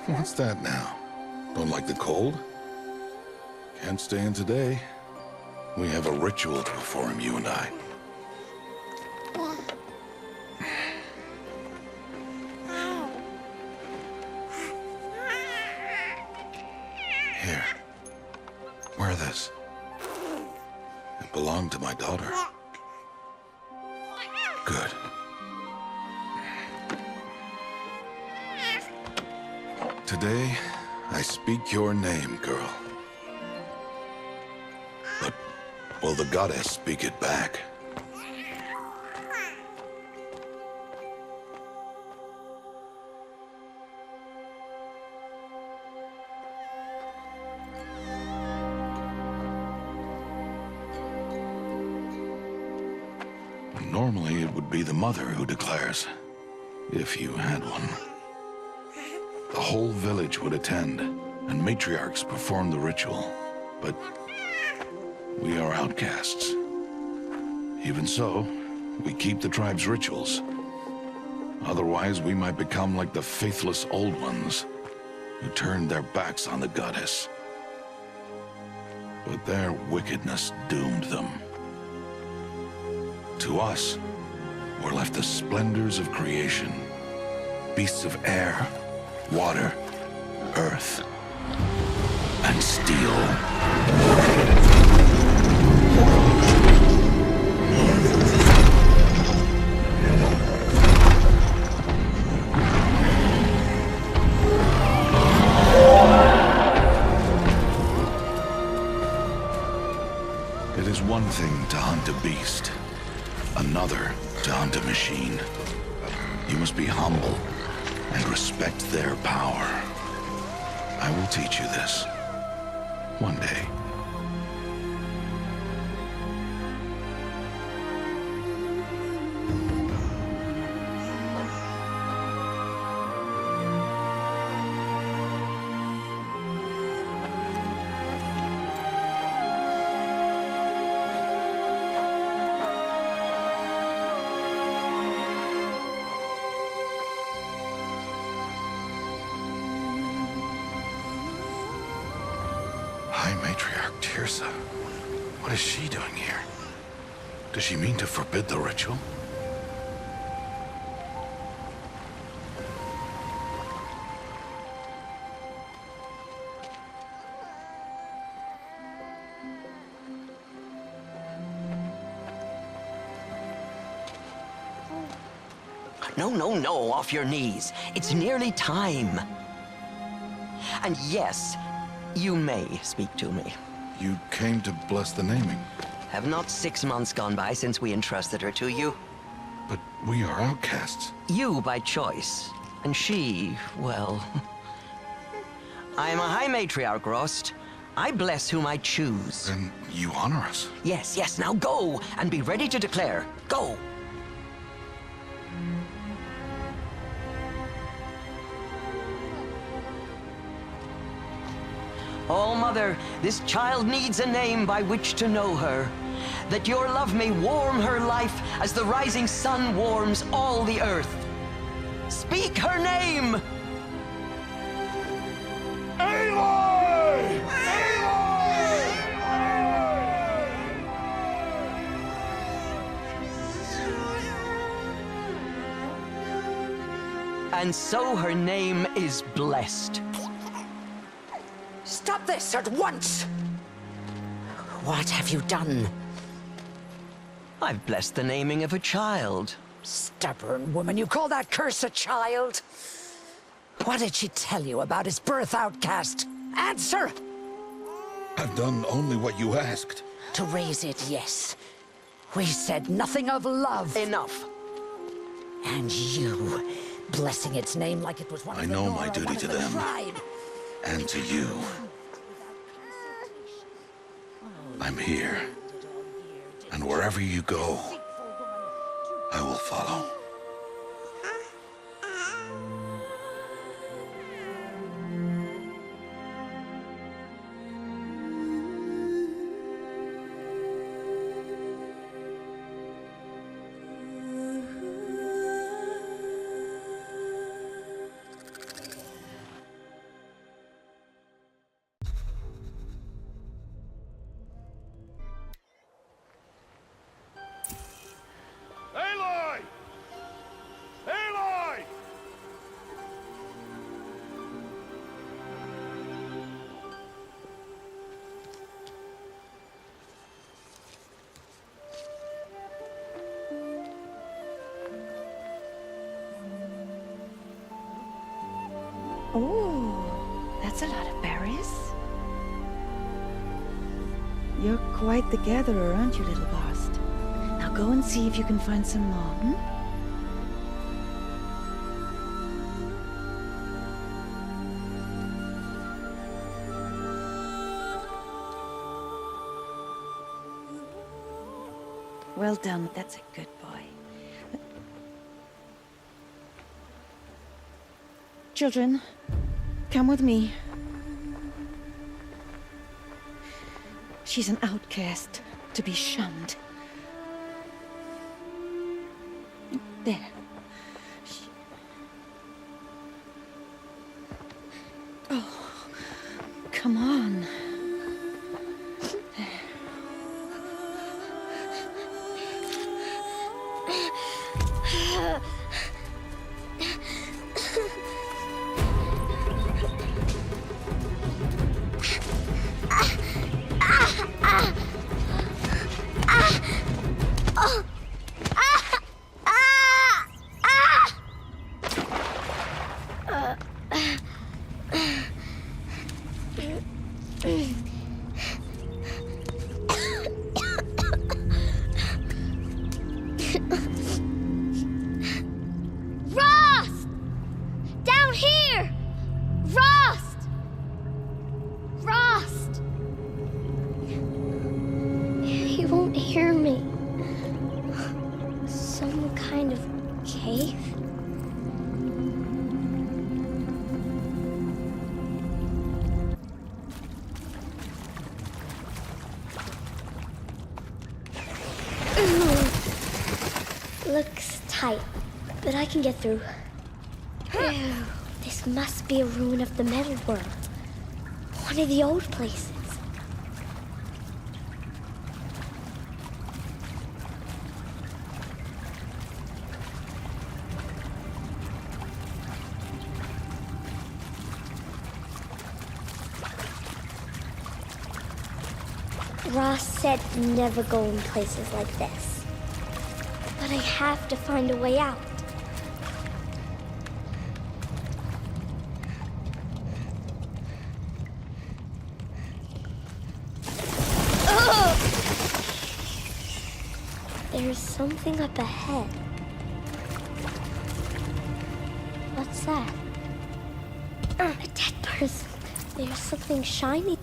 What's that now? Don't like the cold? Can't stay in today. We have a ritual to perform, you and I. Here. Wear this. It belonged to my daughter. Good. Today, I speak your name, girl. But will the goddess speak it back? Normally, it would be the mother who declares, if you had one. The whole village would attend, and matriarchs perform the ritual. But we are outcasts. Even so, we keep the tribe's rituals. Otherwise, we might become like the faithless old ones, who turned their backs on the goddess. But their wickedness doomed them. To us, were left the splendors of creation. Beasts of air, water, earth, and steel. It is one thing to hunt a beast, another to hunt a machine. You must be humble and respect their power. I will teach you this one day. High Matriarch Tirsa. What is she doing here? Does she mean to forbid the ritual? No, off your knees. It's nearly time. And yes, you may speak to me. You came to bless the naming. Have not 6 months gone by since we entrusted her to you? But we are outcasts. You by choice, and she, well... I'm a High Matriarch, Rost. I bless whom I choose. Then you honor us. Yes, now go, and be ready to declare. Go! Oh, Mother, this child needs a name by which to know her. That your love may warm her life as the rising sun warms all the earth. Speak her name! Aloy! And so her name is blessed. Stop this at once! What have you done? I've blessed the naming of a child. Stubborn woman, you call that curse a child? What did she tell you about his birth, outcast? Answer! I've done only what you asked. To raise it, yes. We said nothing of love. Enough. And you, blessing its name like it was one of I the know Nora, my duty one of to the them. tribe. And to you. I'm here. And wherever you go, I will follow. Oh, that's a lot of berries. You're quite the gatherer, aren't you, little Bast? Now go and see if you can find some more, hmm? Well done, that's a good boy. Children, come with me. She's an outcast, to be shunned. There. Oh, come on. Rost! Down here! Rost! Rost! He won't hear me. Some kind of cave? Looks tight, but I can get through. This must be a ruin of the metal world. One of the old places. Ross said never go in places like this. But I have to find a way out. Ugh! There's something up ahead. What's that? A dead person. There's something shiny.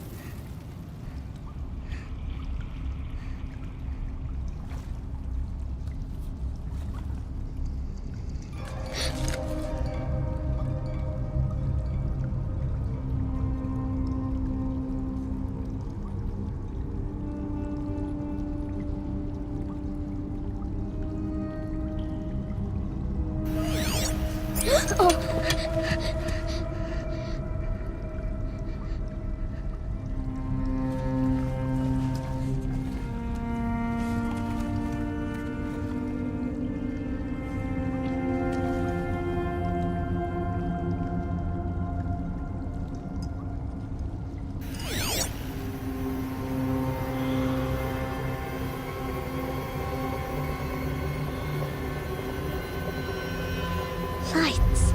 Lights.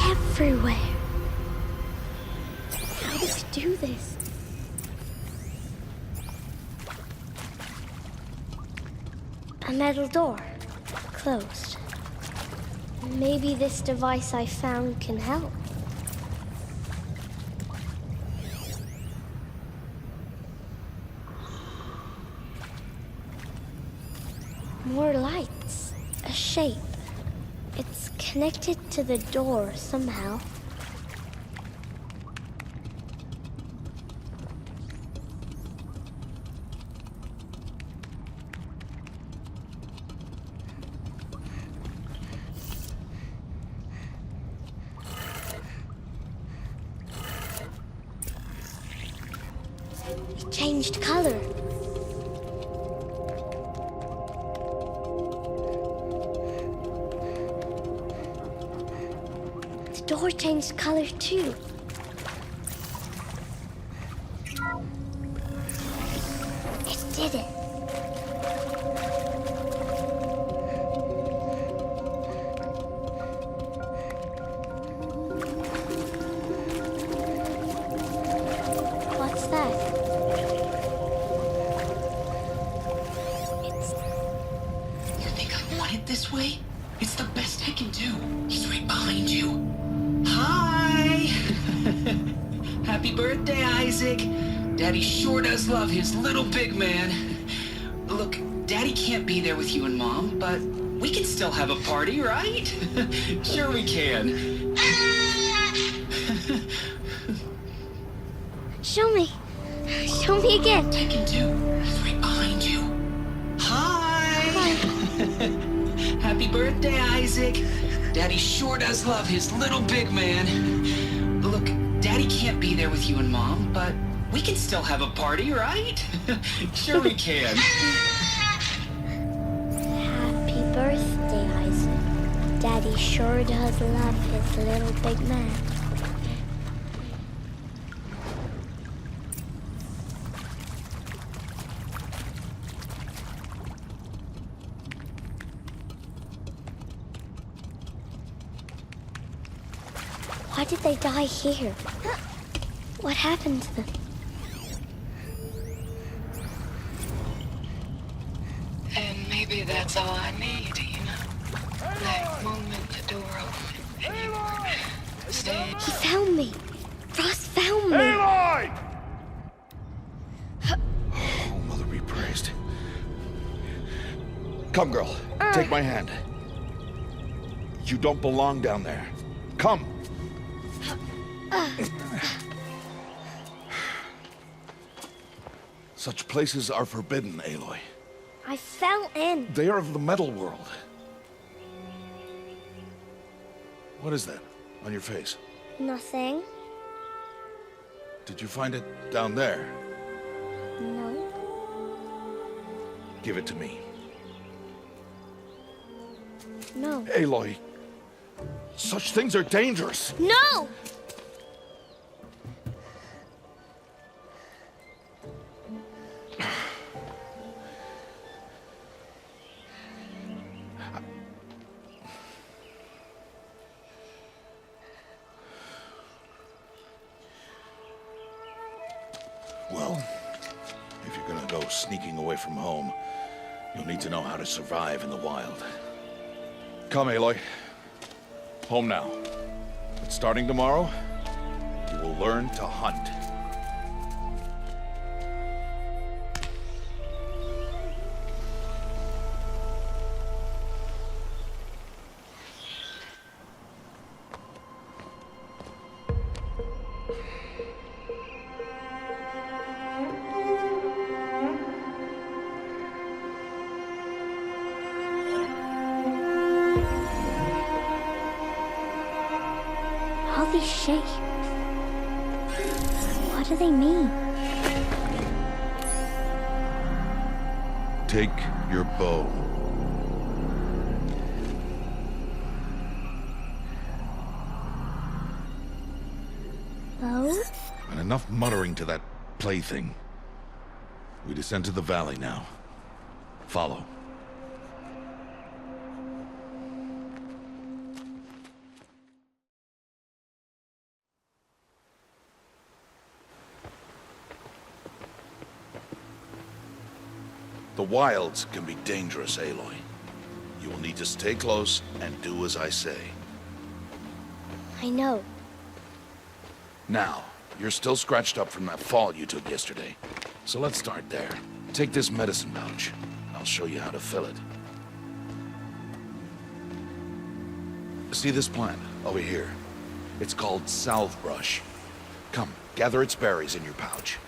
Everywhere. How does he do this? A metal door. Closed. Maybe this device I found can help. More lights. A shape. It's connected to the door somehow. It changed color. The door changed color too. It did it. this way? It's the best I can do. He's right behind you. Hi! Happy birthday, Isaac. Daddy sure does love his little big man. Look, Daddy can't be there with you and Mom, but we can still have a party, right? Sure we can. Show me. Show me again. I can do. He's right behind you. Hi! Happy birthday, Isaac. Daddy sure does love his little big man. Look, Daddy can't be there with you and Mom, but we can still have a party, right? Sure we can. Happy birthday, Isaac. Daddy sure does love his little big man. Why did they die here? What happened to them? And maybe that's all I need, you know? That moment the door opened and you stayed. He found me. Ross found me. Aloy! Oh, Mother be praised. Come, girl. Take my hand. You don't belong down there. Come. Such places are forbidden, Aloy. I fell in. They are of the metal world. What is that on your face? Nothing. Did you find it down there? No. Give it to me. No. Aloy, such things are dangerous. No! Well, if you're gonna go sneaking away from home, you'll need to know how to survive in the wild. Come, Aloy. Home now. But starting tomorrow, you will learn to hunt. All these shapes. What do they mean? Take your bow. Bow? And enough muttering to that plaything. We descend to the valley now. Follow. The wilds can be dangerous, Aloy. You will need to stay close and do as I say. I know. Now, you're still scratched up from that fall you took yesterday. So let's start there. Take this medicine pouch. I'll show you how to fill it. See this plant over here? It's called salve brush. Come, gather its berries in your pouch.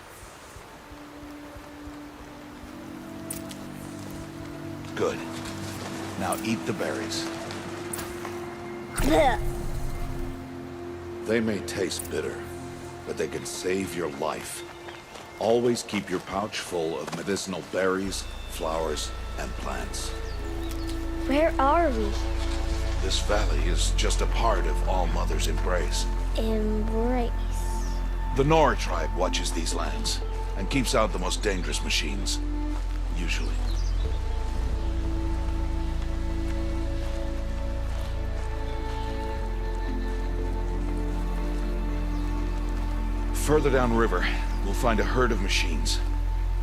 Good. Now eat the berries. Blech. They may taste bitter, but they can save your life. Always keep your pouch full of medicinal berries, flowers, and plants. Where are we? This valley is just a part of All Mother's embrace. Embrace. The Nora tribe watches these lands and keeps out the most dangerous machines, usually. Further downriver, we'll find a herd of machines,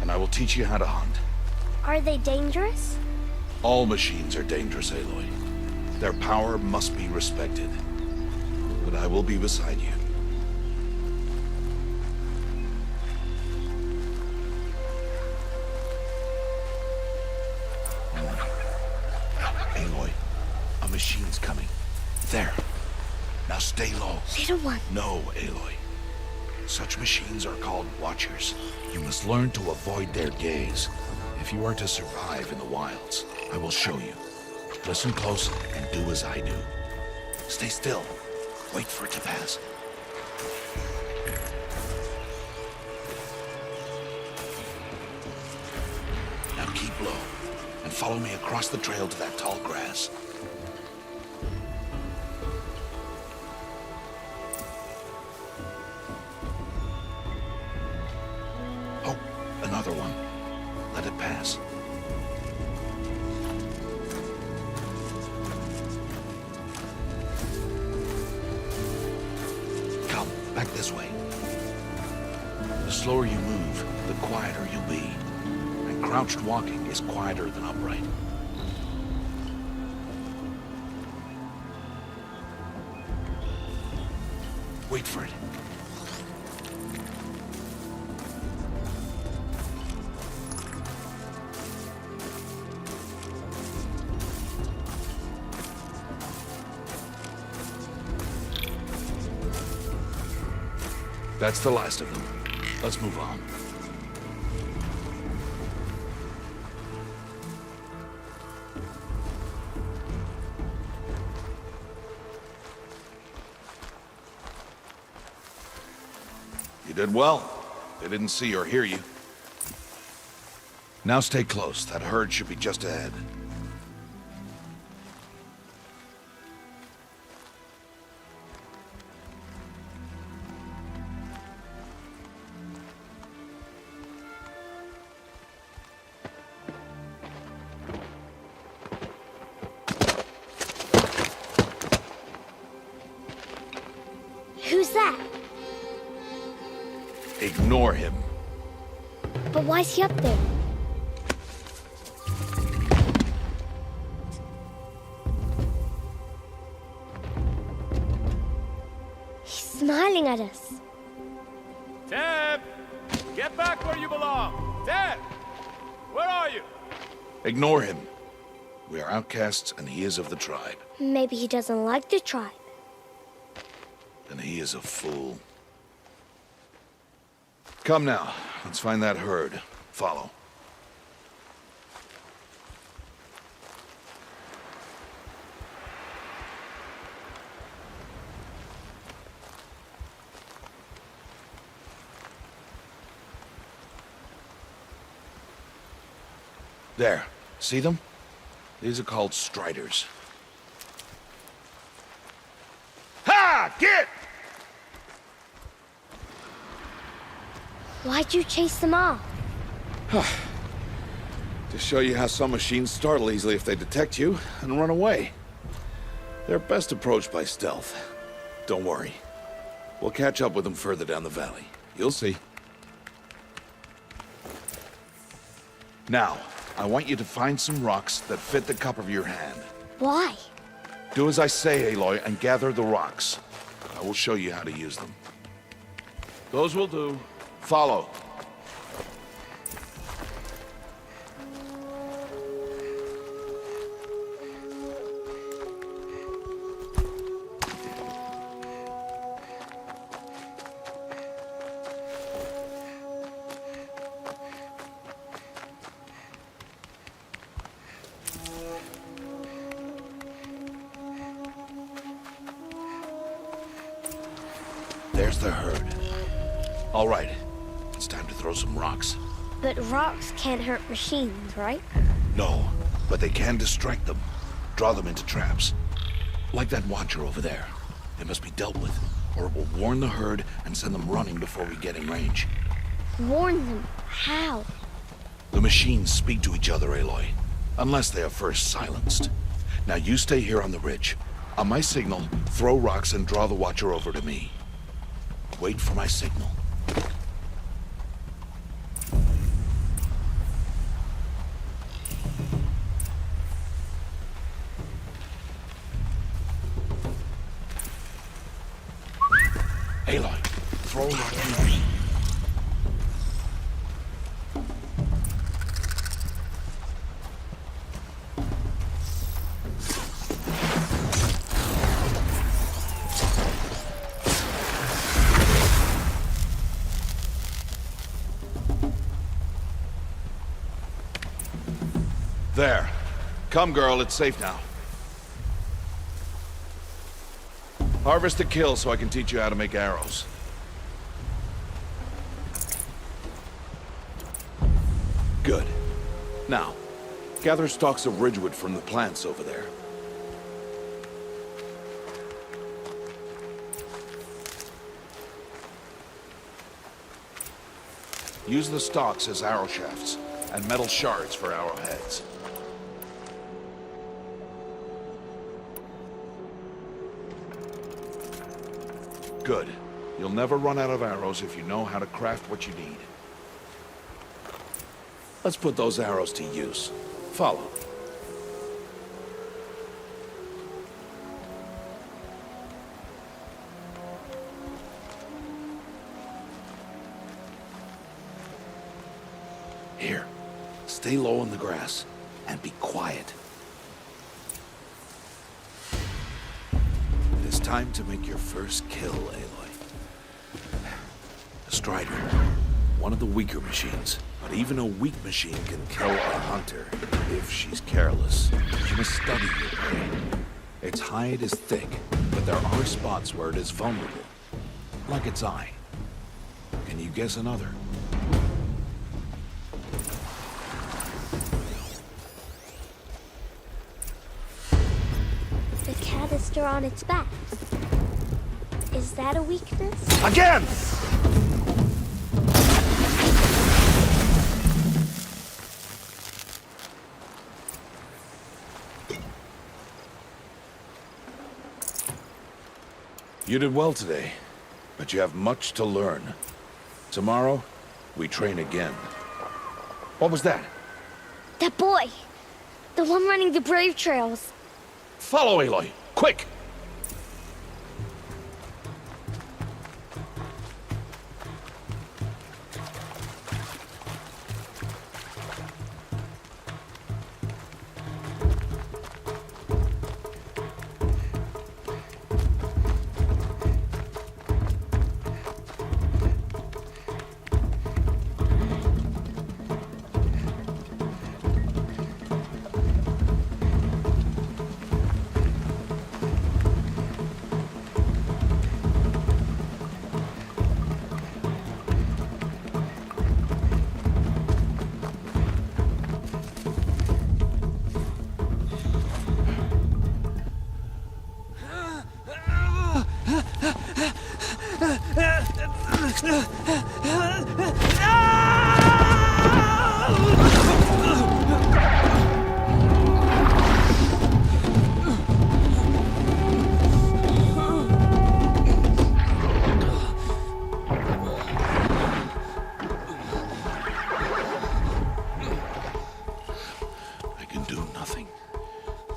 and I will teach you how to hunt. Are they dangerous? All machines are dangerous, Aloy. Their power must be respected. But I will be beside you. Aloy, a machine's coming. There. Now stay low. Little one. No, Aloy. Such machines are called Watchers. You must learn to avoid their gaze if you are to survive in the wilds. I will show you. Listen close and do as I do. Stay still. Wait for it to pass. Now keep low and follow me across the trail to that tall grass. Oh, another one. Let it pass. Come, back this way. The slower you move, the quieter you'll be. And crouched walking is quieter than upright. Wait for it. That's the last of them. Let's move on. You did well. They didn't see or hear you. Now stay close. That herd should be just ahead. Who's that? Ignore him. But why's he up there? He's smiling at us. Ted! Get back where you belong! Ted! Where are you? Ignore him. We are outcasts and he is of the tribe. Maybe he doesn't like the tribe. And he is a fool. Come now, let's find that herd. Follow. There, see them? These are called striders. Ha! Get! Why'd you chase them off? To show you how some machines startle easily if they detect you and run away. They're best approached by stealth. Don't worry. We'll catch up with them further down the valley. You'll see. Now, I want you to find some rocks that fit the cup of your hand. Why? Do as I say, Aloy, and gather the rocks. I will show you how to use them. Those will do. Follow. There's the herd. All right. It's time to throw some rocks. But rocks can't hurt machines, right? No, but they can distract them. Draw them into traps. Like that watcher over there. It must be dealt with, or it will warn the herd and send them running before we get in range. Warn them? How? The machines speak to each other, Aloy. Unless they are first silenced. Now you stay here on the ridge. On my signal, throw rocks and draw the watcher over to me. Wait for my signal. throw like you. There. Come, girl, it's safe now. Harvest a kill so I can teach you how to make arrows. Good. Now, gather stalks of ridgewood from the plants over there. Use the stalks as arrow shafts, and metal shards for arrowheads. Good. You'll never run out of arrows if you know how to craft what you need. Let's put those arrows to use. Follow. Here. Stay low in the grass and be quiet. It is time to make your first kill, Aloy. The Strider. One of the weaker machines. But even a weak machine can kill a hunter if she's careless. You must study your prey. Its hide is thick, but there are spots where it is vulnerable. Like its eye. Can you guess another? The canister on its back. Is that a weakness? Again! You did well today, but you have much to learn. Tomorrow, we train again. What was that? That boy! The one running the brave trails. Follow Aloy, quick!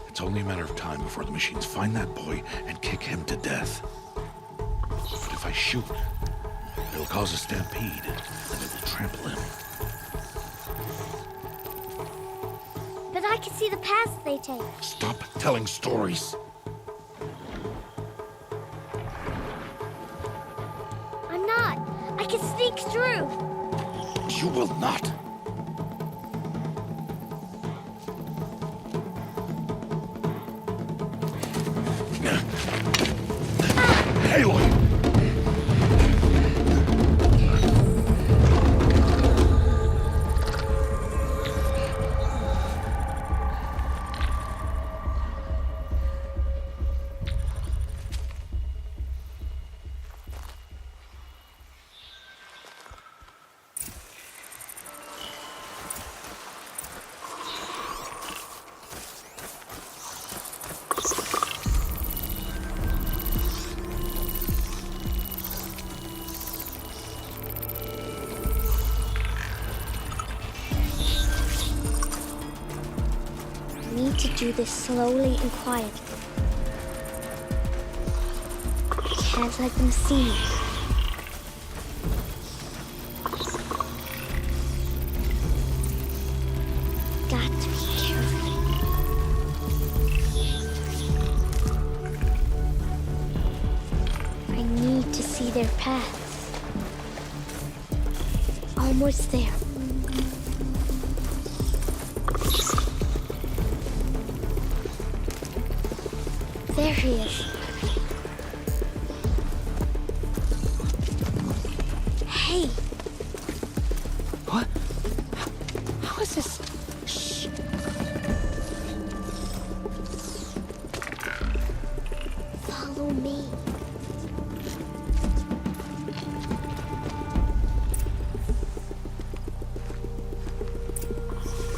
It's only a matter of time before the machines find that boy and kick him to death. But if I shoot, it'll cause a stampede, and it will trample him. But I can see the paths they take. Stop telling stories. I'm not. I can sneak through. You will not. Aloy! Need to do this slowly and quietly. Can't let them see me. paths. Almost there. There he is. Hey. What? How is this? Shh. Follow me.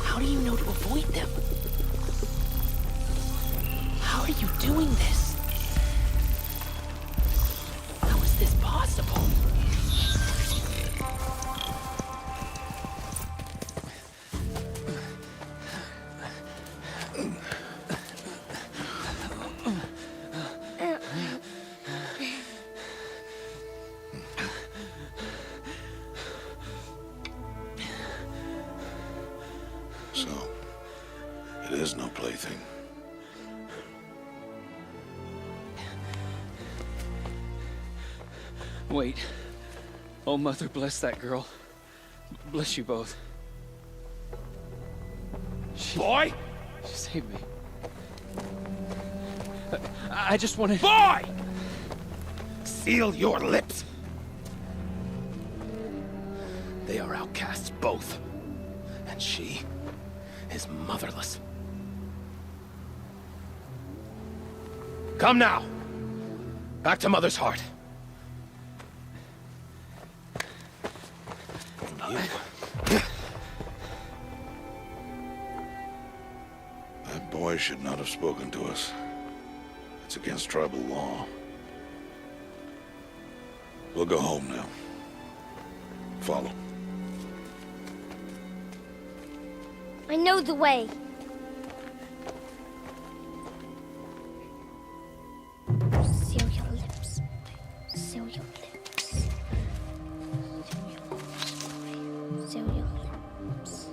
How do you know to avoid them? How are you doing this? How is this possible? So, it is no plaything. Wait. Oh, Mother, bless that girl. Bless you both. Boy! She saved me. I just wanted... Boy! Seal your lips. They are outcasts, both. And she is motherless. Come now. Back to Mother's heart. That boy should not have spoken to us. It's against tribal law. We'll go home now. Follow. I know the way. Seal your lips. Seal your lips. Seal your lips.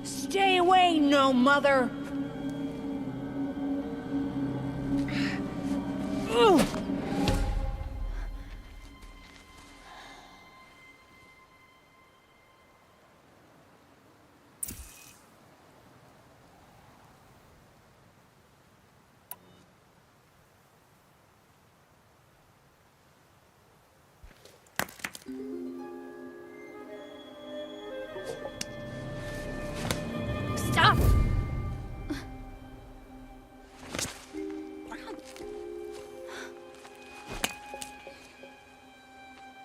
Stay away, no mother! Ugh. Stop!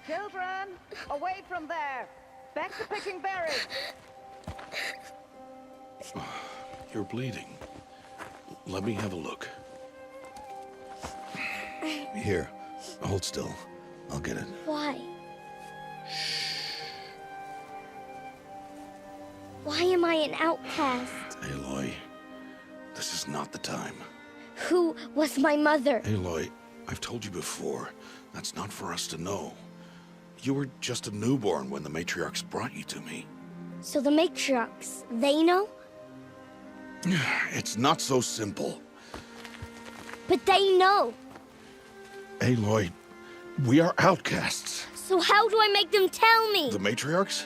Children, away from there! Back to picking berries! You're bleeding. Let me have a look. Here, hold still. I'll get it. Why? Why am I an outcast? Aloy, this is not the time. Who was my mother? Aloy, I've told you before, that's not for us to know. You were just a newborn when the matriarchs brought you to me. So the matriarchs, they know? It's not so simple. But they know. Aloy, we are outcasts. So how do I make them tell me? The matriarchs?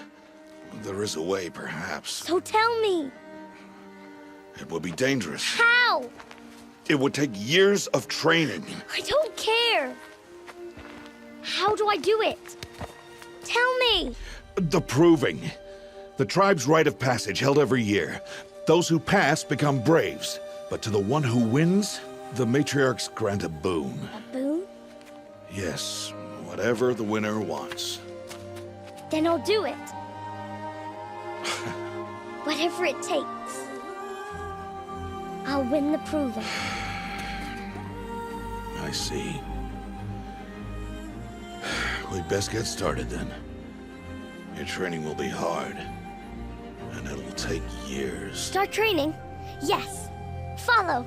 There is a way, perhaps. So tell me. It would be dangerous. How? It would take years of training. I don't care. How do I do it? Tell me. The proving. The tribe's rite of passage held every year. Those who pass become braves. But to the one who wins, the matriarchs grant a boon. A boon? Yes, whatever the winner wants. Then I'll do it. Whatever it takes. I'll win the proving. I see. We'd best get started then. Your training will be hard, and it'll take years. Start training? Yes. Follow.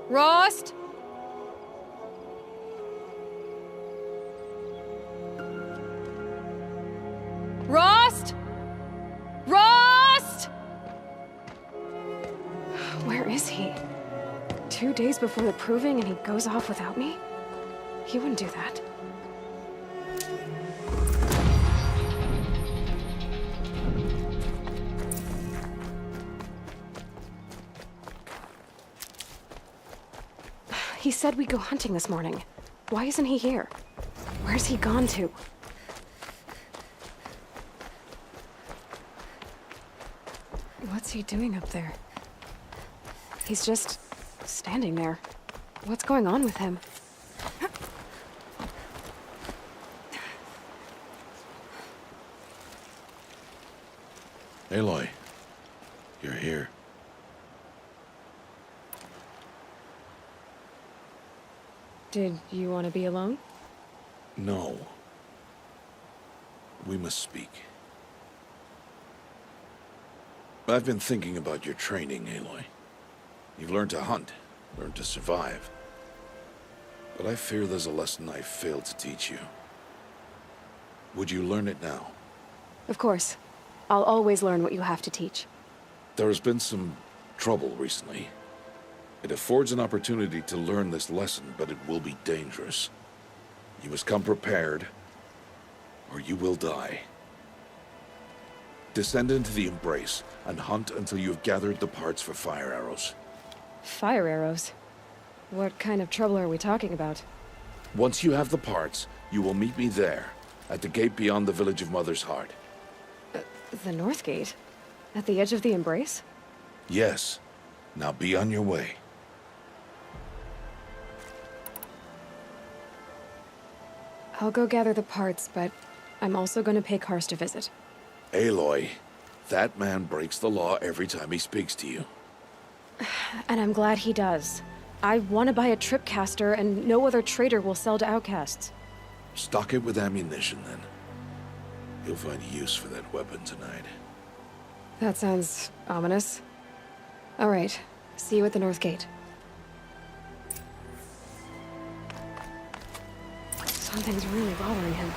Rost? Rost? Rost? Where is he? 2 days before the proving and he goes off without me? He wouldn't do that. He said we'd go hunting this morning. Why isn't he here? Where's he gone to? What's he doing up there? He's just standing there. What's going on with him? Aloy, you're here. Did you want to be alone? No. We must speak. I've been thinking about your training, Aloy. You've learned to hunt, learned to survive. But I fear there's a lesson I failed to teach you. Would you learn it now? Of course. I'll always learn what you have to teach. There has been some trouble recently. It affords an opportunity to learn this lesson, but it will be dangerous. You must come prepared, or you will die. Descend into the Embrace, and hunt until you have gathered the parts for fire arrows. Fire arrows? What kind of trouble are we talking about? Once you have the parts, you will meet me there, at the gate beyond the village of Mother's Heart. The North Gate? At the edge of the Embrace? Yes. Now be on your way. I'll go gather the parts, but I'm also going to pay Karst a visit. Aloy, that man breaks the law every time he speaks to you. And I'm glad he does. I want to buy a tripcaster, and no other trader will sell to outcasts. Stock it with ammunition, then. You'll find use for that weapon tonight. That sounds ominous. All right. See you at the North Gate. Something's really bothering him.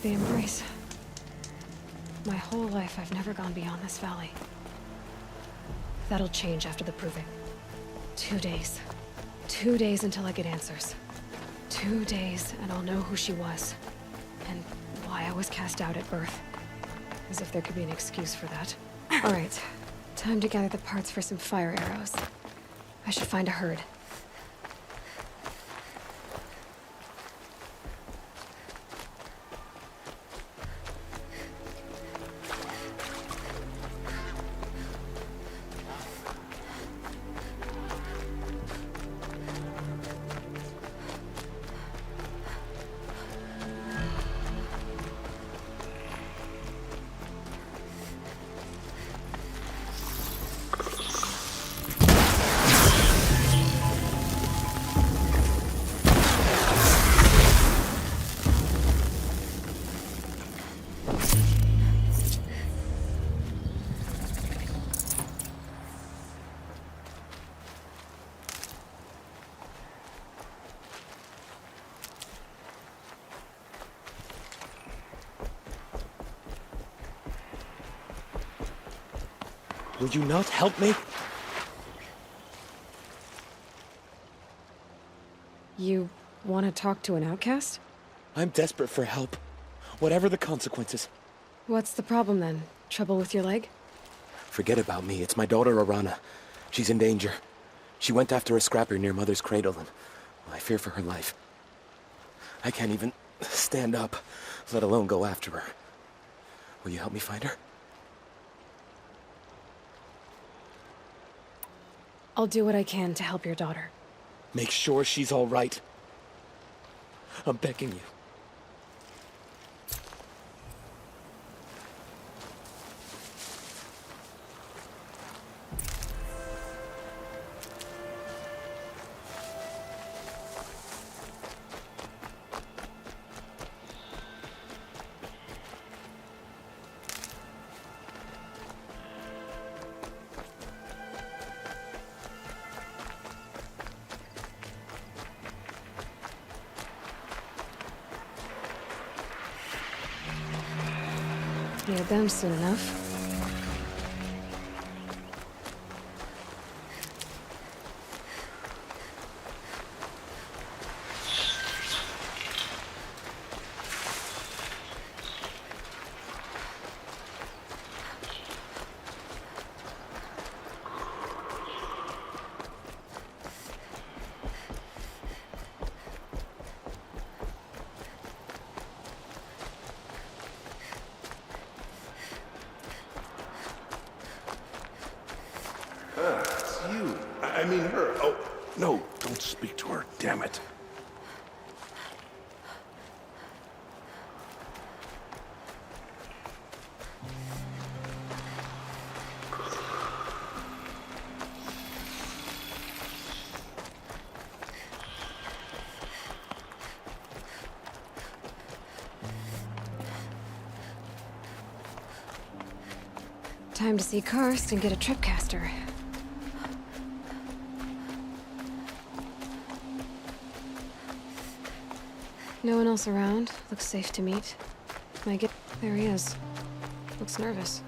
The Embrace. My whole life, I've never gone beyond this valley. That'll change after the proving. 2 days. 2 days until I get answers. 2 days, and I'll know who she was. And why I was cast out at birth. As if there could be an excuse for that. All right. Time to gather the parts for some fire arrows. I should find a herd. Will you not help me? You want to talk to an outcast? I'm desperate for help. Whatever the consequences. What's the problem then? Trouble with your leg? Forget about me. It's my daughter, Arana. She's in danger. She went after a scrapper near Mother's cradle, and I fear for her life. I can't even stand up, let alone go after her. Will you help me find her? I'll do what I can to help your daughter. Make sure she's all right. I'm begging you. near them soon enough. It's you. I mean her. Oh, no, don't speak to her, damn it. Time to see Karst and get a tripcaster. No one else around. Looks safe to meet. There he is. Looks nervous.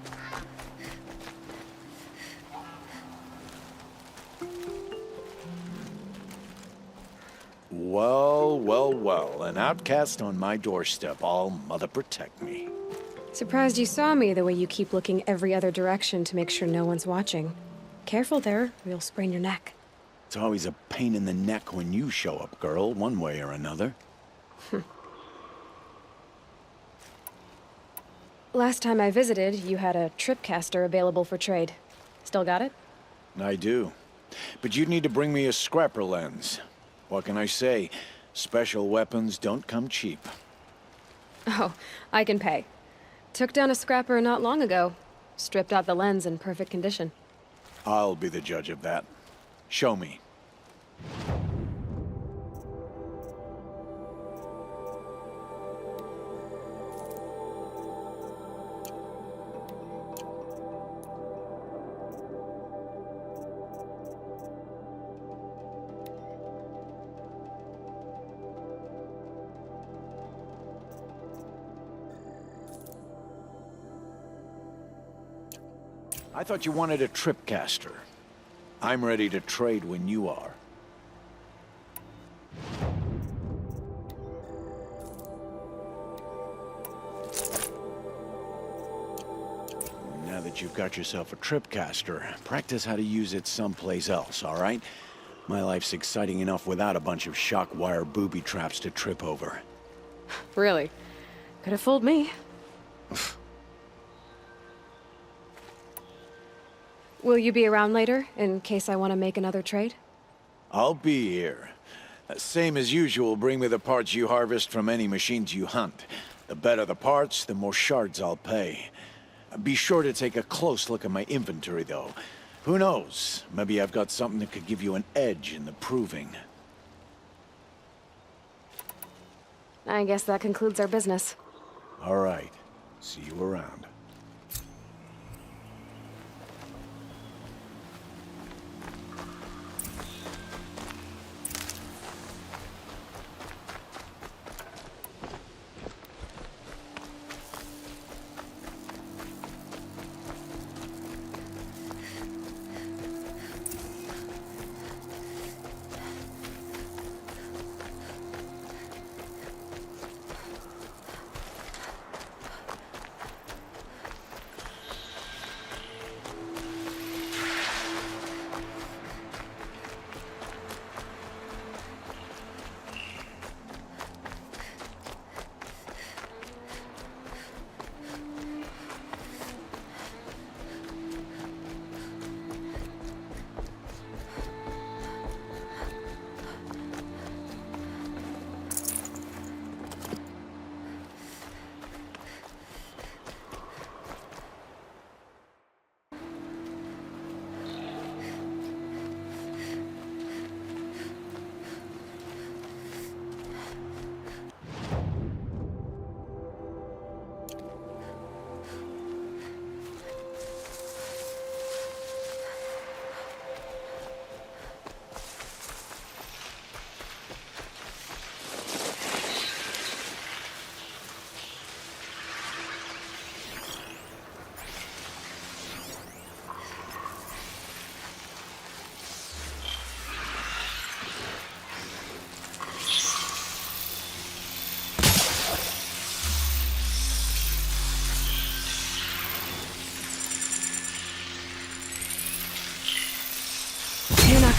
Well, well, well. An outcast on my doorstep. All mother protect me. Surprised you saw me the way you keep looking every other direction to make sure no one's watching. Careful there, or you'll sprain your neck. It's always a pain in the neck when you show up, girl, one way or another. Last time I visited, you had a tripcaster available for trade. Still got it? I do. But you'd need to bring me a scrapper lens. What can I say? Special weapons don't come cheap. Oh, I can pay. Took down a scrapper not long ago. Stripped out the lens in perfect condition. I'll be the judge of that. Show me. I thought you wanted a tripcaster. I'm ready to trade when you are. Now that you've got yourself a tripcaster, practice how to use it someplace else, all right? My life's exciting enough without a bunch of shock wire booby traps to trip over. Really? Could have fooled me. Will you be around later, in case I want to make another trade? I'll be here. Same as usual, bring me the parts you harvest from any machines you hunt. The better the parts, the more shards I'll pay. Be sure to take a close look at my inventory, though. Who knows? Maybe I've got something that could give you an edge in the proving. I guess that concludes our business. All right. See you around.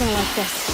gonna like this.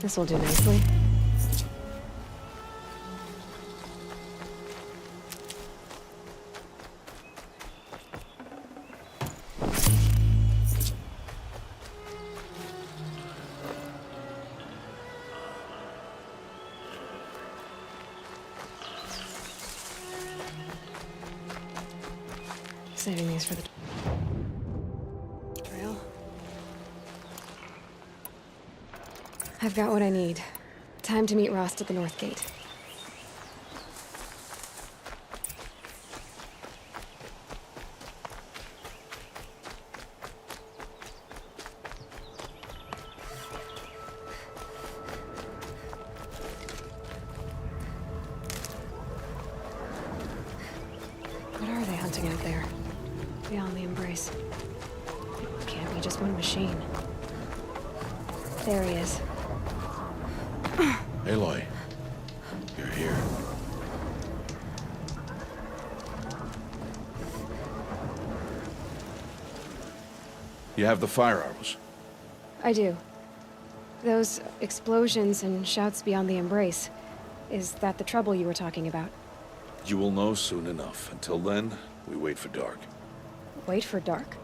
This will do nicely. Saving these for the trail. I've got what I need. Time to meet Rost at the North Gate. What are they hunting out there? Beyond the Embrace. Can't be just one machine. There he is. Aloy, you're here. You have the fire arrows. I do. Those explosions and shouts beyond the Embrace. Is that the trouble you were talking about? You will know soon enough. Until then, we wait for dark. Wait for dark?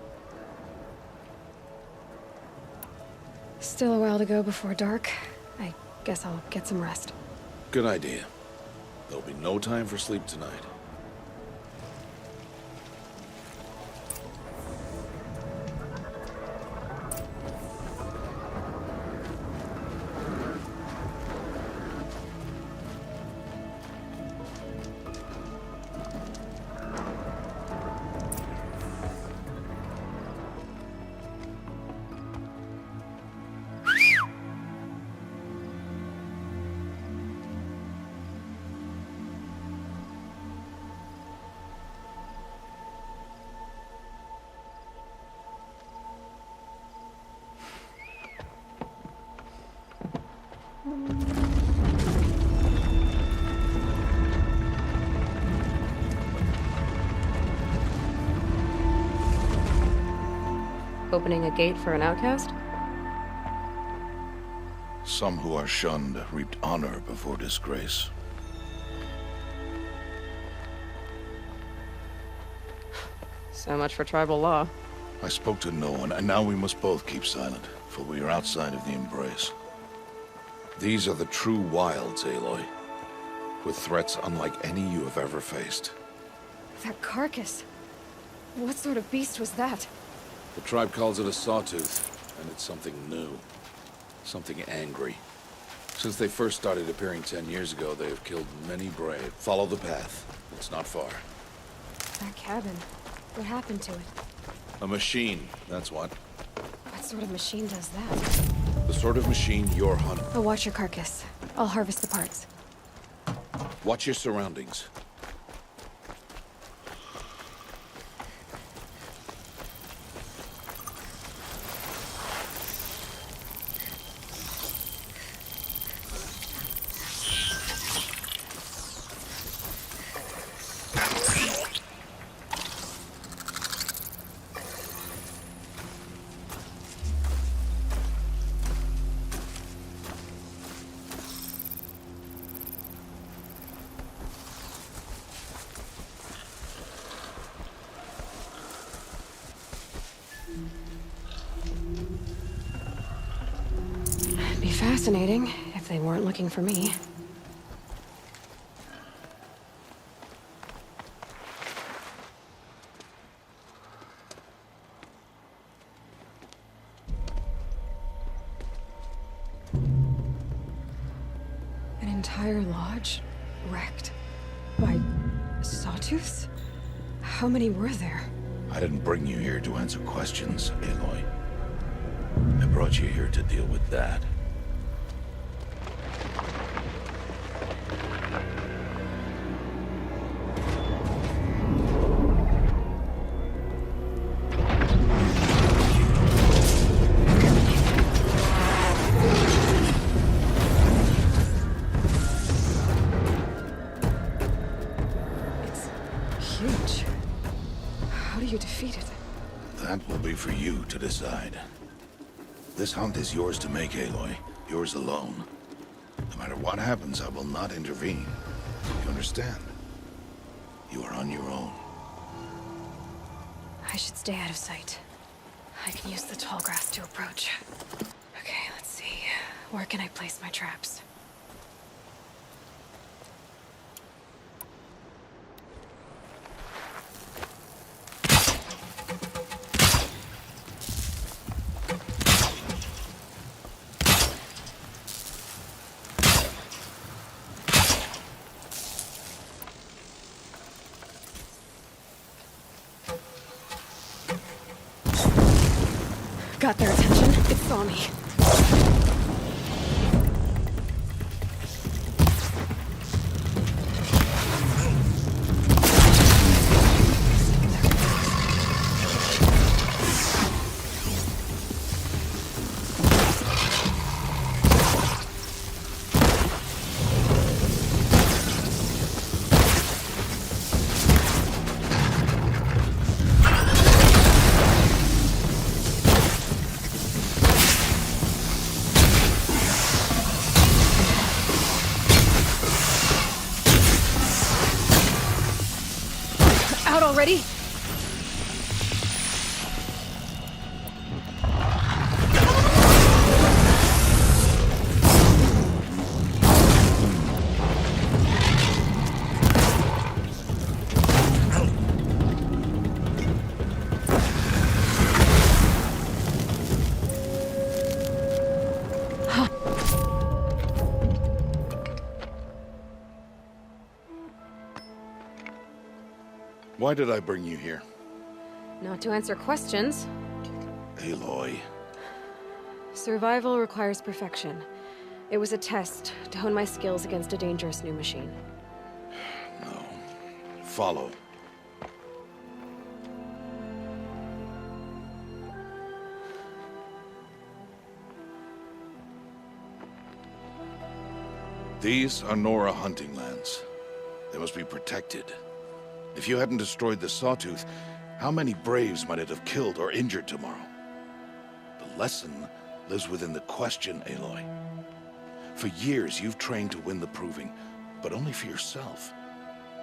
Still a while to go before dark. I guess I'll get some rest. Good idea. There'll be no time for sleep tonight. Opening a gate for an outcast? Some who are shunned reaped honor before disgrace. So much for tribal law. I spoke to no one, and now we must both keep silent, for we are outside of the Embrace. These are the true wilds, Aloy, with threats unlike any you have ever faced. That carcass. What sort of beast was that? The tribe calls it a sawtooth, and it's something new. Something angry. Since they first started appearing 10 years ago, they have killed many brave. Follow the path. It's not far. That cabin. What happened to it? A machine, that's what. What sort of machine does that? The sort of machine you're hunting. I'll watch your carcass. I'll harvest the parts. Watch your surroundings. fascinating, if they weren't looking for me. An entire lodge wrecked by sawtooths? How many were there? I didn't bring you here to answer questions, Aloy. I brought you here to deal with that. Huge. How do you defeat it? That will be for you to decide. This hunt is yours to make, Aloy. Yours alone. No matter what happens, I will not intervene. You understand? You are on your own. I should stay out of sight. I can use the tall grass to approach. Okay, let's see. Where can I place my traps? Got their attention. It saw me. Out already? Why did I bring you here? Not to answer questions. Aloy. Survival requires perfection. It was a test to hone my skills against a dangerous new machine. No. Follow. These are Nora hunting lands. They must be protected. If you hadn't destroyed the Sawtooth, how many Braves might it have killed or injured tomorrow? The lesson lives within the question, Aloy. For years, you've trained to win the Proving, but only for yourself.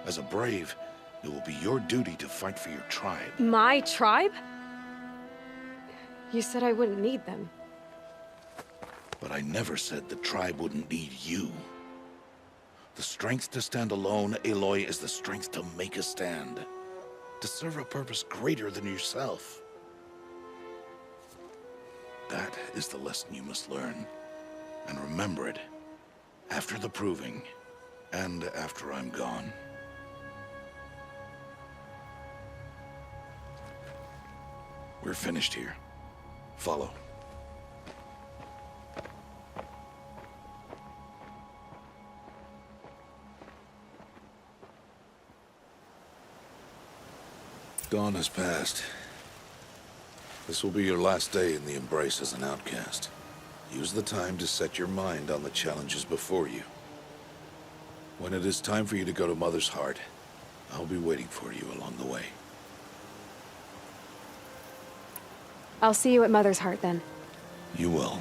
As a Brave, it will be your duty to fight for your tribe. My tribe? You said I wouldn't need them. But I never said the tribe wouldn't need you. The strength to stand alone, Aloy, is the strength to make a stand. To serve a purpose greater than yourself. That is the lesson you must learn. And remember it. After the Proving. And after I'm gone. We're finished here. Follow. Dawn has passed. This will be your last day in the Embrace as an outcast. Use the time to set your mind on the challenges before you. When it is time for you to go to Mother's Heart, I'll be waiting for you along the way. I'll see you at Mother's Heart then. You will.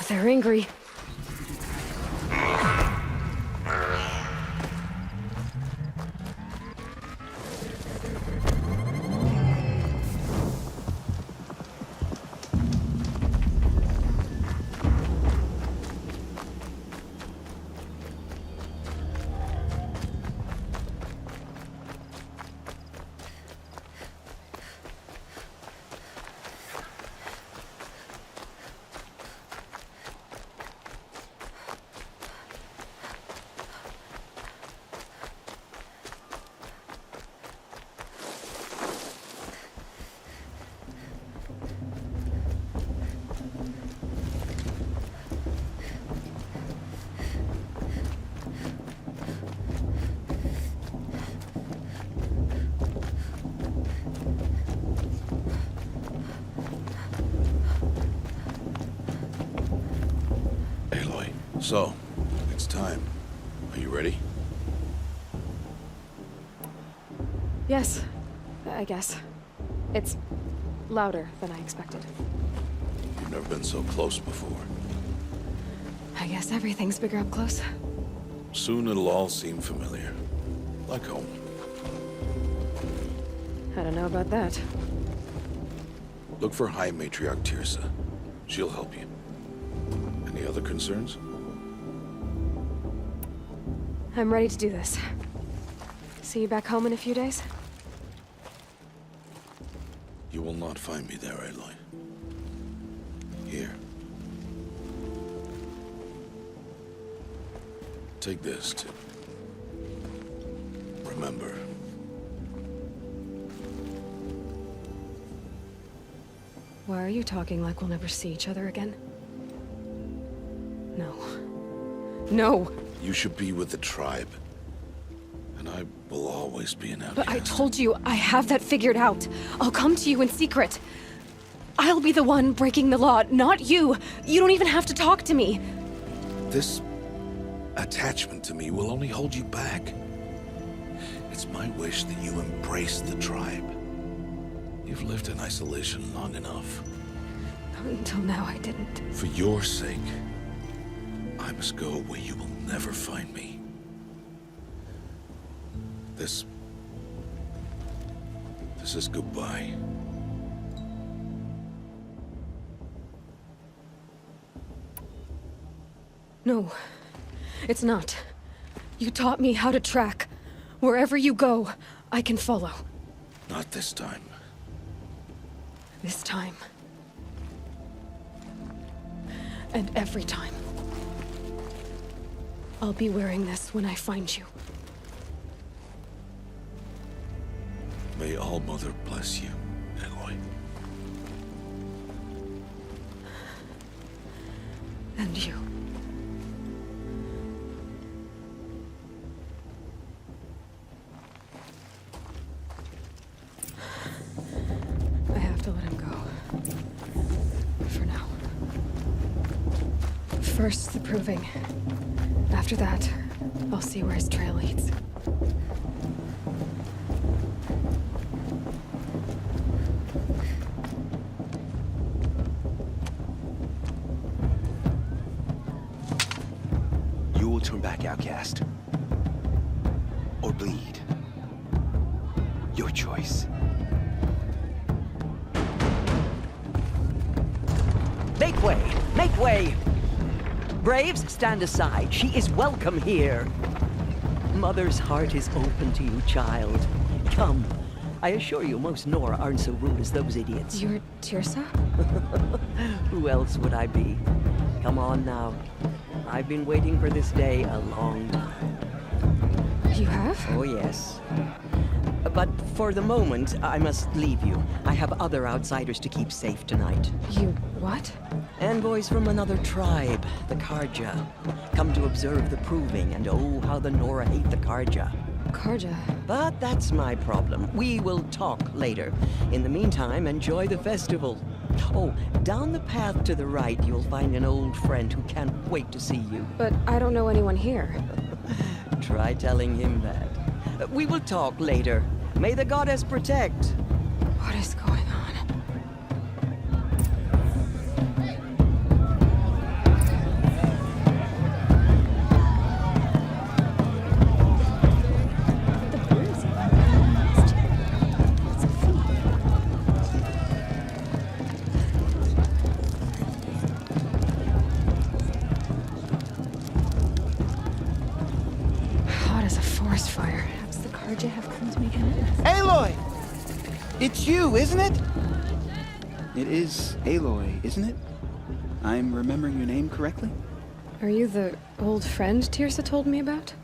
They're angry. So, it's time. Are you ready? Yes, I guess. It's louder than I expected. You've never been so close before. I guess everything's bigger up close. Soon it'll all seem familiar. Like home. I don't know about that. Look for High Matriarch Tirsa. She'll help you. Any other concerns? I'm ready to do this. See you back home in a few days? You will not find me there, Aloy. Here. Take this to remember. Why are you talking like we'll never see each other again? No. No! You should be with the tribe. And I will always be an outcast. But I told you, I have that figured out. I'll come to you in secret. I'll be the one breaking the law, not you. You don't even have to talk to me. This attachment to me will only hold you back. It's my wish that you embrace the tribe. You've lived in isolation long enough. Until now, I didn't. For your sake, I must go where you will never find me. This is goodbye. No, it's not. You taught me how to track. Wherever you go, I can follow. Not this time. This time. And every time. I'll be wearing this when I find you. May All Mother bless you, Aloy. And you. I have to let him go. For now. First, the proving. After that, I'll see where his trail leads. You will turn back, outcast. Or bleed. Your choice. Make way! Make way! Braves, stand aside. She is welcome here. Mother's heart is open to you, child. Come. I assure you, most Nora aren't so rude as those idiots. You're Tirsa? Who else would I be? Come on now. I've been waiting for this day a long time. You have? Oh, yes. But for the moment, I must leave you. I have other outsiders to keep safe tonight. You what? Envoys from another tribe, the Karja. Come to observe the proving, and oh, how the Nora hate the Karja. Karja? But that's my problem. We will talk later. In the meantime, enjoy the festival. Oh, down the path to the right, you'll find an old friend who can't wait to see you. But I don't know anyone here. Try telling him that. We will talk later. May the goddess protect. What is going on? It's you, isn't it? It is Aloy, isn't it? I'm remembering your name correctly? Are you the old friend Tirsa told me about?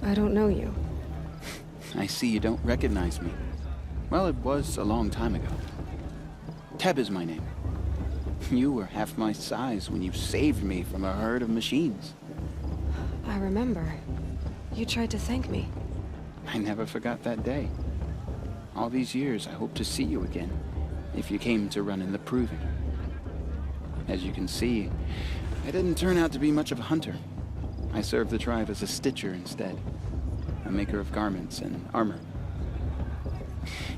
I don't know you. I see you don't recognize me. Well, it was a long time ago. Teb is my name. You were half my size when you saved me from a herd of machines. I remember. You tried to thank me. I never forgot that day. All these years, I hope to see you again, if you came to run in the Proving. As you can see, I didn't turn out to be much of a hunter. I served the tribe as a stitcher instead, a maker of garments and armor.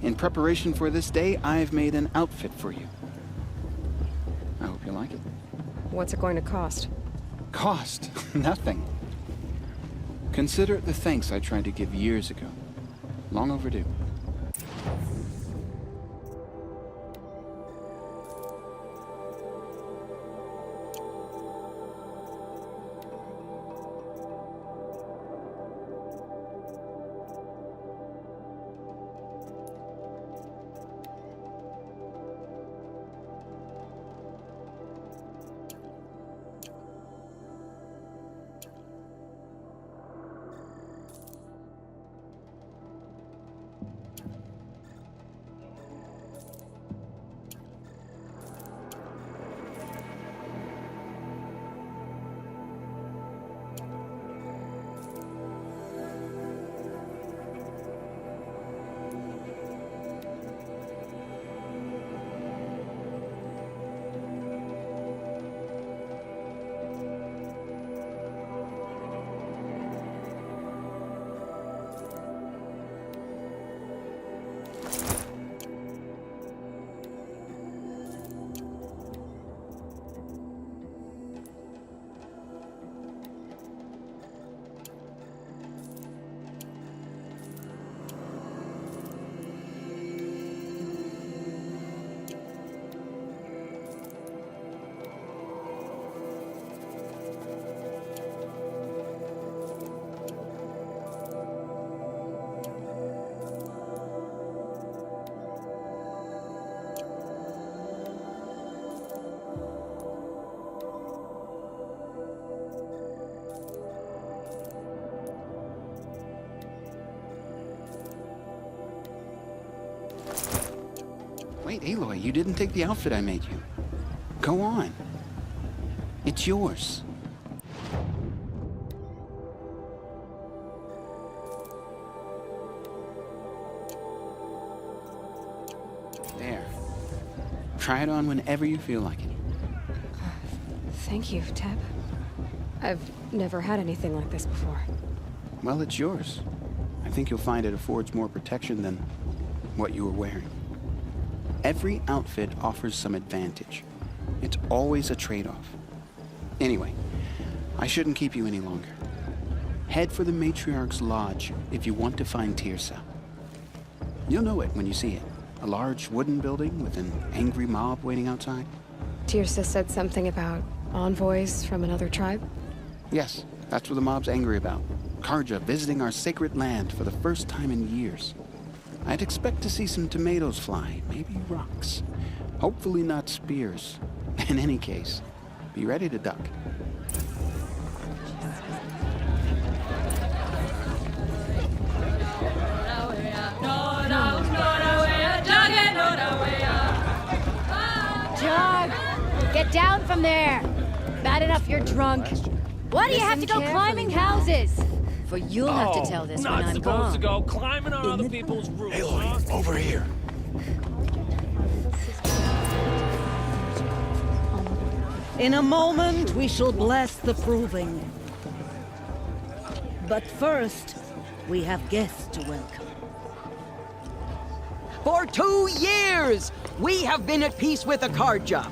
In preparation for this day, I've made an outfit for you. I hope you like it. What's it going to cost? Cost? Nothing. Consider it the thanks I tried to give years ago. Long overdue. Wait, Aloy, you didn't take the outfit I made you. Go on. It's yours. There. Try it on whenever you feel like it. Thank you, Teb. I've never had anything like this before. Well, it's yours. I think you'll find it affords more protection than what you were wearing. Every outfit offers some advantage. It's always a trade-off. Anyway, I shouldn't keep you any longer. Head for the Matriarch's Lodge if you want to find Tirsa. You'll know it when you see it. A large wooden building with an angry mob waiting outside. Tirsa said something about envoys from another tribe? Yes, that's what the mob's angry about. Karja visiting our sacred land for the first time in years. I'd expect to see some tomatoes fly, maybe rocks. Hopefully not spears. In any case, be ready to duck. Jog! Get down from there! Bad enough you're drunk. Why do you have to go climbing houses? For you'll have to tell this when I'm gone. Not supposed to go climbing on other people's roofs. Aloy, over here. In a moment, we shall bless the Proving. But first, we have guests to welcome. For 2 years, we have been at peace with Akarja.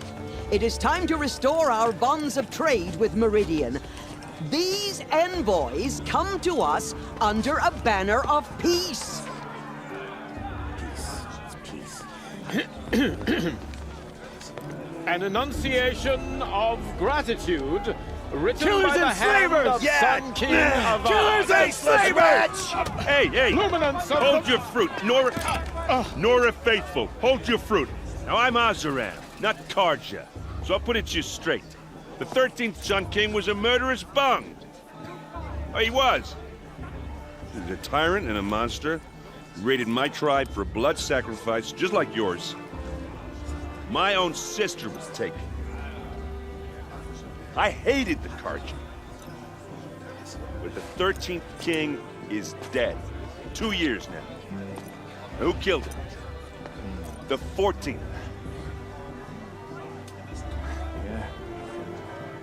It is time to restore our bonds of trade with Meridian. These envoys come to us under a banner of peace. Peace. An enunciation of gratitude written Killers by the and hand slavers! of Sun King of Killers and slavers! Hey, luminance of Hold your fruit, Nora. Nora Faithful, hold your fruit. Now I'm Azaran, not Karja. So I'll put it to you straight. The 13th Sun King was a murderous bung. Oh, he was. He was a tyrant and a monster. He raided my tribe for a blood sacrifice, just like yours. My own sister was taken. I hated the Karja. But the 13th King is dead. 2 years now. Who killed him? The 14th.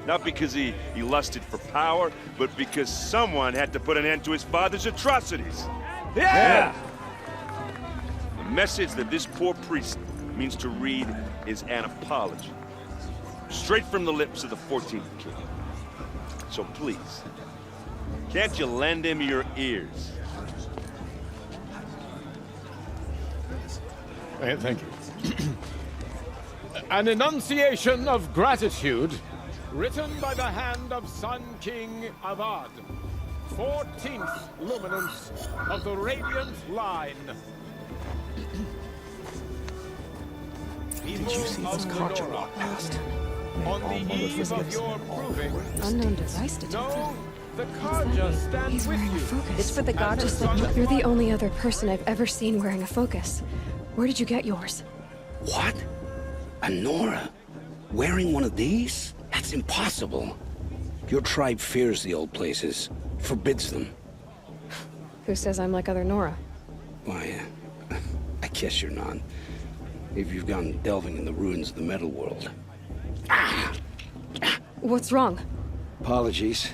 Not because he lusted for power, but because someone had to put an end to his father's atrocities. Yeah! The message that this poor priest means to read is an apology. Straight from the lips of the 14th King. So please, can't you lend him your ears? Thank you. An enunciation of gratitude written by the hand of Sun King Avad, 14th luminance of the Radiant Line. Did you see this Karja walk past? On the eve of your proving, Unknown device detected. no, the Karja stands He's with wearing a you. focus. It's for the goddess. Just like you're the only other person I've ever seen wearing a focus. Where did you get yours? What? A Nora? Wearing one of these? That's impossible. Your tribe fears the old places, forbids them. Who says I'm like other Nora? Why, I guess you're not. If you've gone delving in the ruins of the metal world. What's wrong? Apologies.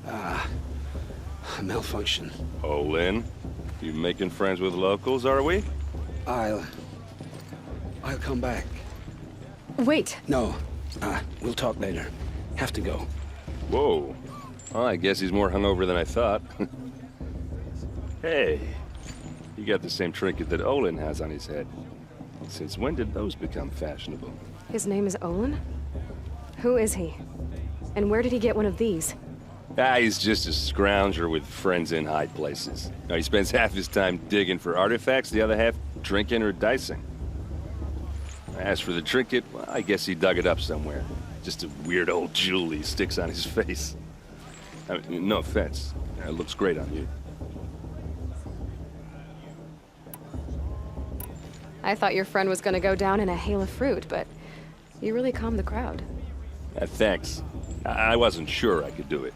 A malfunction. Oh, Lynn, you making friends with locals, are we? I'll come back. Wait. No. We'll talk later. Have to go. Whoa. Well, I guess he's more hungover than I thought. Hey, you got the same trinket that Olin has on his head. Since when did those become fashionable? His name is Olin? Who is he? And where did he get one of these? He's just a scrounger with friends in high places. Now, he spends half his time digging for artifacts, the other half drinking or dicing. As for the trinket, well, I guess he dug it up somewhere. Just a weird old jewel he sticks on his face. I mean, no offense. It looks great on you. I thought your friend was gonna go down in a hail of fruit, but you really calmed the crowd. Thanks. I wasn't sure I could do it.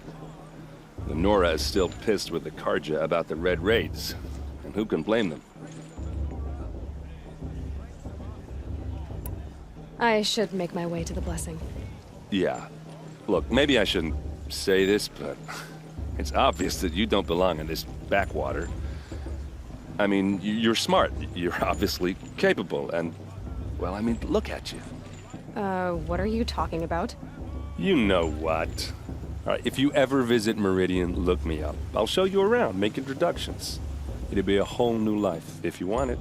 The Nora is still pissed with the Karja about the Red Raids. And who can blame them? I should make my way to the blessing. Yeah. Look, maybe I shouldn't say this, but it's obvious that you don't belong in this backwater. I mean, you're smart. You're obviously capable, and, well, I mean, look at you. What are you talking about? You know what. All right, if you ever visit Meridian, look me up. I'll show you around, make introductions. It'll be a whole new life, if you want it.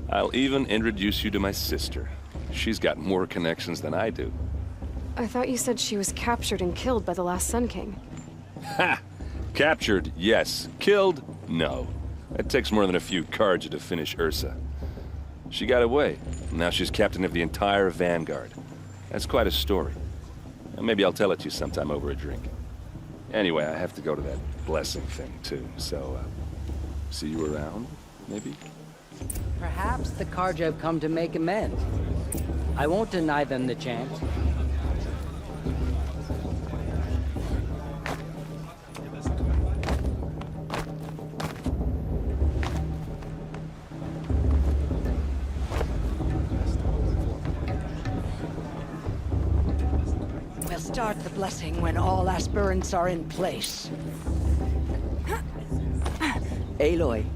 I'll even introduce you to my sister. She's got more connections than I do. I thought you said she was captured and killed by the last Sun King. Ha! Captured, yes. Killed, no. It takes more than a few Karja to finish Ursa. She got away. Now she's captain of the entire Vanguard. That's quite a story. Maybe I'll tell it to you sometime over a drink. Anyway, I have to go to that blessing thing, too. So, see you around, maybe? Perhaps the Karja have come to make amends. I won't deny them the chance. We'll start the blessing when all aspirants are in place. Aloy,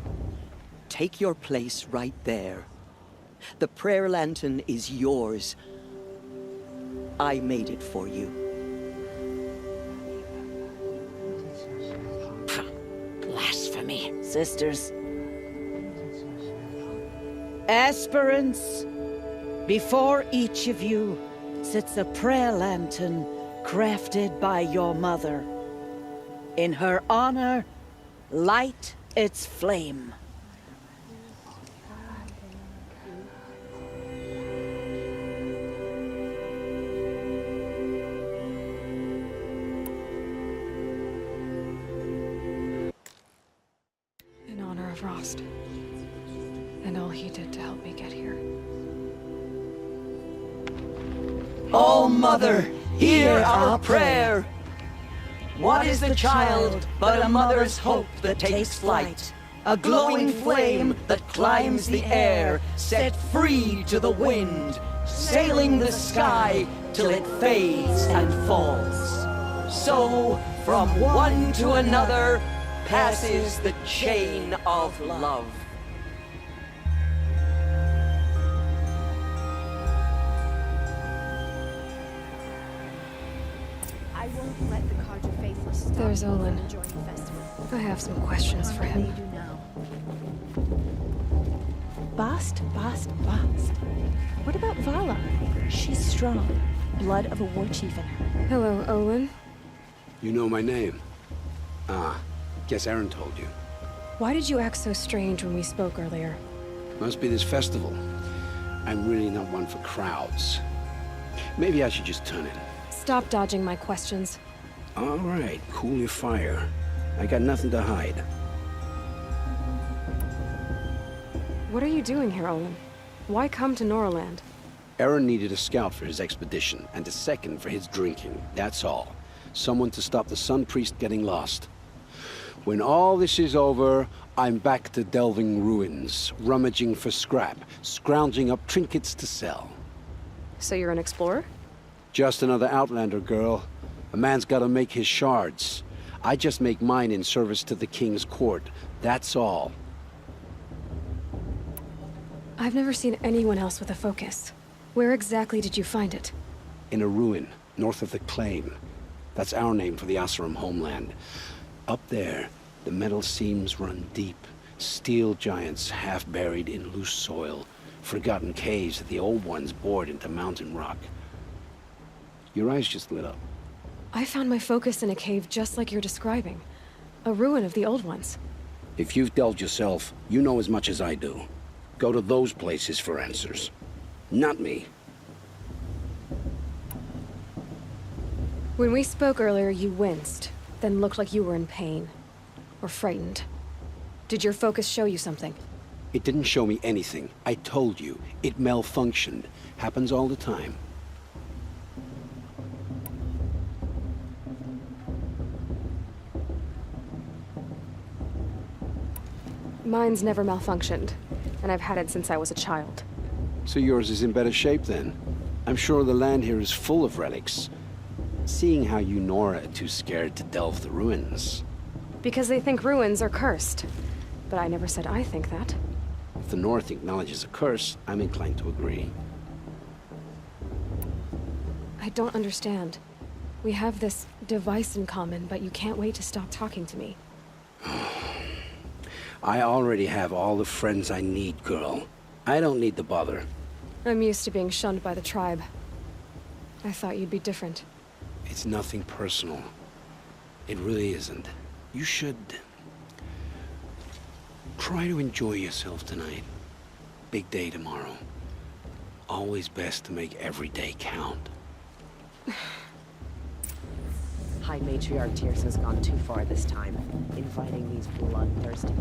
take your place right there. The prayer lantern is yours. I made it for you. Blasphemy. Sisters. Aspirants, before each of you sits a prayer lantern crafted by your mother. In her honor, light its flame. Bast. And all he did to help me get here. All Mother, hear our prayer. What is the child but a mother's hope that takes flight? A glowing flame that climbs the air, set free to the wind, sailing the sky till it fades and falls. So, from one to another, passes the chain of love. I won't let the Carja faithless stop There's Olin. enjoying the festival. I have some questions for him. Bast. What about Vala? She's strong. Blood of a war chief in her. Hello, Olin. You know my name? Ah, guess Aaron told you. Why did you act so strange when we spoke earlier? Must be this festival. I'm really not one for crowds. Maybe I should just turn in. Stop dodging my questions. All right, cool your fire. I got nothing to hide. What are you doing here, Olin? Why come to Norland? Aaron needed a scout for his expedition, and a second for his drinking. That's all. Someone to stop the Sun Priest getting lost. When all this is over, I'm back to delving ruins, rummaging for scrap, scrounging up trinkets to sell. So you're an explorer? Just another Outlander, girl. A man's gotta make his shards. I just make mine in service to the King's court. That's all. I've never seen anyone else with a focus. Where exactly did you find it? In a ruin, north of the Claim. That's our name for the Oseram homeland. Up there, the metal seams run deep. Steel giants half buried in loose soil. Forgotten caves that the old ones bored into mountain rock. Your eyes just lit up. I found my focus in a cave just like you're describing. A ruin of the old ones. If you've delved yourself, you know as much as I do. Go to those places for answers. Not me. When we spoke earlier, you winced, then looked like you were in pain. Or frightened. Did your focus show you something? It didn't show me anything. I told you. It malfunctioned. Happens all the time. Mine's never malfunctioned, and I've had it since I was a child. So yours is in better shape then. I'm sure the land here is full of relics. Seeing how you Nora are too scared to delve the ruins. Because they think ruins are cursed. But I never said I think that. If the North acknowledges a curse, I'm inclined to agree. I don't understand. We have this device in common, but you can't wait to stop talking to me. I already have all the friends I need, girl. I don't need the bother. I'm used to being shunned by the tribe. I thought you'd be different. It's nothing personal. It really isn't. You should... try to enjoy yourself tonight. Big day tomorrow. Always best to make every day count. High Matriarch Tears has gone too far this time, inviting these bloodthirsty...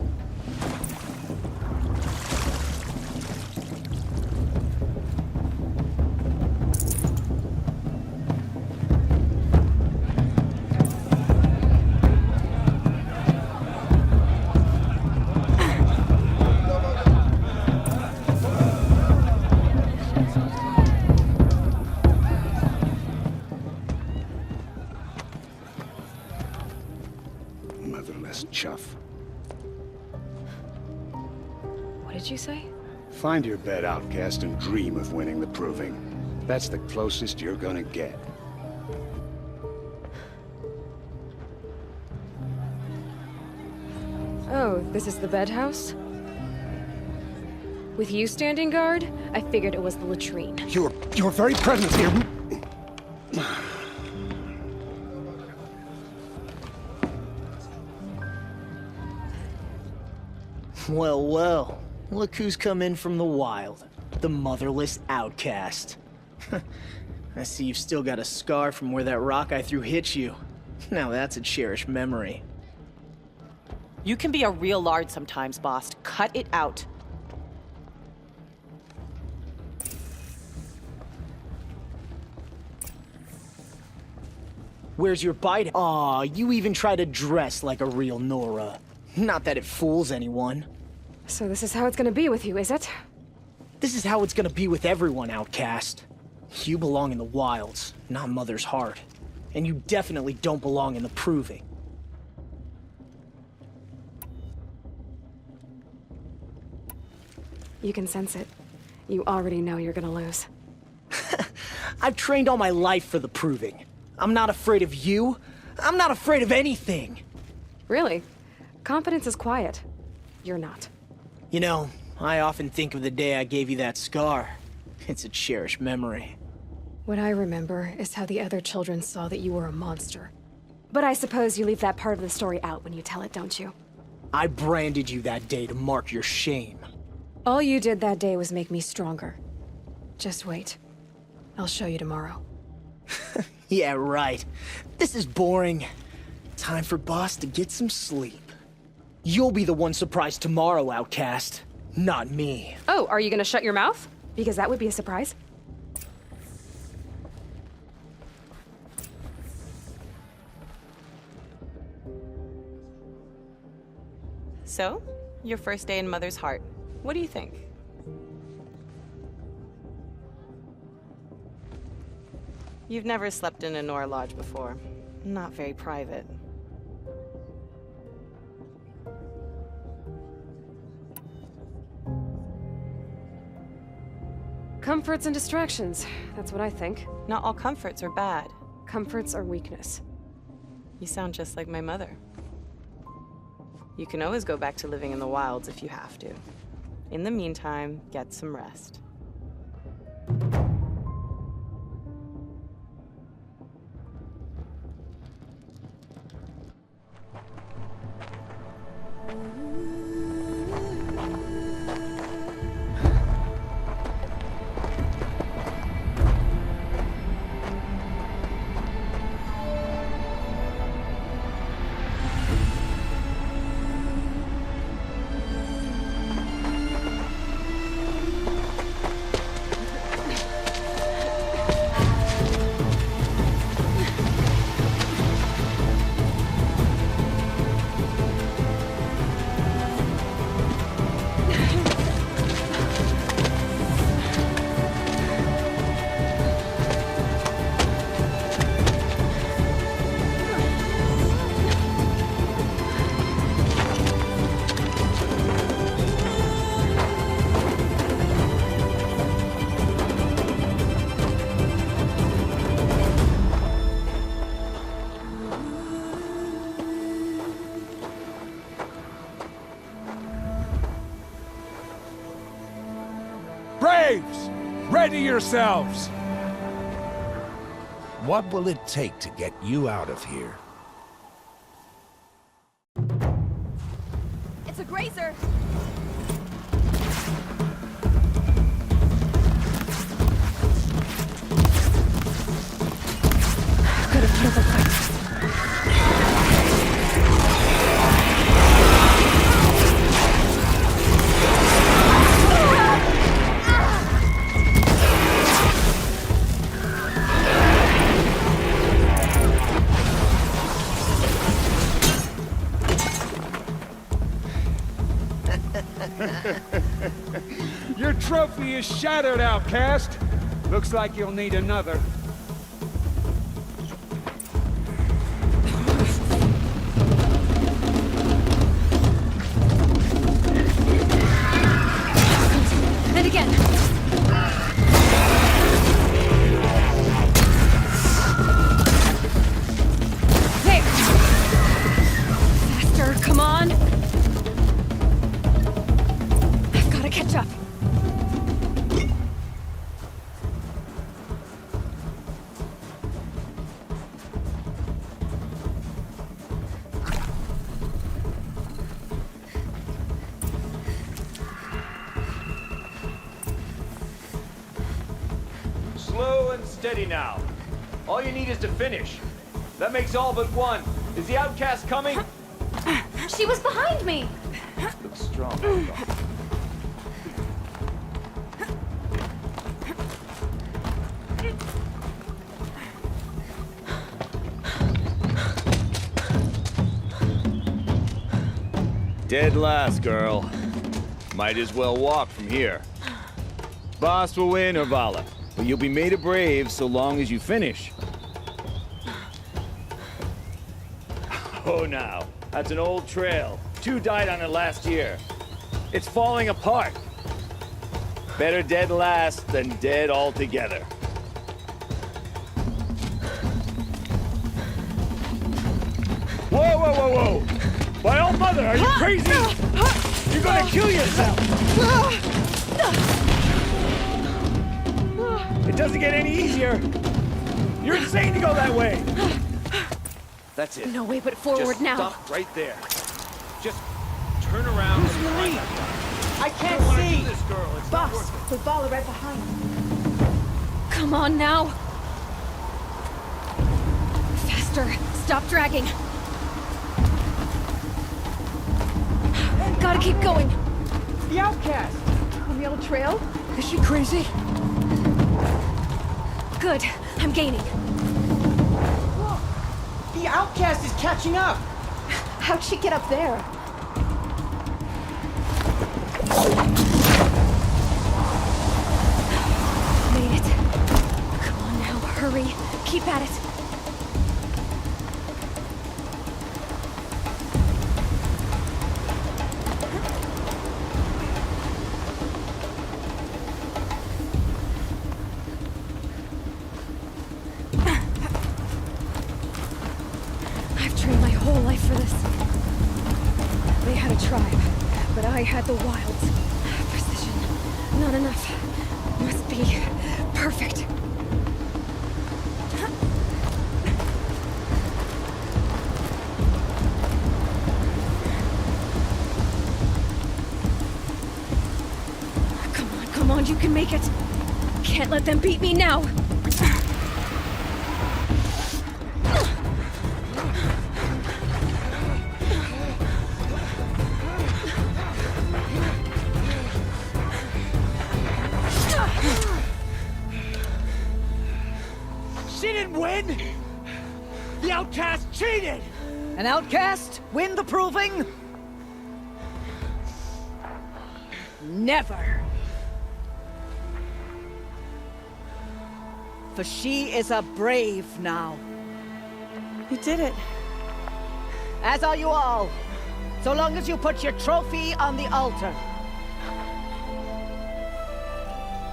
Motherless chuff. What did you say? Find your bed, outcast, and dream of winning the proving. That's the closest you're gonna get. Oh, this is the bedhouse? With you standing guard, I figured it was the latrine. Your very presence here... Well, well. Look who's come in from the wild. The motherless outcast. I see you've still got a scar from where that rock I threw hit you. Now that's a cherished memory. You can be a real lard sometimes, boss. Cut it out. Where's your bite? Aw, you even try to dress like a real Nora. Not that it fools anyone. So this is how it's gonna be with you, is it? This is how it's gonna be with everyone, Outcast. You belong in the wilds, not Mother's heart. And you definitely don't belong in the Proving. You can sense it. You already know you're gonna lose. I've trained all my life for the Proving. I'm not afraid of you. I'm not afraid of anything. Really? Confidence is quiet. You're not. You know, I often think of the day I gave you that scar. It's a cherished memory. What I remember is how the other children saw that you were a monster. But I suppose you leave that part of the story out when you tell it, don't you? I branded you that day to mark your shame. All you did that day was make me stronger. Just wait. I'll show you tomorrow. Yeah, right. This is boring. Time for Boss to get some sleep. You'll be the one surprised tomorrow, Outcast. Not me. Oh, are you gonna shut your mouth? Because that would be a surprise. So, your first day in Mother's heart. What do you think? You've never slept in a Nora lodge before. Not very private. Comforts and distractions. That's what I think. Not all comforts are bad. Comforts are weakness. You sound just like my mother. You can always go back to living in the wilds if you have to. In the meantime, get some rest. Braves! Ready yourselves! What will it take to get you out of here? It's a grazer! Could have killed the fight. Your trophy is shattered, Outcast. Looks like you'll need another. And again. There. Faster, come on. I've got to catch up. Slow and steady now. All you need is to finish. That makes all but one. Is the Outcast coming? She was behind me! Looks strong. Dead last, girl. Might as well walk from here. Boss will win, or Vala, but you'll be made a brave so long as you finish. Oh, now. That's an old trail. 2 died on it last year. It's falling apart. Better dead last than dead altogether. Whoa, whoa, whoa, whoa! My old mother, are you crazy? You're gonna kill yourself! It doesn't get any easier. You're insane to go that way. That's it. No way but forward Just now. Stop right there. Just turn around. And I can't see! this girl. It's not Boss, worth it. with Vala right behind you. Come on now. Faster. Stop dragging. Gotta keep going. The outcast! On the old trail? Is she crazy? Good. I'm gaining. The outcast is catching up! How'd she get up there? Made it. Come on now, hurry. Keep at it. I've trained my whole life for this. They had a tribe, but I had the wilds. Precision. Not enough. Must be perfect. Come on, you can make it. Can't let them beat me now. She didn't win! The outcast cheated! An outcast win the proving? Never. For she is a brave now. You did it. As are you all. So long as you put your trophy on the altar.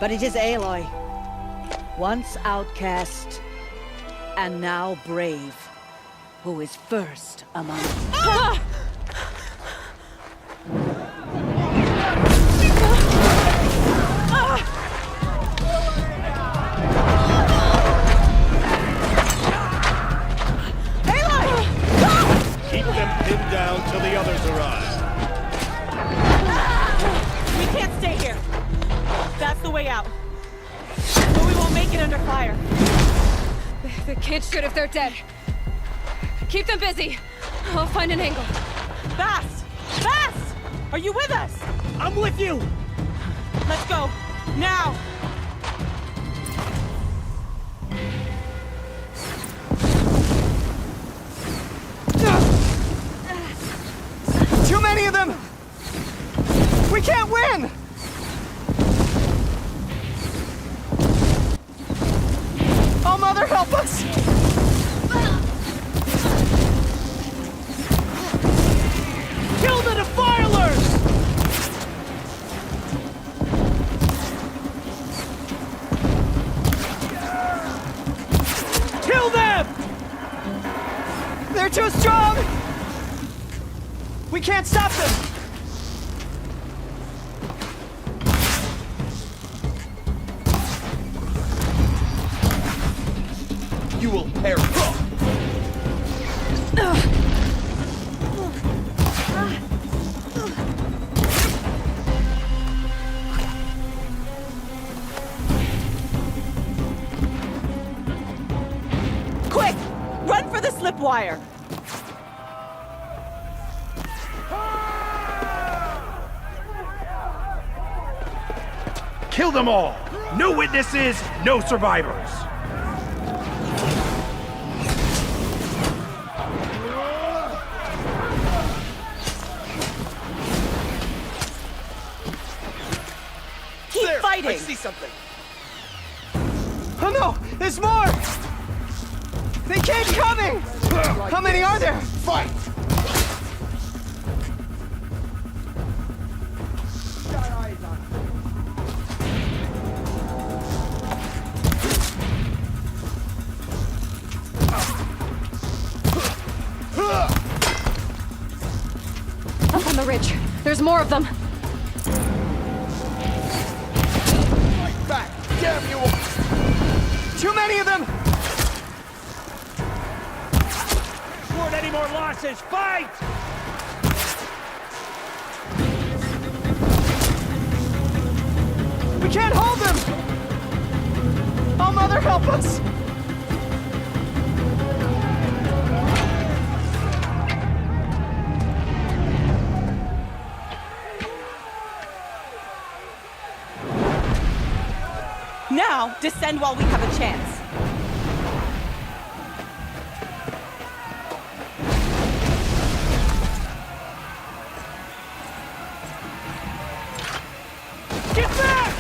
But it is Aloy. Once outcast, and now brave, who is first among us. Keep them pinned down till the others arrive. We can't stay here. That's the way out. But we won't make it under fire. They can't shoot if they're dead. Keep them busy. I'll find an angle. Fast! Fast! Are you with us? I'm with you! Let's go. Now! Too many of them! We can't win! Oh, Mother, help us! Kill the defilers! Kill them! They're too strong! We can't stop them! You will perish. Quick! Run for the slip wire! Kill them all! No witnesses, no survivors! Keep fighting! I see something. Oh no! There's more! They keep coming! How many are there? Fight! Up on the ridge. There's more of them. Fight back! Damn you all! Too many of them! Can't afford any more losses! Fight! We can't hold them! Oh, Mother, help us! Now, descend while we have a chance. Get back!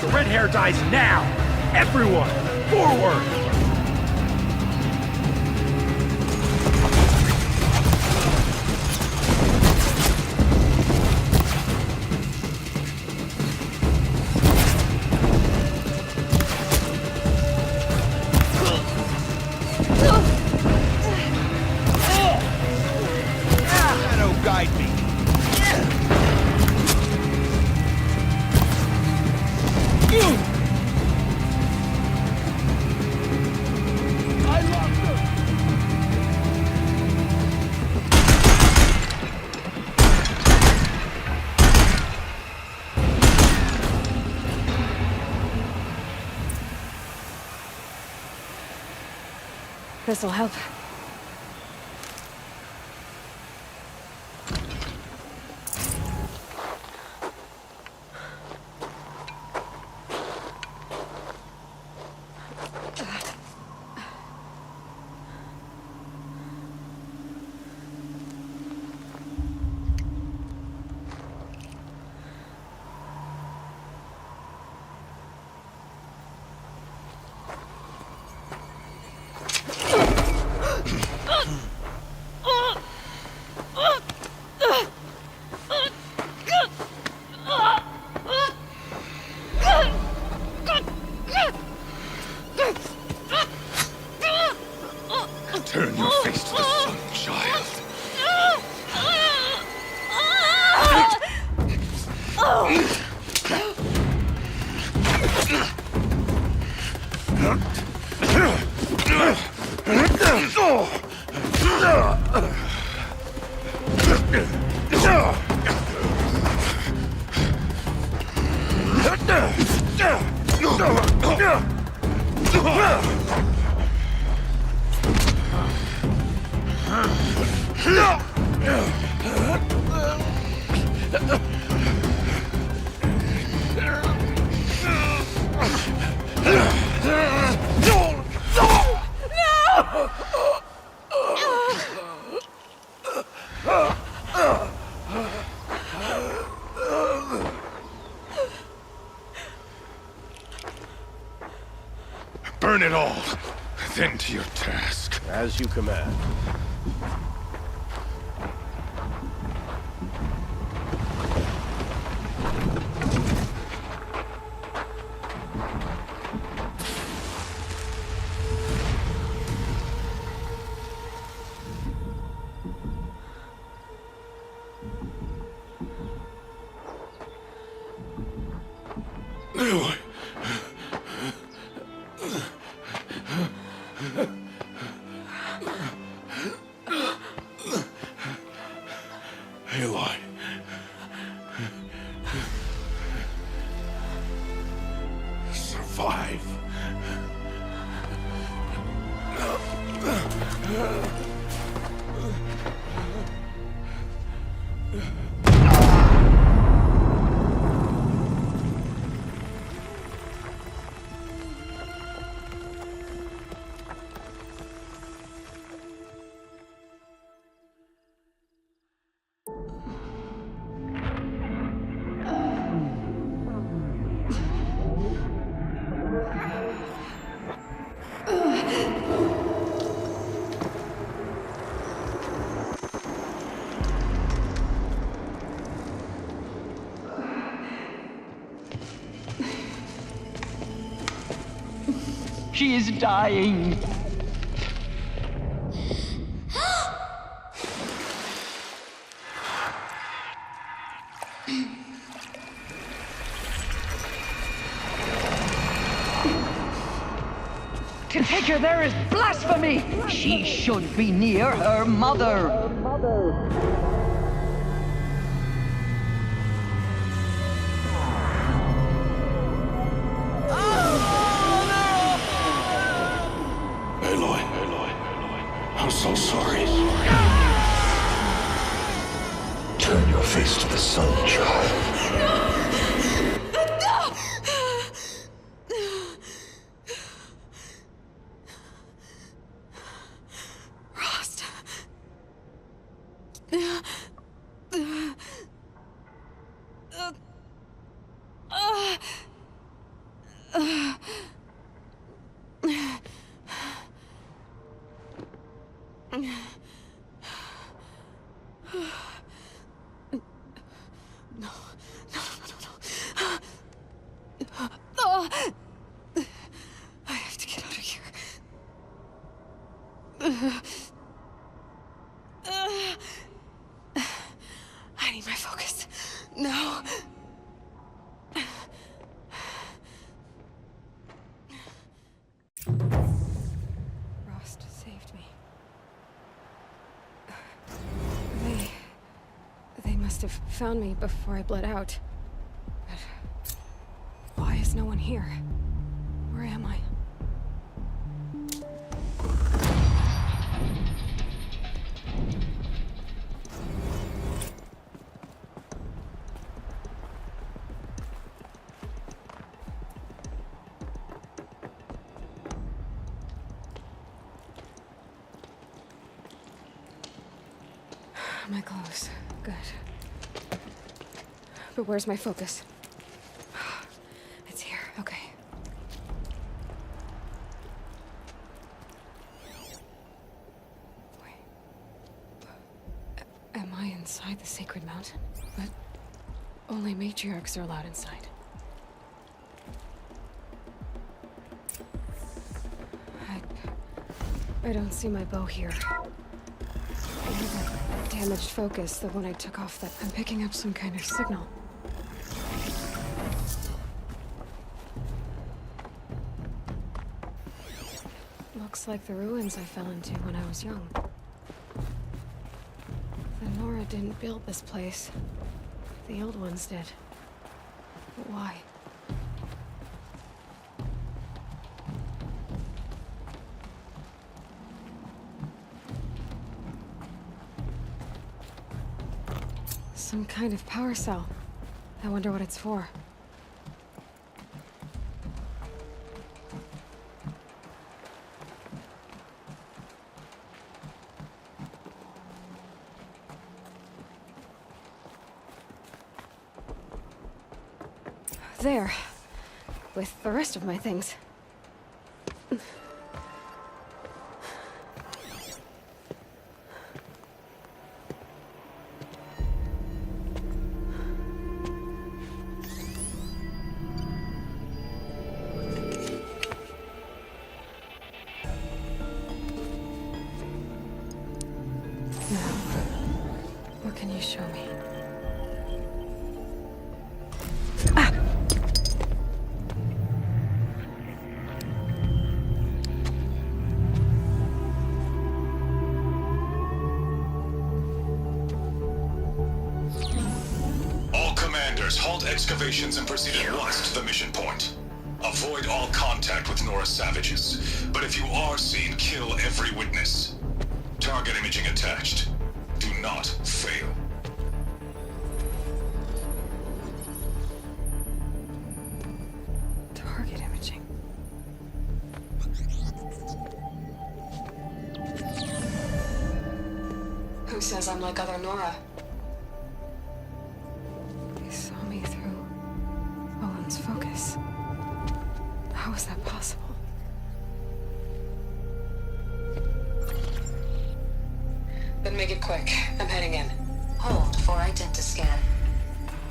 The red hair dies now! Everyone, forward! Shadow guide me. This'll help. Turn your face to the sun, child. Burn it all, then to your task. As you command. Aloy. 5. She is dying. To take her there is blasphemy! She should be near her mother. Aloy, I'm so sorry. Turn your face to the sun, child. I have to get out of here. I need my focus. No. Rost saved me. They must have found me before I bled out. But why is no one here? Where am I? My clothes. Good. But where's my focus? It's here. Okay. Wait. Am I inside the sacred mountain? But only matriarchs are allowed inside. I don't see my bow here. Damaged focus, the one I took off that I'm picking up some kind of signal. Looks like the ruins I fell into when I was young. The Nora didn't build this place. The old ones did. But why? Some kind of power cell. I wonder what it's for. There. With the rest of my things. What can you show me? All commanders, halt excavations and proceed at once to the mission point. Avoid all contact with Nora savages, but if you are seen, kill every witness. Target imaging attached. Do not fail. Target imaging. Who says I'm like other Nora? They saw me through Owen's focus. How is that possible? Then make it quick. I'm heading in. Hold for identiscan.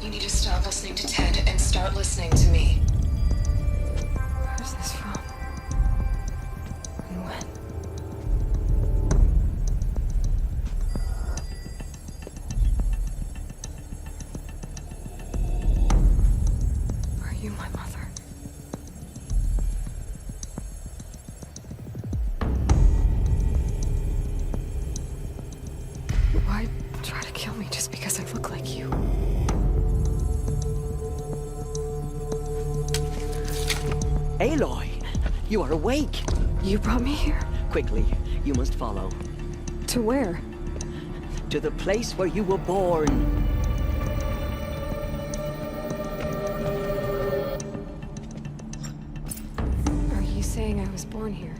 You need to stop listening to Ted and start listening to me. Where's this from? And when? Are you my mother? Why try to kill me just because I look like you? Aloy, you are awake. You brought me here? Quickly, you must follow. To where? To the place where you were born. Are you saying I was born here?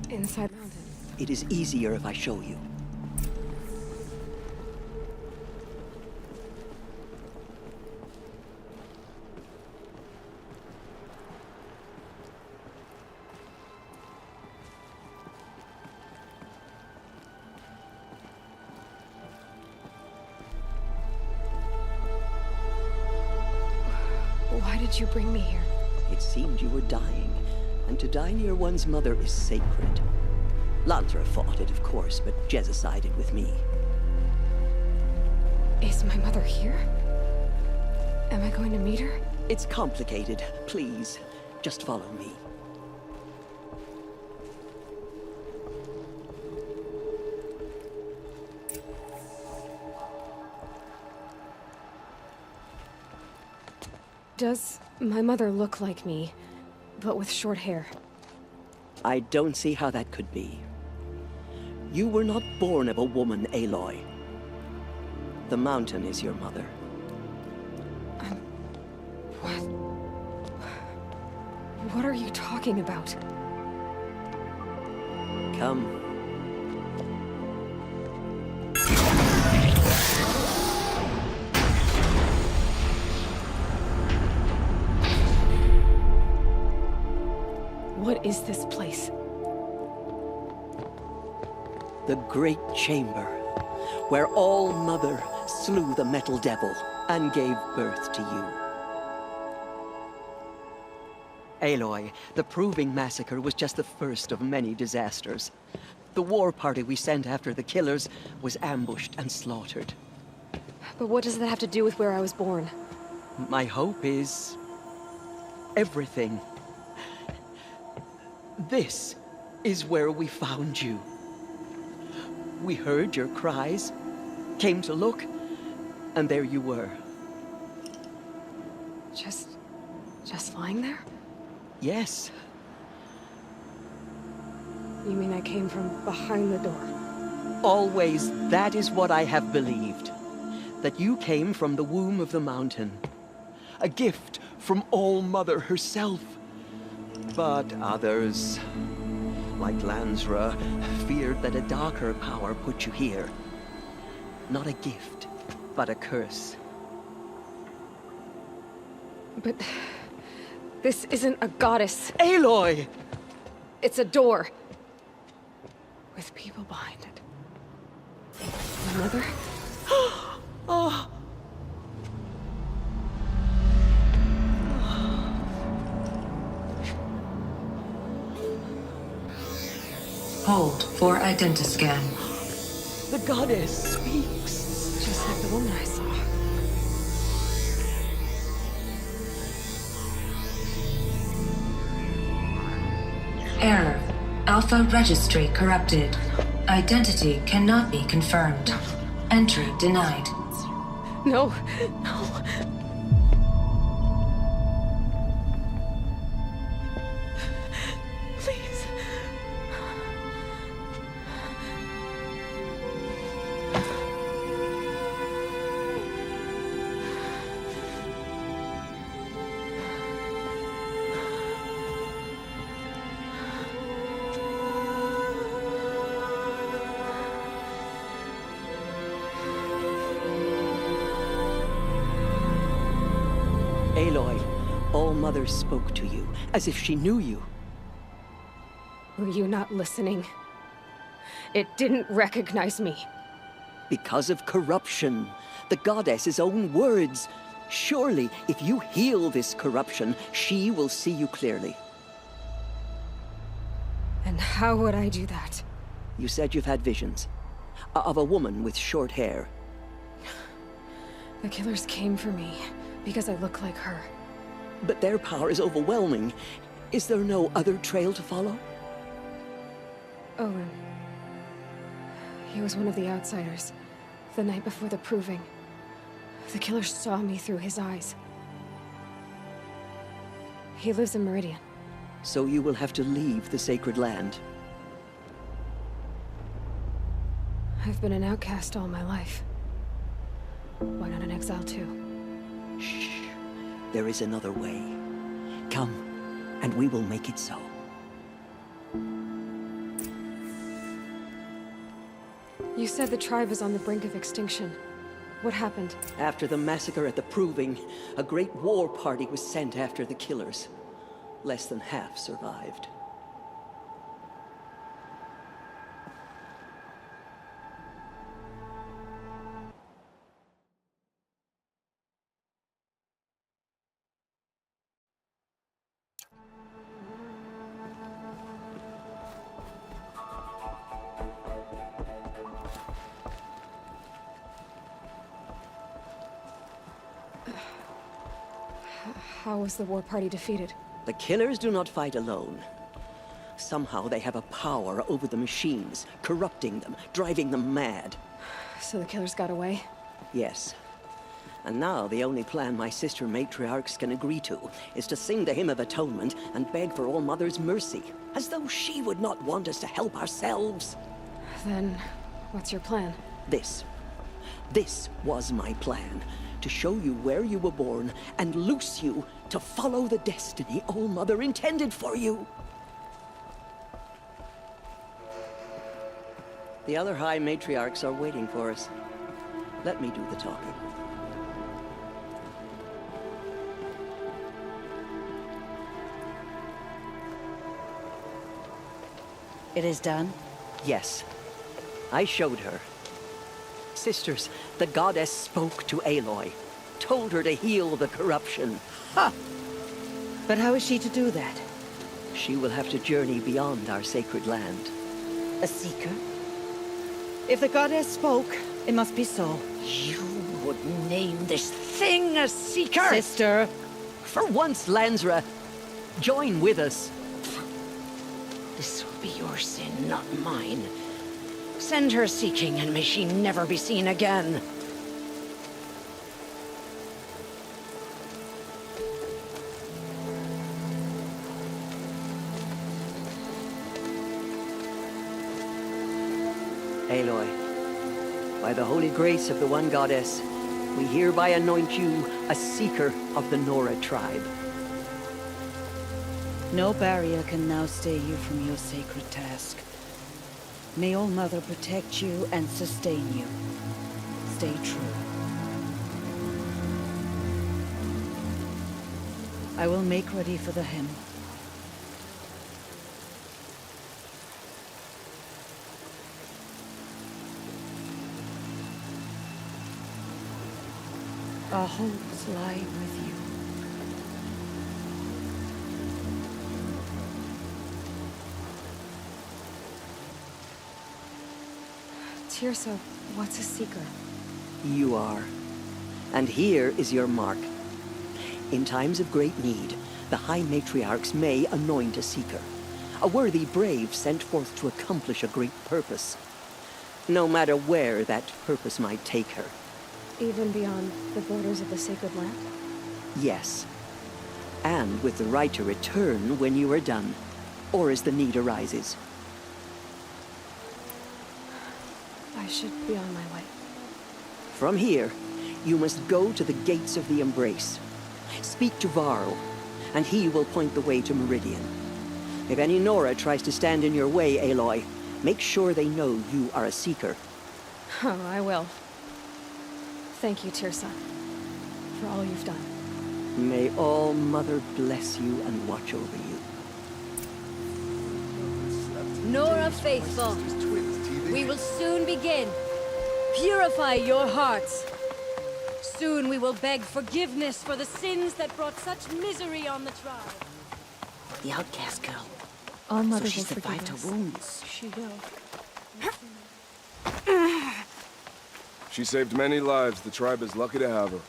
Inside the mountain? It is easier if I show you. Why did you bring me here? It seemed you were dying, and to die near one's mother is sacred. Lantra fought it, of course, but Jezza sided with me. Is my mother here? Am I going to meet her? It's complicated. Please, just follow me. Does my mother look like me, but with short hair? I don't see how that could be. You were not born of a woman, Aloy. The mountain is your mother. What are you talking about? Come. What is this place? The Great Chamber, where All-Mother slew the Metal Devil and gave birth to you. Aloy, the Proving Massacre was just the first of many disasters. The war party we sent after the killers was ambushed and slaughtered. But what does that have to do with where I was born? My hope is everything. This is where we found you. We heard your cries, came to look, and there you were. Just lying there? Yes. You mean I came from behind the door? Always, that is what I have believed. That you came from the womb of the mountain. A gift from All-Mother herself. But others, like Lansra, feared that a darker power put you here. Not a gift, but a curse. But this isn't a goddess. Aloy! It's a door. With people behind it. My mother? Oh. Hold for identiscan. The goddess speaks. Just like the woman I saw. Error. Alpha registry corrupted. Identity cannot be confirmed. Entry denied. No, no. Mother spoke to you, as if she knew you. Were you not listening? It didn't recognize me. Because of corruption. The goddess's own words. Surely, if you heal this corruption, she will see you clearly. And how would I do that? You said you've had visions. Of a woman with short hair. The killers came for me because I look like her. But their power is overwhelming. Is there no other trail to follow? Owen. He was one of the outsiders. The night before the proving. The killer saw me through his eyes. He lives in Meridian. So you will have to leave the sacred land. I've been an outcast all my life. Why not an exile too? Shh. There is another way. Come, and we will make it so. You said the tribe is on the brink of extinction. What happened? After the massacre at the Proving, a great war party was sent after the killers. Less than half survived. How was the war party defeated? The killers do not fight alone. Somehow they have a power over the machines, corrupting them, driving them mad. So the killers got away? Yes. And now the only plan my sister matriarchs can agree to is to sing the Hymn of Atonement and beg for All Mother's mercy, as though she would not want us to help ourselves. Then, what's your plan? This was my plan. To show you where you were born and loose you to follow the destiny All Mother intended for you. The other High Matriarchs are waiting for us. Let me do the talking. It is done? Yes. I showed her. Sisters, the goddess spoke to Aloy. Told her to heal the corruption. Ha! But how is she to do that? She will have to journey beyond our sacred land. A seeker? If the goddess spoke, it must be so. You would name this thing a seeker? Sister! For once, Lansra, join with us. This will be your sin, not mine. Send her seeking, and may she never be seen again. Aloy, by the holy grace of the One Goddess, we hereby anoint you a seeker of the Nora tribe. No barrier can now stay you from your sacred task. May All Mother protect you and sustain you. Stay true. I will make ready for the hymn. Our hopes lie with you. Tirsa, what's a seeker? You are. And here is your mark. In times of great need, the High Matriarchs may anoint a seeker. A worthy brave sent forth to accomplish a great purpose. No matter where that purpose might take her. Even beyond the borders of the sacred land? Yes. And with the right to return when you are done, or as the need arises. I should be on my way. From here, you must go to the gates of the Embrace. Speak to Varl, and he will point the way to Meridian. If any Nora tries to stand in your way, Aloy, make sure they know you are a seeker. Oh, I will. Thank you, Tirsa, for all you've done. May All Mother bless you and watch over you. Nora Faithful, we will soon begin. Purify your hearts. Soon we will beg forgiveness for the sins that brought such misery on the tribe. The outcast girl. All Mother So she's will forgive survived her us. wounds. She will. She saved many lives. The tribe is lucky to have her.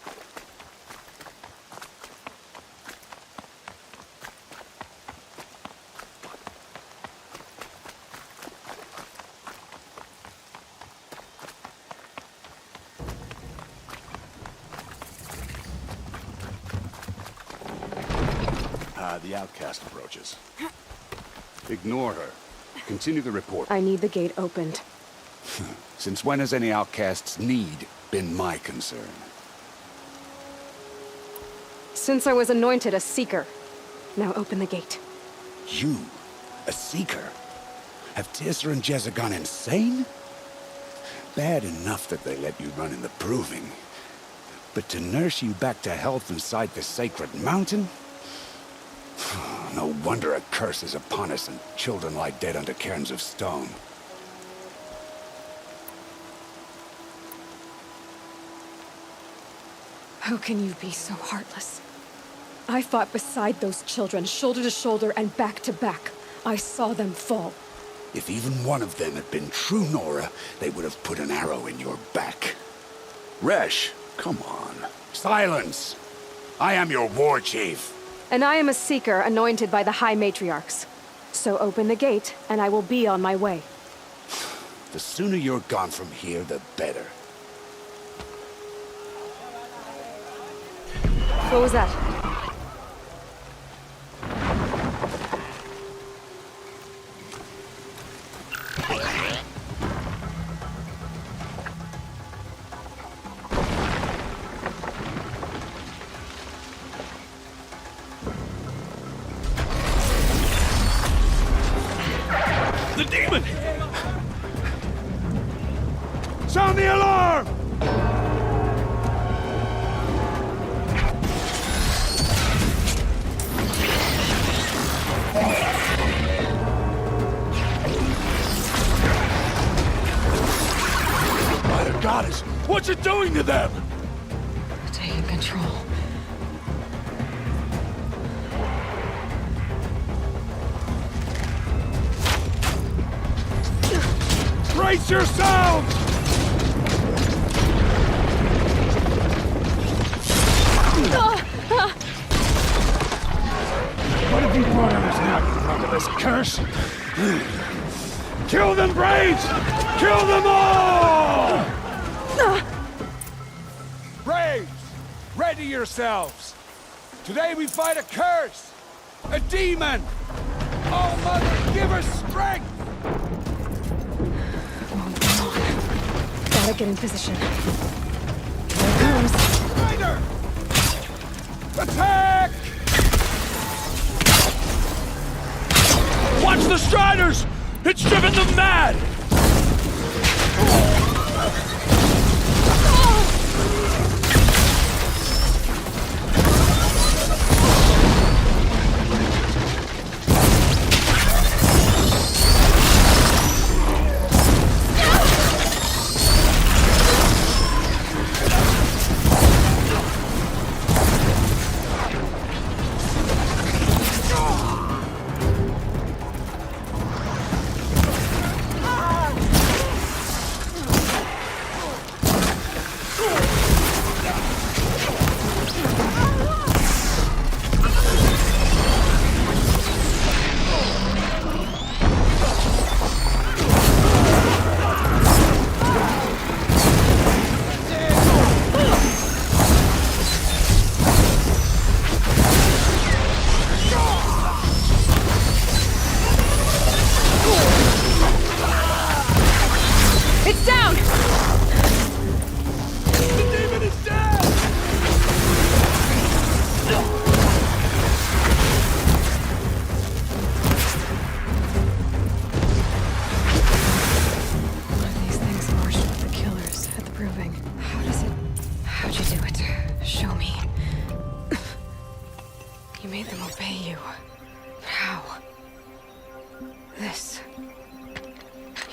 The outcast approaches. Ignore her. Continue the report. I need the gate opened. Since when has any outcast's need been my concern? Since I was anointed a seeker. Now open the gate. You? A seeker? Have Tirsa and Jezza gone insane? Bad enough that they let you run in the proving. But to nurse you back to health inside the sacred mountain? No wonder a curse is upon us and children lie dead under cairns of stone. How can you be so heartless? I fought beside those children, shoulder to shoulder and back to back. I saw them fall. If even one of them had been true Nora, they would have put an arrow in your back. Resh, come on. Silence! I am your war chief. And I am a seeker anointed by the High Matriarchs. So open the gate, and I will be on my way. The sooner you're gone from here, the better. What was that? The demon! Sound the alarm! Mother Goddess, what you doing to them? Taking control. Brace yourselves! What have you brought on us now, you this curse? Kill them, Braves! Kill them all! Braves, ready yourselves. Today we fight a curse, a demon. Oh, Mother, give us strength! Gotta get in position. Here it comes. Spider! Attack! Watch the Striders! It's driven them mad!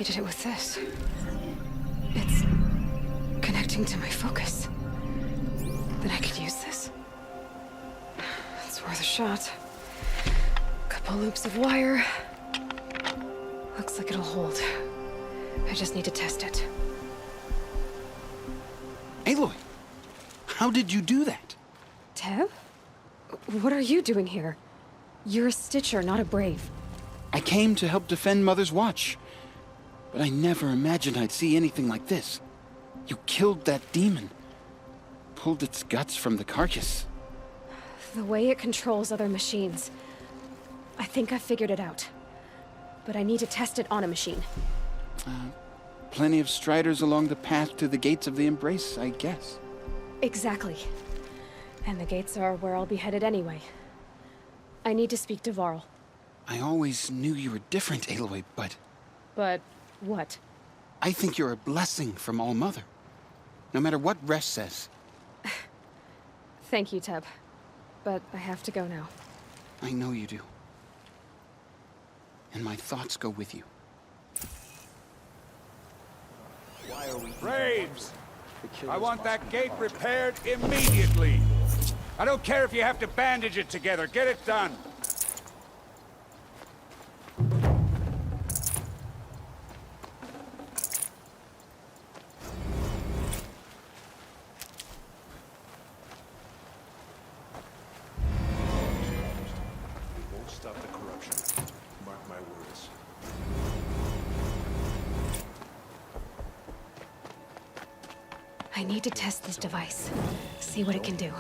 He did it with this. It's connecting to my focus. Then I could use this. It's worth a shot. Couple loops of wire. Looks like it'll hold. I just need to test it. Aloy, how did you do that? Tev? What are you doing here? You're a Stitcher, not a Brave. I came to help defend Mother's Watch. But I never imagined I'd see anything like this. You killed that demon. Pulled its guts from the carcass. The way it controls other machines. I think I figured it out. But I need to test it on a machine. Plenty of striders along the path to the gates of the Embrace, I guess. Exactly. And the gates are where I'll be headed anyway. I need to speak to Varl. I always knew you were different, Aloy, but... But what? I think you're a blessing from All-Mother. No matter what Resh says. Thank you, Teb. But I have to go now. I know you do. And my thoughts go with you. Why are we Braves! I want that gate repaired immediately. I don't care if you have to bandage it together. Get it done. Stop the corruption. Mark my words. I need to test this device. See what it can do.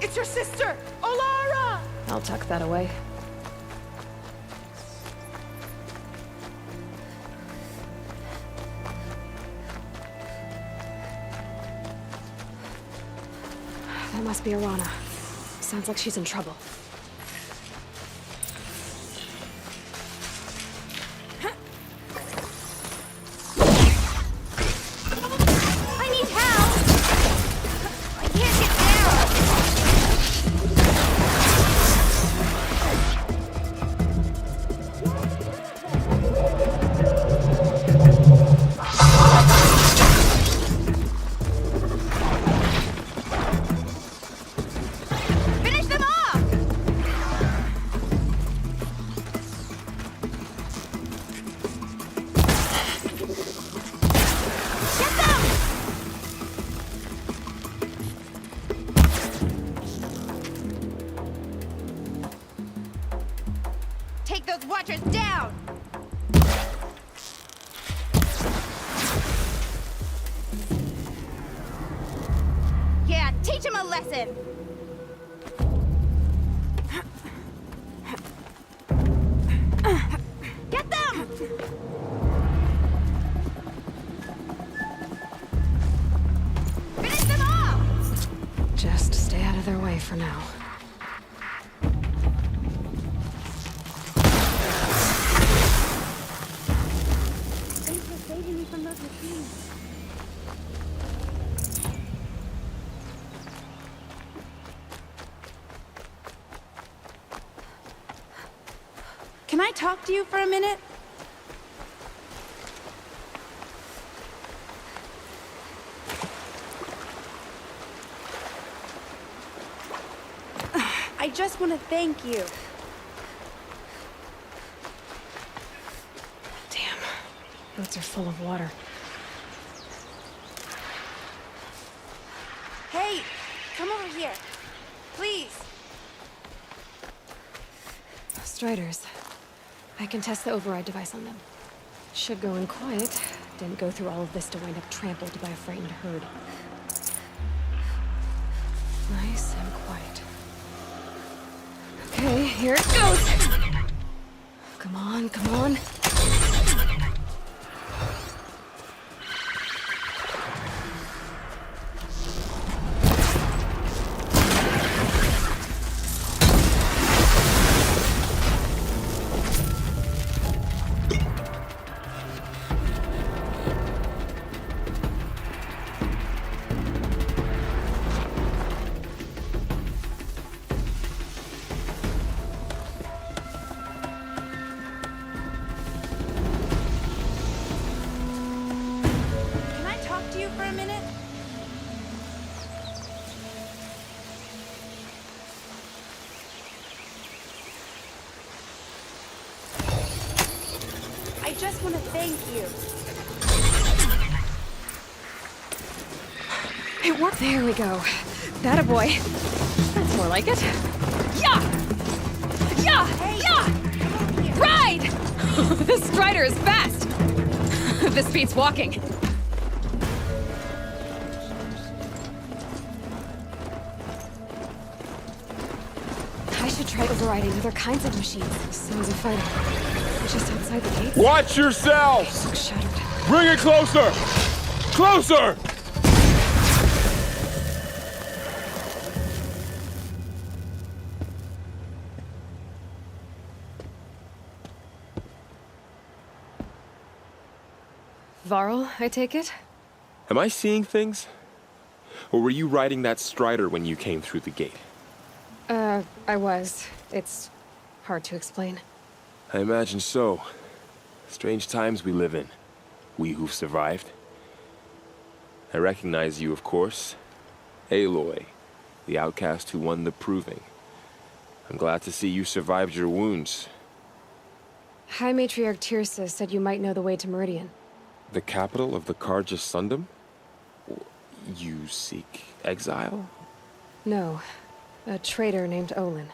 It's your sister, Olara! I'll tuck that away. That must be Arana. Sounds like she's in trouble. I need help! I can't get lesson. Get them! Finish them off! Just stay out of their way for now. Thanks for saving me from those machines. Can I talk to you for a minute? I just want to thank you. Damn. Boots are full of water. Hey, come over here. Please. Striders. I can test the override device on them. Should go in quiet. Didn't go through all of this to wind up trampled by a frightened herd. Nice and quiet. Okay, here it goes! Come on, come on. Can I talk to you for a minute? I just want to thank you. It worked. There we go. That a boy. That's more like it. Yeah! Yeah! Yeah! Ride! This Strider is fast! This beats walking. I should try overriding other kinds of machines. So is a fighter. Just outside the gate. Watch yourselves! Looks shattered. Bring it closer! Closer! Varl, I take it? Am I seeing things? Or were you riding that Strider when you came through the gate? I was. It's hard to explain. I imagine so. Strange times we live in. We who've survived. I recognize you, of course. Aloy, the outcast who won the proving. I'm glad to see you survived your wounds. High Matriarch Tirsa said you might know the way to Meridian. The capital of the Carja Sundom? You seek exile? No. A traitor named Olin.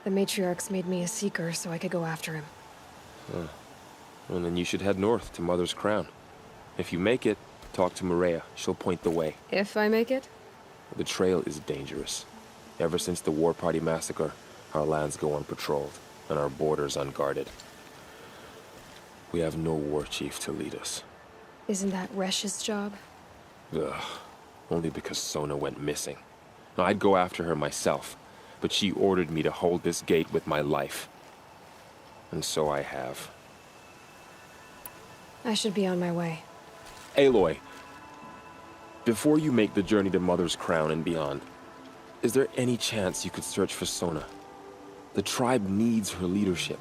The Matriarchs made me a seeker so I could go after him. Huh. Well, then you should head north to Mother's Crown. If you make it, talk to Maria. She'll point the way. If I make it? The trail is dangerous. Ever since the War Party massacre, our lands go unpatrolled, and our borders unguarded. We have no war chief to lead us. Isn't that Resh's job? Ugh. Only because Sona went missing. Now, I'd go after her myself, but she ordered me to hold this gate with my life. And so I have. I should be on my way. Aloy, before you make the journey to Mother's Crown and beyond, is there any chance you could search for Sona? The tribe needs her leadership.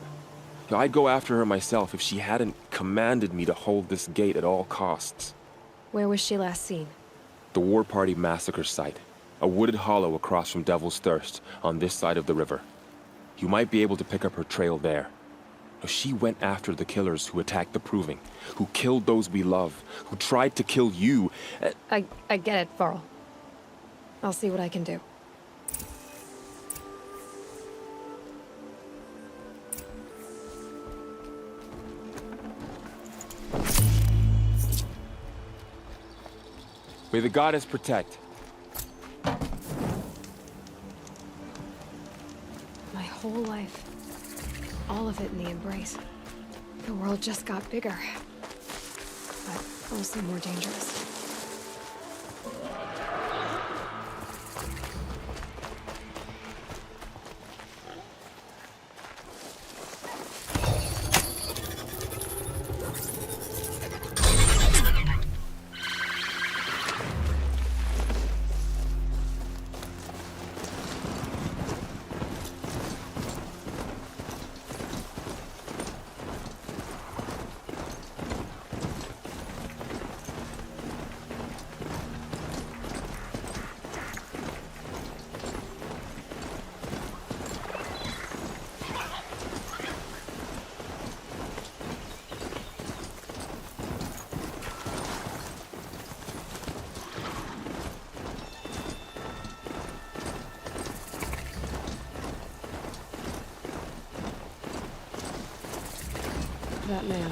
Now, I'd go after her myself if she hadn't commanded me to hold this gate at all costs. Where was she last seen? The War Party massacre site. A wooded hollow across from Devil's Thirst, on this side of the river. You might be able to pick up her trail there. Now, she went after the killers who attacked the Proving, who killed those we love, who tried to kill you. I get it, Varl. I'll see what I can do. May the goddess protect. whole life. All of it in the embrace. The world just got bigger. But also more dangerous. That man.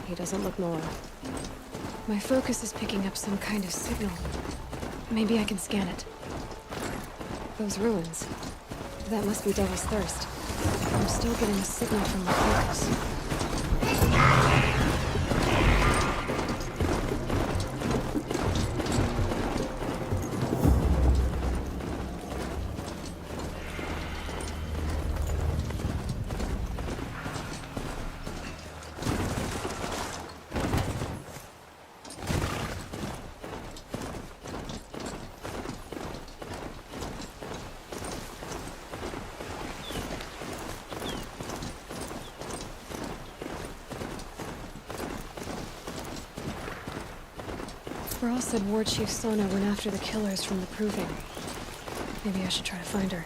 He doesn't look normal. My focus is picking up some kind of signal. Maybe I can scan it. Those ruins. That must be Devil's Thirst. I'm still getting a signal from my focus. Varl said Ward Chief Sona went after the killers from the Proving. Maybe I should try to find her.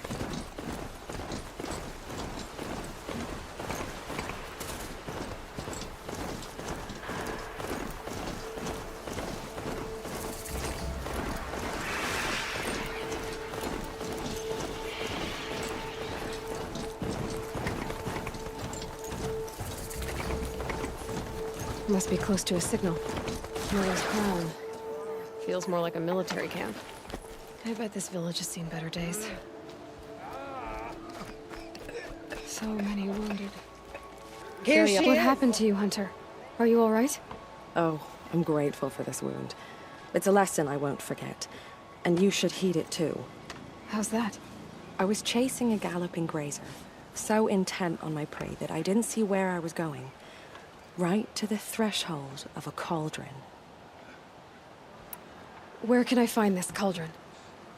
Must be close to a signal. Miller's Crown. Feels more like a military camp. I bet this village has seen better days. So many wounded. Here she is. What happened to you, Hunter? Are you all right? Oh, I'm grateful for this wound. It's a lesson I won't forget. And you should heed it too. How's that? I was chasing a galloping grazer, so intent on my prey that I didn't see where I was going. Right to the threshold of a cauldron. Where can I find this cauldron?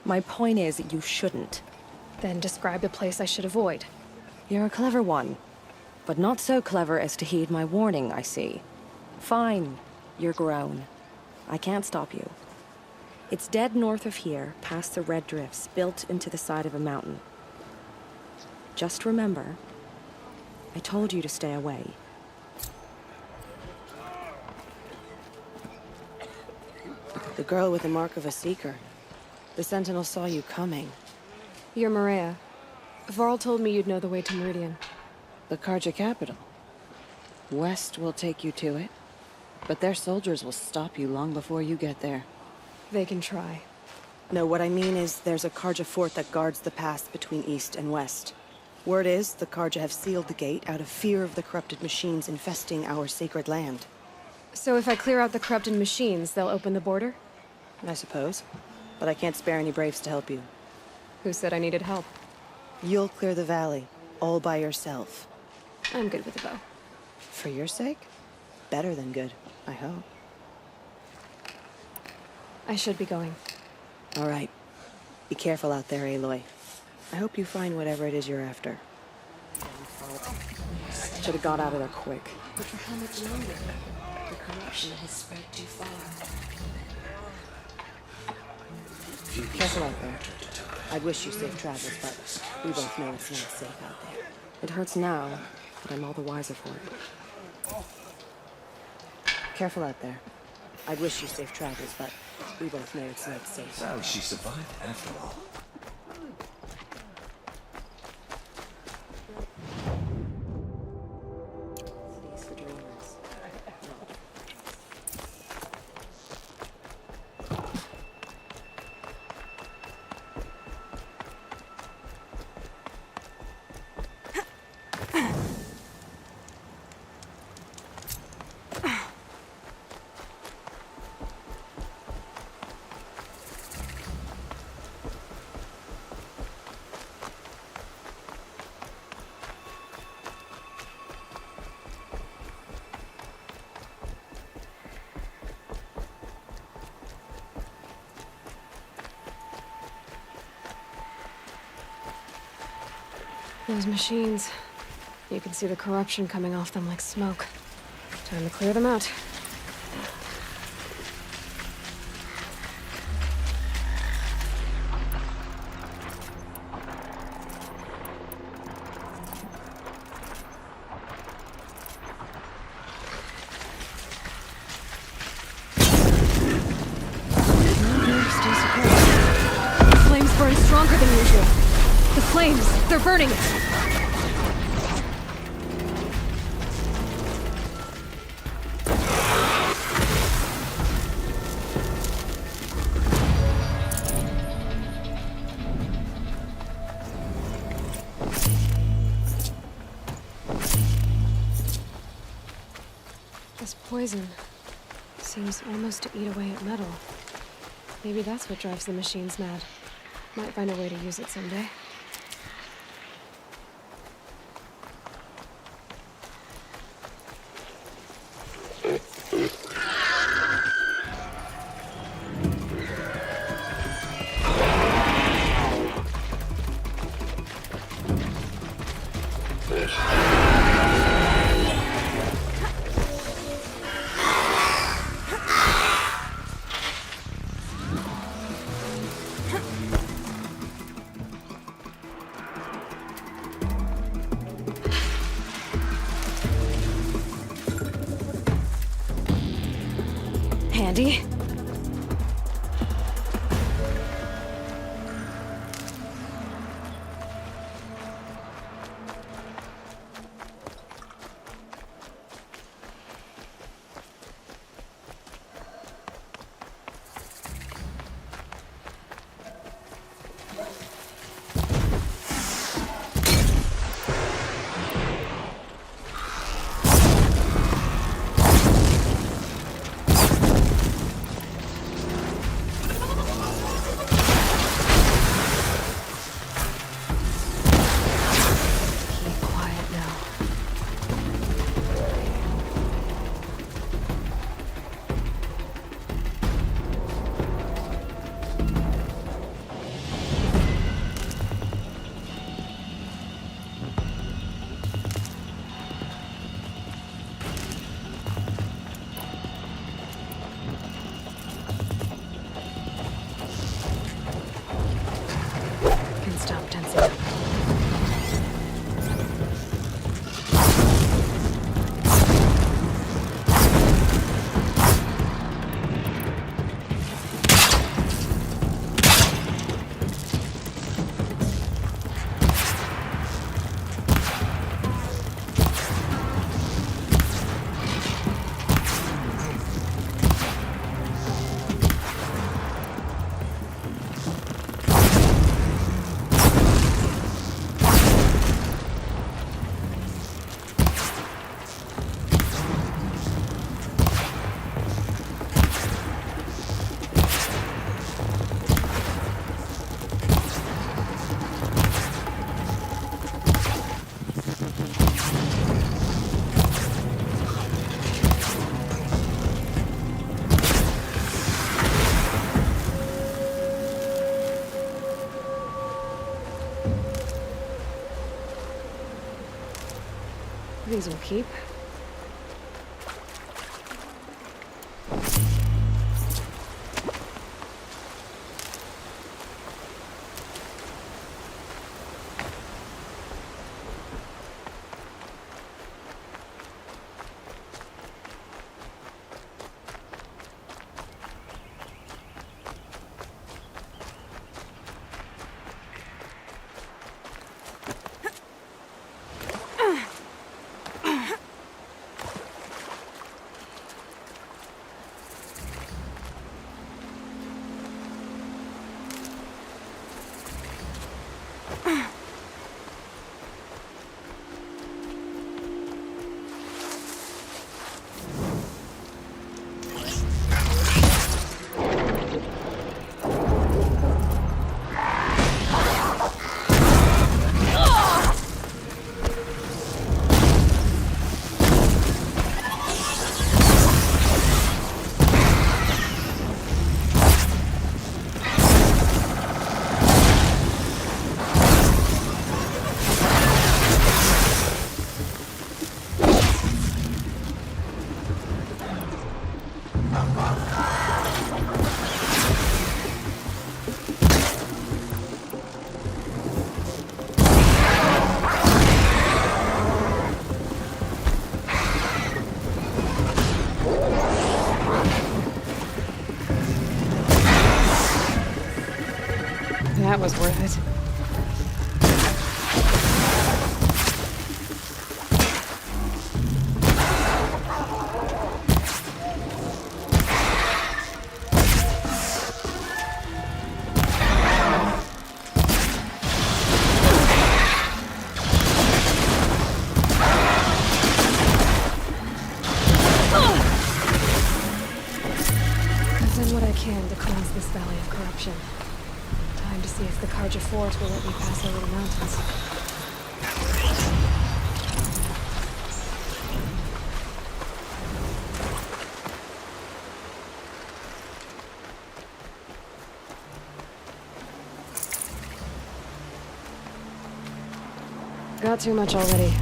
My point is that you shouldn't. Then describe the place I should avoid. You're a clever one, but not so clever as to heed my warning, I see. Fine, you're grown. I can't stop you. It's dead north of here, past the red drifts, built into the side of a mountain. Just remember, I told you to stay away. The girl with the mark of a seeker. The Sentinel saw you coming. You're Maria. Varl told me you'd know the way to Meridian. The Karja capital. West will take you to it, but their soldiers will stop you long before you get there. They can try. No, what I mean is there's a Karja fort that guards the pass between east and west. Word is the Karja have sealed the gate out of fear of the corrupted machines infesting our sacred land. So if I clear out the corrupted machines, they'll open the border? I suppose. But I can't spare any braves to help you. Who said I needed help? You'll clear the valley, all by yourself. I'm good with the bow. For your sake? Better than good, I hope. I should be going. All right. Be careful out there, Aloy. I hope you find whatever it is you're after. Should have got out of there quick. But for how much longer? The corruption has spread too far. Careful out there. I'd wish you safe travels, but we both know it's not safe out there. It hurts now, but I'm all the wiser for it. Careful out there. I'd wish you safe travels, but we both know it's not safe. So she survived after all. Cities for dreamers. Those machines. You can see the corruption coming off them like smoke. Time to clear them out. Flames burn stronger than usual. The flames, they're burning it. This poison seems almost to eat away at metal. Maybe that's what drives the machines mad. Might find a way to use it someday. Handy. These will keep. That was worth it. I've done what I can to cleanse this valley of corruption. Time to see if the Karja Fort will let me pass over the mountains. Got too much already.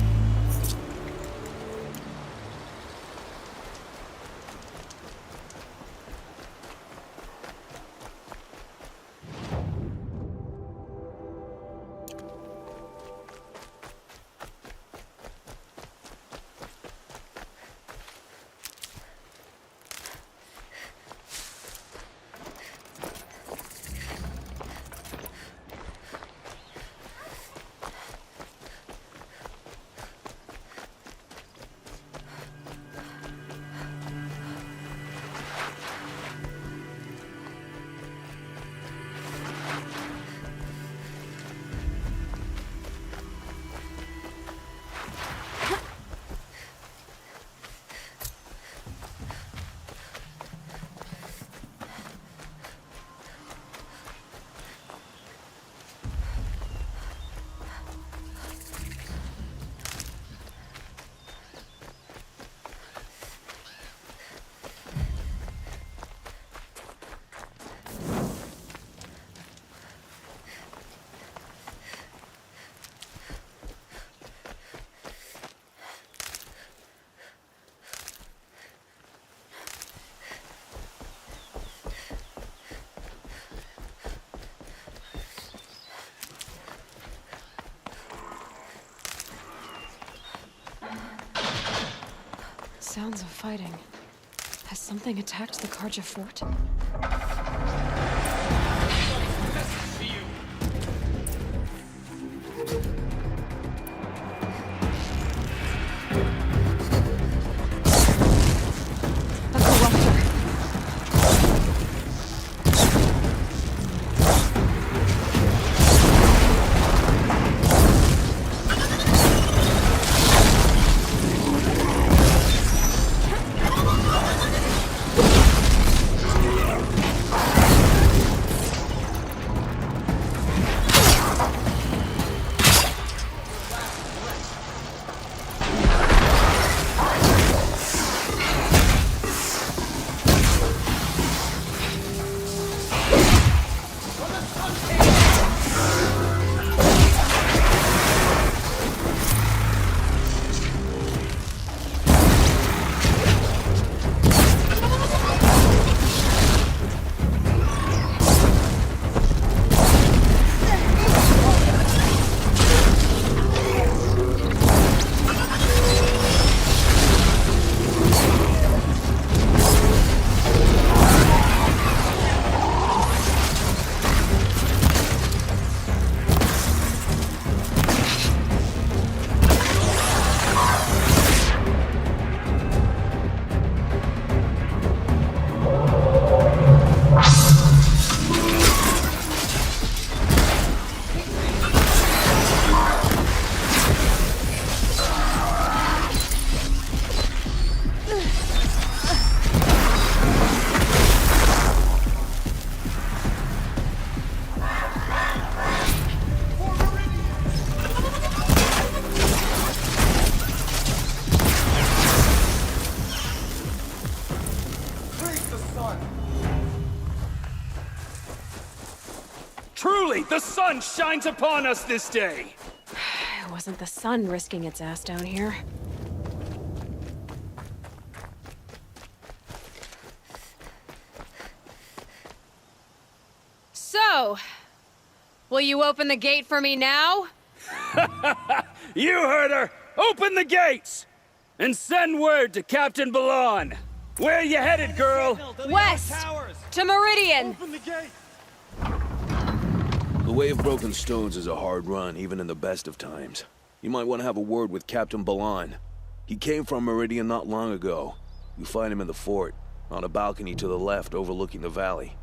Sounds of fighting. Has something attacked the Karja Fort? Truly, the sun shines upon us this day! It wasn't the sun risking its ass down here. So, will you open the gate for me now? You heard her! Open the gates! And send word to Captain Balon. Where you headed, girl? West! To Meridian! The Way of Broken Stones is a hard run, even in the best of times. You might want to have a word with Captain Balon. He came from Meridian not long ago. You find him in the fort, on a balcony to the left overlooking the valley.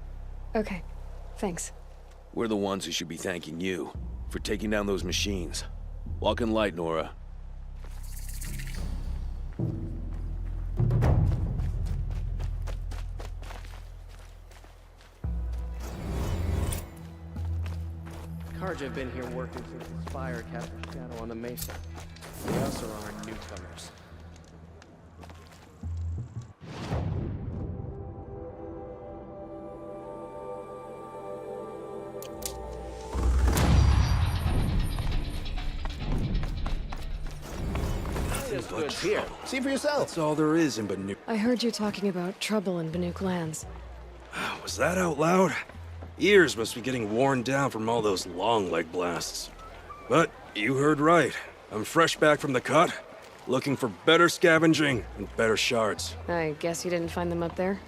Okay, thanks. We're the ones who should be thanking you for taking down those machines. Walk in light, Nora. Carja have been here working since this fire cast a shadow on the mesa. The Asura are newcomers. Nothing but Here, see for yourself. That's all there is in Banuk. I heard you talking about trouble in Banuk lands. Was that out loud? Ears must be getting worn down from all those long leg blasts. But you heard right. I'm fresh back from the cut, looking for better scavenging and better shards. I guess you didn't find them up there?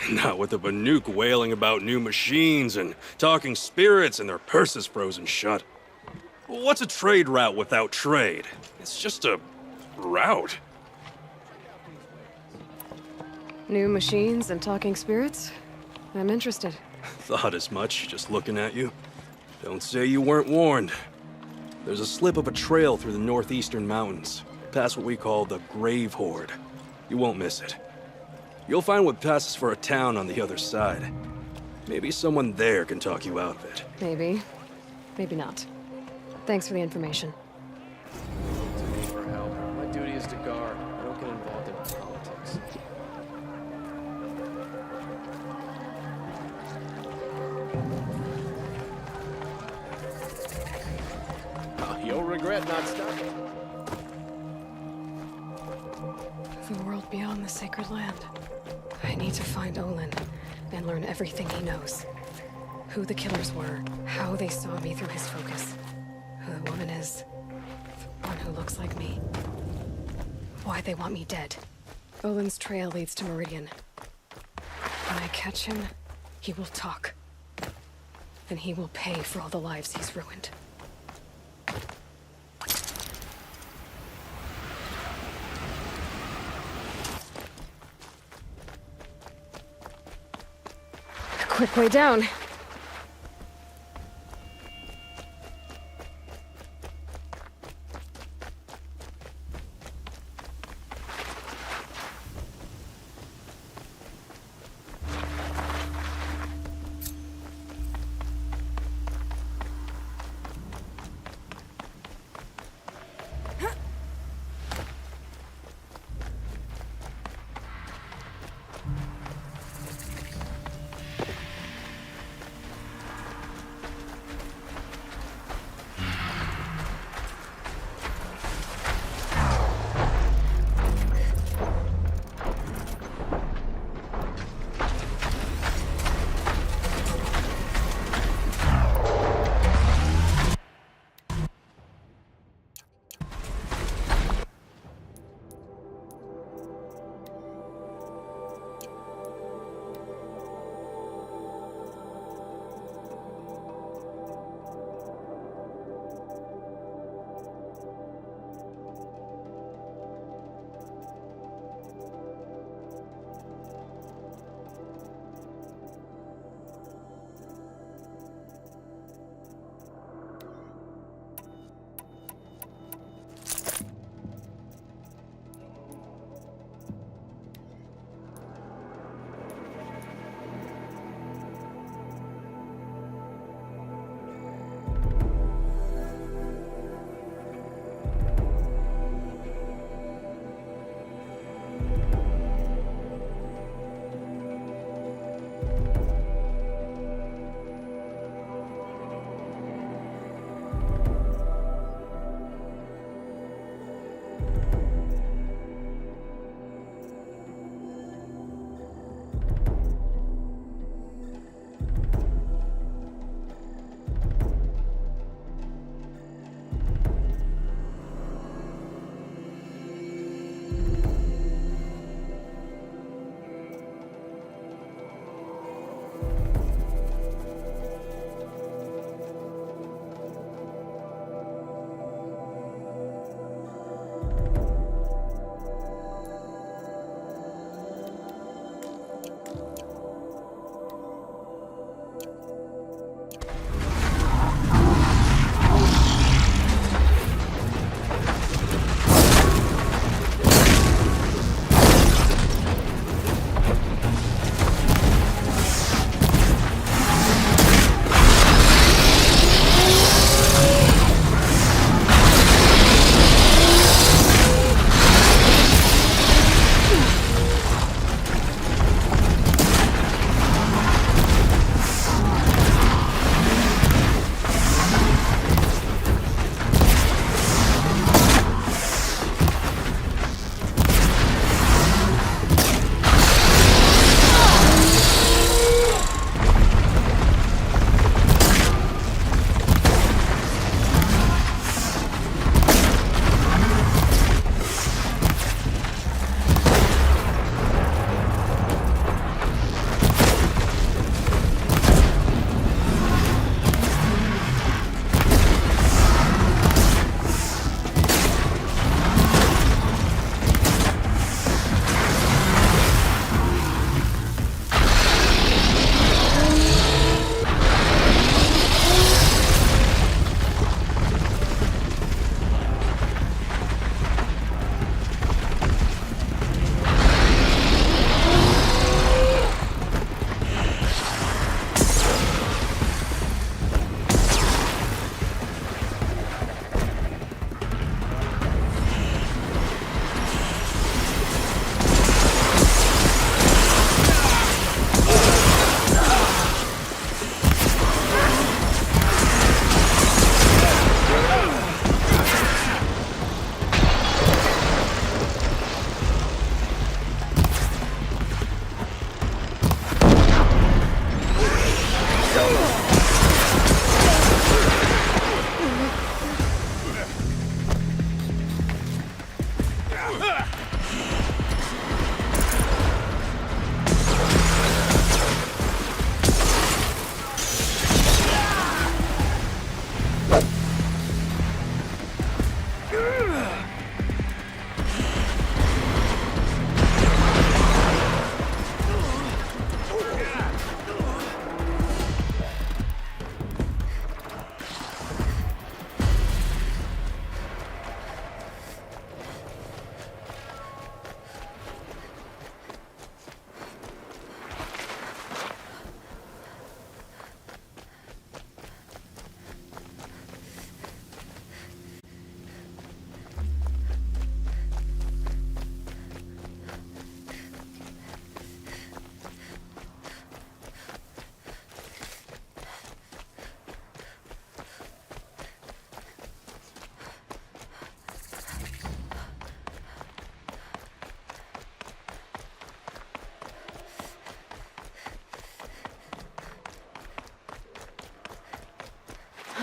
Not with the Banuk wailing about new machines and talking spirits and their purses frozen shut. What's a trade route without trade? It's just a route. New machines and talking spirits? I'm interested. Thought as much, just looking at you. Don't say you weren't warned. There's a slip of a trail through the northeastern mountains, past what we call the Grave Horde. You won't miss it. You'll find what passes for a town on the other side. Maybe someone there can talk you out of it. Maybe. Maybe not. Thanks for the information. To me for help. My duty is to guard. I don't get involved in politics. You'll regret not stopping. The world beyond the sacred land. I need to find Olin and learn everything he knows. Who the killers were, how they saw me through his focus, who the woman is, the one who looks like me, why they want me dead. Olin's trail leads to Meridian. When I catch him, he will talk. And he will pay for all the lives he's ruined. Quick way down.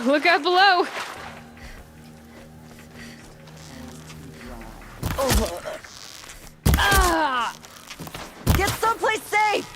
Look out below! Ah! Get someplace safe!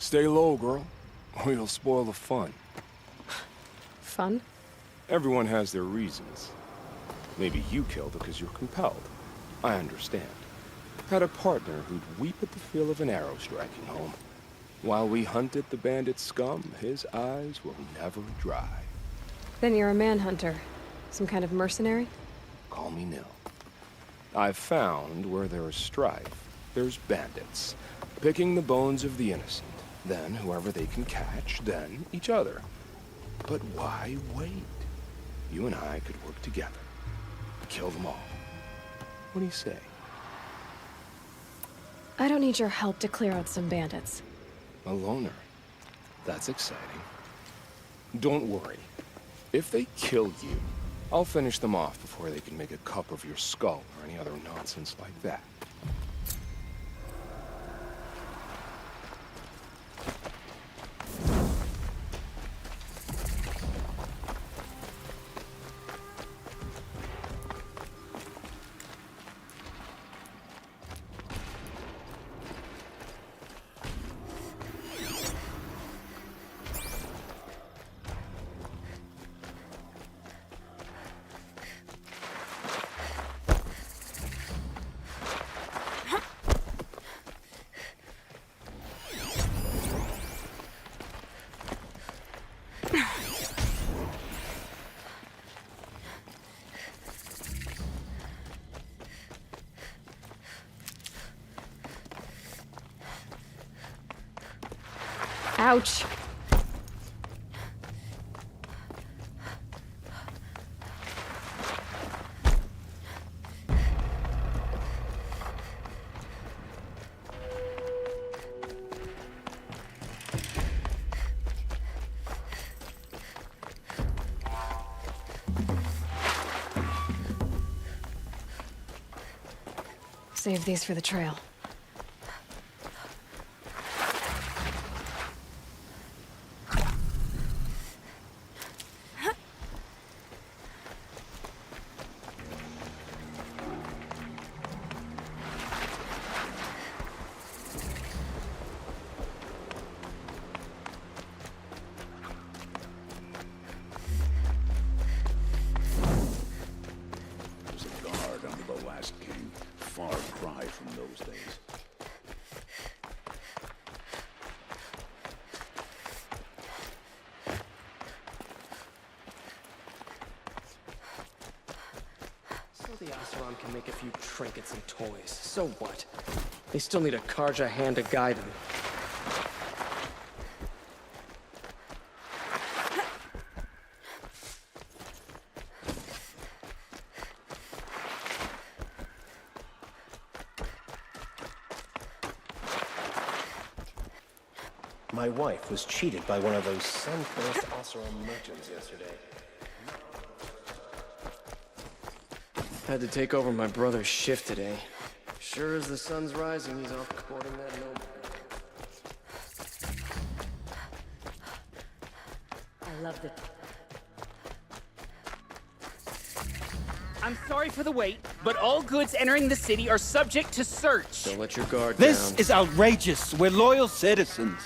Stay low, girl, or you'll spoil the fun. Fun? Everyone has their reasons. Maybe you killed because you're compelled. I understand. Had a partner who'd weep at the feel of an arrow striking home. While we hunted the bandit scum, his eyes will never dry. Then you're a manhunter. Some kind of mercenary? Call me Nil. I've found where there is strife, there's bandits, picking the bones of the innocent. Then whoever they can catch, then each other. But why wait? You and I could work together. Kill them all. What do you say? I don't need your help to clear out some bandits. A loner. That's exciting. Don't worry. If they kill you, I'll finish them off before they can make a cup of your skull or any other nonsense like that. Ouch. Save these for the trail. The Oseram can make a few trinkets and toys. So what? They still need a Karja hand to guide them. My wife was cheated by one of those sun-faced Oseram merchants yesterday. Had to take over my brother's shift today. Sure as the sun's rising, he's off courting that noble. I loved it. I'm sorry for the wait, but all goods entering the city are subject to search. Don't let your guard This down. is outrageous. We're loyal citizens.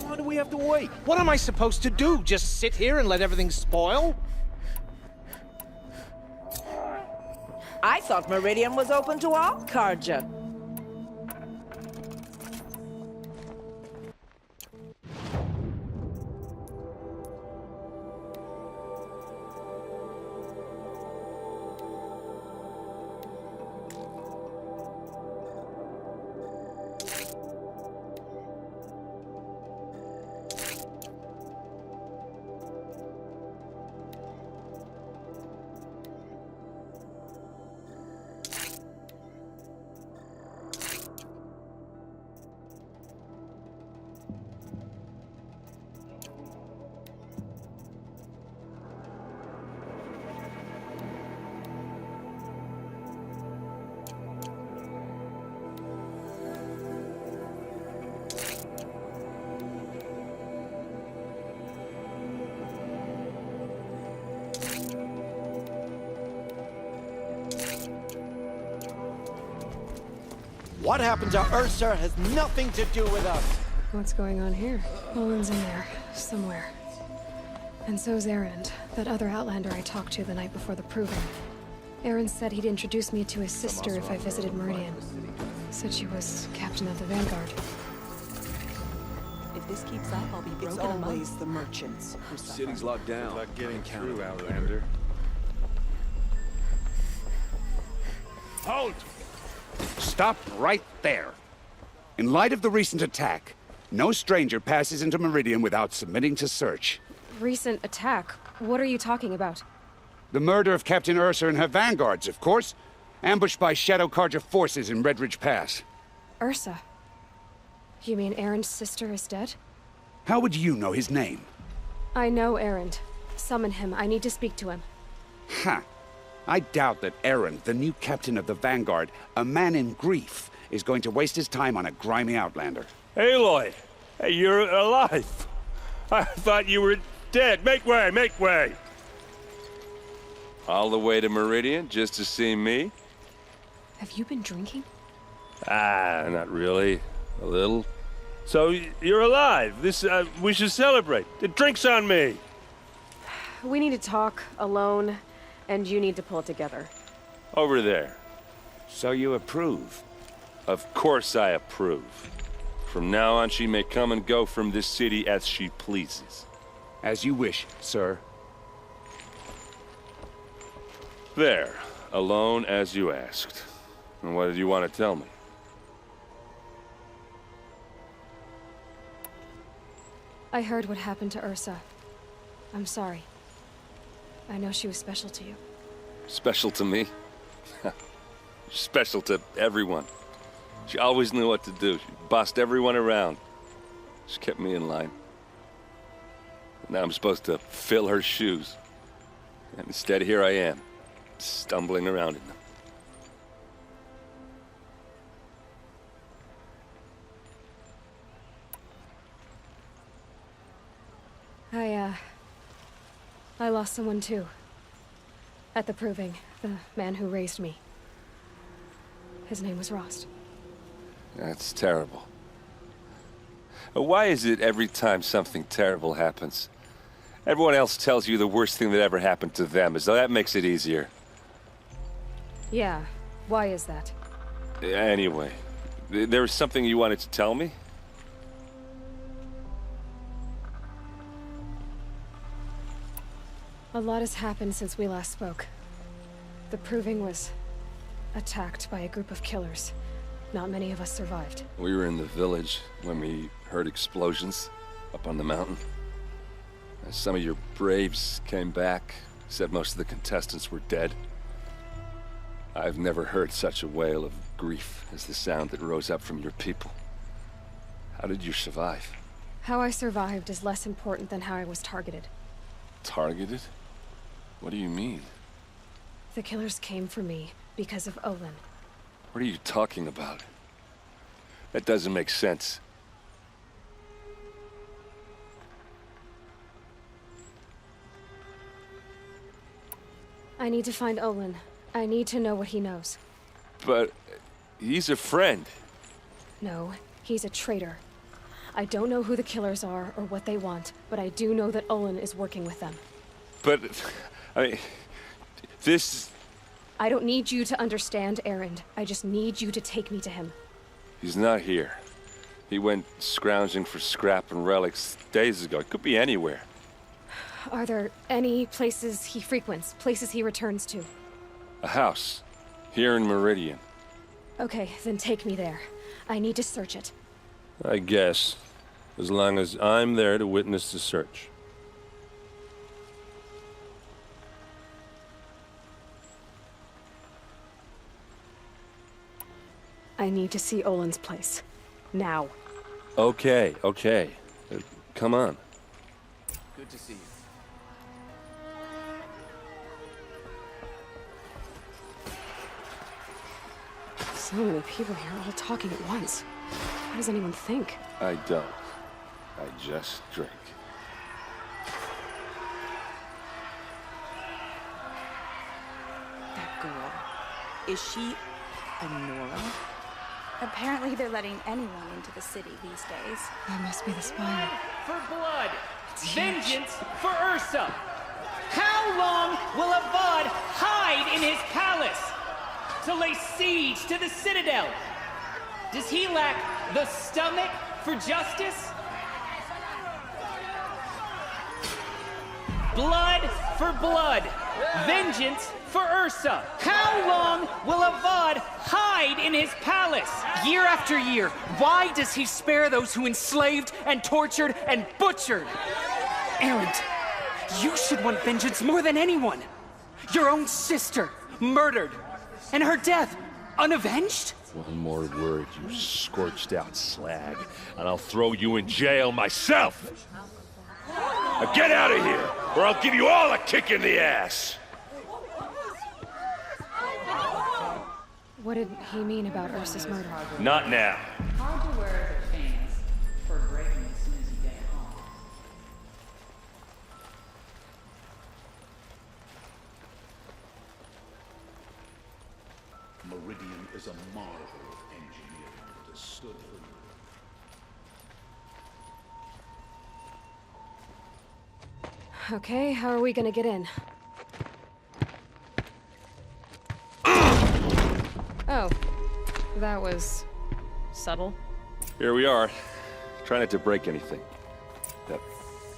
Why do we have to wait? What am I supposed to do? Just sit here and let everything spoil? I thought Meridian was open to all Carja. What happened to Ursa has nothing to do with us. What's going on here? Olin's in there, somewhere. And so's Erend, that other Outlander I talked to the night before the proving. Erend said he'd introduce me to his sister if I visited Meridian. Said she was captain of the Vanguard. If this keeps up, I'll be broken It's among. always the merchants who suffer. City's locked down. Good luck getting through, Outlander. Halt! Stop right there. In light of the recent attack, no stranger passes into Meridian without submitting to search. Recent attack? What are you talking about? The murder of Captain Ursa and her vanguards, of course. Ambushed by Shadow Carja forces in Redridge Pass. Ursa? You mean Erend's sister is dead? How would you know his name? I know Erend. Summon him. I need to speak to him. Ha! I doubt that Erend, the new captain of the Vanguard, a man in grief, is going to waste his time on a grimy outlander. Aloy! Hey, you're alive! I thought you were dead. Make way, make way! All the way to Meridian just to see me? Have you been drinking? Ah, not really. A little. So, you're alive. We should celebrate. The drink's on me. We need to talk, alone, and you need to pull it together. Over there. So you approve? Of course I approve. From now on, she may come and go from this city as she pleases. As you wish, sir. There. Alone as you asked. And what did you want to tell me? I heard what happened to Ursa. I'm sorry. I know she was special to you. Special to me? Special to everyone. She always knew what to do. She bossed everyone around. She kept me in line. Now I'm supposed to fill her shoes. And instead, here I am, stumbling around in them. I lost someone too. At the Proving, the man who raised me. His name was Rost. That's terrible. Why is it every time something terrible happens, everyone else tells you the worst thing that ever happened to them, as though that makes it easier? Yeah, why is that? Anyway, there was something you wanted to tell me? A lot has happened since we last spoke. The Proving was attacked by a group of killers. Not many of us survived. We were in the village when we heard explosions up on the mountain. Some of your braves came back, said most of the contestants were dead. I've never heard such a wail of grief as the sound that rose up from your people. How did you survive? How I survived is less important than how I was targeted. Targeted? What do you mean? The killers came for me because of Olin. What are you talking about? That doesn't make sense. I need to find Olin. I need to know what he knows. But he's a friend. No, he's a traitor. I don't know who the killers are or what they want, but I do know that Olin is working with them. But, I mean, this... I don't need you to understand, Erend. I just need you to take me to him. He's not here. He went scrounging for scrap and relics days ago. It could be anywhere. Are there any places he frequents, places he returns to? A house. Here in Meridian. Okay, then take me there. I need to search it. I guess. As long as I'm there to witness the search. I need to see Olin's place. Now. Okay, okay. Come on. Good to see you. So many people here, all talking at once. How does anyone think? I don't. I just drink. That girl. Is she a Nora? Apparently they're letting anyone into the city these days. That must be the spire. For blood! Vengeance for Ursa! How long will Avad hide in his palace? To lay siege to the Citadel? Does he lack the stomach for justice? Blood for blood. Vengeance for Ursa. How long will Avad hide in his palace? Year after year, why does he spare those who enslaved and tortured and butchered? Erend, you should want vengeance more than anyone. Your own sister, murdered, and her death, unavenged? One more word, you scorched out slag, and I'll throw you in jail myself! Now get out of here, or I'll give you all a kick in the ass! What did he mean about Ursa's murder? Not now. Hard to wear the chains for breaking as soon as you get home. Meridian is a marvel of engineering that has stood for Okay, how are we gonna get in? Oh, that was subtle. Here we are. Try not to break anything.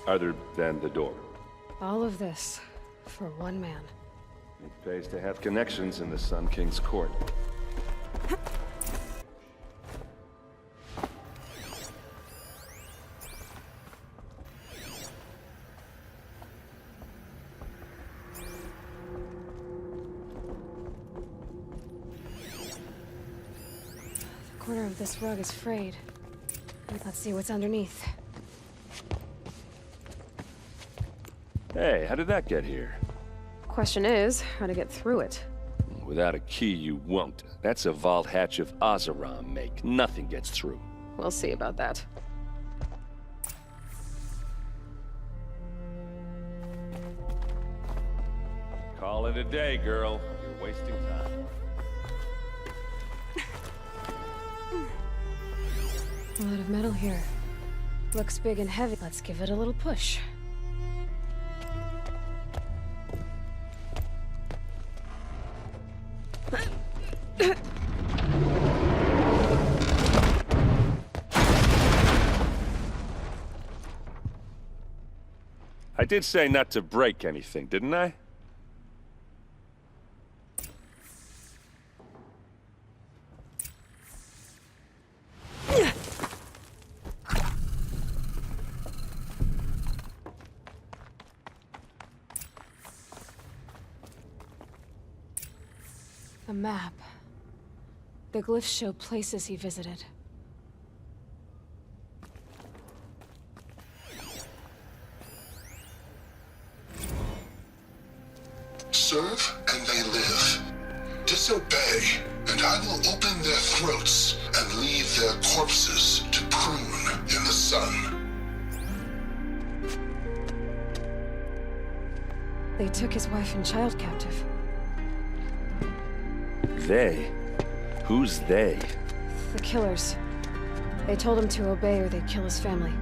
Other than the door. All of this for one man. It pays to have connections in the Sun King's court. The corner of this rug is frayed. Let's see what's underneath. Hey, how did that get here? Question is, how to get through it. Without a key, you won't. That's a vault hatch of Oseram make. Nothing gets through. We'll see about that. Call it a day, girl. You're wasting time. A lot of metal here. Looks big and heavy. Let's give it a little push. I did say not to break anything, didn't I? A map. The glyphs show places he visited. Serve and they live. Disobey, and I will open their throats and leave their corpses to prune in the sun. They took his wife and child captive. They? Who's they? The killers. They told him to obey or they'd kill his family.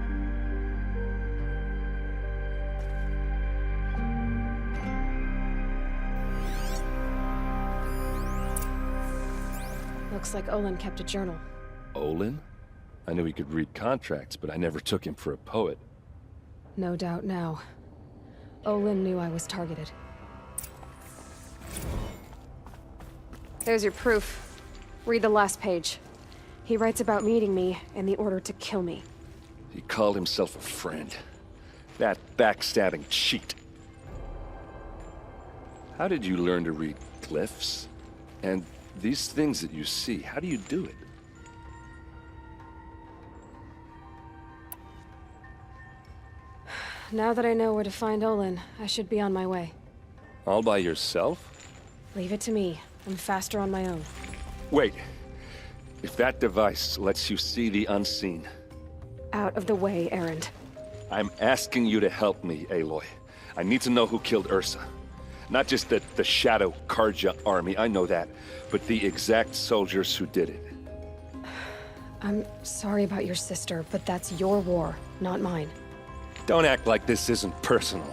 Looks like Olin kept a journal. Olin? I knew he could read contracts, but I never took him for a poet. No doubt now. Olin knew I was targeted. There's your proof. Read the last page. He writes about meeting me and the order to kill me. He called himself a friend. That backstabbing cheat. How did you learn to read glyphs? And these things that you see, how do you do it? Now that I know where to find Olin, I should be on my way. All by yourself? Leave it to me. I'm faster on my own. Wait. If that device lets you see the unseen... Out of the way, Erend. I'm asking you to help me, Aloy. I need to know who killed Ursa. Not just the Shadow Karja army, I know that, but the exact soldiers who did it. I'm sorry about your sister, but that's your war, not mine. Don't act like this isn't personal.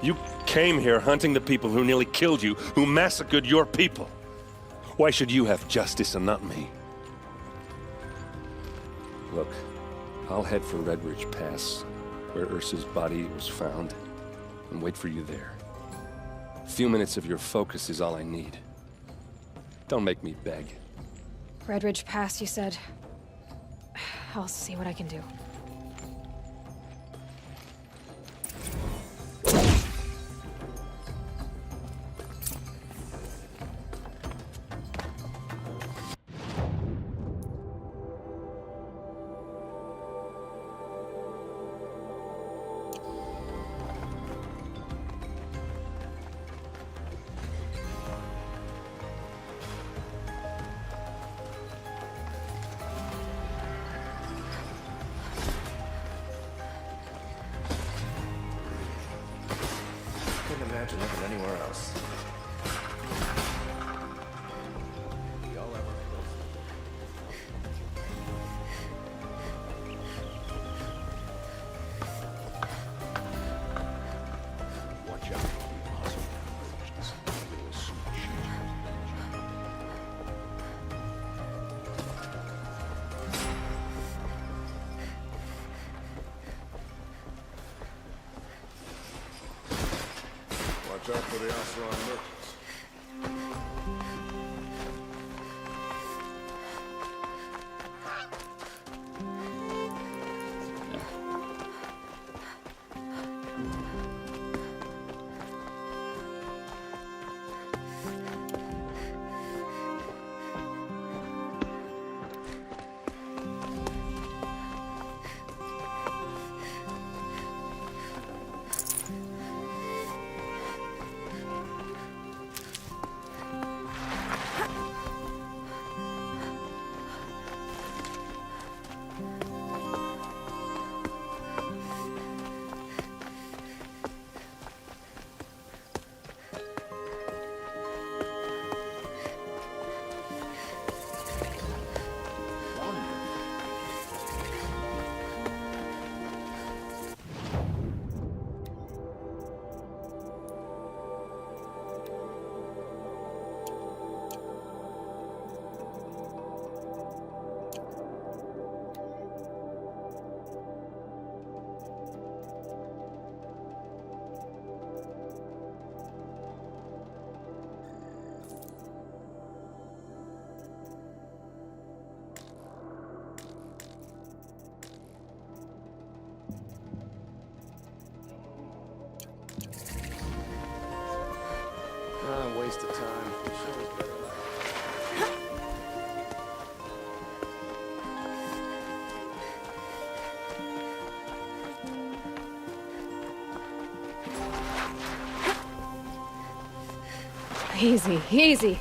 You came here hunting the people who nearly killed you, who massacred your people. Why should you have justice and not me? Look, I'll head for Red Ridge Pass, where Ursa's body was found, and wait for you there. A few minutes of your focus is all I need. Don't make me beg. Red Ridge Pass, you said? I'll see what I can do. Couldn't imagine living anywhere else. Y'all ever Watch out. Watch out for the Oseram merchants. Waste of time. Sure was better last. Easy, easy.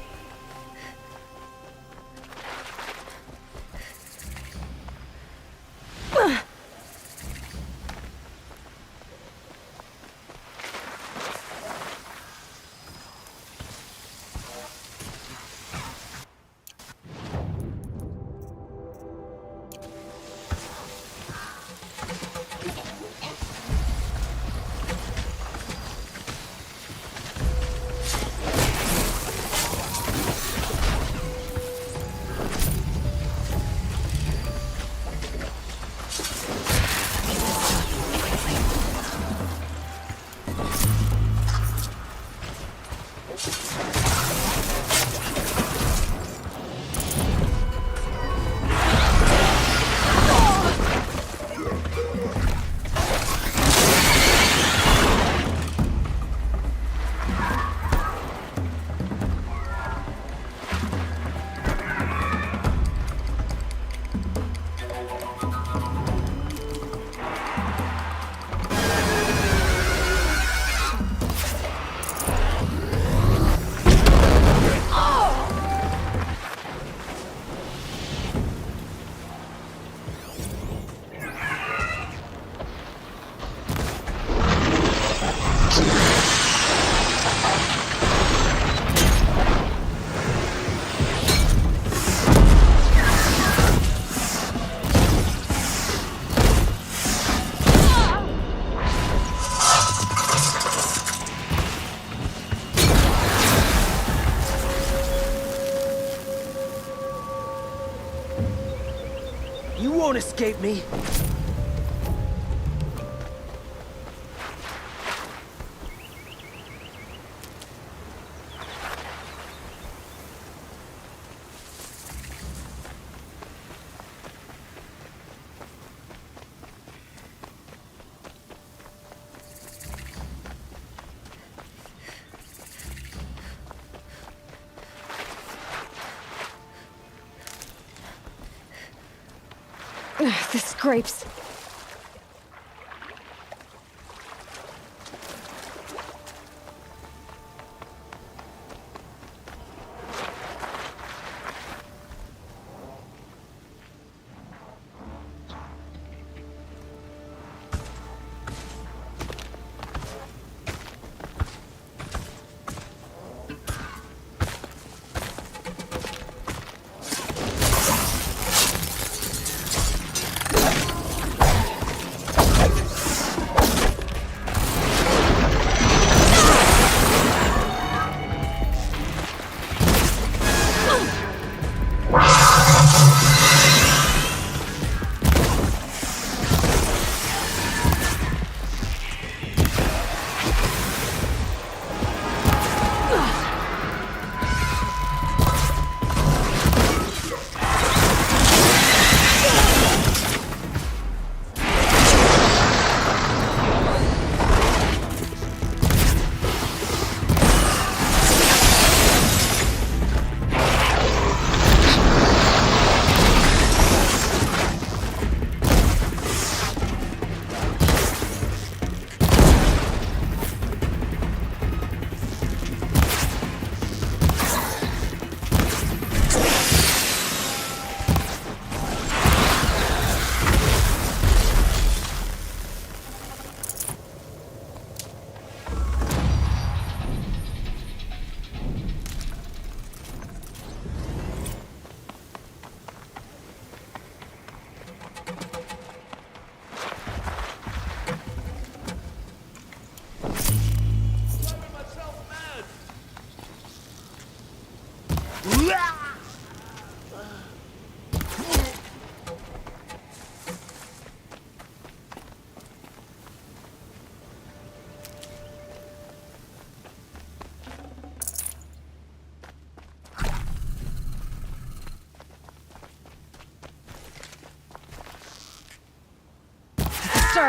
You won't escape me. The scrapes.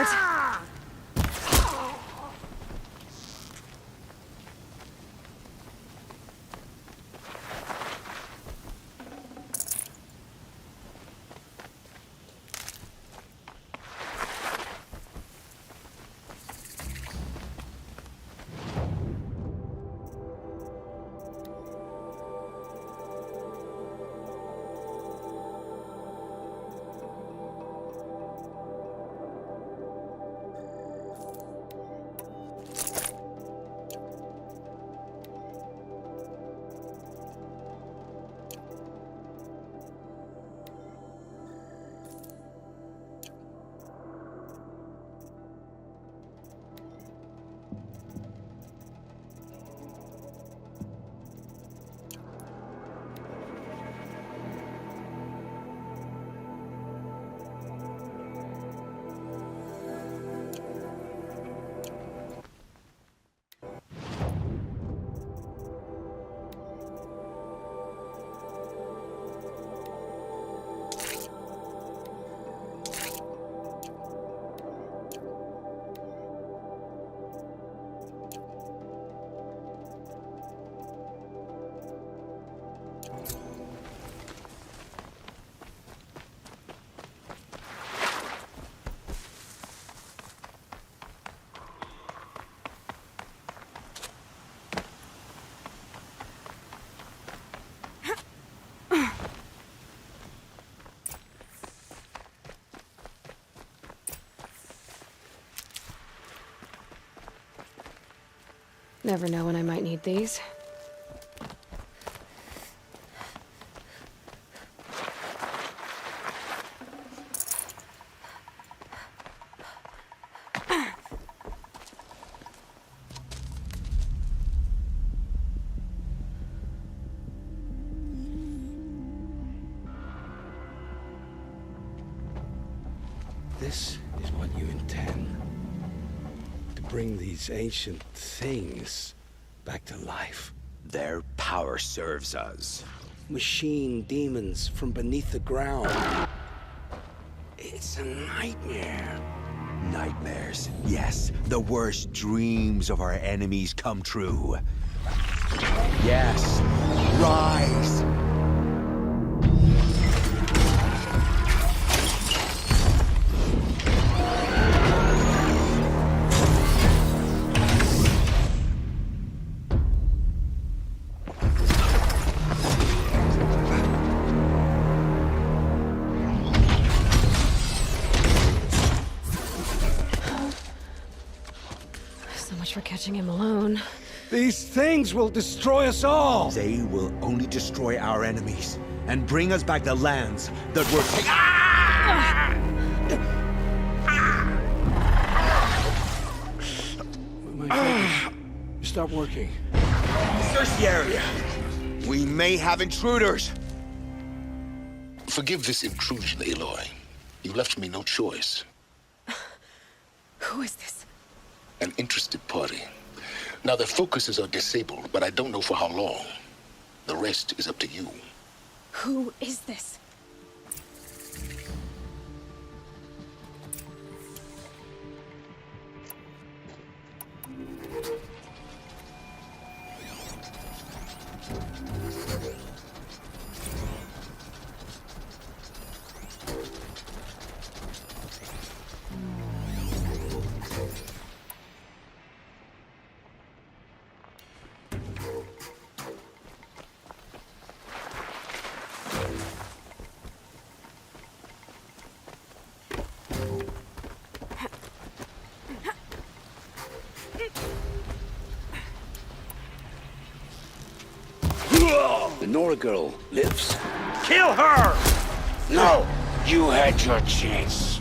start. Never know when I might need these. This is what you intend. To bring these ancient things back to life. Their power serves us. Machine demons from beneath the ground. It's a nightmare. Nightmares. Yes, the worst dreams of our enemies come true. Yes, rise! For catching him alone. These things will destroy us all! They will only destroy our enemies and bring us back the lands that were taken. My focus. Stop working. Search the area. We may have intruders. Forgive this intrusion, Aloy. You left me no choice. Who is this? An interested party. Now, their focuses are disabled, but I don't know for how long. The rest is up to you. Who is this? The Nora girl lives. Kill her! No! You had your chance.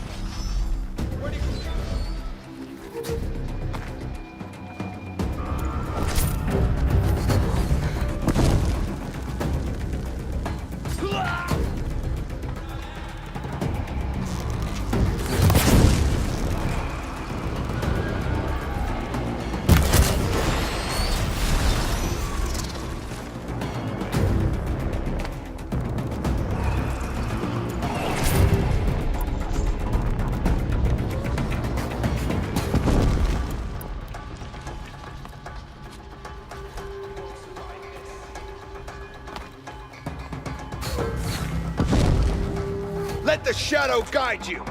Let the shadow guide you!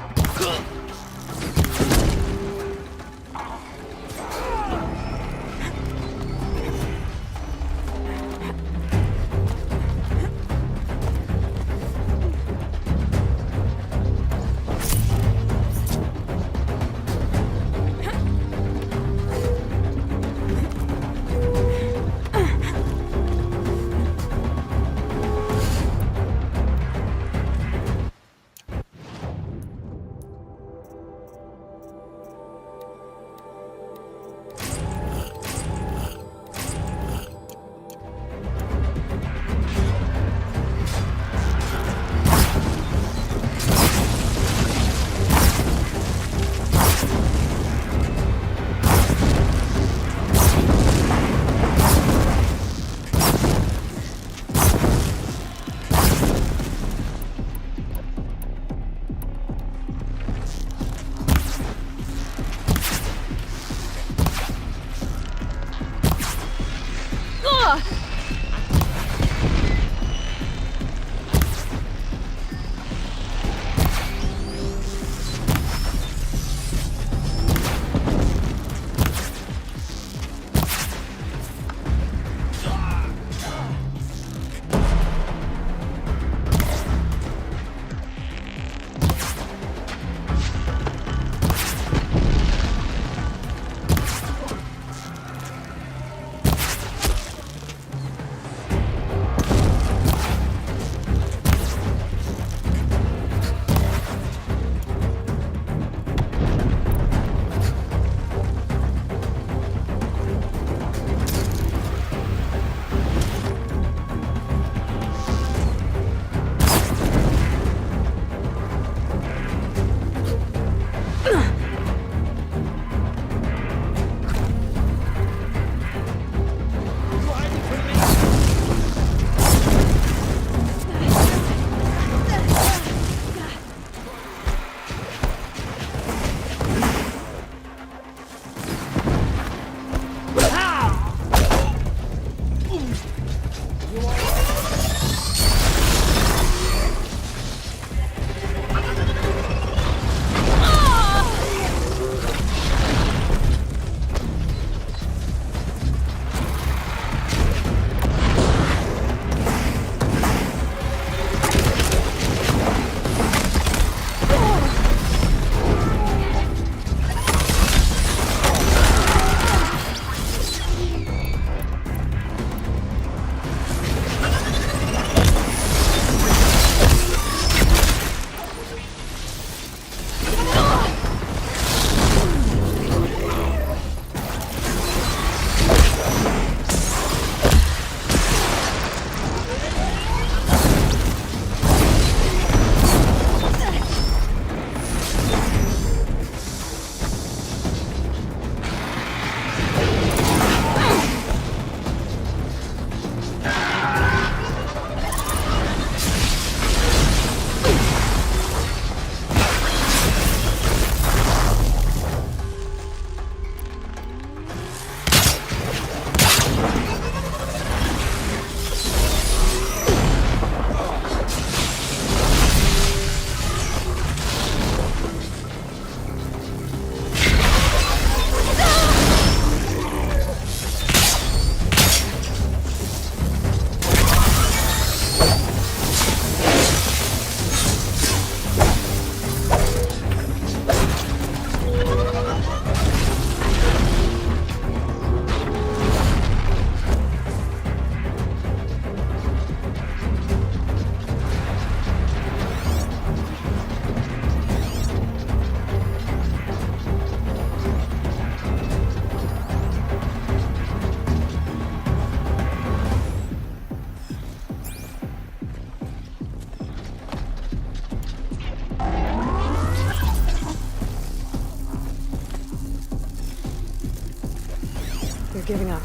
giving up.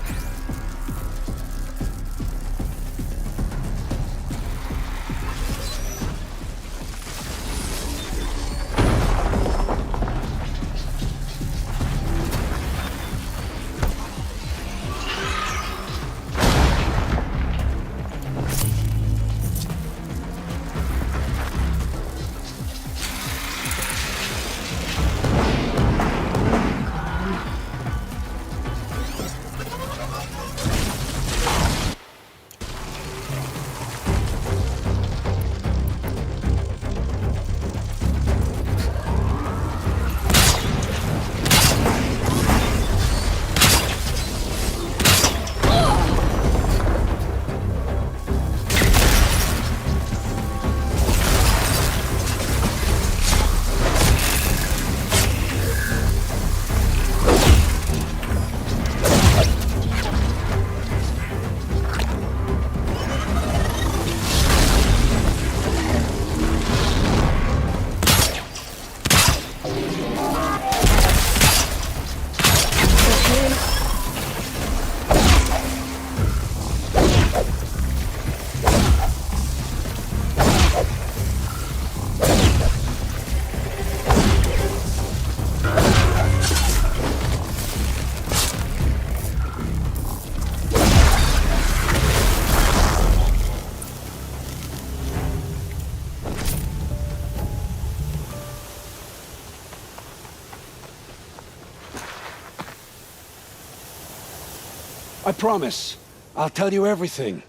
I promise. I'll tell you everything.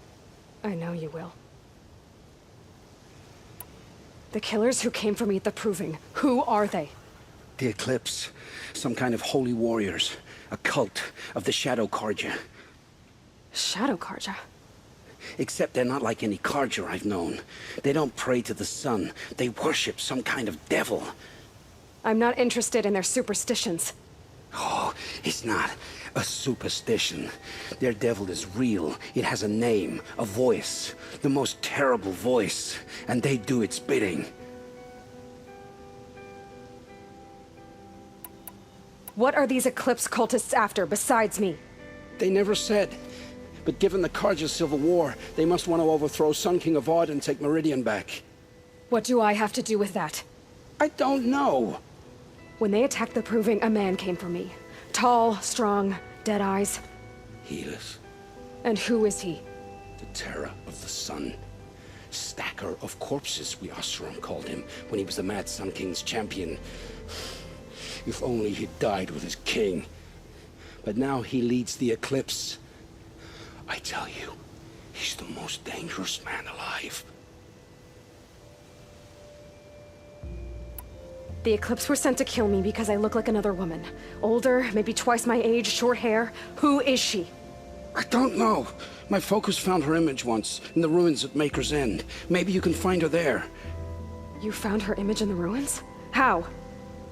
I know you will. The killers who came for me at the Proving, who are they? The Eclipse. Some kind of holy warriors. A cult of the Shadow Carja. Shadow Carja? Except they're not like any Carja I've known. They don't pray to the sun. They worship some kind of devil. I'm not interested in their superstitions. Oh, it's not a superstition. Their devil is real. It has a name, a voice. The most terrible voice. And they do its bidding. What are these Eclipse cultists after, besides me? They never said. But given the Carja civil war, they must want to overthrow Sun King Avad and take Meridian back. What do I have to do with that? I don't know. When they attacked the Proving, a man came for me. Tall, strong, dead eyes. Helis. And who is he? The terror of the sun. Stacker of corpses, we Oseram called him, when he was the Mad Sun King's champion. If only he'd died with his king. But now he leads the Eclipse. I tell you, he's the most dangerous man alive. The Eclipse were sent to kill me because I look like another woman. Older, maybe twice my age, short hair. Who is she? I don't know. My focus found her image once, in the ruins at Maker's End. Maybe you can find her there. You found her image in the ruins? How?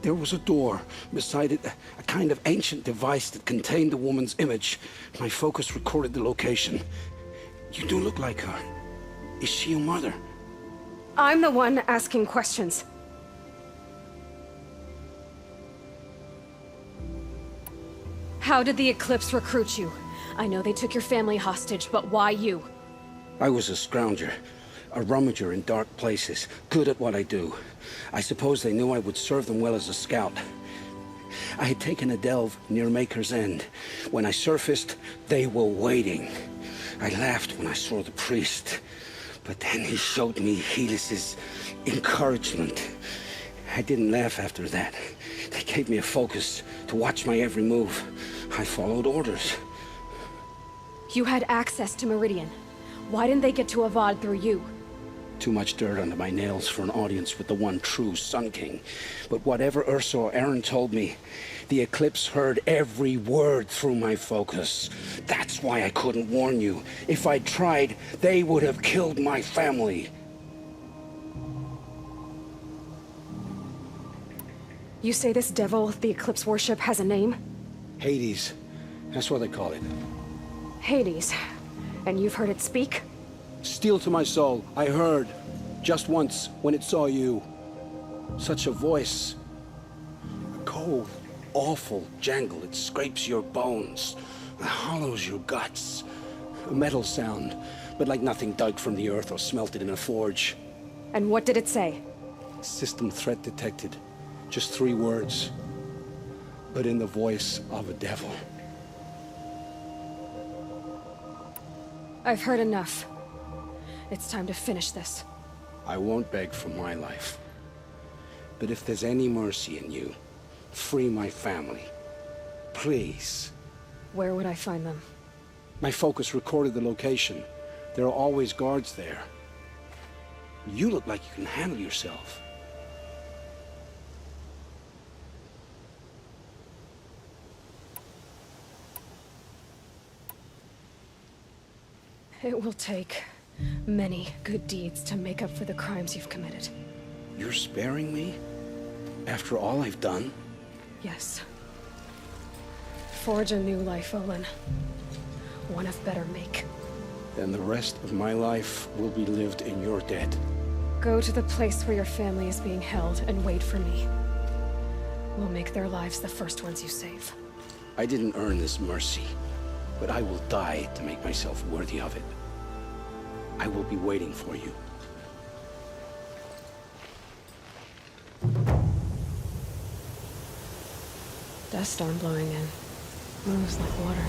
There was a door. Beside it, a kind of ancient device that contained the woman's image. My focus recorded the location. You do look like her. Is she your mother? I'm the one asking questions. How did the Eclipse recruit you? I know they took your family hostage, but why you? I was a scrounger. A rummager in dark places, good at what I do. I suppose they knew I would serve them well as a scout. I had taken a delve near Maker's End. When I surfaced, they were waiting. I laughed when I saw the priest, but then he showed me Helis's encouragement. I didn't laugh after that. They gave me a focus to watch my every move. I followed orders. You had access to Meridian. Why didn't they get to Avad through you? Too much dirt under my nails for an audience with the one true Sun King. But whatever Ursa or Aaron told me, the Eclipse heard every word through my focus. That's why I couldn't warn you. If I'd tried, they would have killed my family. You say this devil the Eclipse worship has a name? Hades. That's what they call it. Hades. And you've heard it speak? Steel to my soul, I heard. Just once, when it saw you. Such a voice. A cold, awful jangle. It scrapes your bones. It hollows your guts. A metal sound, but like nothing dug from the earth or smelted in a forge. And what did it say? System threat detected. Just 3 words. But in the voice of a devil. I've heard enough. It's time to finish this. I won't beg for my life. But if there's any mercy in you, free my family. Please. Where would I find them? My focus recorded the location. There are always guards there. You look like you can handle yourself. It will take many good deeds to make up for the crimes you've committed. You're sparing me? After all I've done? Yes. Forge a new life, Olin. One of better make. Then the rest of my life will be lived in your debt. Go to the place where your family is being held and wait for me. We'll make their lives the first ones you save. I didn't earn this mercy, but I will die to make myself worthy of it. I will be waiting for you. Dust storm blowing in. Moves like water.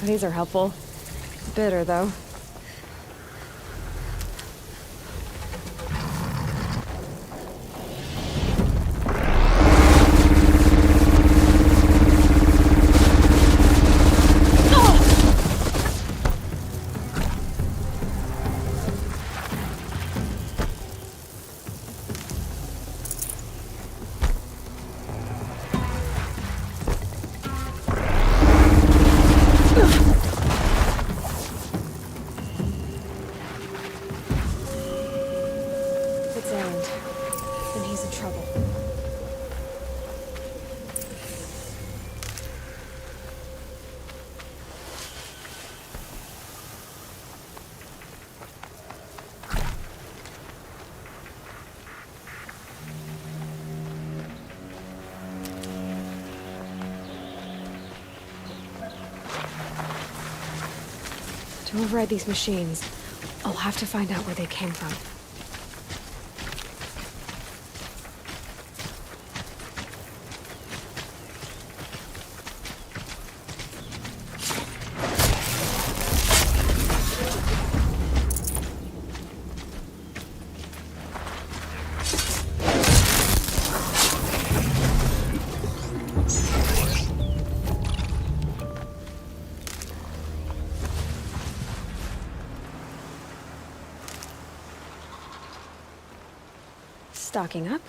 These are helpful. Bitter, though. To override these machines, I'll have to find out where they came from. Stocking up.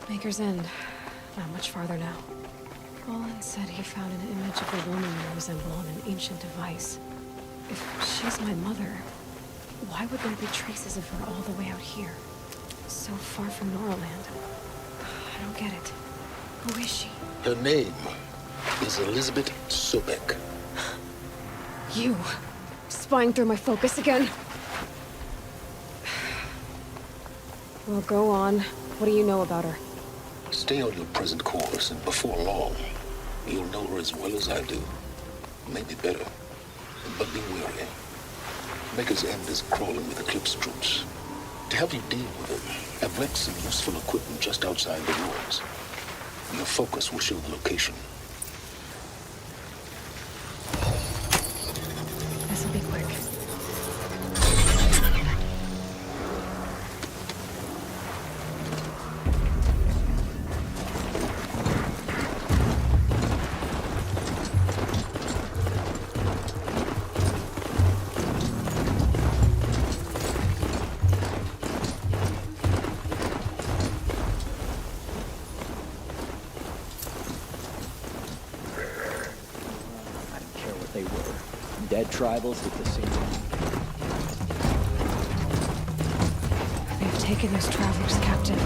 Maker's End. Not much farther now. Olin said he found an image of a woman that resembled on an ancient device. If she's my mother, why would there be traces of her all the way out here? So far from Noraland. I don't get it. Who is she? Her name is Elizabeth Sobek. You! Spying through my focus again? Well, go on. What do you know about her? Stay on your present course, and before long, you'll know her as well as I do. Maybe better. But be wary. Maker's End is crawling with Eclipse troops. To help you deal with them, I've left some useful equipment just outside the ruins. Your focus will show the location. This'll be quick. Dead tribals with the same... They've taken those travelers captive.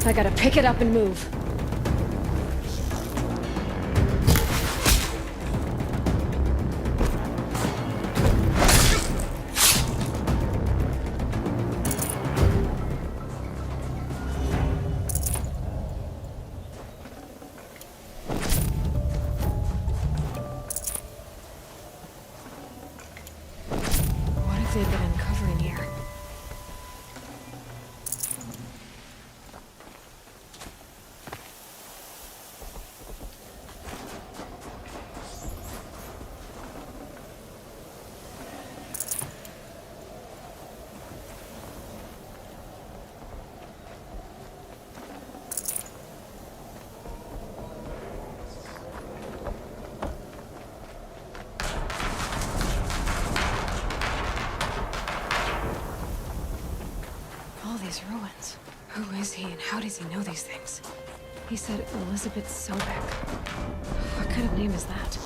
I gotta pick it up and move. What have they been uncovering here? All these ruins. Who is he and how does he know these things? He said Elizabeth Sobek. What kind of name is that?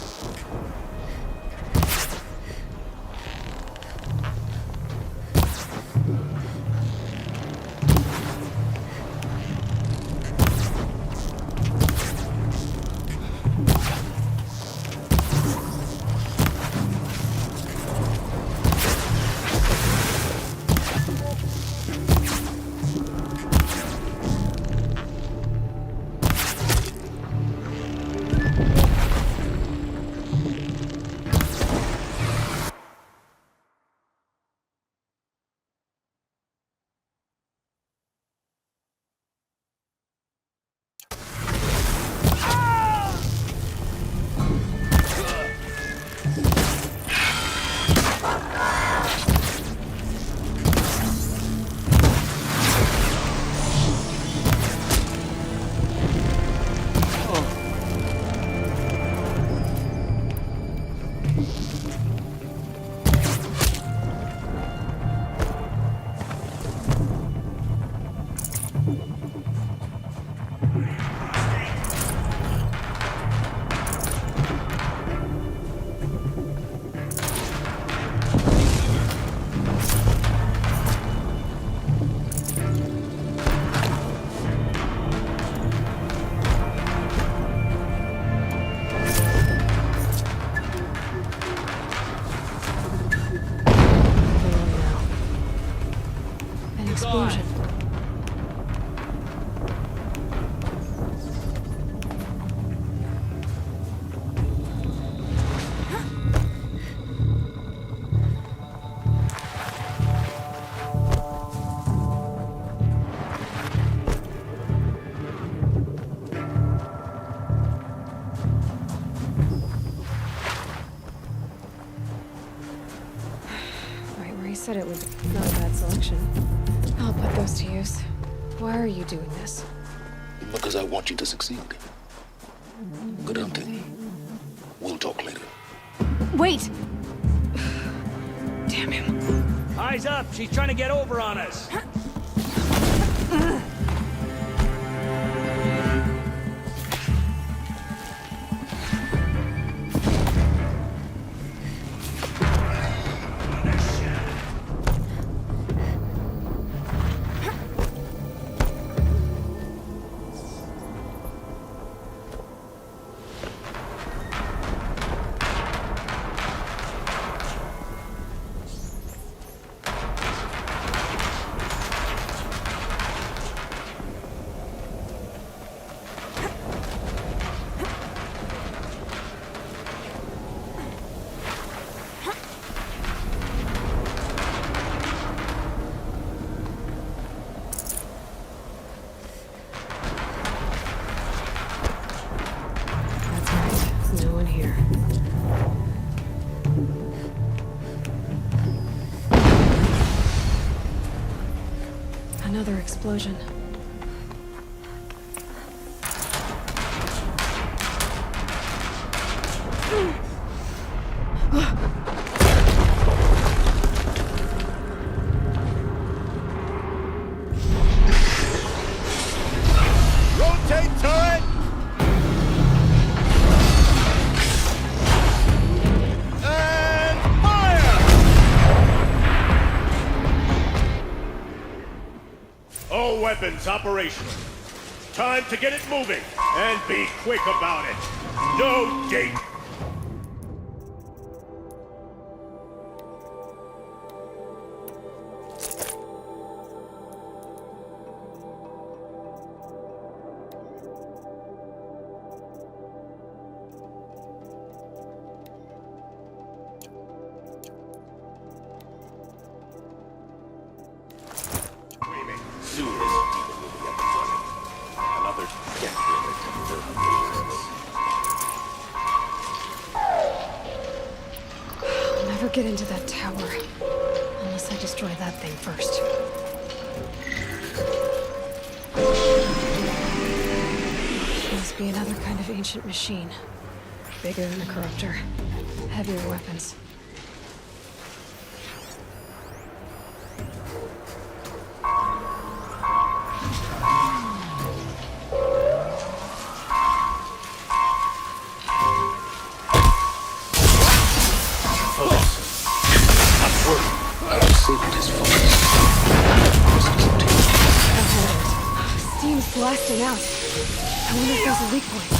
Explosion. Right where he said it was not a bad selection. I'll put those to use. Why are you doing this? Because I want you to succeed. Good hunting. We'll talk later. Wait! Damn him. Eyes up! She's trying to get over on us! Another explosion. Rotate turret! And fire! All weapons operational. Time to get it moving, and be quick about it. No date. I'll never get into that tower. Unless I destroy that thing first. Must be another kind of ancient machine. Bigger than a corruptor. Heavier weapons. Steam's blasting out. I wonder if there's a leak point.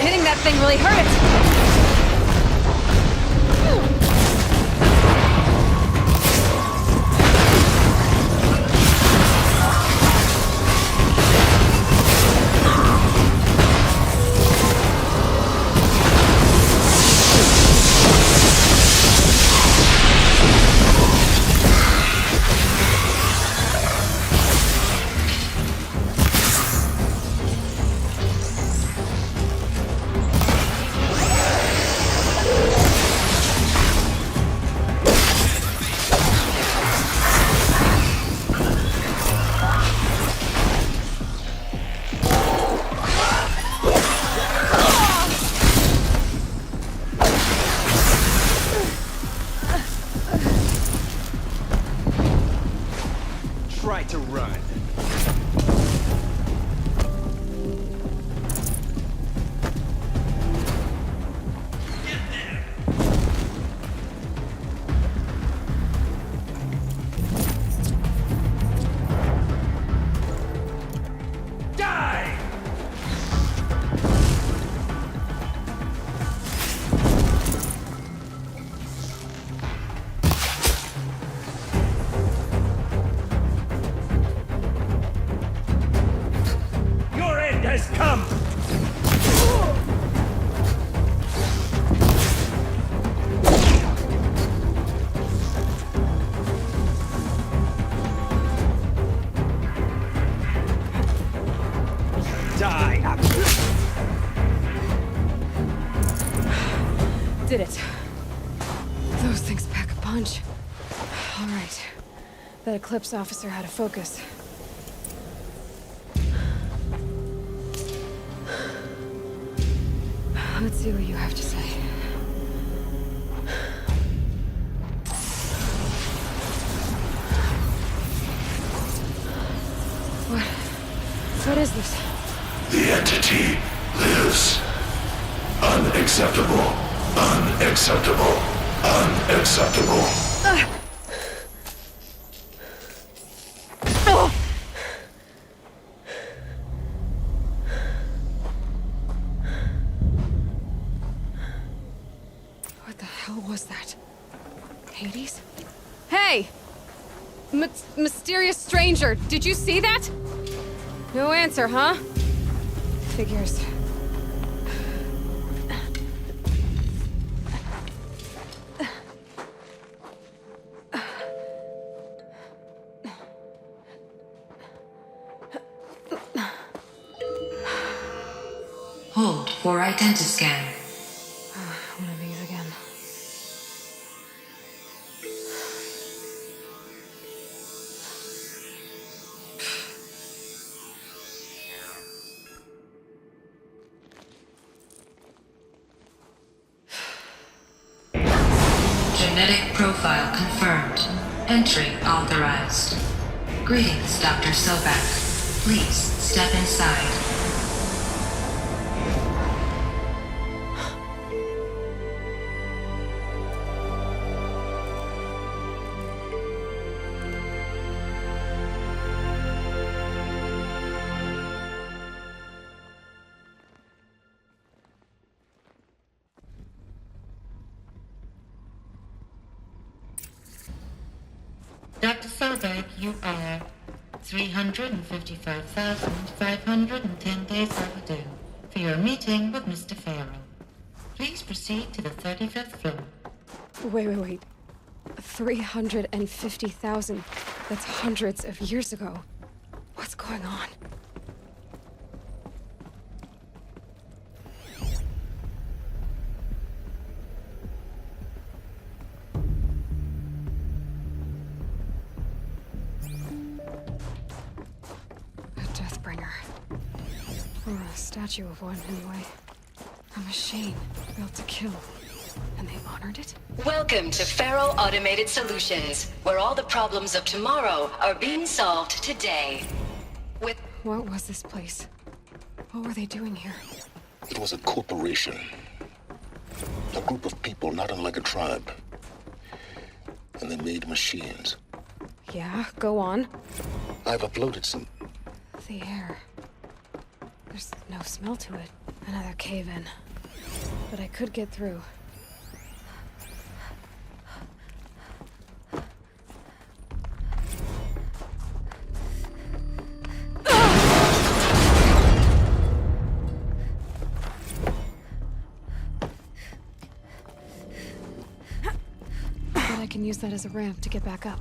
Hitting that thing really hurt! Try to run. Has come! Die! Did it. Those things pack a punch. All right. That Eclipse officer had a focus. Let's see what you have to say. What is this? The entity lives. Unacceptable. Unacceptable. Unacceptable. What the hell was that? Hades? Hey! Mysterious stranger, did you see that? No answer, huh? Figures. for identiscan. One of these again. Genetic profile confirmed. Entry authorized. Greetings, Dr. Sobek. Please step inside. Dr. Sobek, you are 355,510 days overdue for your meeting with Mr. Farrell. Please proceed to the 35th floor. Wait. 350,000. That's hundreds of years ago. What's going on? Or a statue of one, anyway. A machine built to kill. And they honored it? Welcome to Farrell Automated Solutions, where all the problems of tomorrow are being solved today. What was this place? What were they doing here? It was a corporation. A group of people not unlike a tribe. And they made machines. Yeah, go on. I've uploaded some. The air. There's no smell to it. Another cave-in. But I could get through. But I can use that as a ramp to get back up.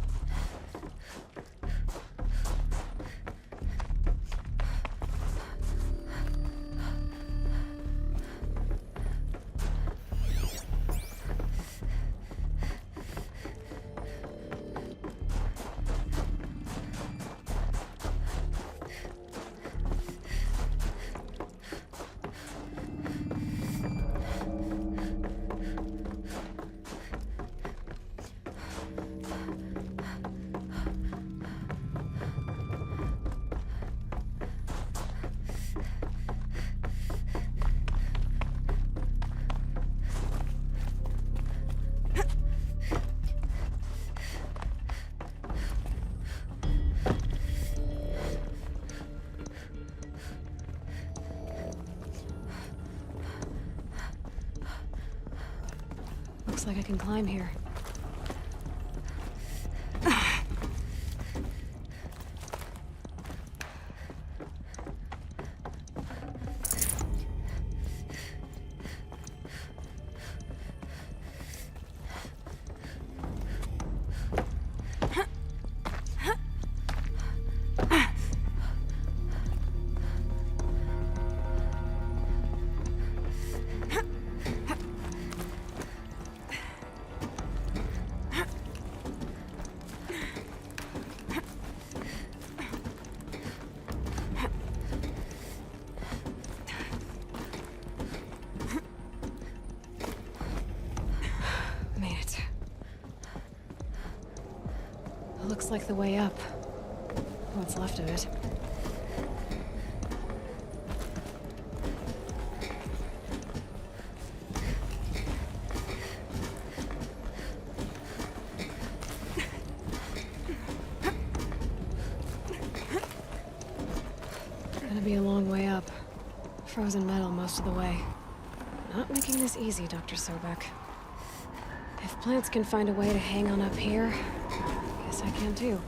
Looks like I can climb here. Looks like the way up. What's left of it. Gonna be a long way up. Frozen metal most of the way. Not making this easy, Dr. Sobek. If plants can find a way to hang on up here, guess I can too.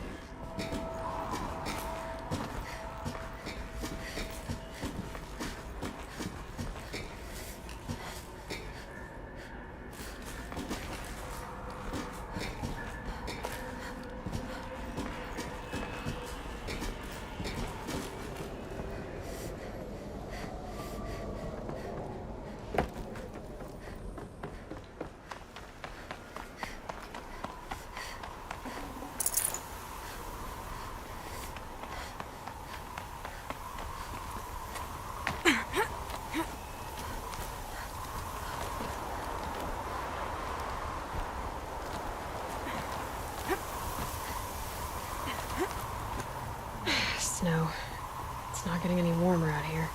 snow. It's not getting any warmer out here.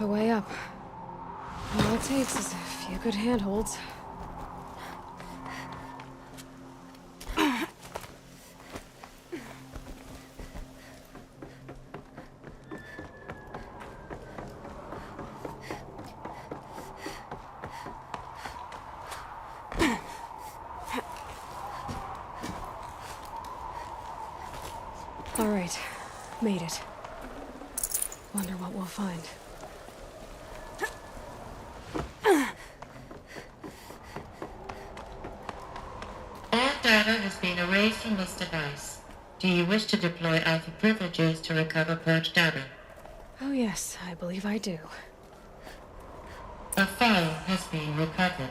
A way up. All it takes is a few good handholds. All right, made it. Wonder what we'll find. Data has been erased from this device. Do you wish to deploy Alpha privileges to recover purged data? Oh yes, I believe I do. A file has been recovered.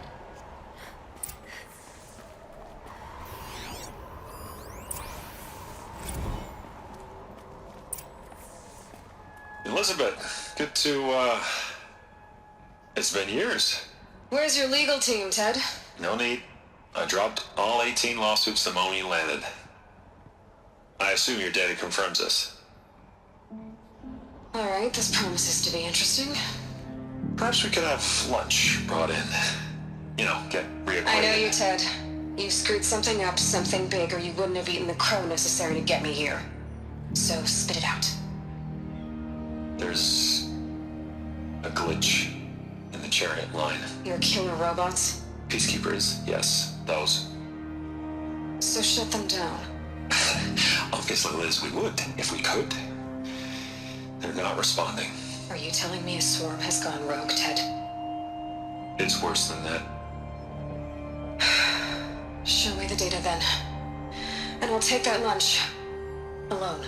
Elizabeth, good to, it's been years. Where's your legal team, Ted? No need. I dropped all 18 lawsuits the moment you landed. I assume your data confirms this. Alright, this promises to be interesting. Perhaps we could have lunch brought in. You know, get reacquainted. I know you, Ted. You screwed something up, something big, or you wouldn't have eaten the crow necessary to get me here. So, spit it out. There's a glitch in the chariot line. Your killer robots? Peacekeepers, yes, those. So shut them down. Obviously, Liz, we would, if we could. They're not responding. Are you telling me a swarm has gone rogue, Ted? It's worse than that. Show me the data then. And I'll take that lunch. Alone.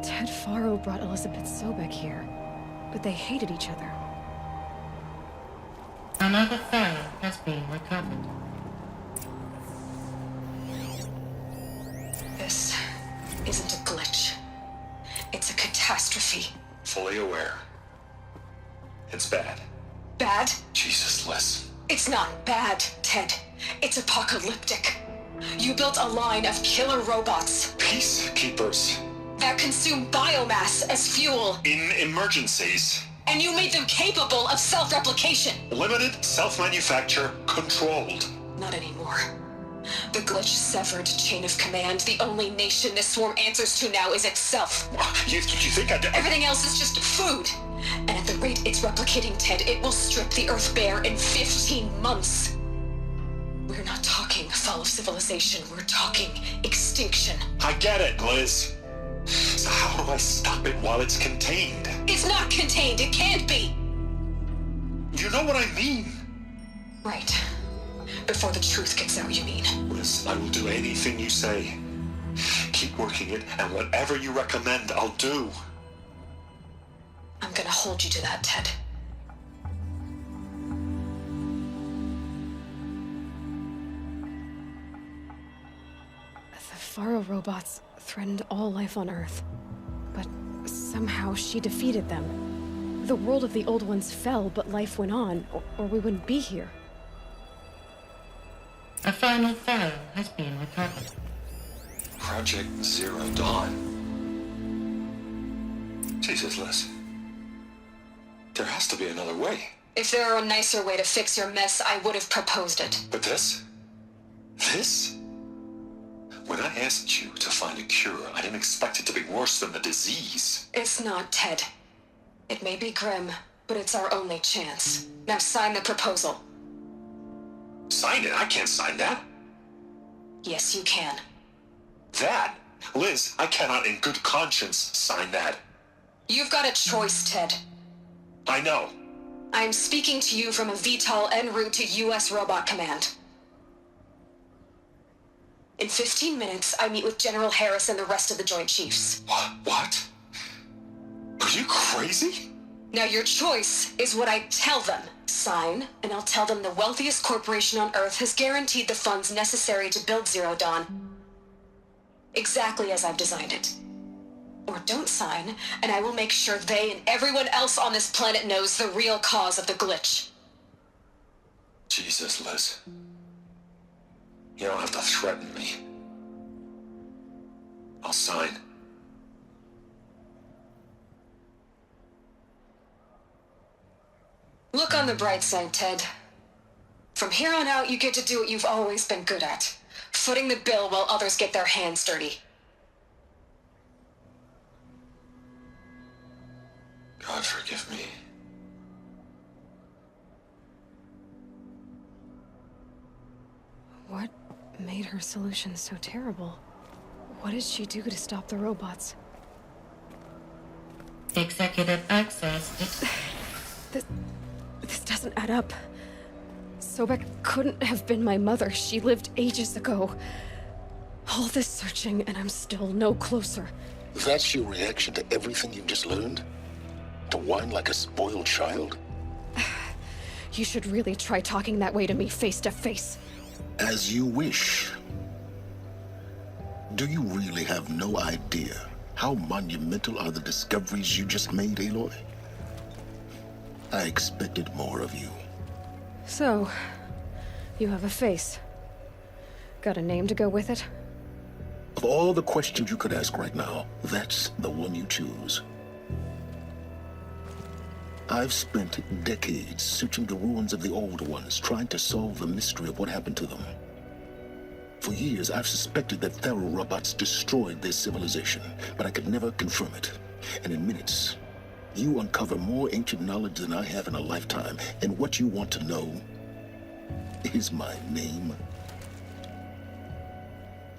Ted Faro brought Elizabeth Sobek here, but they hated each other. Another file has been recovered. This isn't a glitch. It's a catastrophe. Fully aware. It's bad. Bad? Jesus, Liz. It's not bad, Ted. It's apocalyptic. You built a line of killer robots. Peacekeepers. That consume biomass as fuel. In emergencies. And you made them capable of self-replication. Limited, self-manufacture, controlled. Not anymore. The glitch severed chain of command. The only nation this swarm answers to now is itself. You think Everything else is just food. And at the rate it's replicating, Ted, it will strip the Earth bare in 15 months. We're not talking fall of civilization. We're talking extinction. I get it, Liz. So how do I stop it while it's contained? It's not contained. It can't be. You know what I mean. Right. Before the truth gets out, you mean? Liz, I will do anything you say. Keep working it, and whatever you recommend, I'll do. I'm gonna hold you to that, Ted. The Faro robots threatened all life on Earth. But somehow she defeated them. The world of the Old Ones fell, but life went on, or we wouldn't be here. A final file has been recovered. Project Zero Dawn. Jesus, Liz. There has to be another way. If there were a nicer way to fix your mess, I would have proposed it. But this? This? When I asked you to find a cure, I didn't expect it to be worse than the disease. It's not, Ted. It may be grim, but it's our only chance. Now sign the proposal. Sign it? I can't sign that. Yes, you can. That? Liz, I cannot in good conscience sign that. You've got a choice, Ted. I know. I am speaking to you from a VTOL en route to U.S. Robot Command. In 15 minutes, I meet with General Harris and the rest of the Joint Chiefs. What? Are you crazy? Now your choice is what I tell them. Sign, and I'll tell them the wealthiest corporation on Earth has guaranteed the funds necessary to build Zero Dawn. Exactly as I've designed it. Or don't sign, and I will make sure they and everyone else on this planet knows the real cause of the glitch. Jesus, Liz. You don't have to threaten me. I'll sign. Look on the bright side, Ted. From here on out, you get to do what you've always been good at. Footing the bill while others get their hands dirty. God forgive me. What made her solution so terrible? What did she do to stop the robots? Executive access. This doesn't add up. Sobek couldn't have been my mother. She lived ages ago. All this searching, and I'm still no closer. That's your reaction to everything you've just learned? To whine like a spoiled child? You should really try talking that way to me face to face. As you wish. Do you really have no idea how monumental are the discoveries you just made, Aloy? I expected more of you. So, you have a face. Got a name to go with it? Of all the questions you could ask right now, that's the one you choose. I've spent decades searching the ruins of the old ones, trying to solve the mystery of what happened to them. For years, I've suspected that Faro robots destroyed their civilization, but I could never confirm it. And in minutes, you uncover more ancient knowledge than I have in a lifetime, and what you want to know is my name.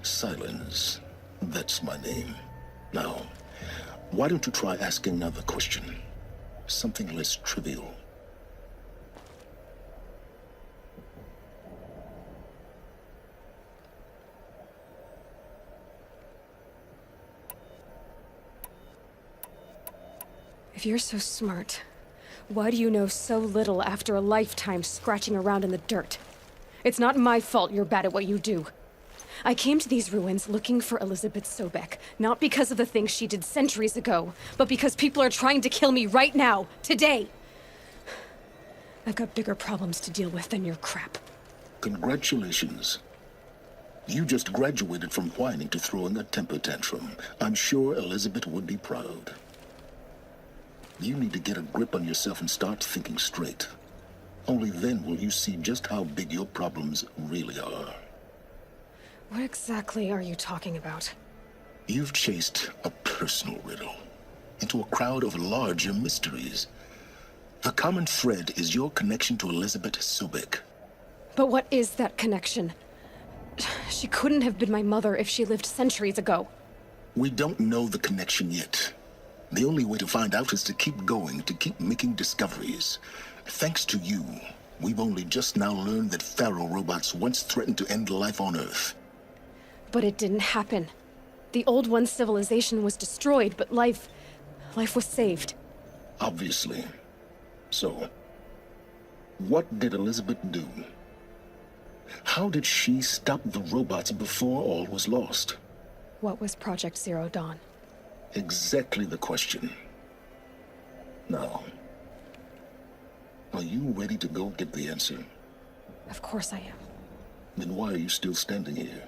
Silence. That's my name. Now, why don't you try asking another question? Something less trivial. If you're so smart, why do you know so little after a lifetime scratching around in the dirt? It's not my fault you're bad at what you do. I came to these ruins looking for Elizabeth Sobek, not because of the things she did centuries ago, but because people are trying to kill me right now, today. I've got bigger problems to deal with than your crap. Congratulations. You just graduated from whining to throwing a temper tantrum. I'm sure Elizabeth would be proud. You need to get a grip on yourself and start thinking straight. Only then will you see just how big your problems really are. What exactly are you talking about? You've chased a personal riddle into a crowd of larger mysteries. The common thread is your connection to Elizabeth Sobek. But what is that connection? She couldn't have been my mother if she lived centuries ago. We don't know the connection yet. The only way to find out is to keep going, to keep making discoveries. Thanks to you, We've only just now learned that Pharaoh robots once threatened to end life on Earth. But it didn't happen. The Old One's civilization was destroyed, but life was saved. Obviously. So, what did Elizabeth do? How did she stop the robots before all was lost? What was Project Zero Dawn? Exactly the question. Now, are you ready to go get the answer? Of course I am. Then why are you still standing here?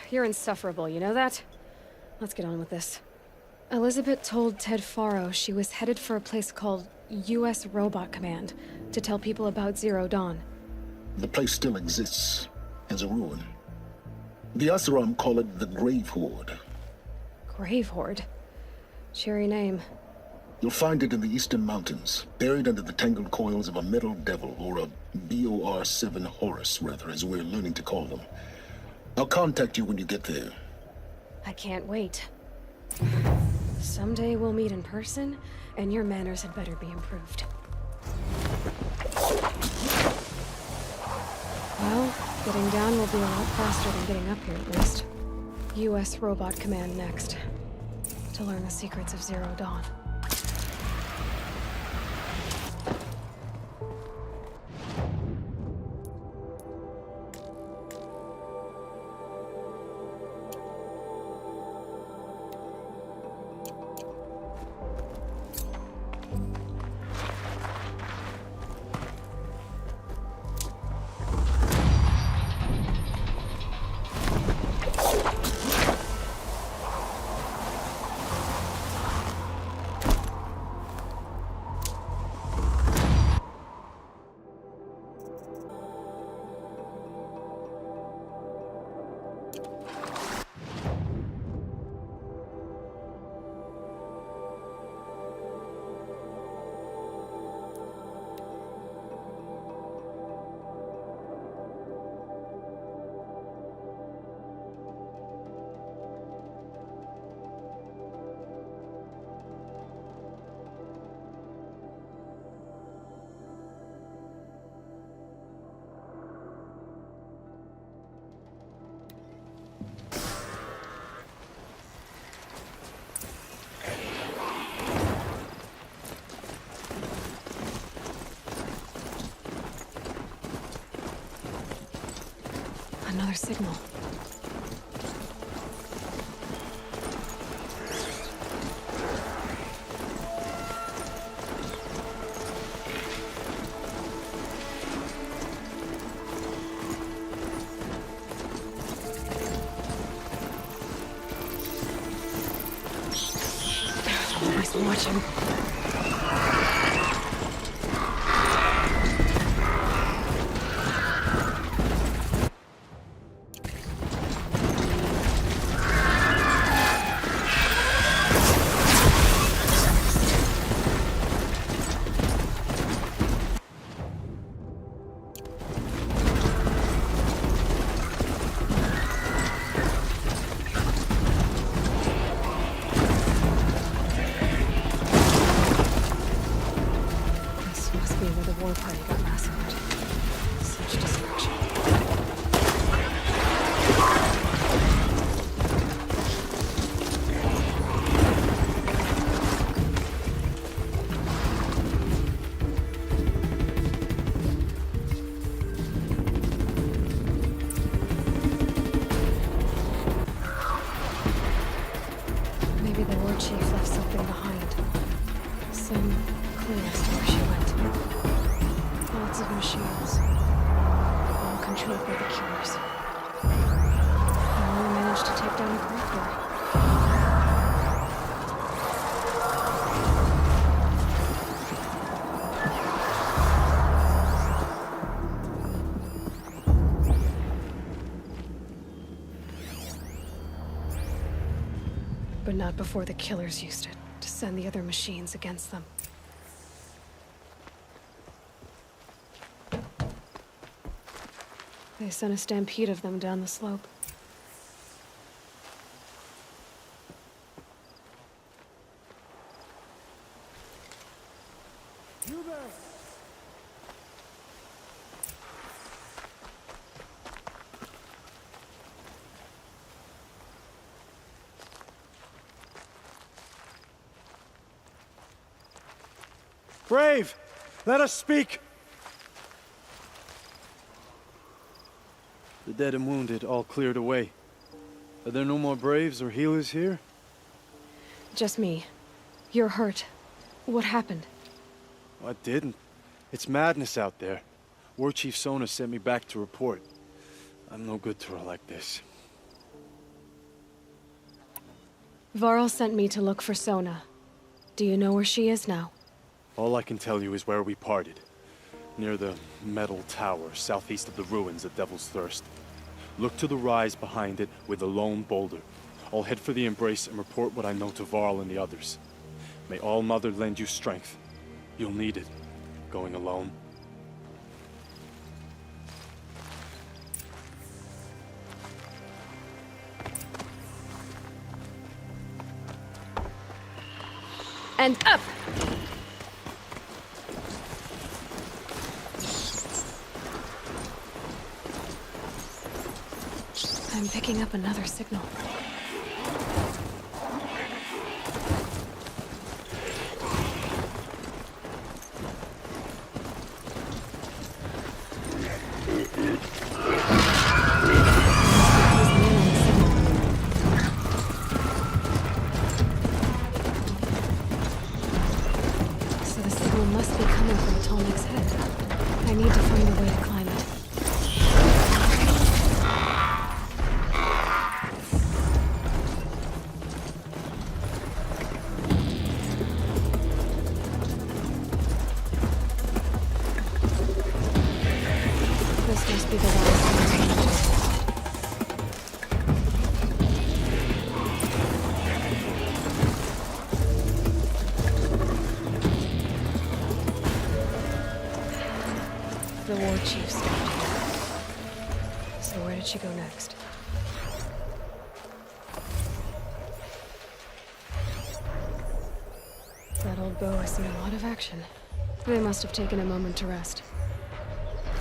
You're insufferable, you know that? Let's get on with this. Elizabeth told Ted Faro she was headed for a place called U.S. Robot Command to tell people about Zero Dawn. The place still exists as a ruin. The Asaram call it the Grave Horde. Grave Horde? Cheery name. You'll find it in the Eastern Mountains, buried under the tangled coils of a metal devil, or a BOR-7 Horus, rather, as we're learning to call them. I'll contact you when you get there. I can't wait. Someday we'll meet in person, and your manners had better be improved. Well, getting down will be a lot faster than getting up here, at least. U.S. Robot Command next. To learn the secrets of Zero Dawn. Another signal. Always watching. But not before the killers used it to send the other machines against them. They sent a stampede of them down the slope. Brave! Let us speak! The dead and wounded all cleared away. Are there no more Braves or healers here? Just me. You're hurt. What happened? I didn't. It's madness out there. War Chief Sona sent me back to report. I'm no good to her like this. Varl sent me to look for Sona. Do you know where she is now? All I can tell you is where we parted. Near the metal tower, southeast of the ruins at Devil's Thirst. Look to the rise behind it with a lone boulder. I'll head for the embrace and report what I know to Varl and the others. May All Mother lend you strength. You'll need it, going alone. And up! I'm picking up another signal. So the signal must be coming from Tolmec's head. I need to find a way to climb it. This must be the last one. The war chief stopped here. So where did she go next? That old bow has seen a lot of action. They must have taken a moment to rest.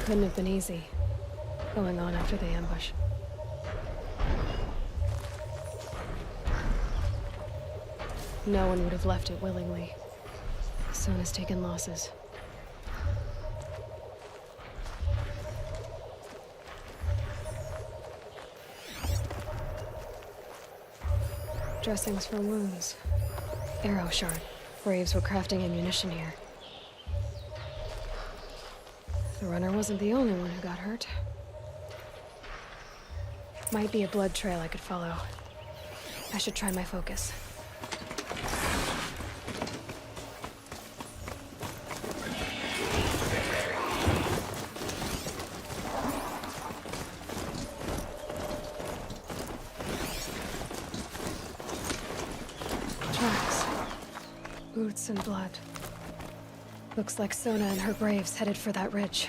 Couldn't have been easy, going on after the ambush. No one would have left it willingly. Sona's taken losses. Dressings for wounds. Arrow shard. Braves were crafting ammunition here. The runner wasn't the only one who got hurt. Might be a blood trail I could follow. I should try my focus. Tracks. Boots and blood. Looks like Sona and her braves headed for that ridge.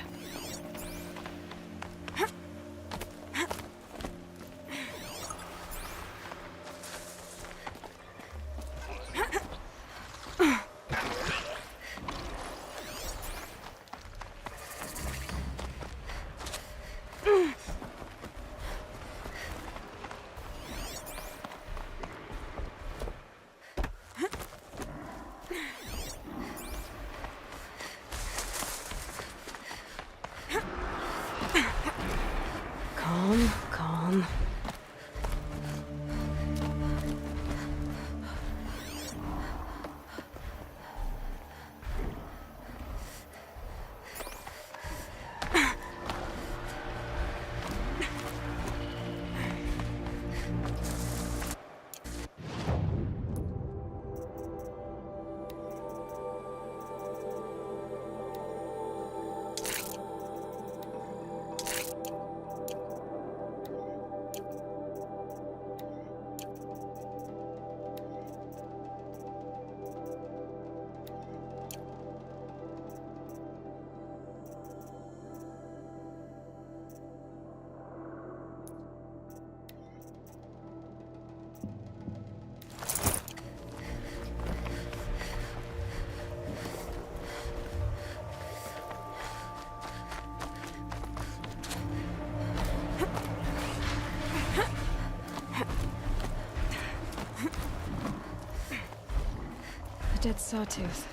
dead sawtooth.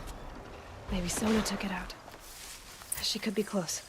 Maybe Sona took it out. She could be close.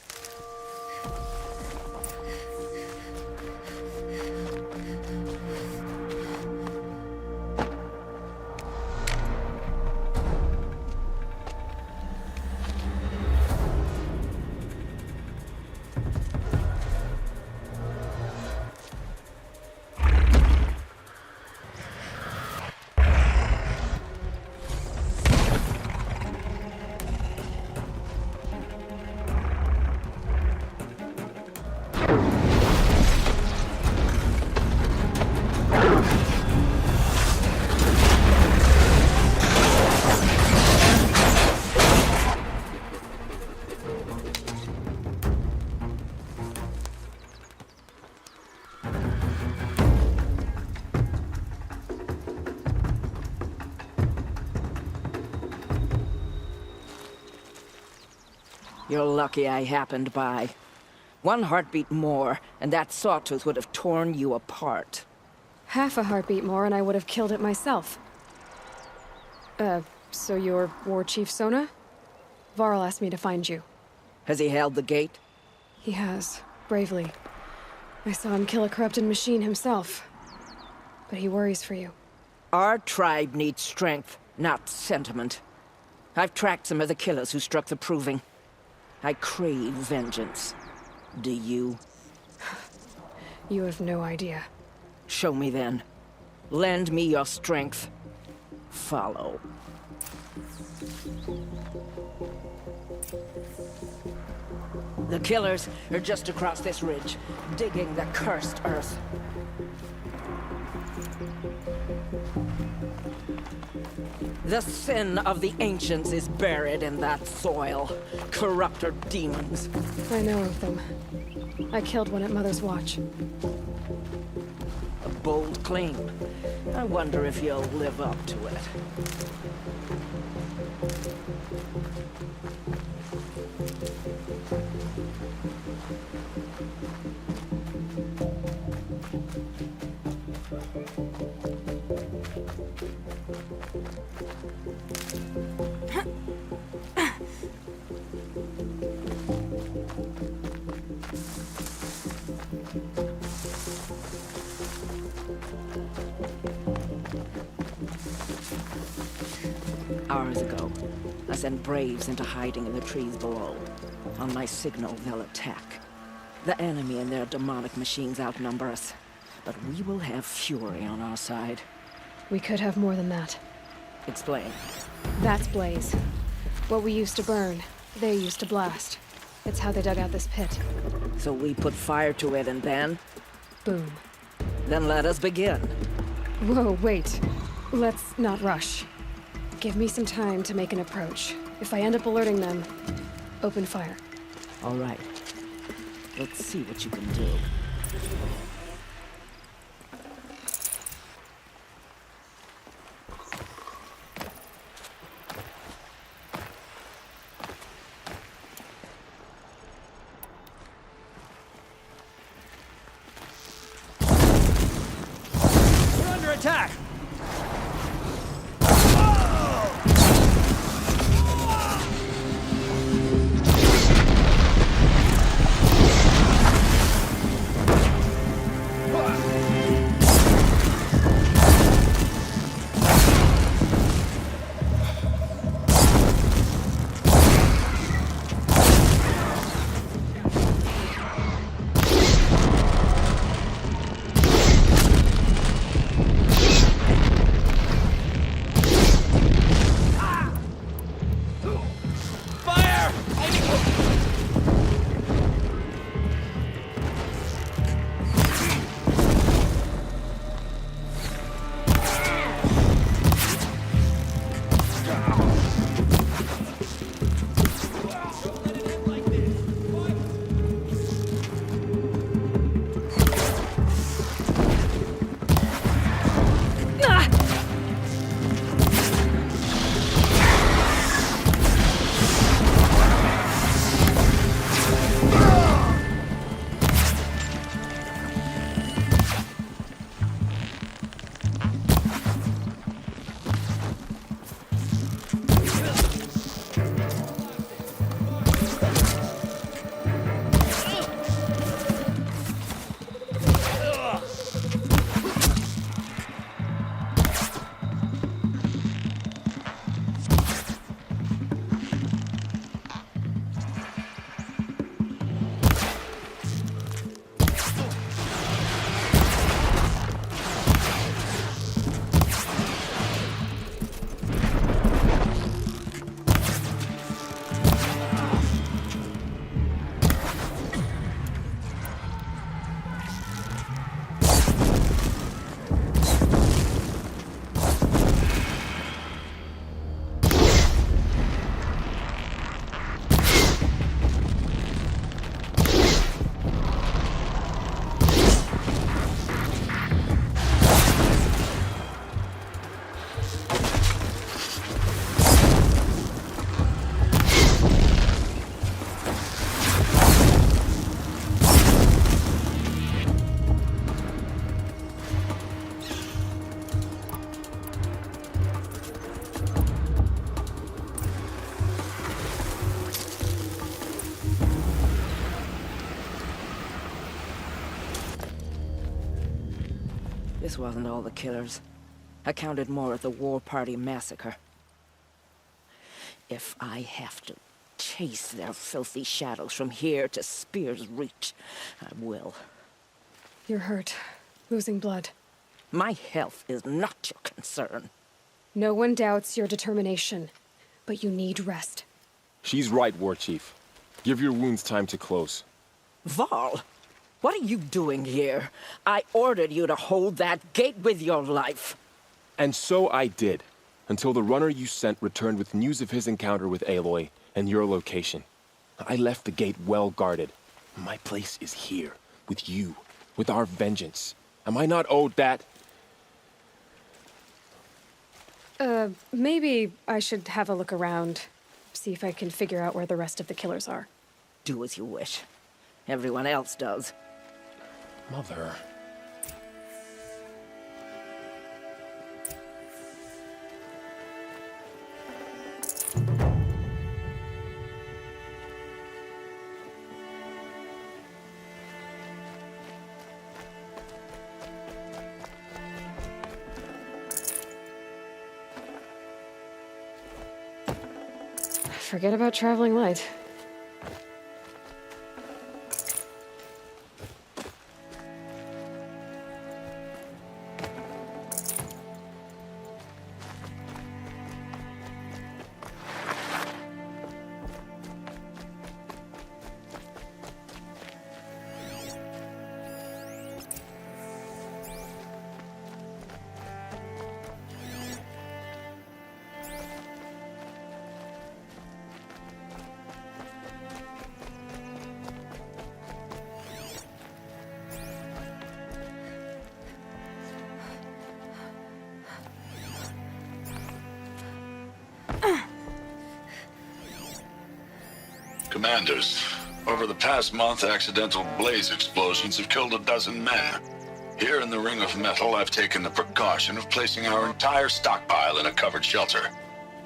You're lucky I happened by. One heartbeat more, and that sawtooth would have torn you apart. Half a heartbeat more and I would have killed it myself. So you're War Chief Sona? Varl asked me to find you. Has he held the gate? He has, bravely. I saw him kill a corrupted machine himself. But he worries for you. Our tribe needs strength, not sentiment. I've tracked some of the killers who struck the Proving. I crave vengeance. Do you? You have no idea. Show me then. Lend me your strength. Follow. The killers are just across this ridge, digging the cursed earth. The sin of the ancients is buried in that soil. Corrupter demons. I know of them. I killed one at Mother's Watch. A bold claim. I wonder if you'll live up to it. Hours ago, I sent Braves into hiding in the trees below. On my signal, they'll attack. The enemy and their demonic machines outnumber us, but we will have fury on our side. We could have more than that. Explain. That's Blaze. What we used to burn, they used to blast. It's how they dug out this pit. So we put fire to it and then? Boom. Then let us begin. Whoa, wait. Let's not rush. Give me some time to make an approach. If I end up alerting them, open fire. All right. Let's see what you can do. We're under attack! This wasn't all the killers. I counted more at the War Party massacre. If I have to chase their filthy shadows from here to Spear's Reach, I will. You're hurt. Losing blood. My health is not your concern. No one doubts your determination, but you need rest. She's right, War Chief. Give your wounds time to close. Val, what are you doing here? I ordered you to hold that gate with your life. And so I did, until the runner you sent returned with news of his encounter with Aloy and your location. I left the gate well guarded. My place is here, with you, with our vengeance. Am I not owed that? Maybe I should have a look around. See if I can figure out where the rest of the killers are. Do as you wish. Everyone else does. Mother... Forget about traveling light. Commanders, over the past month, accidental blaze explosions have killed 12 men. Here in the Ring of Metal, I've taken the precaution of placing our entire stockpile in a covered shelter,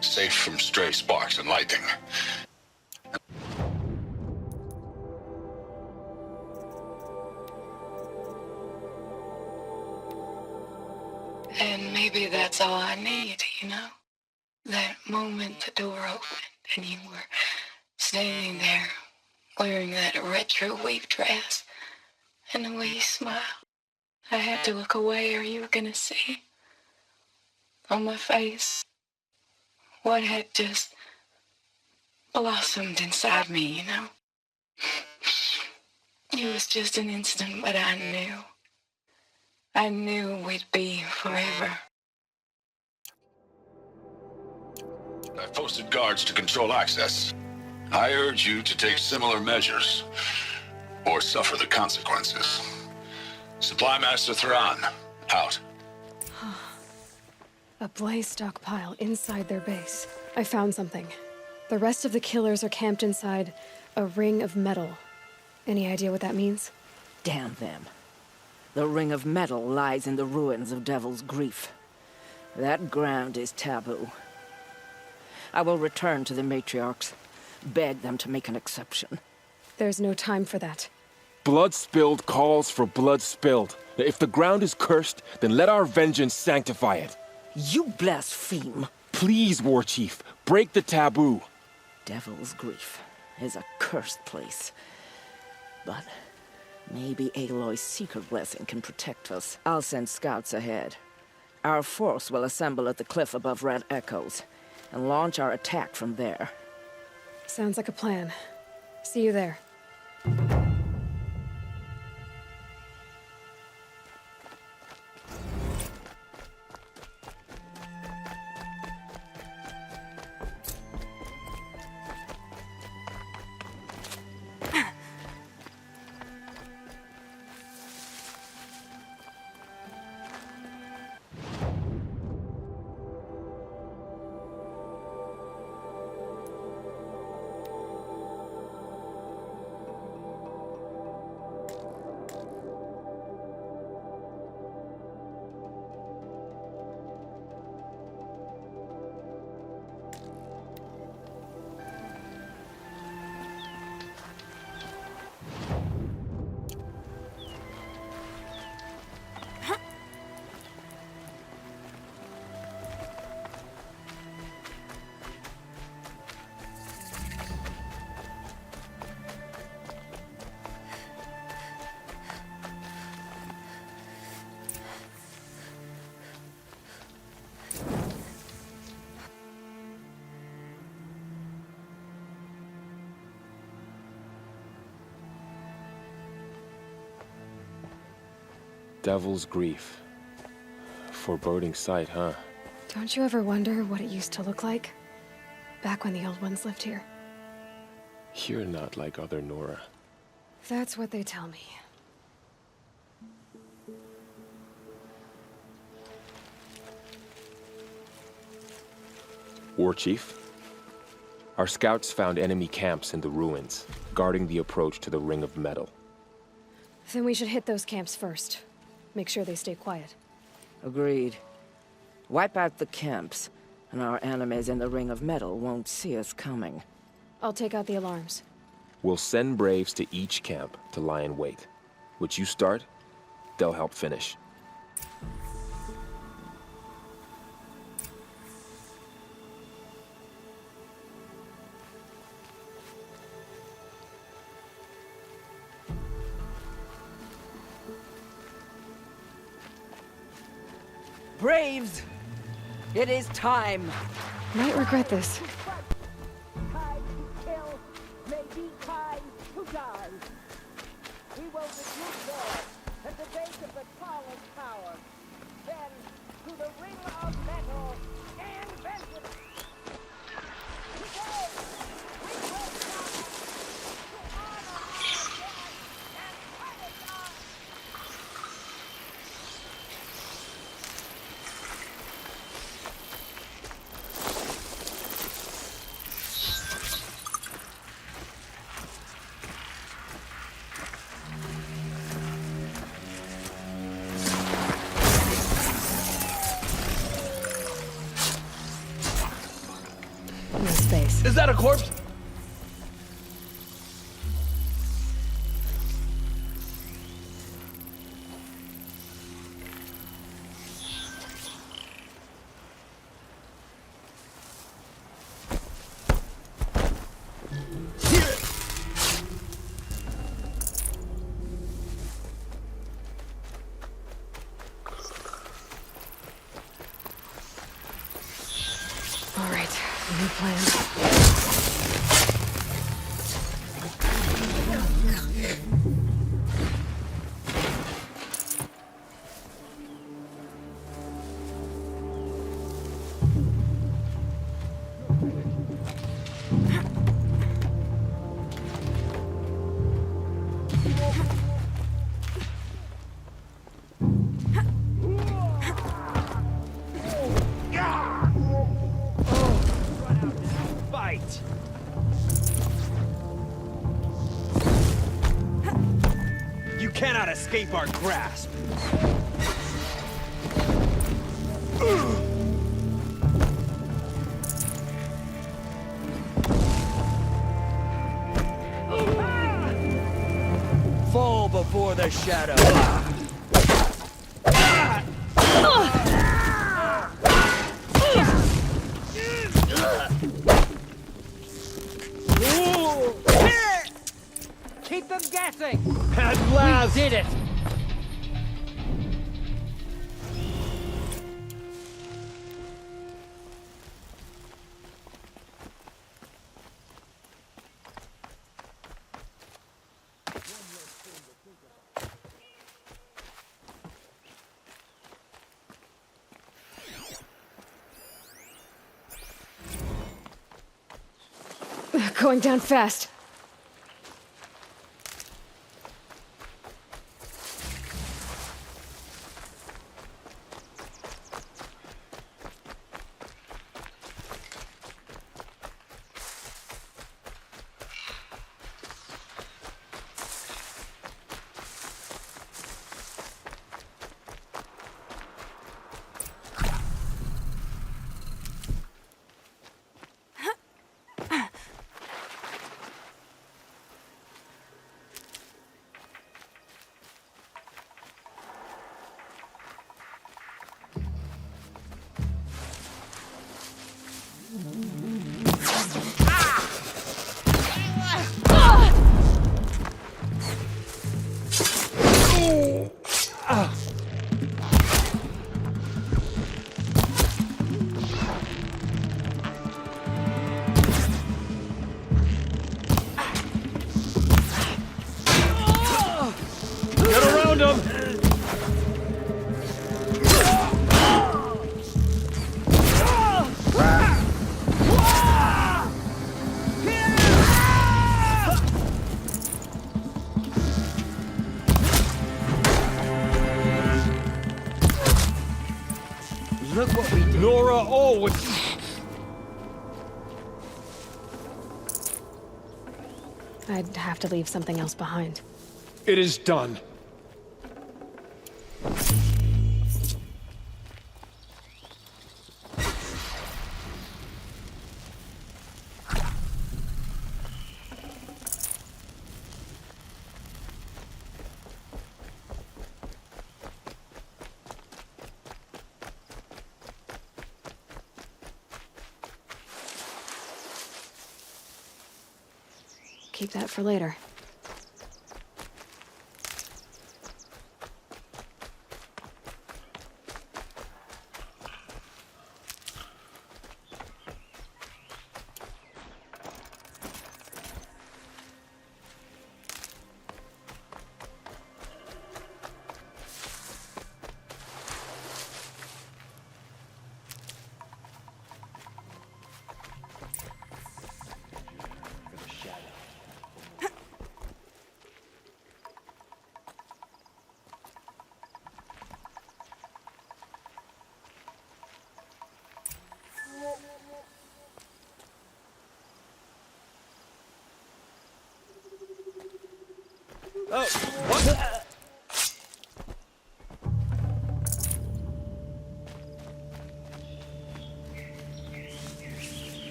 safe from stray sparks and lightning. And maybe that's all I need, you know? That moment the door opened and you were standing there, wearing that retro weave dress, and the way you smiled. I had to look away or you were gonna see on my face what had just blossomed inside me, you know? It was just an instant, but I knew. I knew we'd be forever. I've posted guards to control access. I urge you to take similar measures, or suffer the consequences. Supply Master Thrawn, out. A blaze stockpile inside their base. I found something. The rest of the killers are camped inside a ring of metal. Any idea what that means? Damn them. The Ring of Metal lies in the ruins of Devil's Grief. That ground is taboo. I will return to the matriarchs, beg them to make an exception. There's no time for that. Blood spilled calls for blood spilled. If the ground is cursed, then let our vengeance sanctify it. You blaspheme. Please, War Chief, break the taboo. Devil's Grief is a cursed place. But maybe Aloy's secret blessing can protect us. I'll send scouts ahead. Our force will assemble at the cliff above Red Echoes and launch our attack from there. Sounds like a plan. See you there. Devil's Grief. Foreboding sight, huh? Don't you ever wonder what it used to look like? Back when the old ones lived here. You're not like other Nora. That's what they tell me. War Chief? Our scouts found enemy camps in the ruins, guarding the approach to the Ring of Metal. Then we should hit those camps first. Make sure they stay quiet. Agreed. Wipe out the camps, and our enemies in the Ring of Metal won't see us coming. I'll take out the alarms. We'll send Braves to each camp to lie in wait. What you start, they'll help finish. Braves! It is time! Might regret this. Time to kill may be time to die. We will reduce war at the base of the tallest tower, then to the Ring of Metal and vengeance. Today, we will gather to honor our dead and punish our... No space. Is that a corpse? All right, new plan. Fight! You cannot escape our grasp! Fall before the shadow! Keep them guessing! At last! We did it! Going down fast. Asura always... I'd have to leave something else behind. It is done. Keep that for later. Oh, what?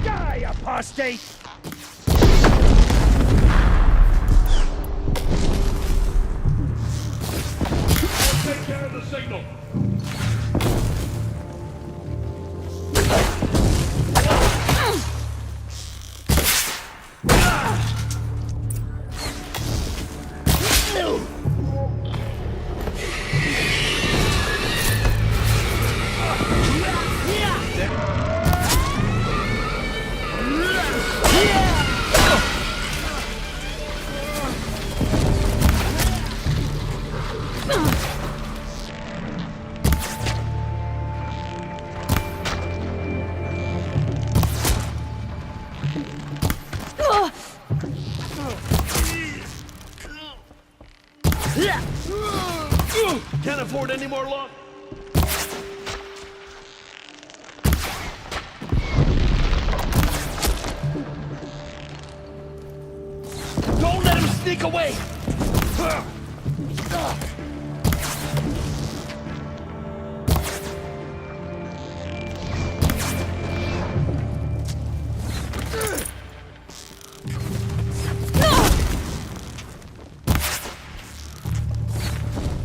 Die, apostate! Take care of the signal. Can't afford any more luck. Don't let him sneak away!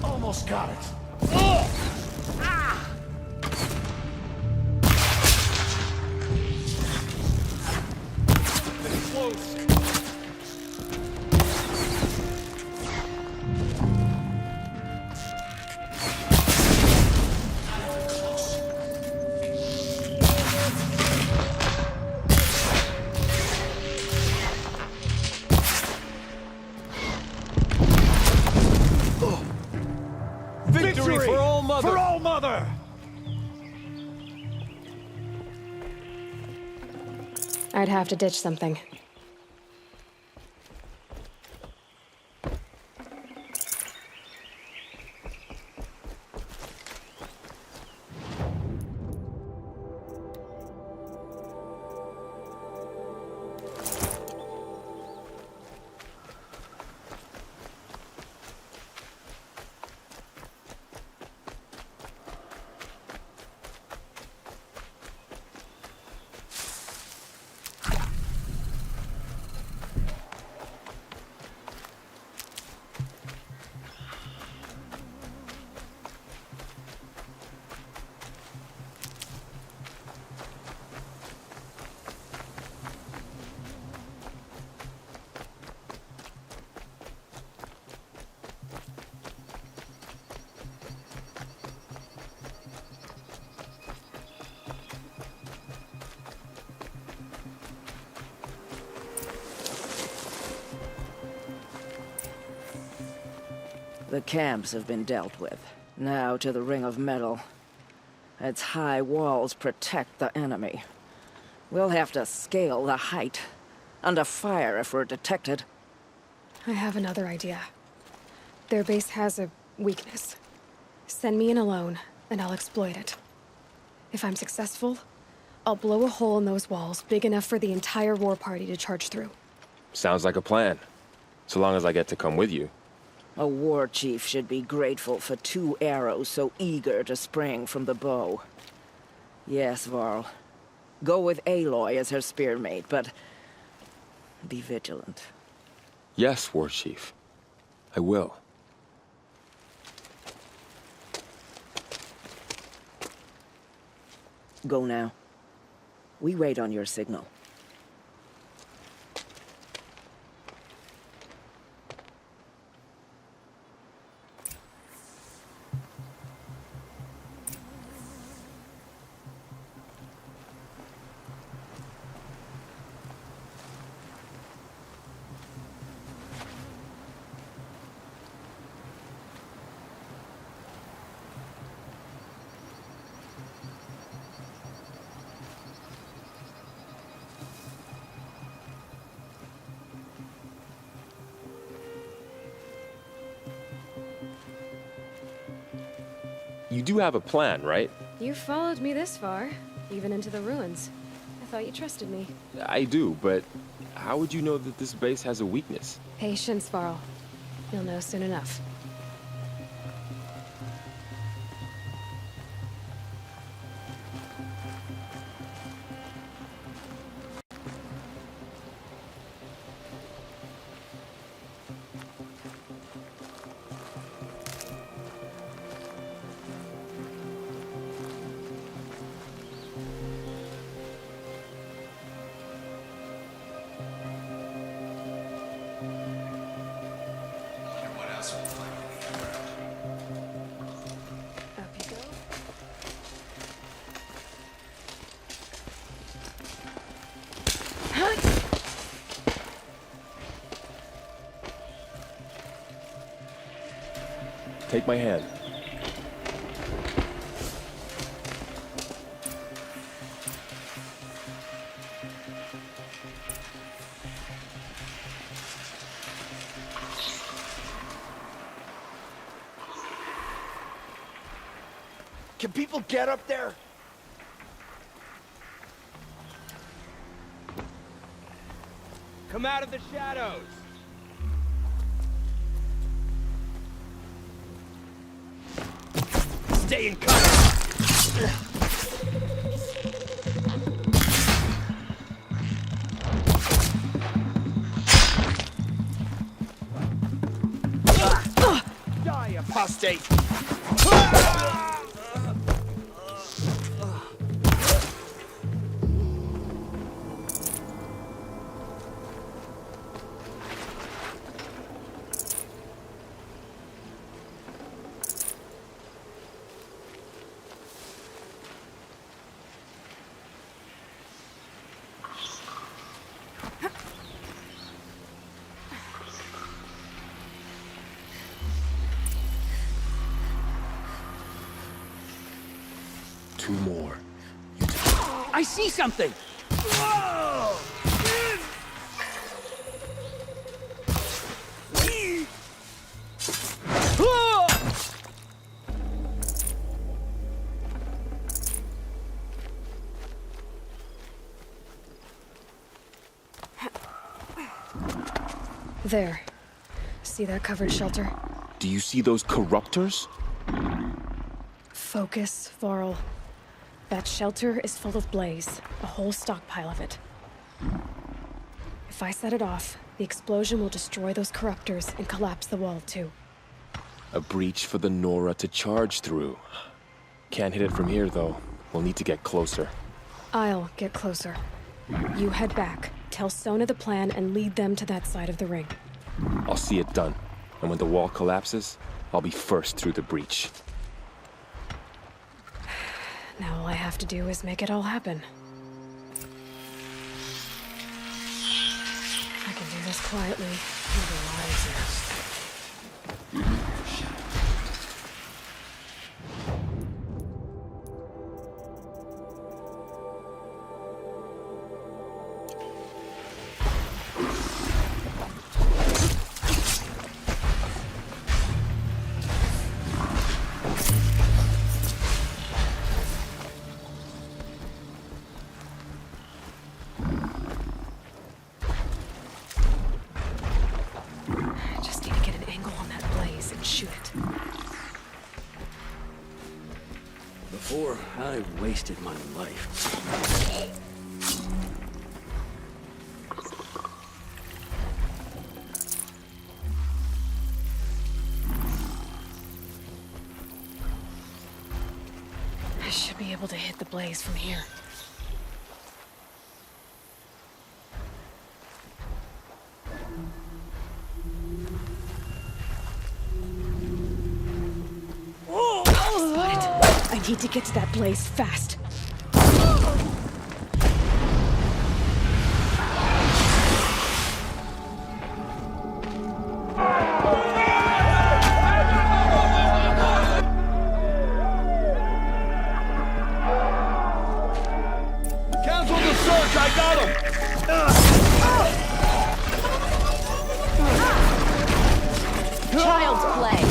Almost got it. Close. Victory for All Mother! For All Mother! I'd have to ditch something. The camps have been dealt with. Now to the Ring of Metal. Its high walls protect the enemy. We'll have to scale the height. Under fire if we're detected. I have another idea. Their base has a weakness. Send me in alone, and I'll exploit it. If I'm successful, I'll blow a hole in those walls big enough for the entire war party to charge through. Sounds like a plan. So long as I get to come with you. A war chief should be grateful for 2 arrows so eager to spring from the bow. Yes, Varl. Go with Aloy as her spearmate, but be vigilant. Yes, War Chief. I will. Go now. We wait on your signal. You do have a plan, right? You followed me this far, even into the ruins. I thought you trusted me. I do, but how would you know that this base has a weakness? Patience, Varl. You'll know soon enough. Take my hand. Can people get up there? Come out of the shadows! Stay in cover! Die, apostate! Two more. I see something! There. See that covered shelter? Do you see those corruptors? Focus, Varl. That shelter is full of blaze, a whole stockpile of it. If I set it off, the explosion will destroy those corruptors and collapse the wall too. A breach for the Nora to charge through. Can't hit it from here, though. We'll need to get closer. I'll get closer. You head back, tell Sona the plan, and lead them to that side of the ring. I'll see it done. And when the wall collapses, I'll be first through the breach. Now all I have to do is make it all happen. I can do this quietly. It'll be a lot easier. before I wasted my life. I should be able to hit the blaze from here. Spot it. I need to get to that blaze fast. Cancel the search! I got him! Child's play.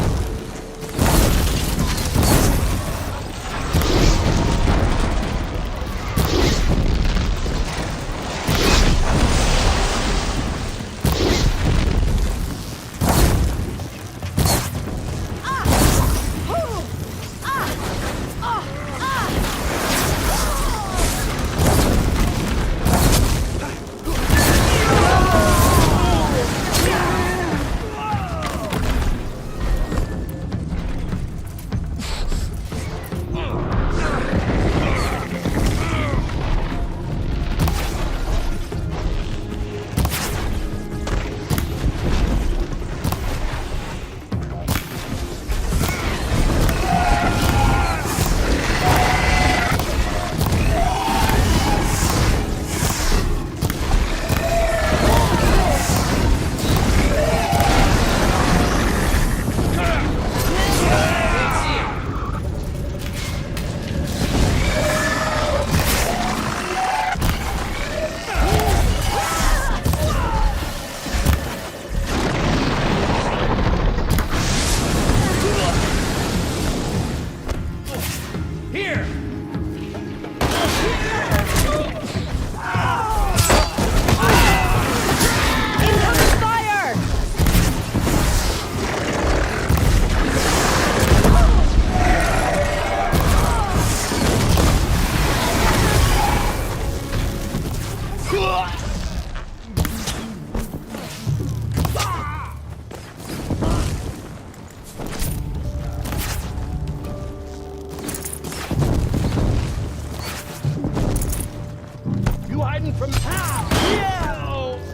You hiding from how? Yeah!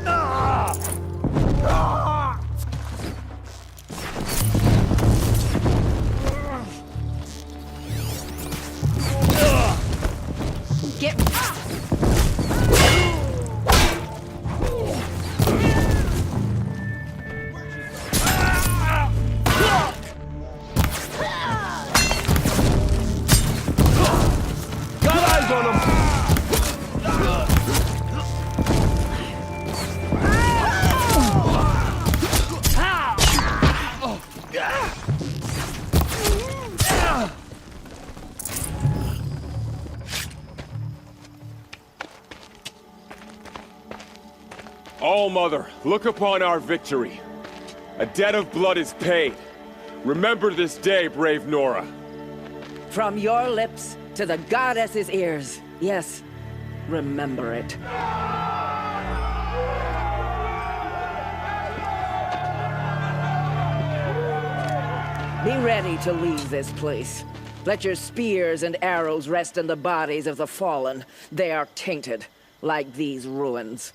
Ah! Ah! Get... Got eyes on him! All-Mother, look upon our victory. A debt of blood is paid. Remember this day, brave Nora. From your lips to the goddess's ears. Yes, remember it. Be ready to leave this place. Let your spears and arrows rest in the bodies of the fallen. They are tainted, like these ruins.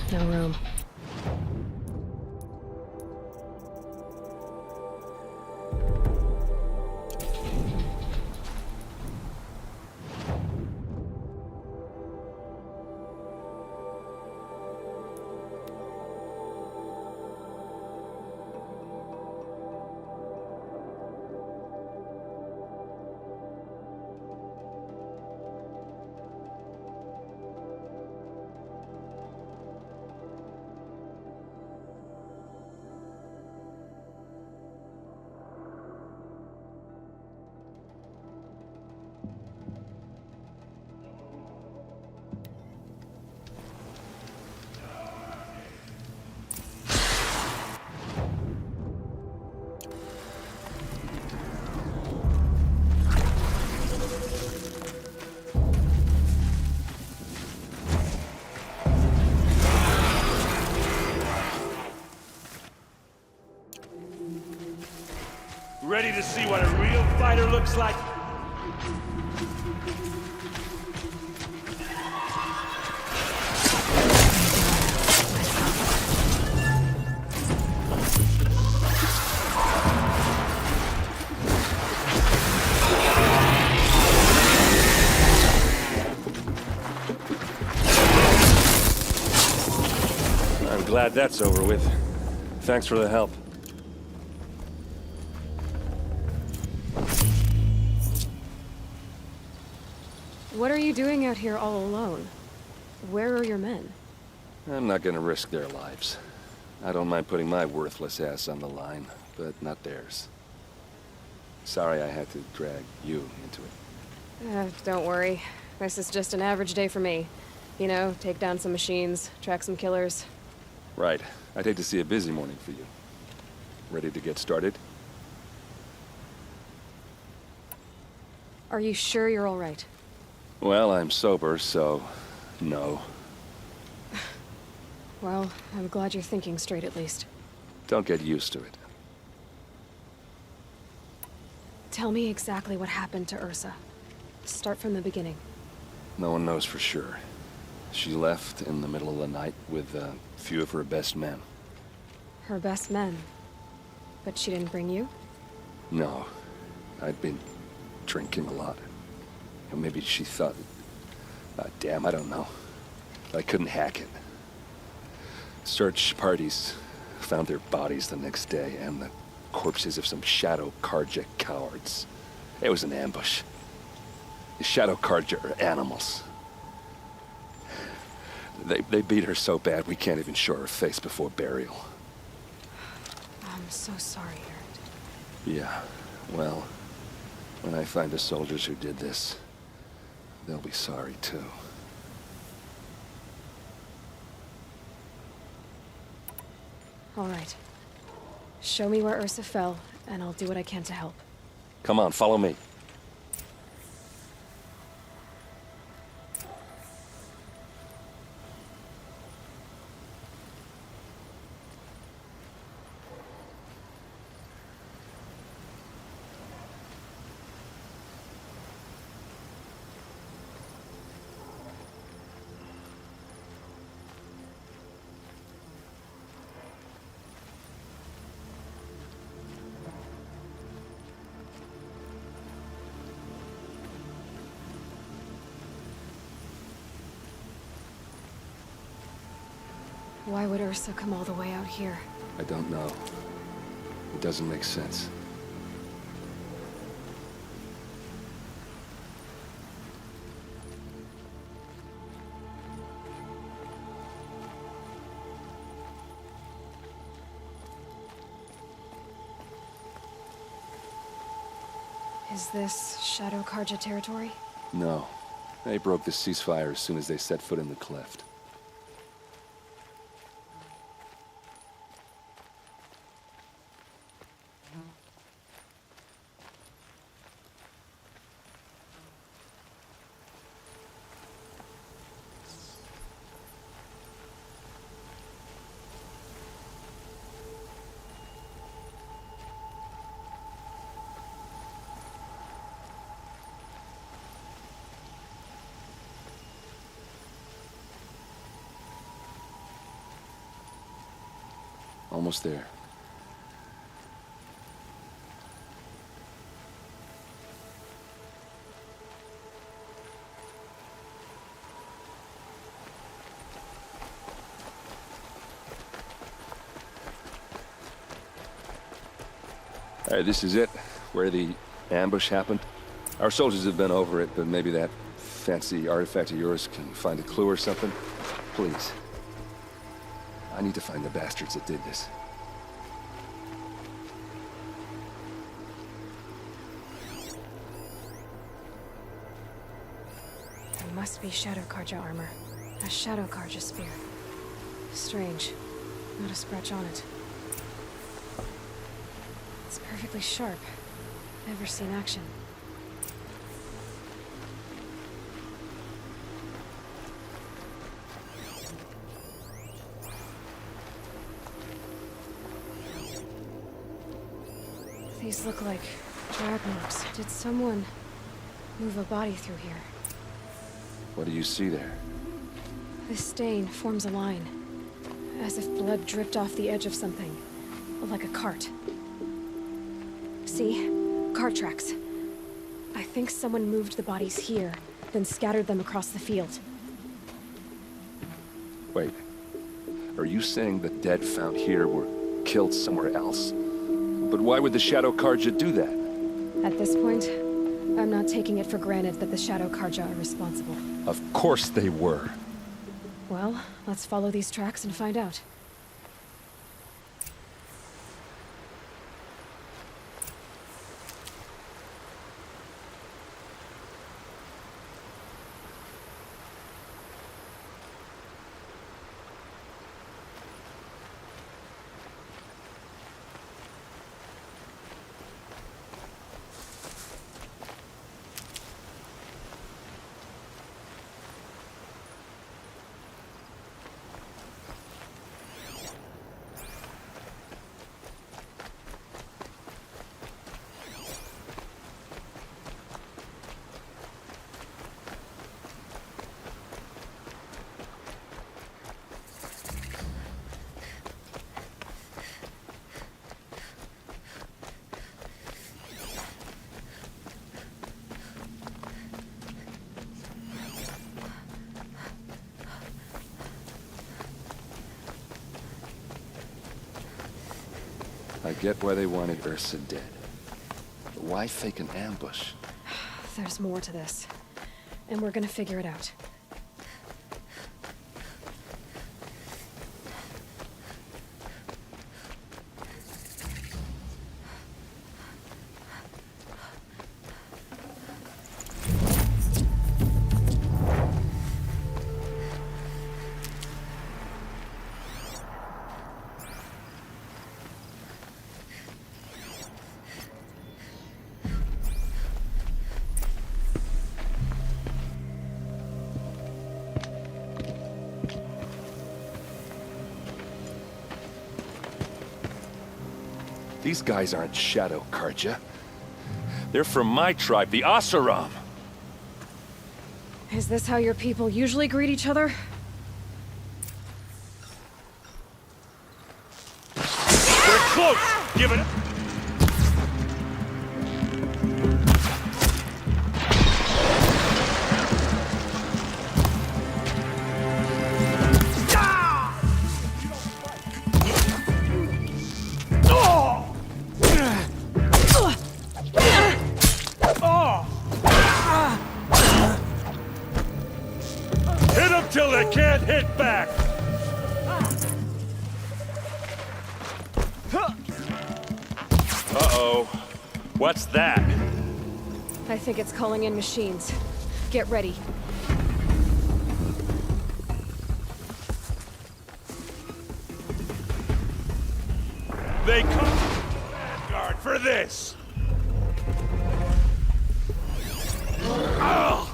No room. Ready to see what a real fighter looks like? I'm glad that's over with. Thanks for the help. What are you doing out here all alone? Where are your men? I'm not gonna risk their lives. I don't mind putting my worthless ass on the line, but not theirs. Sorry I had to drag you into it. Don't worry. This is just an average day for me. You know, take down some machines, track some killers. Right. I'd hate to see a busy morning for you. Ready to get started? Are you sure you're all right? Well, I'm sober, so no. Well, I'm glad you're thinking straight at least. Don't get used to it. Tell me exactly what happened to Ursa. Start from the beginning. No one knows for sure. She left in the middle of the night with a few of her best men. Her best men? But she didn't bring you? No. I'd been drinking a lot. Or maybe she thought... damn, I don't know. I couldn't hack it. Search parties found their bodies the next day, and the corpses of some Shadow Karja cowards. It was an ambush. The Shadow Karja are animals. They beat her so bad we can't even show her face before burial. I'm so sorry, Aaron. Yeah, well, when I find the soldiers who did this, they'll be sorry too. All right. Show me where Ursa fell, and I'll do what I can to help. Come on, follow me. Why would Ursa come all the way out here? I don't know. It doesn't make sense. Is this Shadow Karja territory? No. They broke the ceasefire as soon as they set foot in the cleft. Almost there. All right, this is it, where the ambush happened. Our soldiers have been over it, but maybe that fancy artifact of yours can find a clue or something. Please. I need to find the bastards that did this. It must be Shadow Karja armor. A Shadow Karja spear. Strange. Not a scratch on it. It's perfectly sharp. Never seen action. These look like drag marks. Did someone move a body through here? What do you see there? This stain forms a line, as if blood dripped off the edge of something, like a cart. See? Cart tracks. I think someone moved the bodies here, then scattered them across the field. Wait. Are you saying the dead found here were killed somewhere else? But why would the Shadow Karja do that? At this point, I'm not taking it for granted that the Shadow Karja are responsible. Of course they were. Well, let's follow these tracks and find out. I get why they wanted Ursa dead. But why fake an ambush? There's more to this, and we're gonna figure it out. These guys aren't Shadow Karja. They're from my tribe, the Asaram. Is this how your people usually greet each other? We're close! Give it up! Hit them till they can't hit back! Uh-oh. What's that? I think it's calling in machines. Get ready. They come to Vanguard for this! Ugh!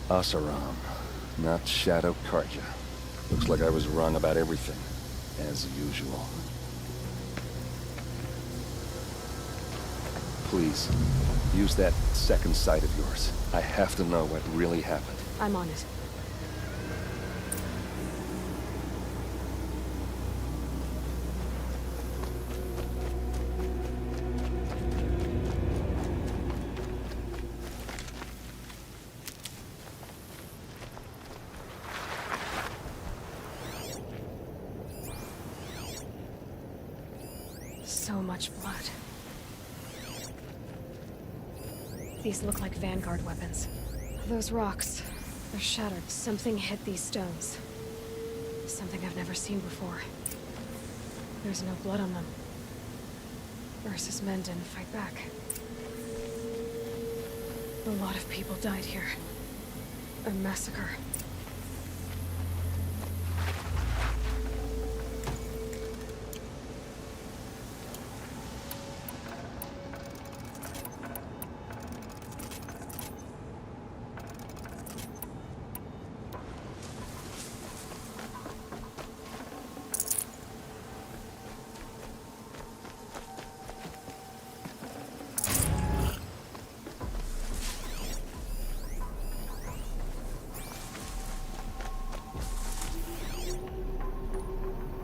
Asaram, not Shadow Karja. Looks like I was wrong about everything, as usual. Please, use that second sight of yours. I have to know what really happened. I'm on it. So much blood. These look like Vanguard weapons. Those rocks, they're shattered. Something hit these stones. Something I've never seen before. There's no blood on them. Ursa's men didn't fight back. A lot of people died here. A massacre.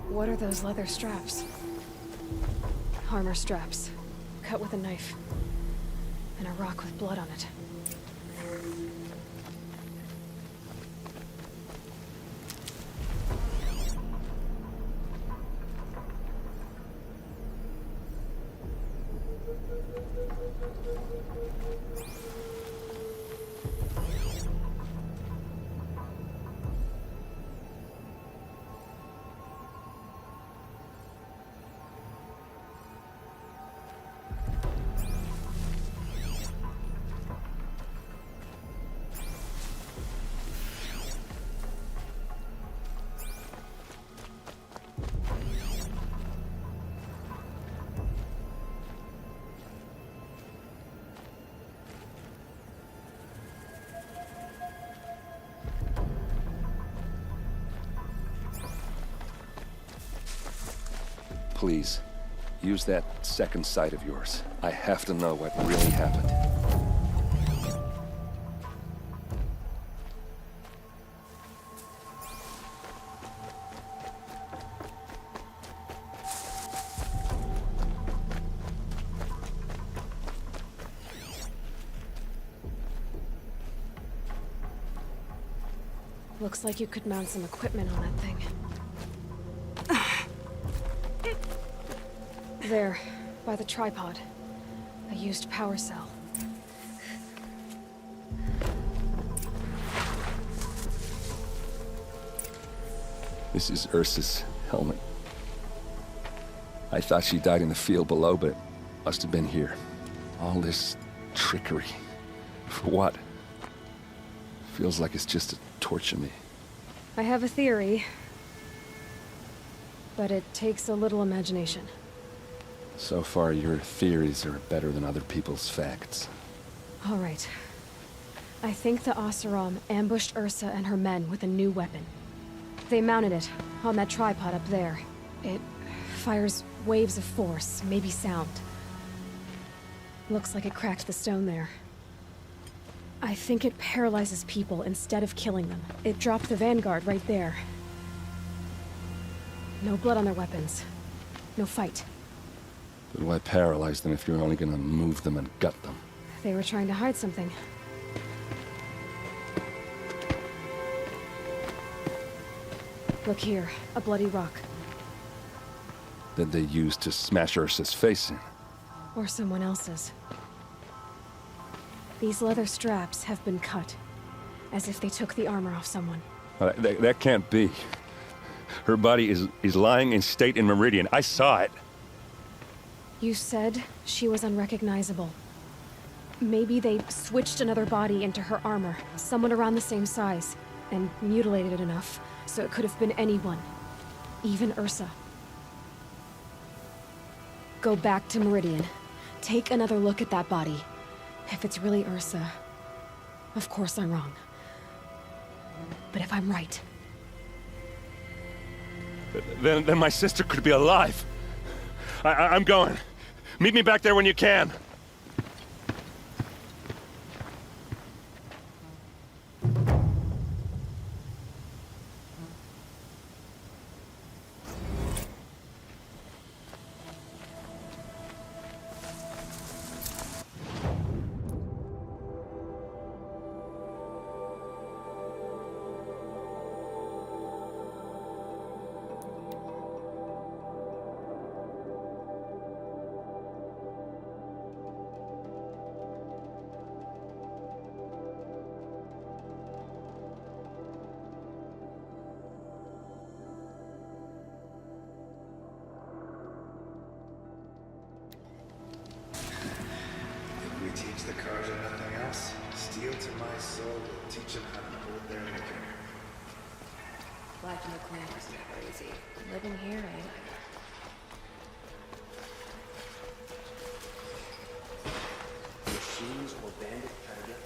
What are those leather straps? Armor straps, cut with a knife, and a rock with blood on it. Please, use that second sight of yours. I have to know what really happened. Looks like you could mount some equipment on that thing. There, by the tripod. A used power cell. This is Ursa's helmet. I thought she died in the field below, but it must have been here. All this trickery. For what? Feels like it's just to torture me. I have a theory, but it takes a little imagination. So far, your theories are better than other people's facts. All right. I think the Oseram ambushed Ursa and her men with a new weapon. They mounted it on that tripod up there. It fires waves of force, maybe sound. Looks like it cracked the stone there. I think it paralyzes people instead of killing them. It dropped the Vanguard right there. No blood on their weapons. No fight. But why paralyze them if you're only gonna move them and gut them? They were trying to hide something. Look here, a bloody rock. That they used to smash Ursa's face in. Or someone else's. These leather straps have been cut, as if they took the armor off someone. That can't be. Her body is lying in state in Meridian. I saw it. You said she was unrecognizable. Maybe they switched another body into her armor, someone around the same size, and mutilated it enough so it could have been anyone. Even Ursa. Go back to Meridian. Take another look at that body. If it's really Ursa, of course I'm wrong. But if I'm right, Then my sister could be alive. I'm going. Meet me back there when you can. We teach the Karja nothing else. Steel to my soul will teach them how to hold their liquor. life in the clan was never easy. Living here ain't. Machines or bandit Karja?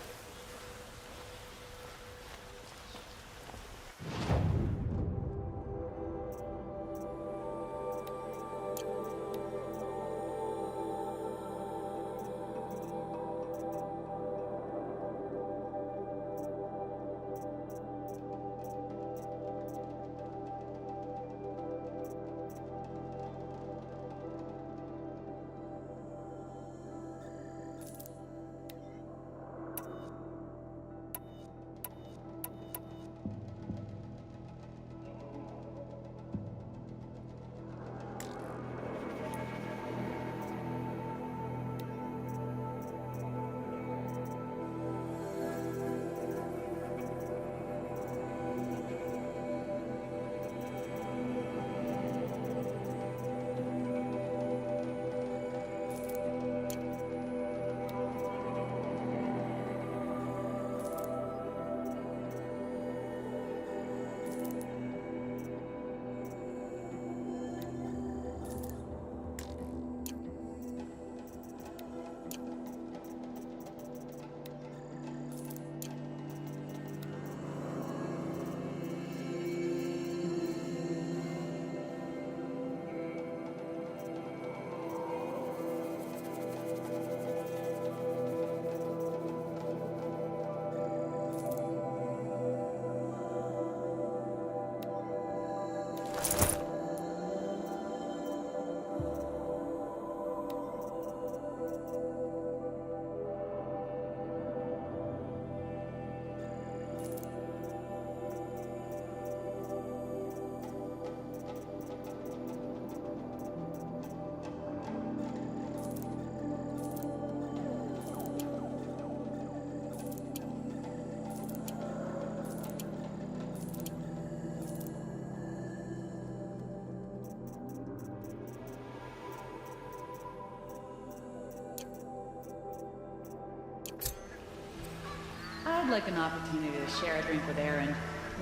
I'd like an opportunity to share a drink with Aaron.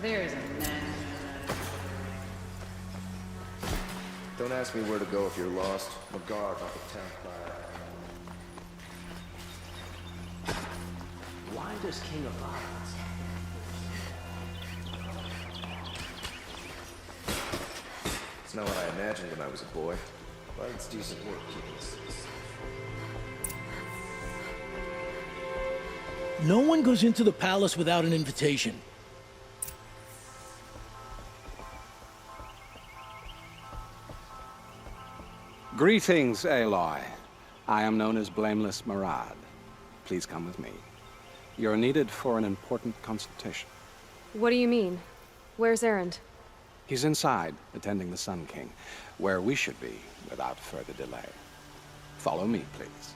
There's a man. Don't ask me where to go if you're lost. I'm a guard, not a Templar. Why does King of Violence? It's not what I imagined when I was a boy, but it's decent work keeping us. No one goes into the palace without an invitation. Greetings, Aloy. I am known as Blameless Marad. Please come with me. You're needed for an important consultation. What do you mean? Where's Erend? He's inside, attending the Sun King, where we should be without further delay. Follow me, please.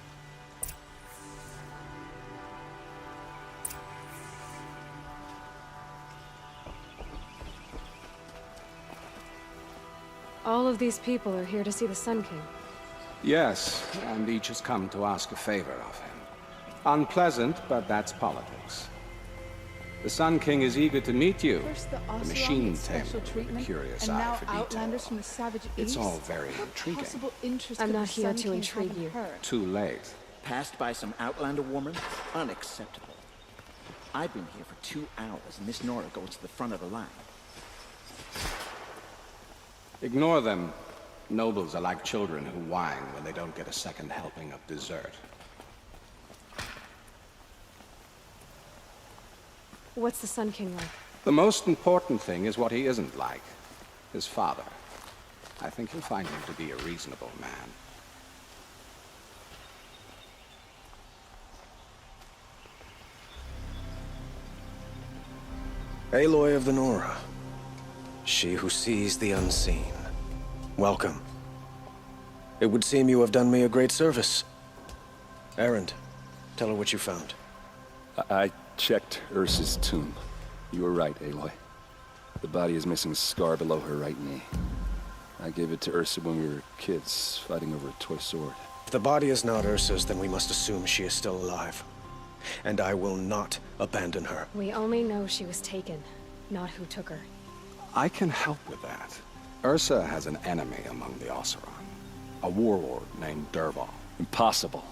All of these people are here to see the Sun King. Yes, and each has come to ask a favor of him. Unpleasant, but that's politics. The Sun King is eager to meet you. First the machine special tamer treatment, with a curious and eye now for detail. outlanders from the savage east. It's all very intriguing. Possible interest I'm could not the here Sun to King intrigue have you. her? Too late. Passed by some outlander woman? Unacceptable. I've been here for 2 hours, and Miss Nora goes to the front of the line. Ignore them. Nobles are like children who whine when they don't get a second helping of dessert. What's the Sun King like? The most important thing is what he isn't like. His father. I think you'll find him to be a reasonable man. Aloy of the Nora. She who sees the unseen. Welcome. It would seem you have done me a great service. Erend, tell her what you found. I checked Ursa's tomb. You were right, Aloy. The body is missing a scar below her right knee. I gave it to Ursa when we were kids, fighting over a toy sword. If the body is not Ursa's, then we must assume she is still alive. And I will not abandon her. We only know she was taken, not who took her. I can help with that. Ursa has an enemy among the Oseram. A warlord named Dervahl. Impossible.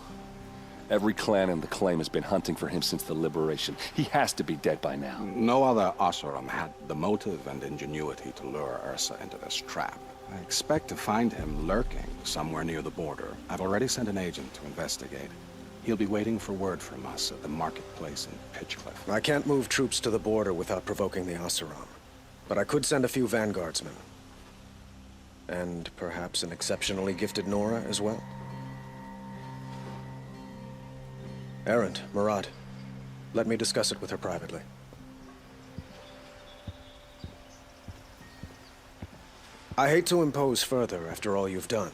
Every clan in the claim has been hunting for him since the liberation. He has to be dead by now. No other Oseram had the motive and ingenuity to lure Ursa into this trap. I expect to find him lurking somewhere near the border. I've already sent an agent to investigate. He'll be waiting for word from us at the marketplace in Pitchcliff. I can't move troops to the border without provoking the Oseram. But I could send a few vanguardsmen. And perhaps an exceptionally gifted Nora as well. Erend, Murad, let me discuss it with her privately. I hate to impose further after all you've done,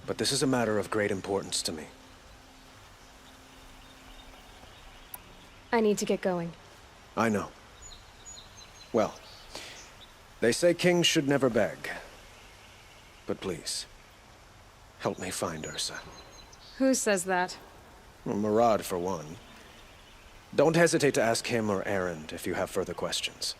but this is a matter of great importance to me. I need to get going. I know. Well, they say kings should never beg. But please, help me find Ursa. Who says that? Well, Murad, for one. Don't hesitate to ask him or Erend if you have further questions.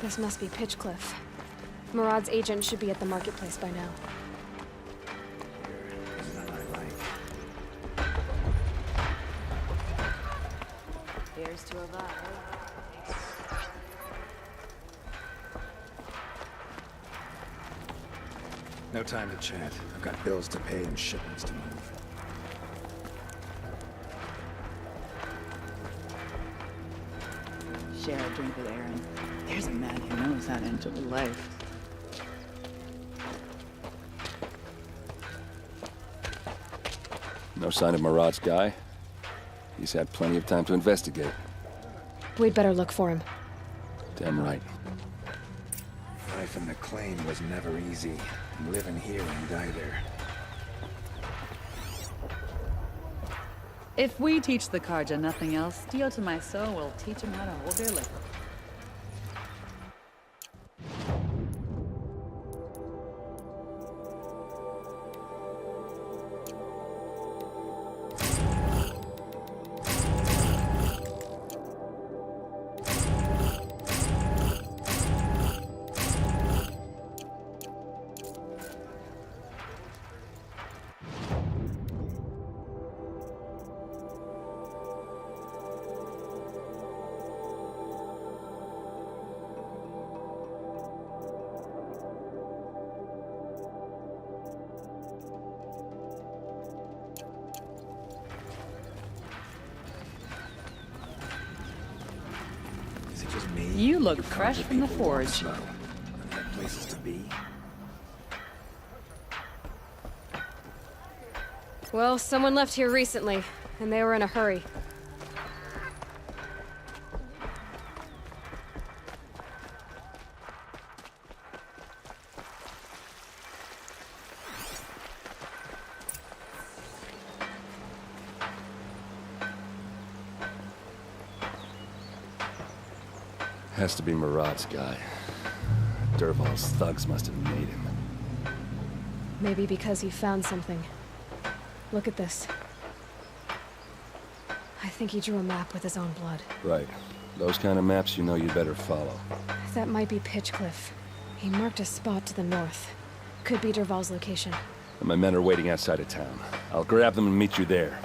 This must be Pitchcliff. Murad's agent should be at the marketplace by now. Here's to a vibe. No time to chat. I've got bills to pay and shipments to move. Share a drink with Aaron. There's a man who knows how to enjoy life. No sign of Marad's guy? He's had plenty of time to investigate. We'd better look for him. Damn right. Life in the claim was never easy. Live in here and die there. If we teach the Karja nothing else, Steel to my soul will teach them how to hold their liquor. You look fresh from the forge. Places to be. Well, someone left here recently, and they were in a hurry. Has to be Marad's guy. Dervahl's thugs must have made him. Maybe because he found something. Look at this. I think he drew a map with his own blood. Right. Those kind of maps you know you better follow. That might be Pitchcliff. He marked a spot to the north. Could be Dervahl's location. And my men are waiting outside of town. I'll grab them and meet you there.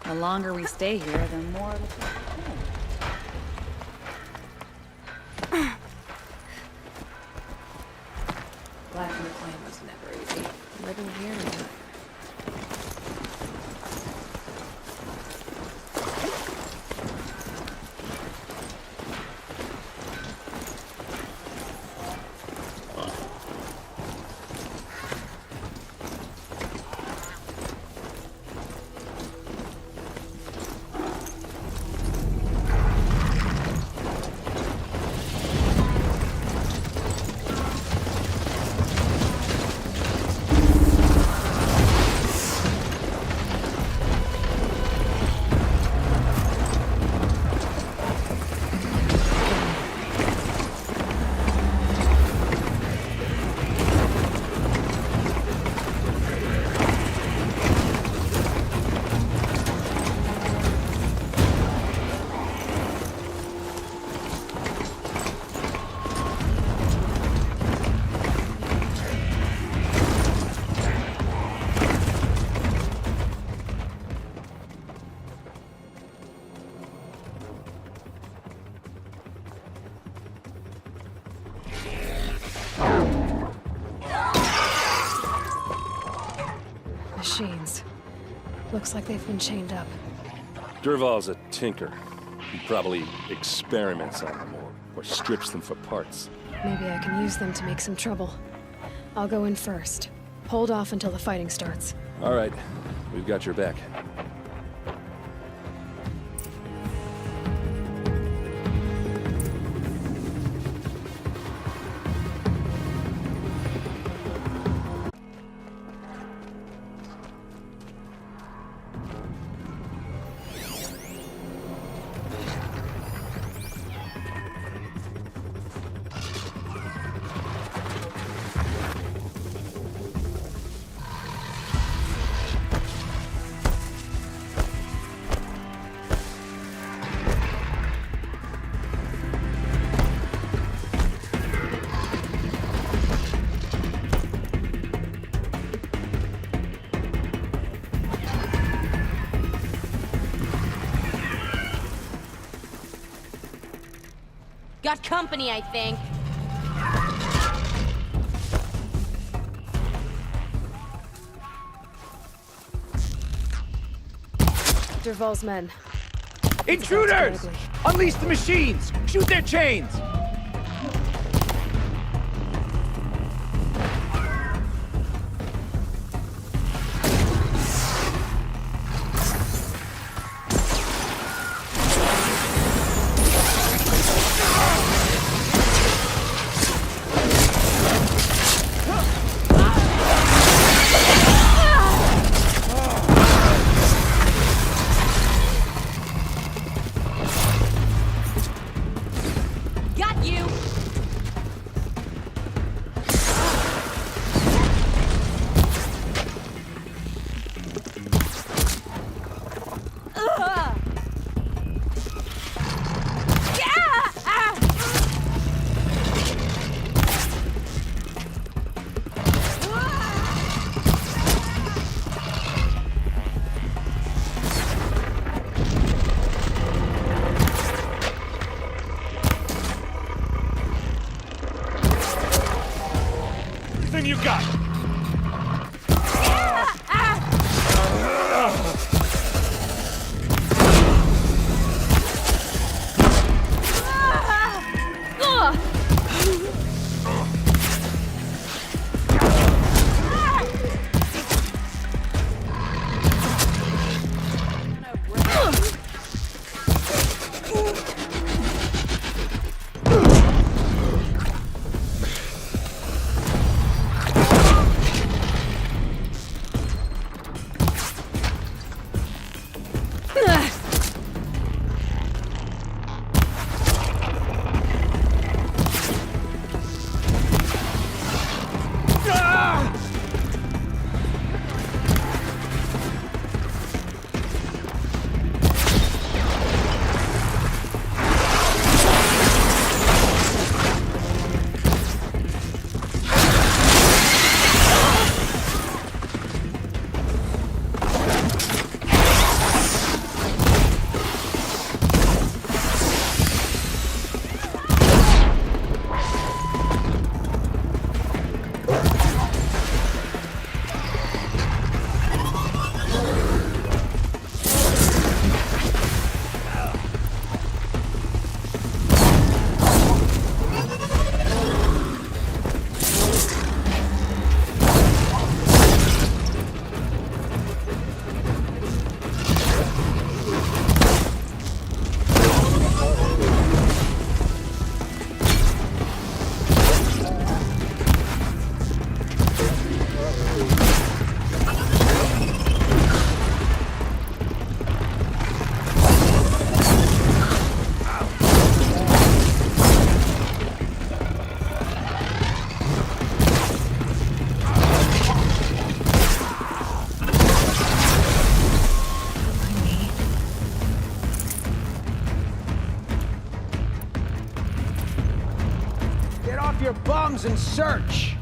The longer we stay here, the more it'll feel home. Life in the claim was never easy. Living here, machines. Looks like they've been chained up. Dervahl's a tinker. He probably experiments on them or strips them for parts. Maybe I can use them to make some trouble. I'll go in first. Hold off until the fighting starts. All right. We've got your back. Got company, I think. Dervahl's men. Intruders! Unleash the machines! Shoot their chains! Got you! Everything you got! Get off your bums and search!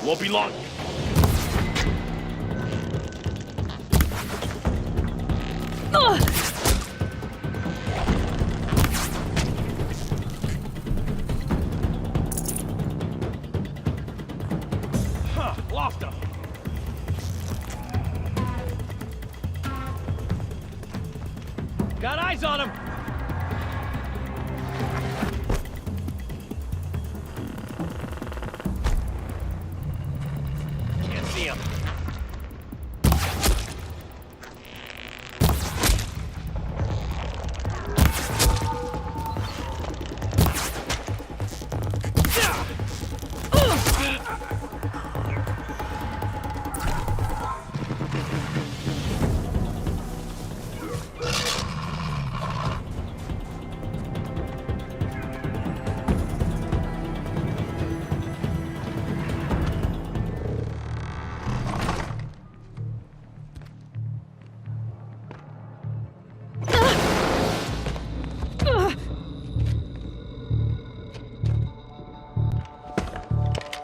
Won't be long. Huh, lost him. Got eyes on him. Can't see him.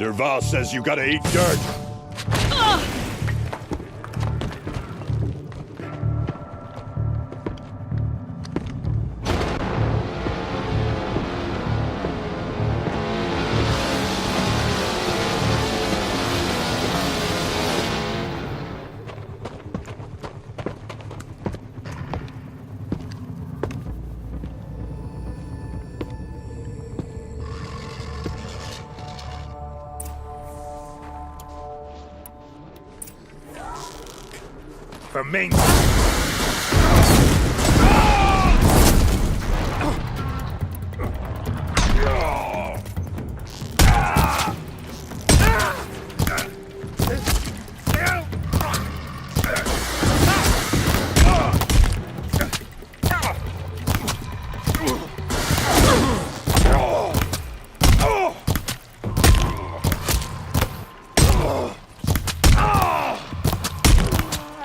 Derval says you gotta eat dirt. For me.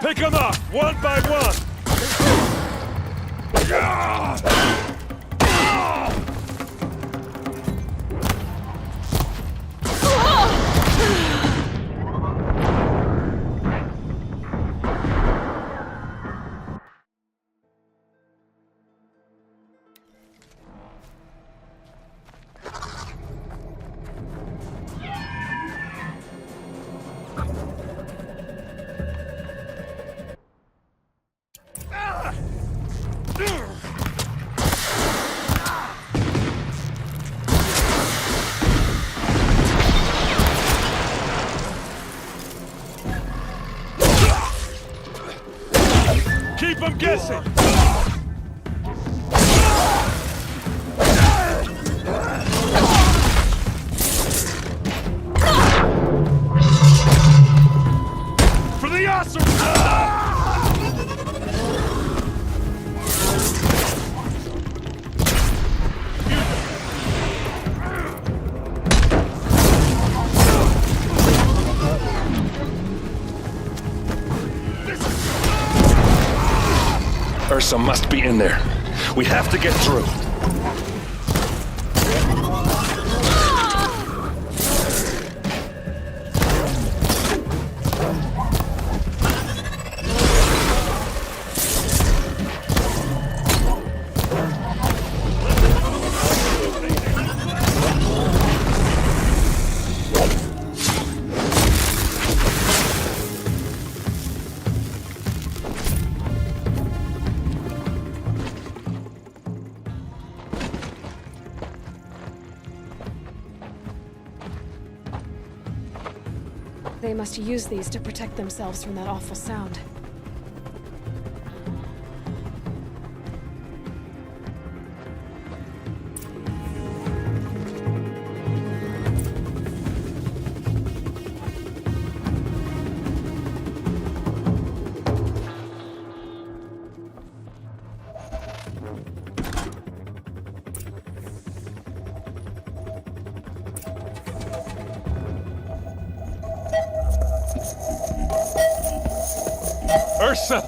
Pick them up, one by one! Keep them guessing! For the awesome! Ursa must be in there. We have to get through. They must use these to protect themselves from that awful sound. Ursa!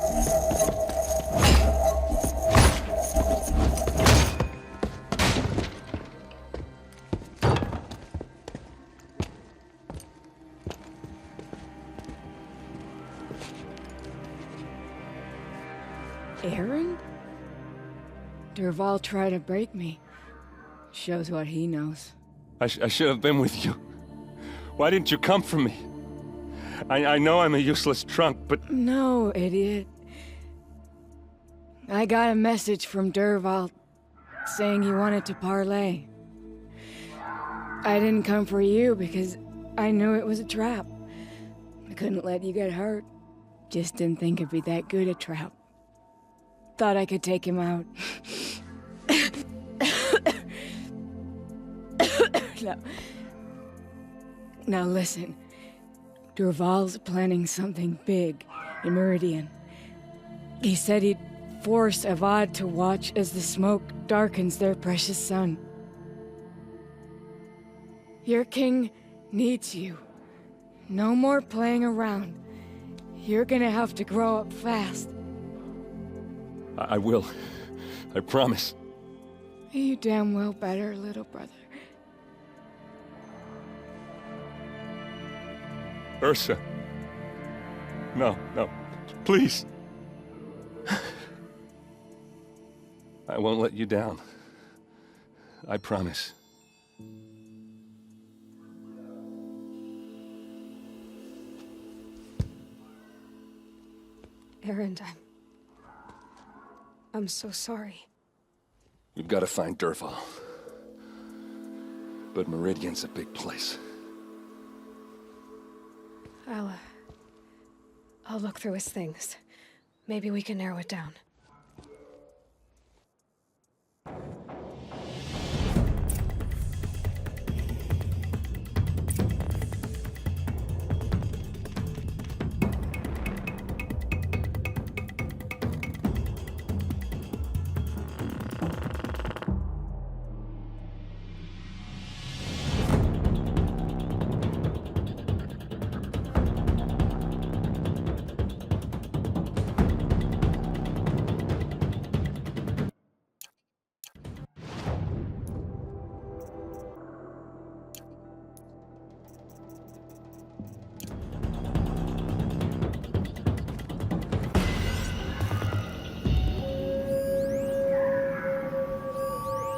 Aaron? Derval tried to break me. Shows what he knows. I should have been with you. Why didn't you come for me? I know I'm a useless trunk, but... No, idiot. I got a message from Derval saying he wanted to parlay. I didn't come for you because I knew it was a trap. I couldn't let you get hurt. Just didn't think it'd be that good a trap. Thought I could take him out. Now listen. Derval's planning something big in Meridian. He said he'd force Avad to watch as the smoke darkens their precious sun. Your king needs you. No more playing around. You're gonna have to grow up fast. I will. I promise. You damn well better, little brother. Ursa. No, no. Please. I won't let you down. I promise. Erend, I'm so sorry. We've got to find Dervahl. But Meridian's a big place. I'll look through his things. Maybe we can narrow it down.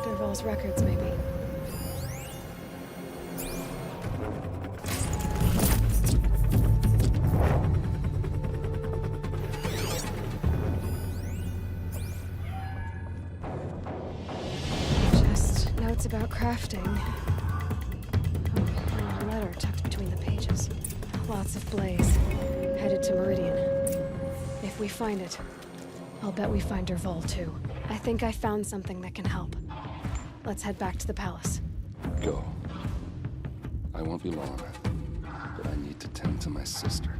Dervahl's records, maybe. Just notes about crafting. Oh, and a letter tucked between the pages. Lots of blaze. Headed to Meridian. If we find it, I'll bet we find Dervahl too. I think I found something that can help. Let's head back to the palace. Go. I won't be long, but I need to tend to my sister.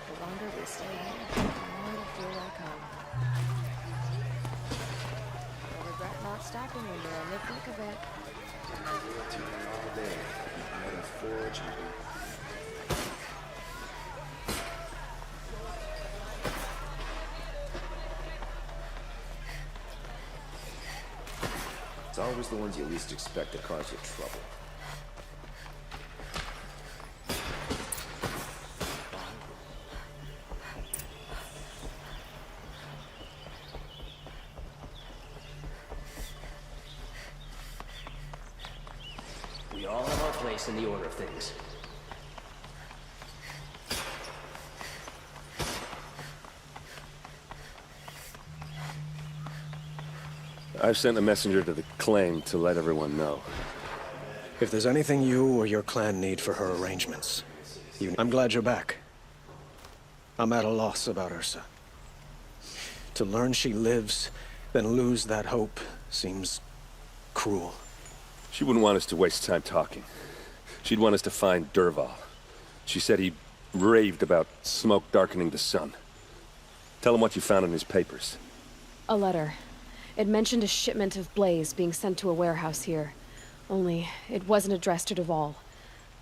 The longer we stay here, the more it'll feel like home. I'll regret not stopping when you're in the thick of it. All day. Another forge and it's always the ones you least expect to cause you trouble. We all have our place in the order of things. I've sent a messenger to the claim to let everyone know. If there's anything you or your clan need for her arrangements, I'm glad you're back. I'm at a loss about Ursa. To learn she lives, then lose that hope, seems cruel. She wouldn't want us to waste time talking. She'd want us to find Dervahl. She said he raved about smoke darkening the sun. Tell him what you found in his papers. A letter. It mentioned a shipment of blaze being sent to a warehouse here. Only, it wasn't addressed to Dervahl.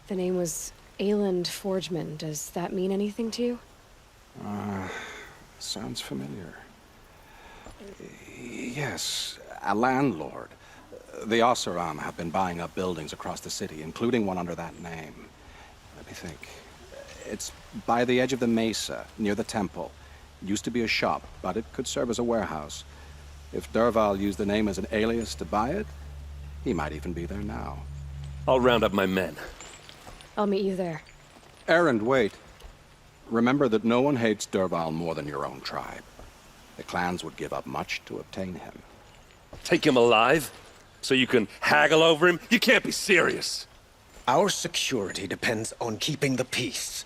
The name was Ayland Forgeman. Does that mean anything to you? Sounds familiar. Yes, a landlord. The Oseram have been buying up buildings across the city, including one under that name. Let me think. It's by the edge of the mesa, near the temple. Used to be a shop, but it could serve as a warehouse. If Dervahl used the name as an alias to buy it, he might even be there now. I'll round up my men. I'll meet you there. Erend, wait. Remember that no one hates Dervahl more than your own tribe. The clans would give up much to obtain him. Take him alive? So you can haggle over him? You can't be serious. Our security depends on keeping the peace.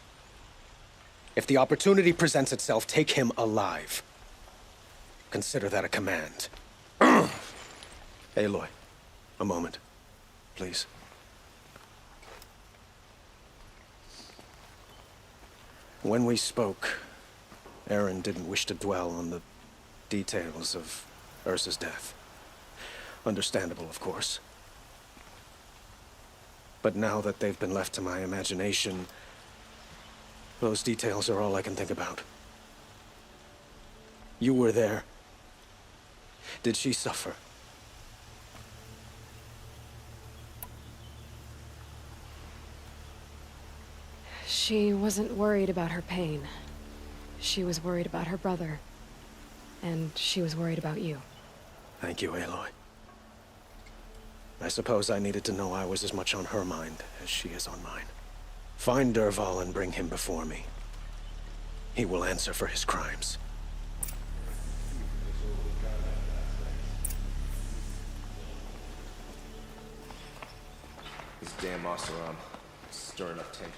If the opportunity presents itself, take him alive. Consider that a command. Aloy, a moment, please. When we spoke, Aaron didn't wish to dwell on the details of Ursa's death. Understandable, of course. But now that they've been left to my imagination, those details are all I can think about. You were there. Did she suffer? She wasn't worried about her pain. She was worried about her brother. And she was worried about you. Thank you, Aloy. I suppose I needed to know I was as much on her mind as she is on mine. Find Dervahl and bring him before me. He will answer for his crimes. This damn Oseram, stirring up tension.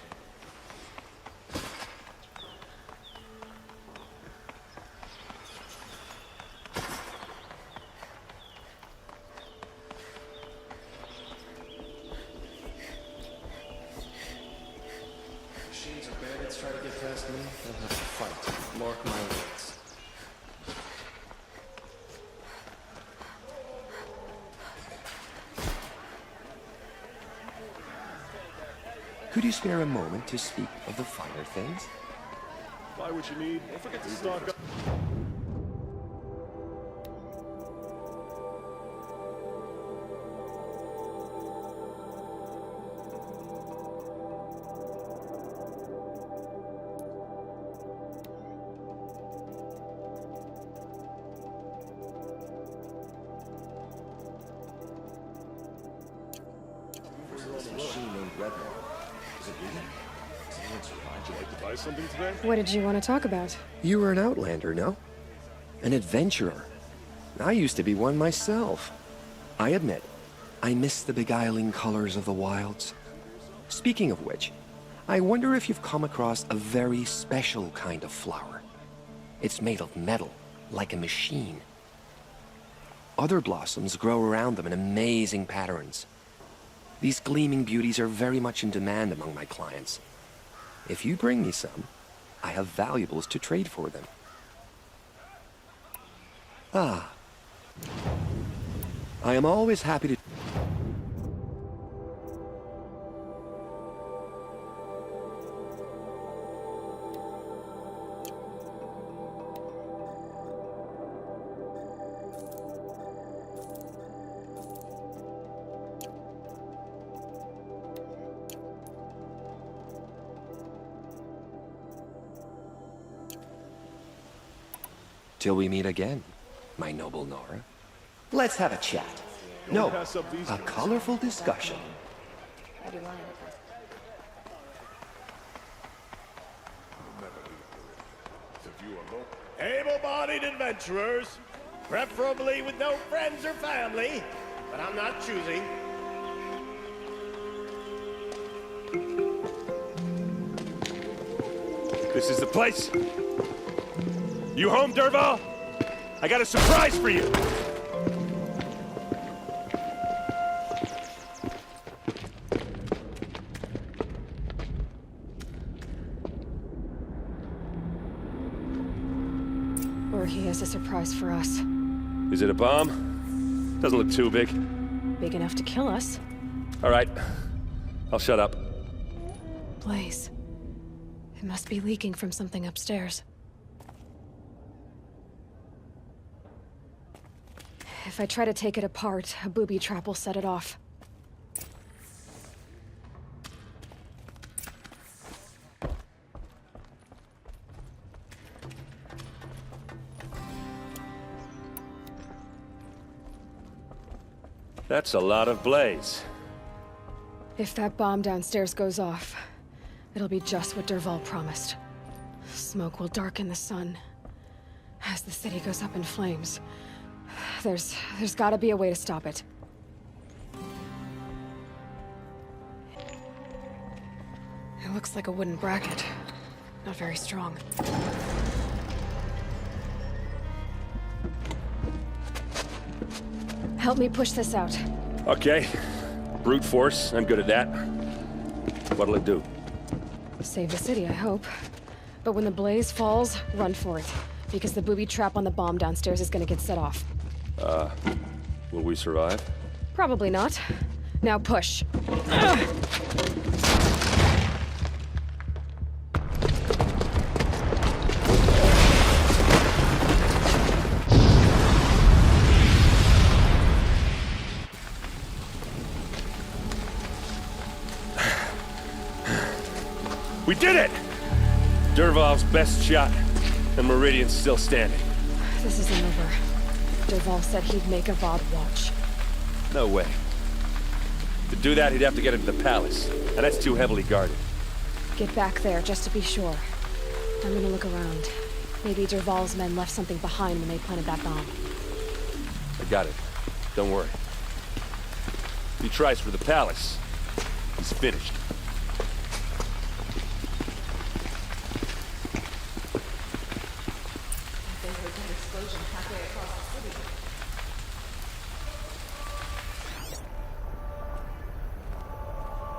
Machines or bandits try to get past me, they'll have to fight. Mark my words. Could you spare a moment to speak of the finer things? Buy what you need. Don't forget to stock up. Something today? What did you want to talk about? You were an outlander, no? An adventurer. I used to be one myself. I admit, I miss the beguiling colors of the wilds. Speaking of which, I wonder if you've come across a very special kind of flower. It's made of metal, like a machine. Other blossoms grow around them in amazing patterns. These gleaming beauties are very much in demand among my clients. If you bring me some, I have valuables to trade for them. Ah. I am always happy to... Till we meet again, my noble Nora. Let's have a chat. No, a colorful discussion. Able-bodied adventurers, preferably with no friends or family, but I'm not choosy. This is the place. You home, Dervahl? I got a surprise for you! Or he has a surprise for us. Is it a bomb? Doesn't look too big. Big enough to kill us. All right. I'll shut up. Blaze. It must be leaking from something upstairs. If I try to take it apart, a booby trap will set it off. That's a lot of blaze. If that bomb downstairs goes off, it'll be just what Dervahl promised. Smoke will darken the sun. As the city goes up in flames, There's gotta be a way to stop it. It looks like a wooden bracket. Not very strong. Help me push this out. Okay. Brute force, I'm good at that. What'll it do? Save the city, I hope. But when the blaze falls, run for it. Because the booby trap on the bomb downstairs is gonna get set off. Will we survive? Probably not. Now push. We did it! Dervahl's best shot, and Meridian's still standing. This isn't over. Dervahl said he'd make a VOD watch. No way. To do that, he'd have to get into the palace, and that's too heavily guarded. Get back there, just to be sure. I'm gonna look around. Maybe Dervahl's men left something behind when they planted that bomb. I got it. Don't worry. If he tries for the palace, he's finished.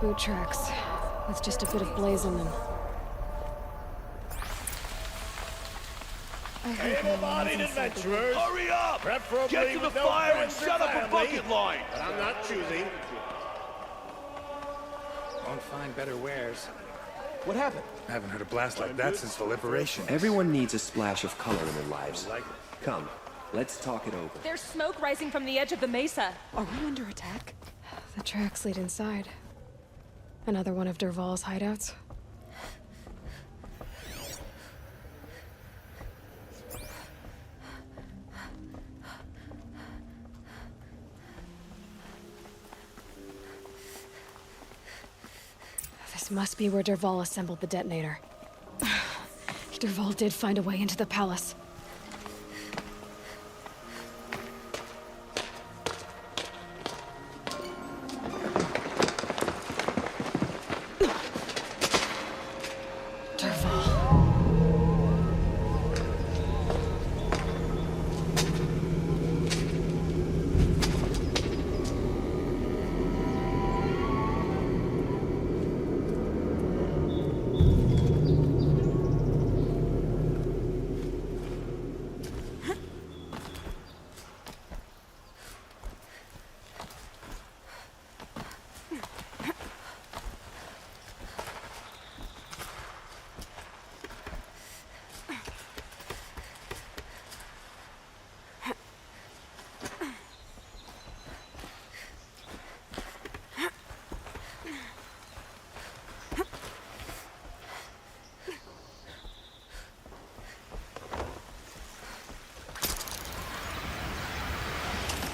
Boot tracks, with just a bit of blaze in them. Able-bodied adventurers, hurry up! preferably Get to the with no fire and friends or set up a family, bucket line! But I'm not choosing. Won't find better wares. What happened? I haven't heard a blast like that since the liberation. Everyone needs a splash of color in their lives. Come, let's talk it over. There's smoke rising from the edge of the mesa. Are we under attack? The tracks lead inside. Another one of Dervahl's hideouts? This must be where Dervahl assembled the detonator. Dervahl did find a way into the palace.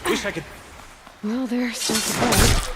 Wish I could... Well, there's still the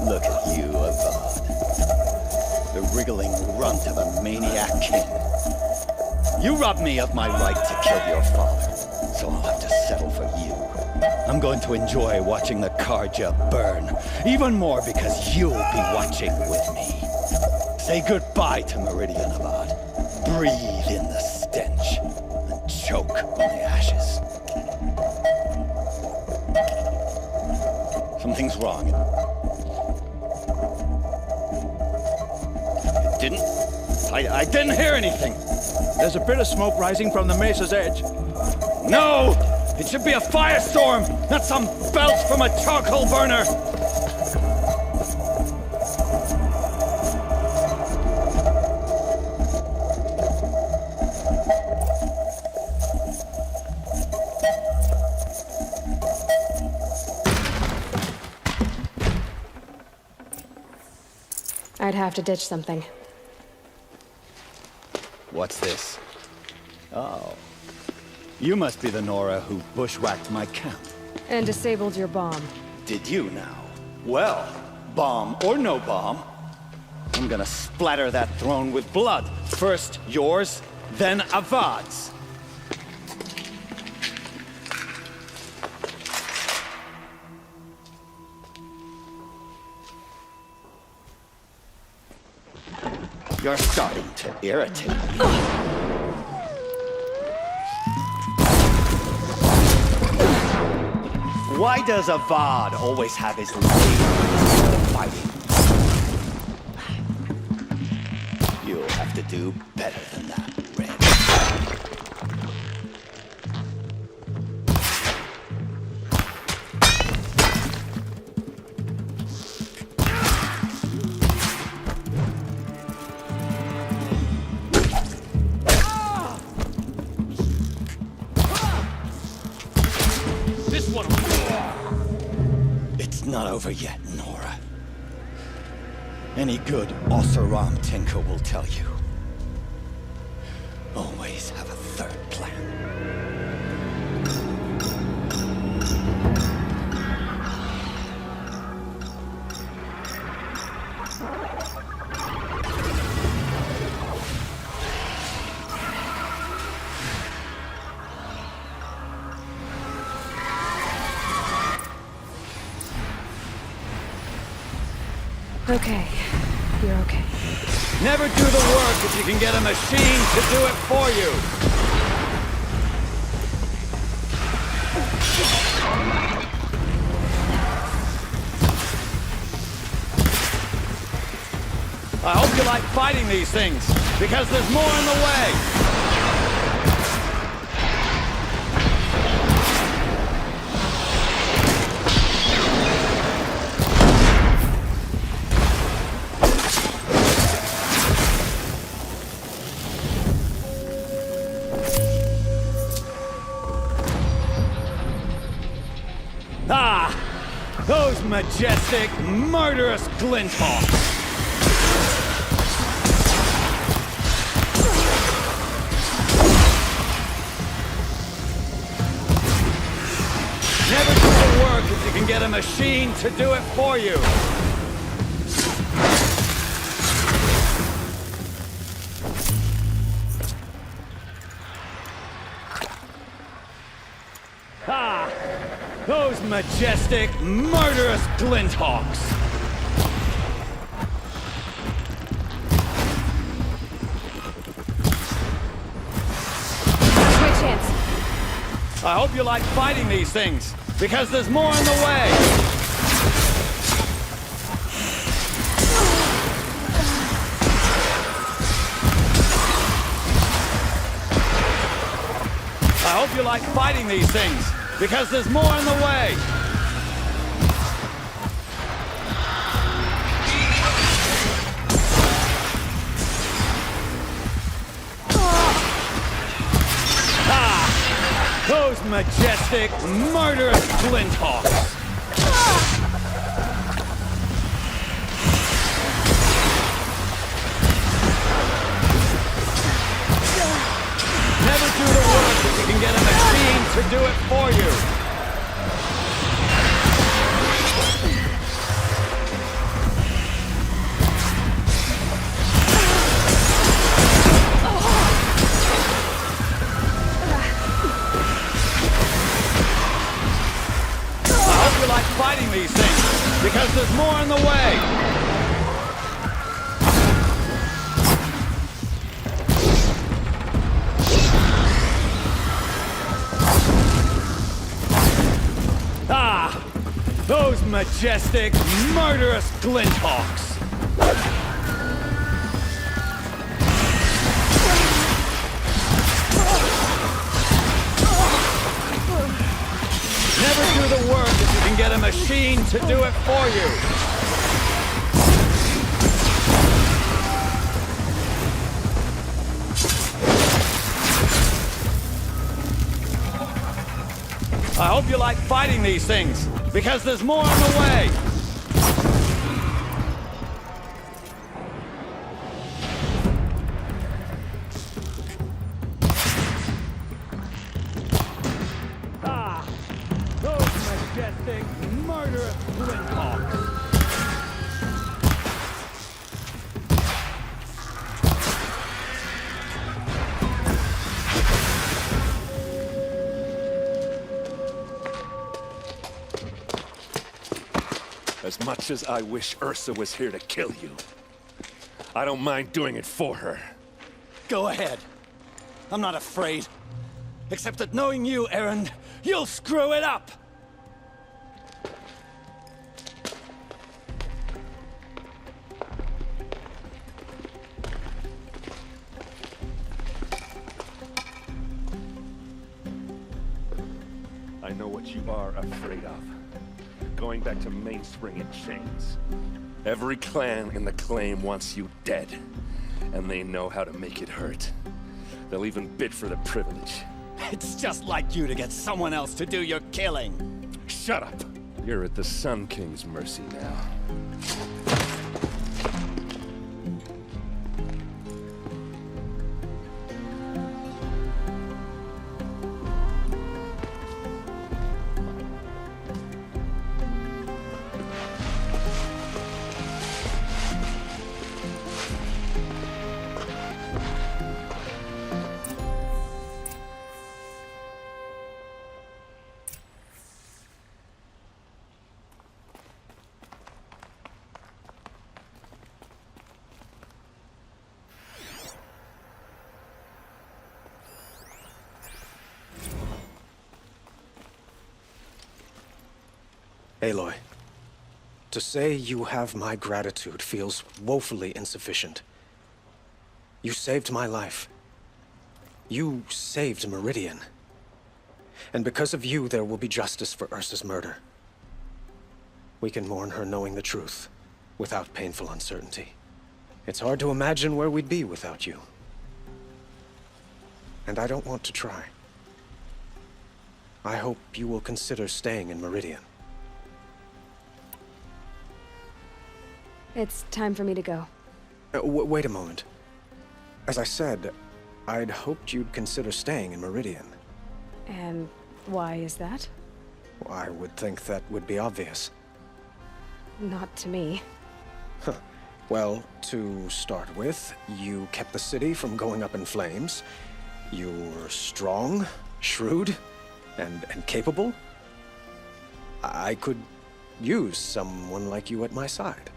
Look at you, Avad. The wriggling runt of a maniac king. You robbed me of my right to kill your father, so I'll have to settle for you. I'm going to enjoy watching the Karja burn, even more because you'll be watching with me. Say goodbye to Meridian, Avad. Breathe in the stench, and choke on the ashes. Something's wrong. I didn't hear anything. There's a bit of smoke rising from the mesa's edge. No! It should be a firestorm, not some belch from a charcoal burner! I'd have to ditch something. What's this? Oh. You must be the Nora who bushwhacked my camp. And disabled your bomb. Did you now? Well, bomb or no bomb, I'm gonna splatter that throne with blood. First yours, then Avad's. You're starting to irritate me. Why does Avad always have his lead in fighting? You'll have to do better than that, Red. It's not over yet, Nora. Any good Oseram tinker will tell you. Always have a third plan. Okay. You're okay. Never do the work if you can get a machine to do it for you! I hope you like fighting these things, because there's more in the way! Ah! Those majestic, murderous glinthawks! Never do the work if you can get a machine to do it for you! Ah! Those majestic, murderous glinthawks! That's my chance. I hope you like fighting these things, because there's more in the way! I hope you like fighting these things, because there's more in the way! Ah! Those majestic, murderous glinthawks! Never do the work if you can get a machine to do it for you! I hope you like fighting these things, because there's more in the way! Ah! Those majestic, murderous glinthawks! unseen to do it for you. I hope you like fighting these things, because there's more on the way! Ah! Those majestic, murderous twin-hawks! As much as I wish Ursa was here to kill you, I don't mind doing it for her. Go ahead. I'm not afraid. Except that knowing you, Erend, you'll screw it up! I know what you are afraid of. Going back to Mainspring in chains. Every clan in the Claim wants you dead, and they know how to make it hurt. They'll even bid for the privilege. It's just like you to get someone else to do your killing. Shut up! You're at the Sun King's mercy now. Aloy, to say you have my gratitude feels woefully insufficient. You saved my life. You saved Meridian. And because of you, there will be justice for Ursa's murder. We can mourn her knowing the truth, without painful uncertainty. It's hard to imagine where we'd be without you. And I don't want to try. I hope you will consider staying in Meridian. It's time for me to go. Wait a moment. As I said, I'd hoped you'd consider staying in Meridian. And why is that? Well, I would think that would be obvious. Not to me. Huh. Well, to start with, you kept the city from going up in flames. You were strong, shrewd, and capable. I could use someone like you at my side.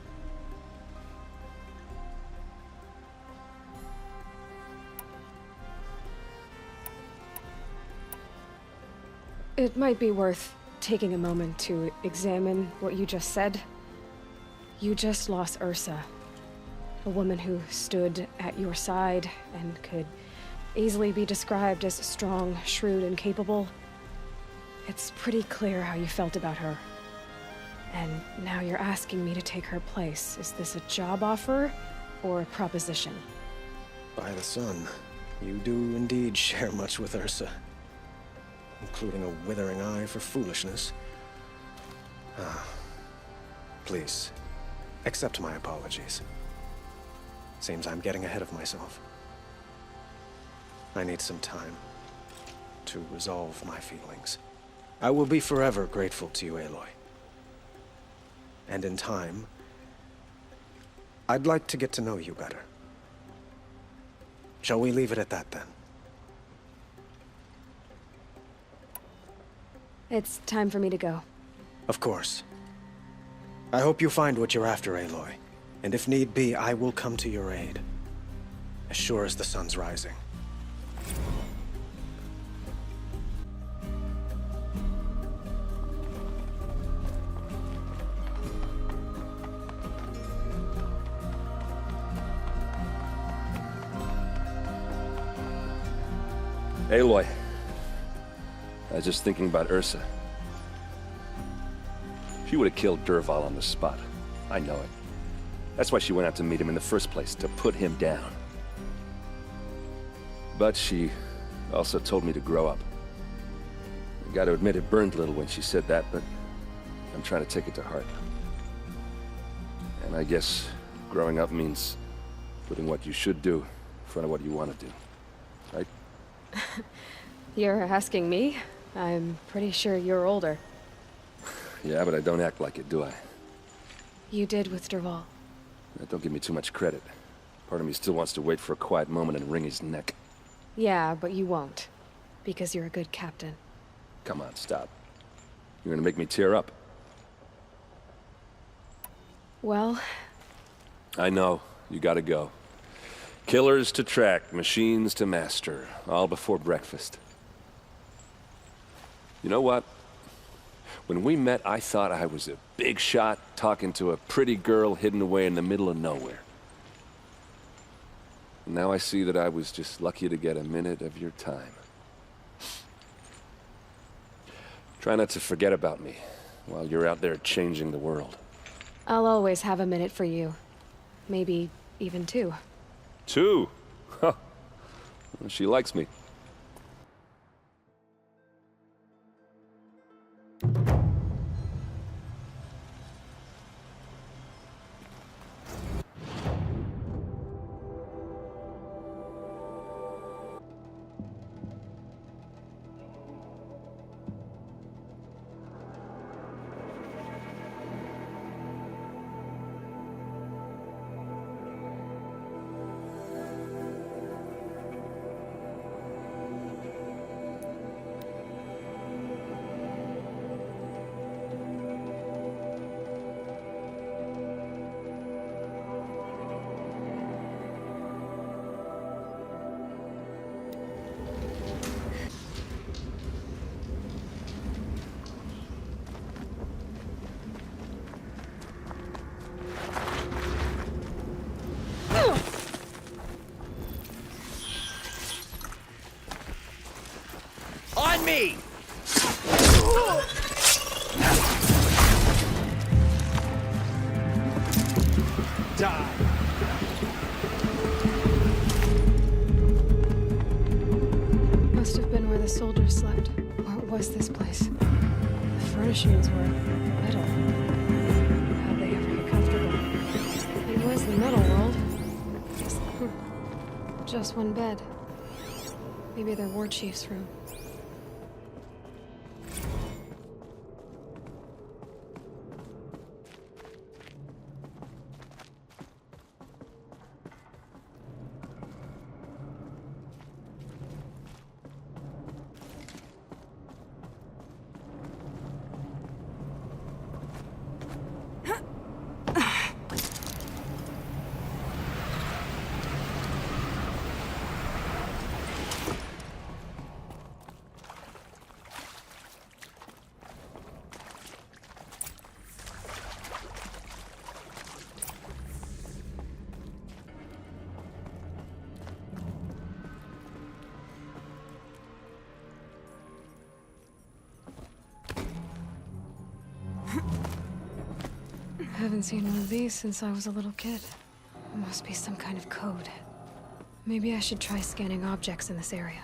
It might be worth taking a moment to examine what you just said. You just lost Ursa, a woman who stood at your side and could easily be described as strong, shrewd, and capable. It's pretty clear how you felt about her. And now you're asking me to take her place. Is this a job offer or a proposition? By the sun, you do indeed share much with Ursa. Including a withering eye for foolishness. Please, accept my apologies. Seems I'm getting ahead of myself. I need some time to resolve my feelings. I will be forever grateful to you, Aloy. And in time, I'd like to get to know you better. Shall we leave it at that, then? It's time for me to go. Of course. I hope you find what you're after, Aloy. And if need be, I will come to your aid. As sure as the sun's rising. Aloy. I was just thinking about Ursa. She would have killed Dervahl on the spot. I know it. That's why she went out to meet him in the first place, to put him down. But she also told me to grow up. I gotta admit it burned a little when she said that, but I'm trying to take it to heart. And I guess growing up means putting what you should do in front of what you want to do. Right? You're asking me? I'm pretty sure you're older. Yeah, but I don't act like it, do I? You did with Dervahl. Don't give me too much credit. Part of me still wants to wait for a quiet moment and wring his neck. Yeah, but you won't. Because you're a good captain. Come on, stop. You're gonna make me tear up. Well... I know. You gotta go. Killers to track, machines to master. All before breakfast. You know what? When we met, I thought I was a big shot talking to a pretty girl hidden away in the middle of nowhere. Now I see that I was just lucky to get a minute of your time. Try not to forget about me while you're out there changing the world. I'll always have a minute for you. Maybe even 2. 2? Huh. Well, she likes me. On me! Die! Must have been where the soldiers slept. What was this place? The furnishings were metal. How'd they ever get comfortable? It was the metal world. Just one bed. Maybe their war chief's room. Haven't seen one of these since I was a little kid. It must be some kind of code. Maybe I should try scanning objects in this area.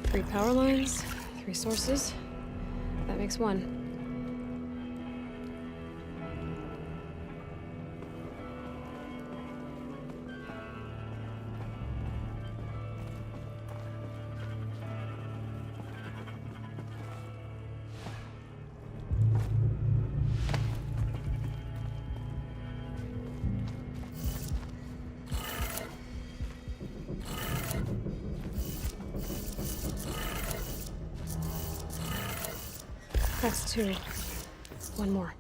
Three power lines, 3 sources. That makes 1. That's 2. 1 more.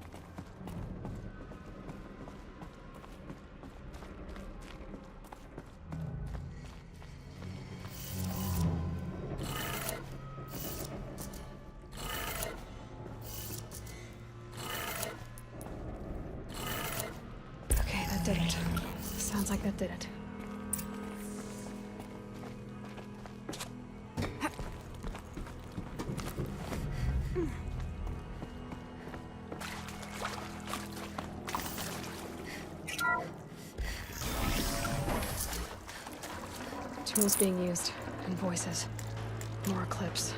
Did it. Sounds like that did it. Tools being used, and voices. More clips.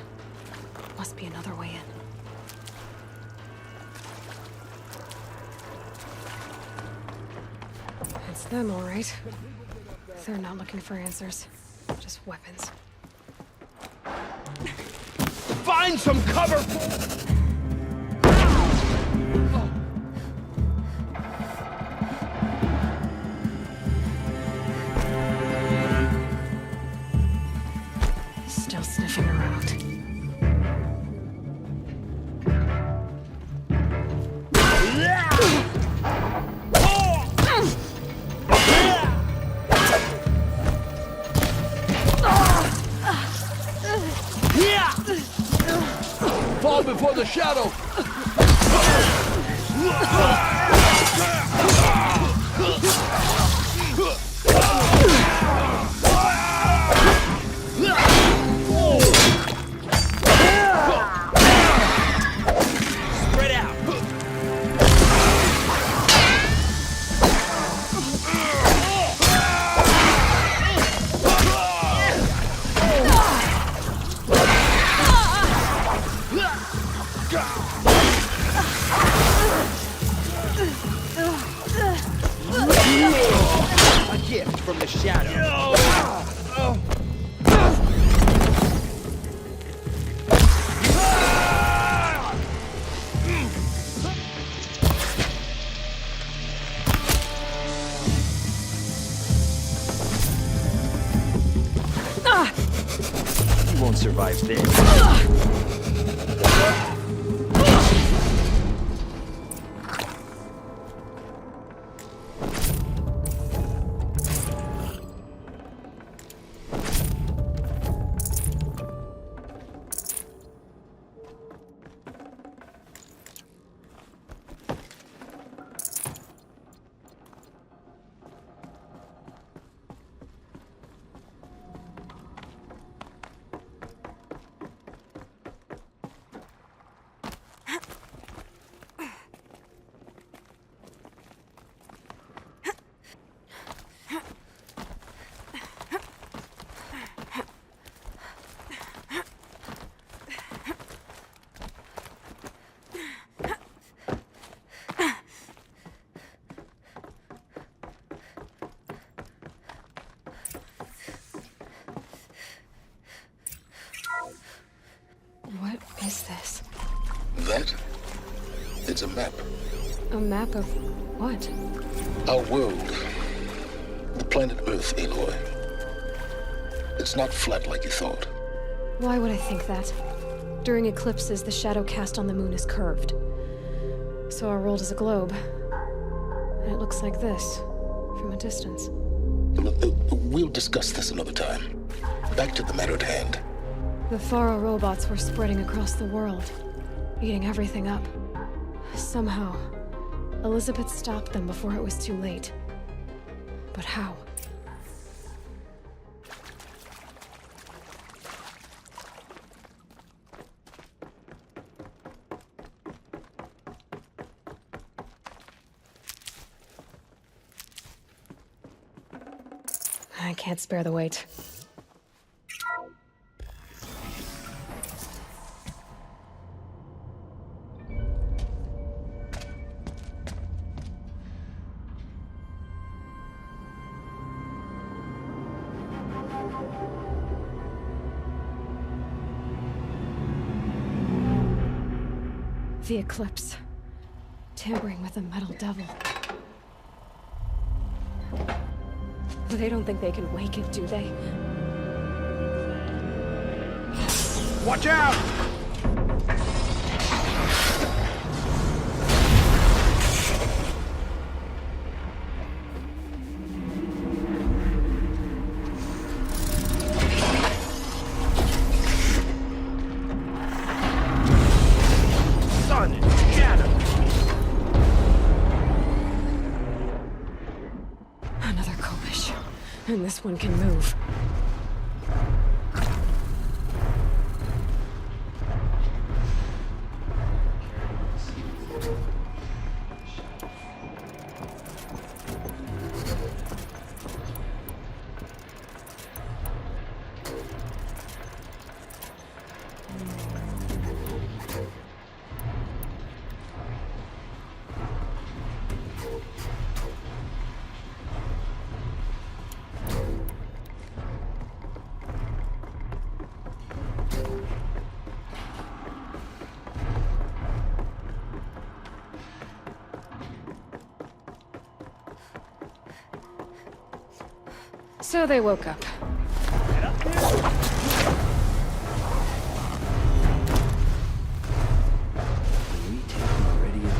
Must be another way in. It's them, all right. They're not looking for answers. Just weapons. Find some cover! Still sniffing around. Fall before the shadow! Spread out! A gift from the shadow. You won't survive this. What is this? That? It's a map. A map of what? Our world. The planet Earth, Aloy. It's not flat like you thought. Why would I think that? During eclipses, the shadow cast on the moon is curved. So our world is a globe. And it looks like this, from a distance. We'll discuss this another time. Back to the matter at hand. The Faro robots were spreading across the world, eating everything up. Somehow, Elizabeth stopped them before it was too late. But how? I can't spare the weight. The eclipse. Tampering with the metal devil. They don't think they can wake it, do they? Watch out! And this one can move. So they woke up. When we take Meridian,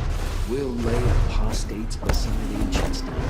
we'll lay apostates beside ancients down there.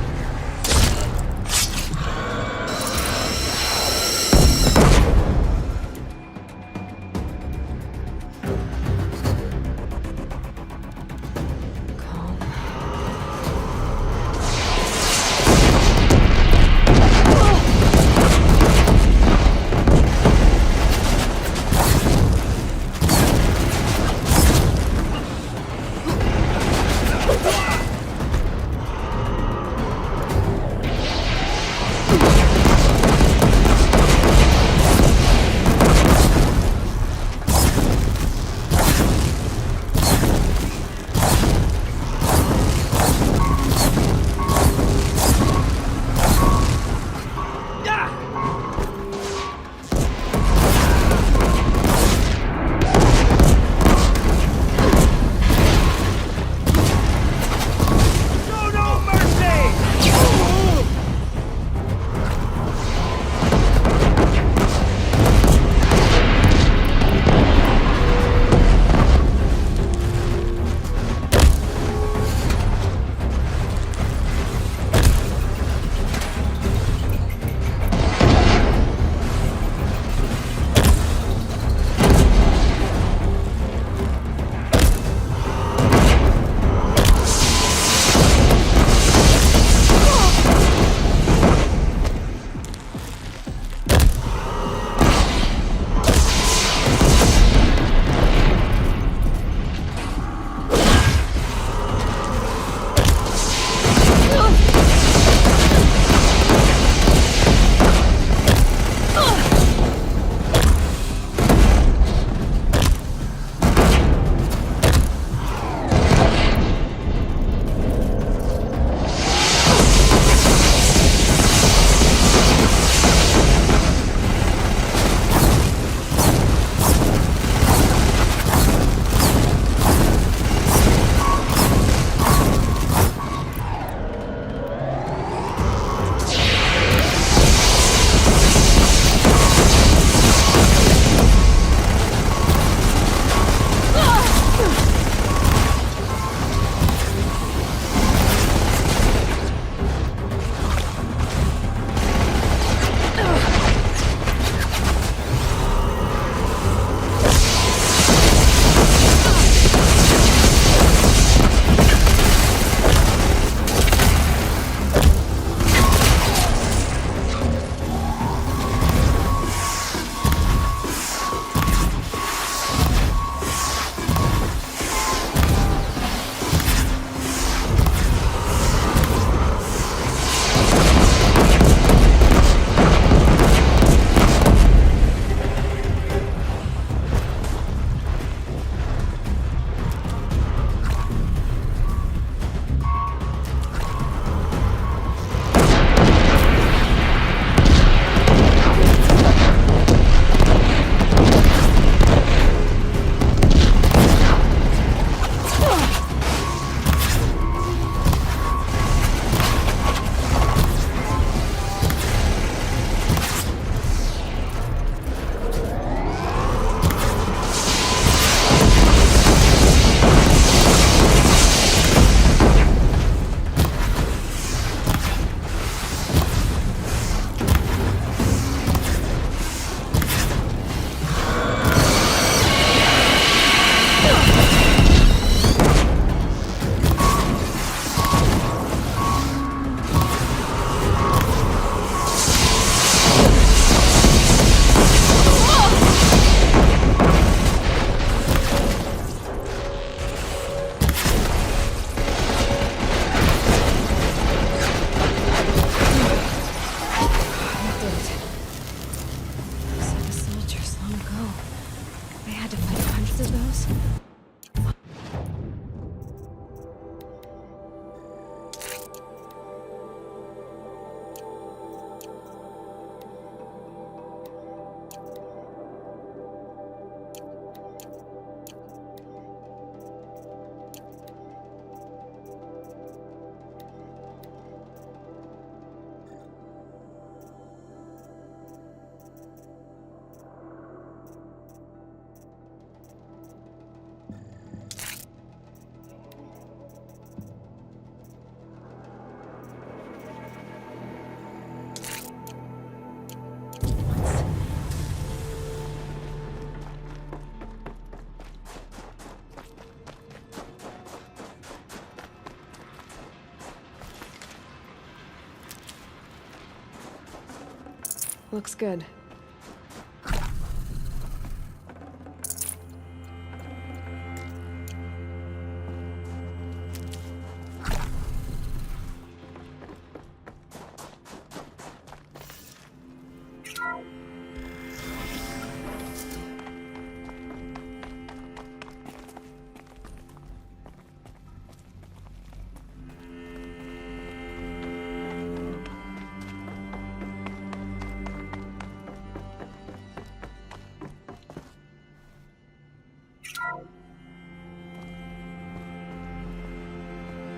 Looks good.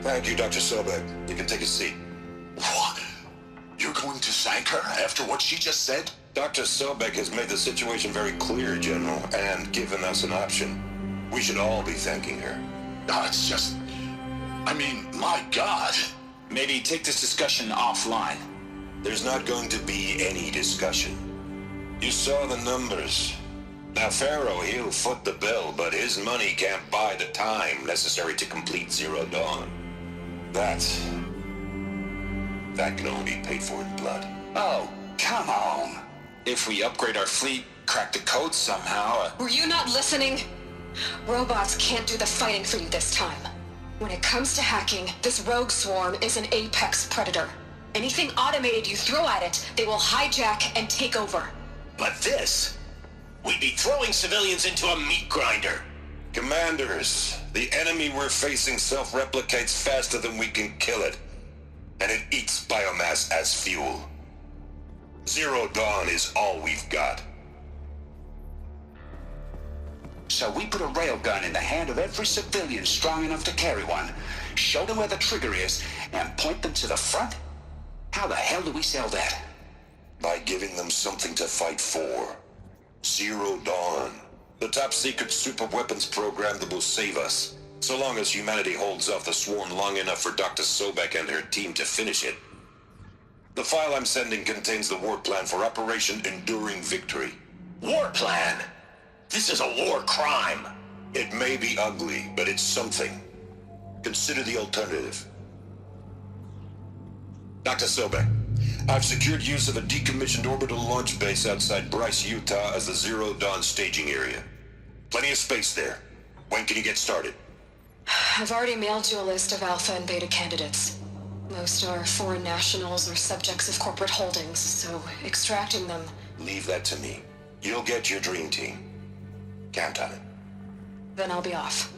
Thank you, Dr. Sobek. You can take a seat. What? You're going to thank her after what she just said? Dr. Sobek has made the situation very clear, General, and given us an option. We should all be thanking her. No, it's just... I mean, my God. Maybe take this discussion offline. There's not going to be any discussion. You saw the numbers. Now, Pharaoh, he'll foot the bill, but his money can't buy the time necessary to complete Zero Dawn. That can only be paid for in blood. Oh, come on. If we upgrade our fleet, crack the code somehow... Were you not listening? Robots can't do the fighting for you this time. When it comes to hacking, this rogue swarm is an apex predator. Anything automated you throw at it, they will hijack and take over. But this... We'd be throwing civilians into a meat grinder. Commanders, the enemy we're facing self-replicates faster than we can kill it. And it eats biomass as fuel. Zero Dawn is all we've got. So we put a railgun in the hand of every civilian strong enough to carry one, show them where the trigger is, and point them to the front? How the hell do we sell that? By giving them something to fight for. Zero Dawn. The top-secret super-weapons program that will save us. So long as humanity holds off the swarm long enough for Dr. Sobek and her team to finish it. The file I'm sending contains the war plan for Operation Enduring Victory. War plan? This is a war crime. It may be ugly, but it's something. Consider the alternative. Dr. Sobek, I've secured use of a decommissioned orbital launch base outside Bryce, Utah as the Zero Dawn staging area. Plenty of space there. When can you get started? I've already mailed you a list of alpha and beta candidates. Most are foreign nationals or subjects of corporate holdings, so extracting them... Leave that to me. You'll get your dream team. Count on it. Then I'll be off.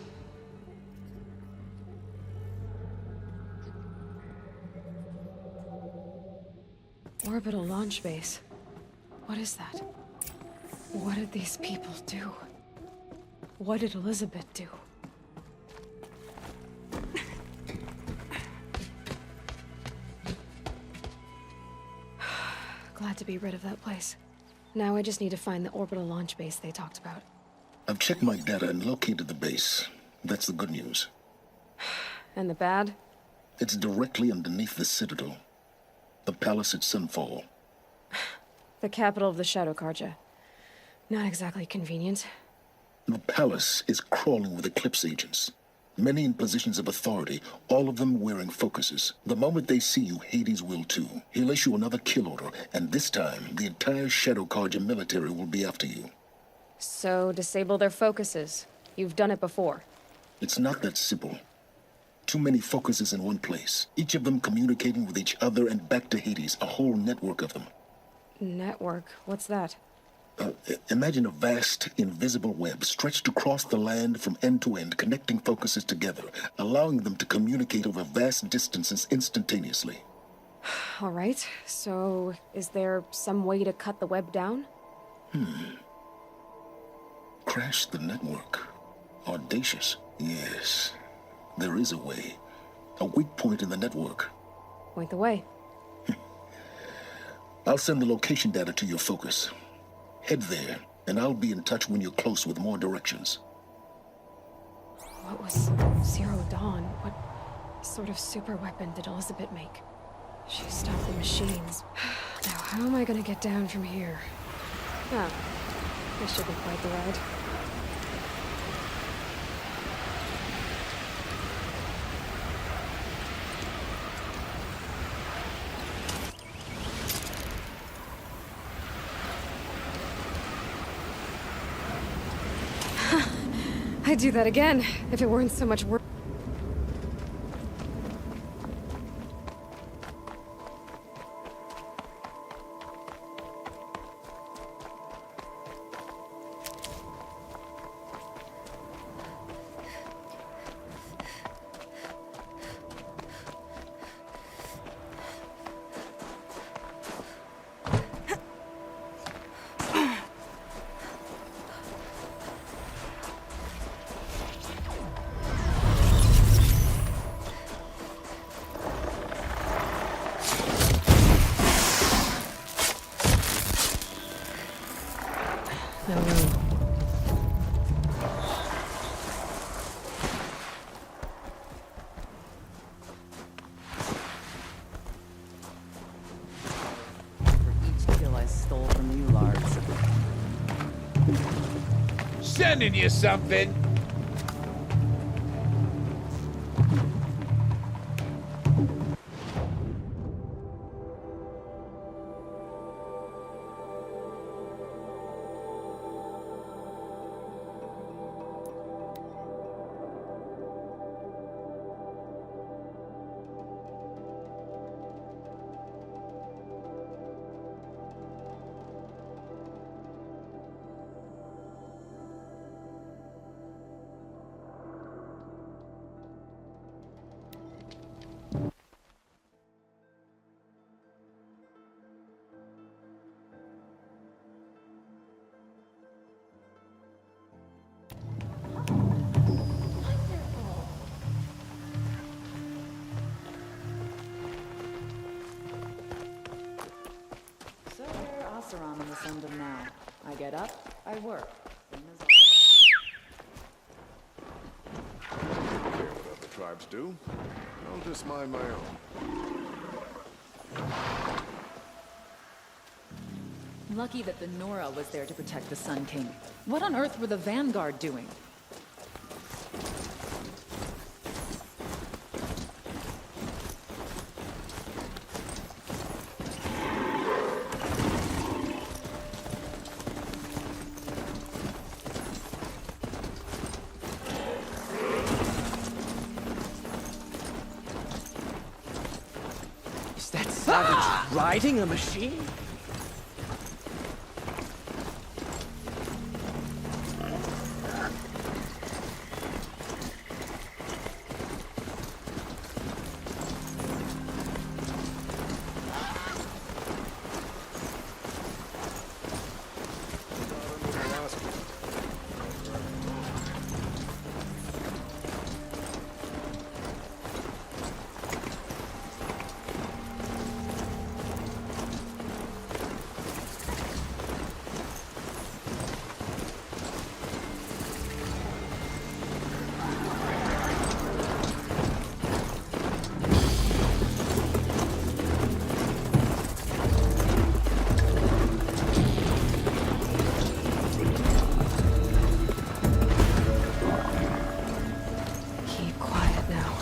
Orbital launch base. What is that? What did these people do? What did Elizabeth do? Glad to be rid of that place. Now I just need to find the orbital launch base they talked about. I've checked my data and located the base. That's the good news. And the bad? It's directly underneath the Citadel. The palace at Sunfall. The capital of the Shadow Carja. Not exactly convenient. The palace is crawling with Eclipse agents. Many in positions of authority, all of them wearing focuses. The moment they see you, Hades will too. He'll issue another kill order, and this time, the entire Shadow Carja military will be after you. So, disable their focuses. You've done it before. It's not that simple. Too many focuses in one place. Each of them communicating with each other and back to Hades, a whole network of them. Network? What's that? Imagine a vast, invisible web stretched across the land from end to end, connecting focuses together, allowing them to communicate over vast distances instantaneously. All right, so is there some way to cut the web down? Crash the network. Audacious. Yes, there is a way. A weak point in the network. Point the way. I'll send the location data to your focus. Head there, and I'll be in touch when you're close with more directions. What was Zero Dawn? What sort of super weapon did Elizabeth make? She stopped the machines. Now, how am I gonna get down from here? Oh, this should be quite the ride. I'd do that again, if it weren't so much work. No room. For each kill I stole from you, Lars. Sending you something. So we're Oseram in the Sundom now. I get up, I work. Same as Care what other tribes do. I'll just mind my own. Lucky that the Nora was there to protect the Sun King. What on earth were the Vanguard doing? Is that savage riding a machine? Keep quiet now.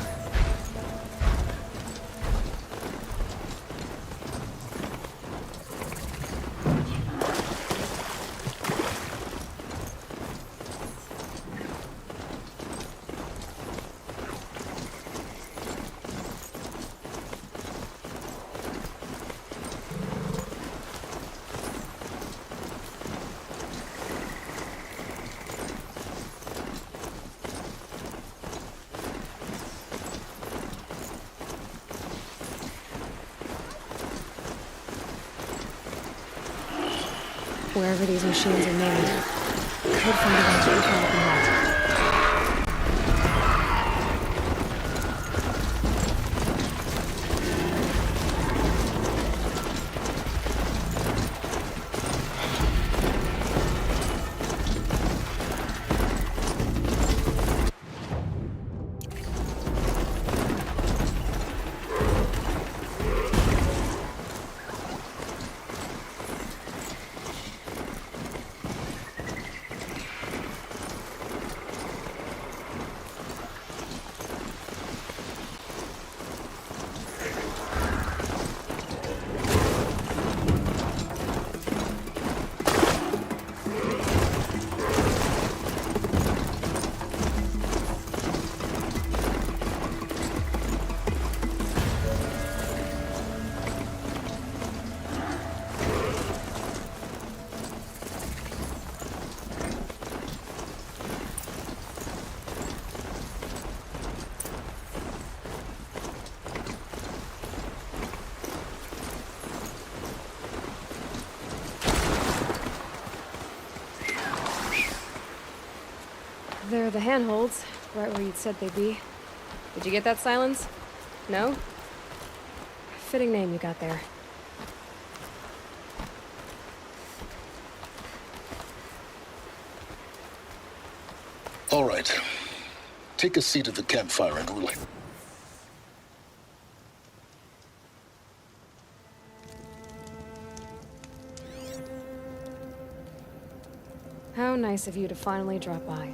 Wherever these machines are made, could find a way to develop them out. the handholds, right where you'd said they'd be. Did you get that, Silence? No? Fitting name you got there. All right. Take a seat at the campfire and relay. How nice of you to finally drop by.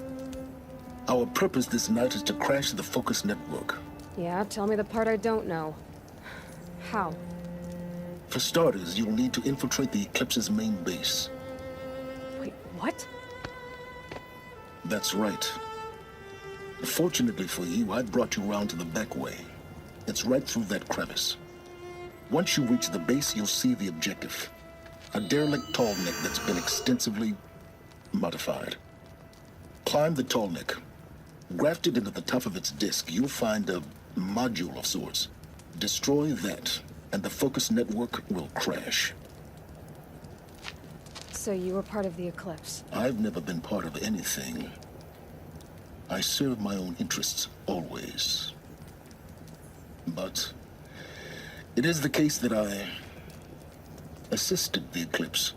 Our purpose this night is to crash the Focus network. Yeah, tell me the part I don't know. How? For starters, you'll need to infiltrate the Eclipse's main base. Wait, what? That's right. Fortunately for you, I brought you around to the back way. It's right through that crevice. Once you reach the base, you'll see the objective. A derelict tall neck that's been extensively modified. Climb the tall neck. Grafted into the top of its disk, you'll find a module of sorts. Destroy that, and the Focus network will crash. So you were part of the Eclipse? I've never been part of anything. I serve my own interests, always. But it is the case that I assisted the Eclipse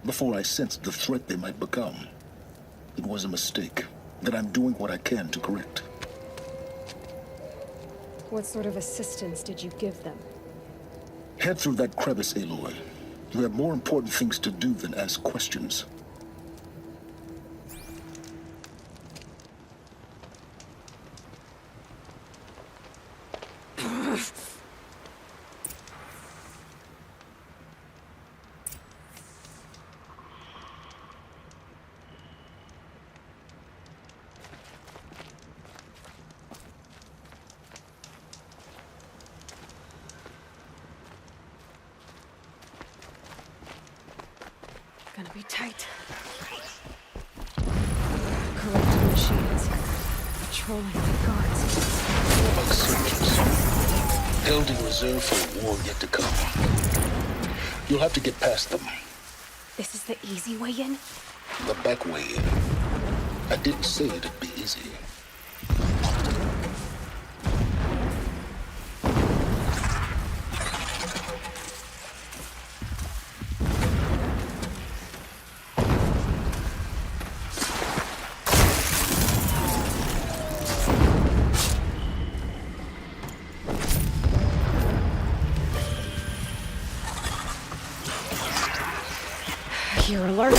before I sensed the threat they might become. It was a mistake that I'm doing what I can to correct. What sort of assistance did you give them? Head through that crevice, Aloy. You have more important things to do than ask questions. Gonna be tight. Corrupted machines. Patrolling the guards. Warlock soldiers. Held in reserve for a war yet to come. You'll have to get past them. This is the easy way in? The back way in. I didn't say it'd be easy. You're alert.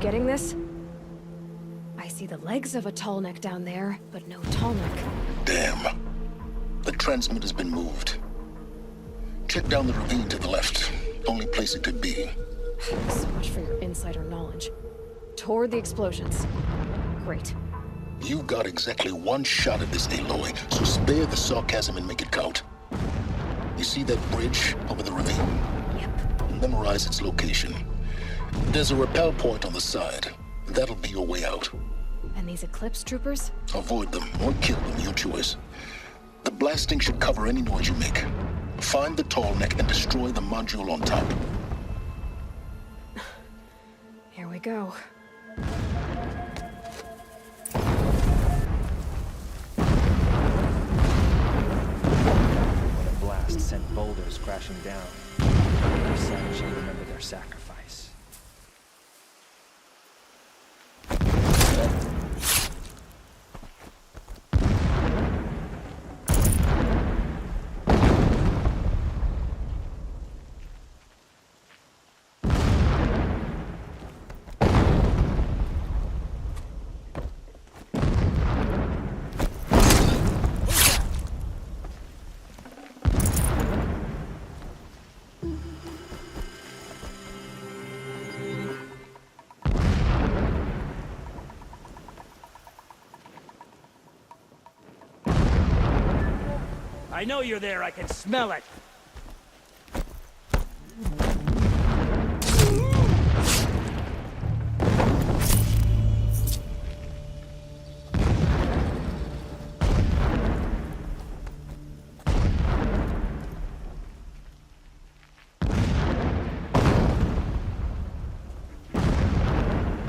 getting this? I see the legs of a tall neck down there, but no tall neck. Damn. The transmitter's been moved. Check down the ravine to the left. Only place it could be. So much for your insider knowledge. Toward the explosions. Great. You got exactly one shot at this, Aloy, so spare the sarcasm and make it count. You see that bridge over the ravine? Yep. Memorize its location. There's a rappel point on the side. That'll be your way out. And these Eclipse troopers? Avoid them or kill them, your choice. The blasting should cover any noise you make. Find the tall neck and destroy the module on top. Here we go. When a blast sent boulders crashing down, every son shall remember their sacrifice. I know you're there. I can smell it.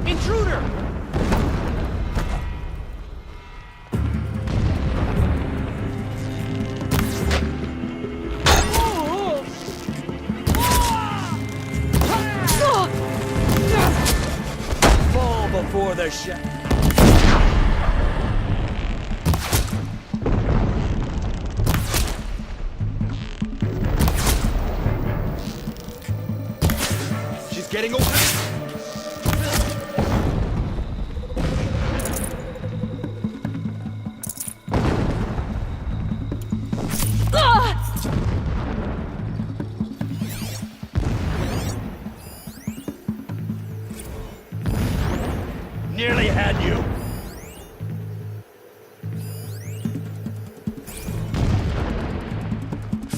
Intruder! Fall before the shot. She's getting away. Nearly had you.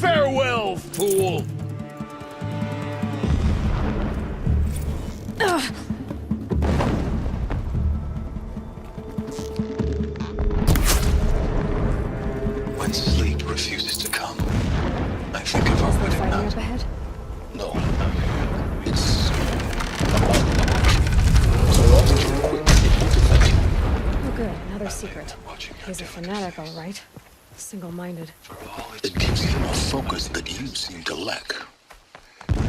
Farewell, fool. When sleep refuses to come, I think of our wedding Fighting night. up ahead? No. It's so long as you're quick, it won't affect you. Oh good, another secret. He's a fanatic, all right. Single-minded. It gives him a focus that you seem to lack.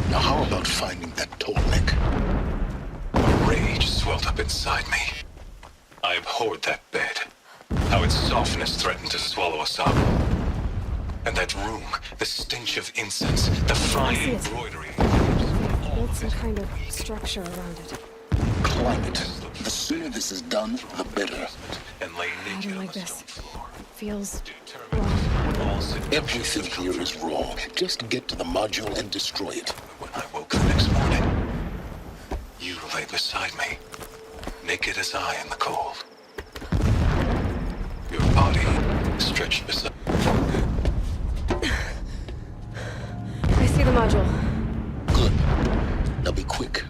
Now how about finding that tall neck? A rage swelled up inside me. I abhorred that bed. How its softness threatened to swallow us up. And that room, the stench of incense, the fine embroidery. Build some kind of structure around it. Climb it. The sooner this is done, the better. And lay I naked don't on like the this. stone floor. It feels Everything here is wrong. Just get to the module and destroy it. When I woke the next morning, you lay beside me, naked as I in the cold. Your body stretched beside. I see the module. Good. Now be quick.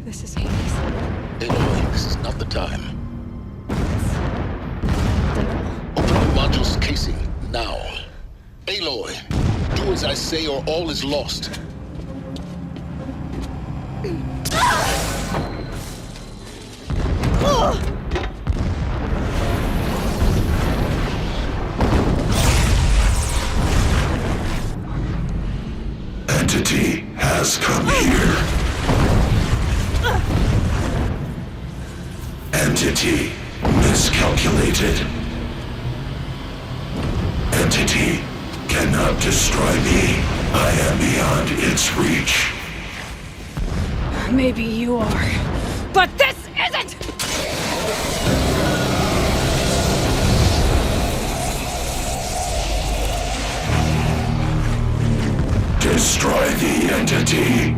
This is Hades. Aloy, this is not the time. Open the module's casing, now. Aloy, do as I say or all is lost. Entity has come here. Entity miscalculated. Entity cannot destroy me. I am beyond its reach. Maybe you are, but this isn't! Destroy the entity.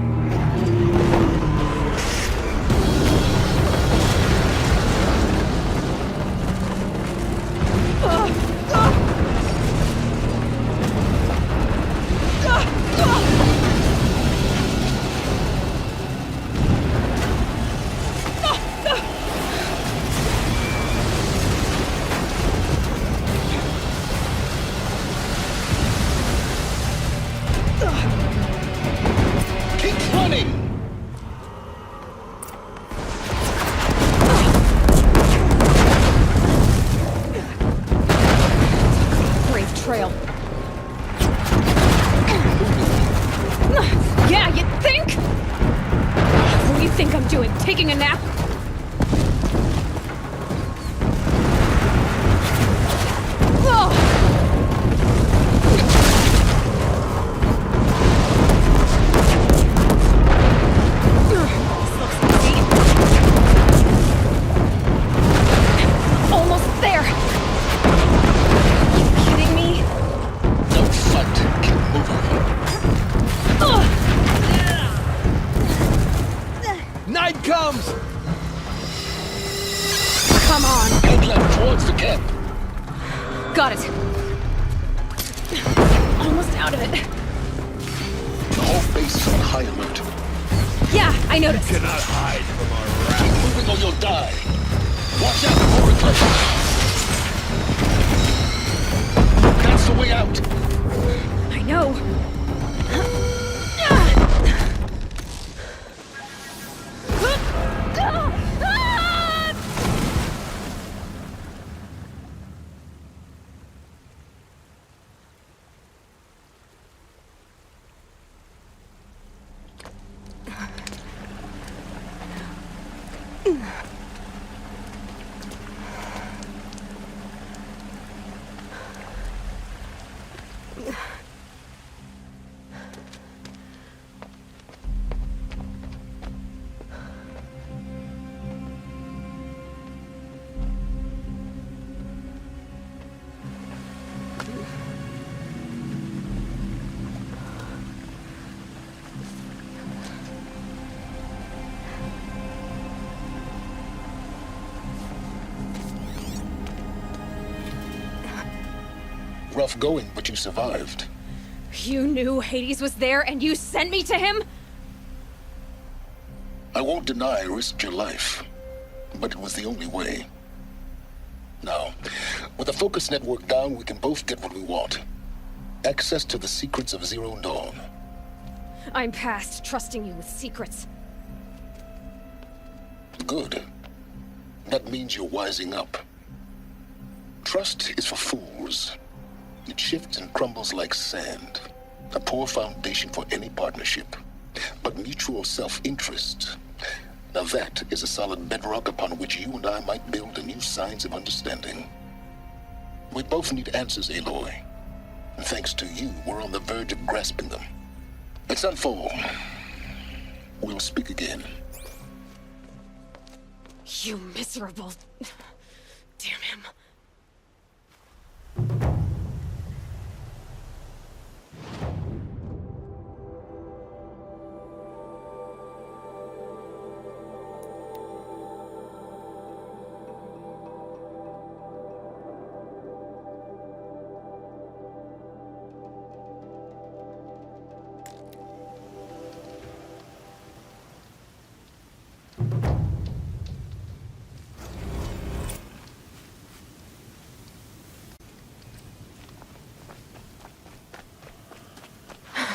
Keep running! Brave trail. Yeah, you think? What do you think I'm doing? Taking a nap? Almost there! You kidding me? Don't fight. Keep moving. Night comes! Come on! Head left towards the camp. Got it. Almost out of it. The whole base is on high alert. Yeah, I noticed. You cannot hide from our wrath. Keep moving or you'll die. Watch out for reflections. That's the way out. I know. Rough going, but you survived. You knew Hades was there and you sent me to him? I won't deny I risked your life, but it was the only way. Now, with the focus network down, we can both get what we want. Access to the secrets of Zero Dawn. I'm past trusting you with secrets. Good. That means you're wising up. Trust is for fools. It shifts and crumbles like sand. A poor foundation for any partnership. But mutual self-interest, now that is a solid bedrock upon which you and I might build a new science of understanding. We both need answers, Aloy. And thanks to you, we're on the verge of grasping them. Let's unfold. We'll speak again. You miserable... Damn him.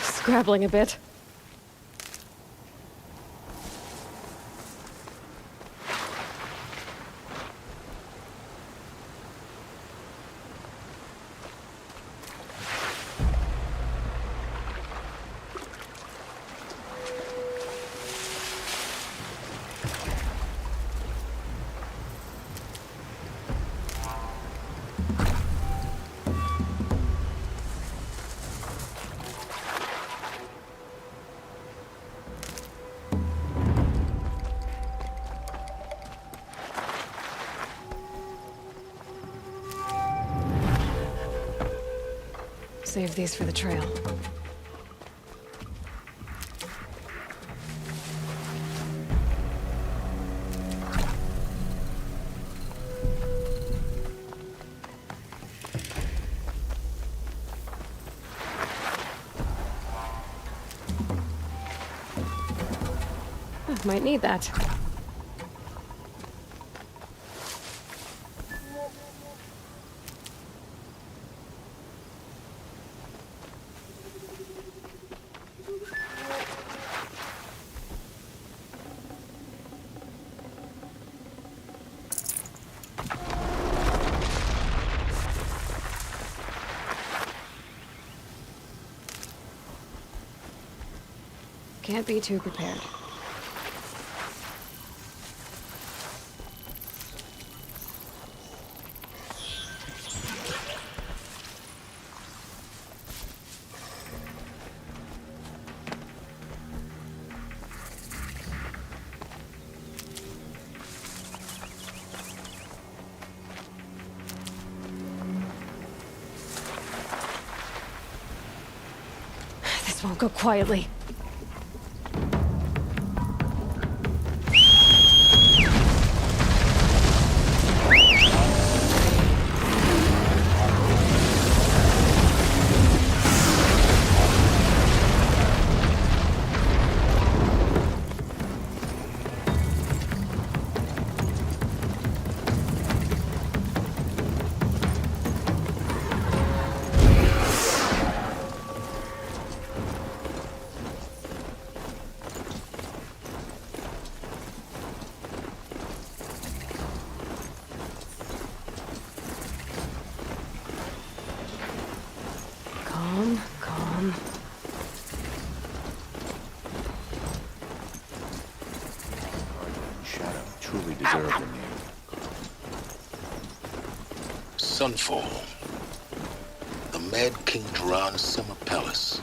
Scrabbling a bit. Save these for the trail. Might need that. Can't be too prepared. This won't go quietly. Calm. Shadow truly deserved the name. Sunfall. The Mad King Duran's summer palace.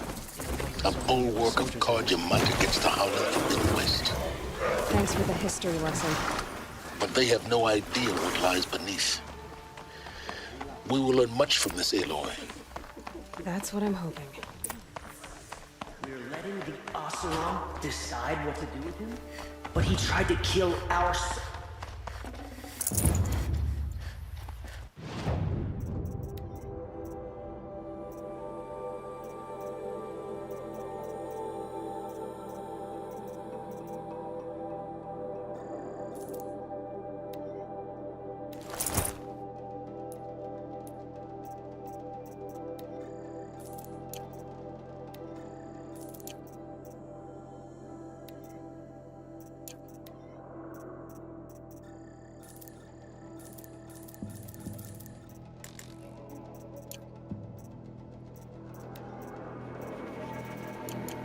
A bulwark of Carja might against the howling Forbidden West. Thanks for the history lesson. But they have no idea what lies beneath. We will learn much from this Aloy. That's what I'm hoping. We're letting the Oseram decide what to do with him, but he tried to kill our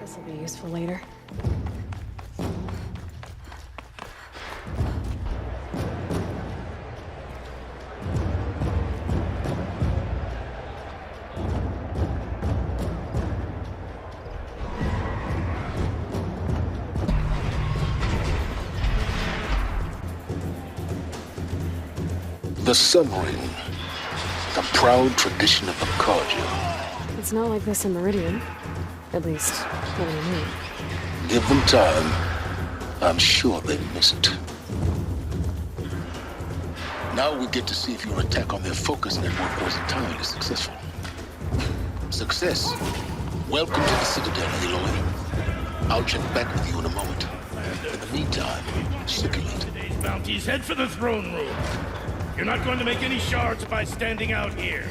This will be useful later. The Sun Ring. The proud tradition of the Carja. It's not like this in Meridian. At least, what do you mean? Give them time. I'm sure they miss it. Now we get to see if your attack on their focus network was entirely successful. Success. Welcome to the Citadel, Aloy. I'll check back with you in a moment. In the meantime, circulate. Today's bounties head for the throne room. You're not going to make any shards by standing out here.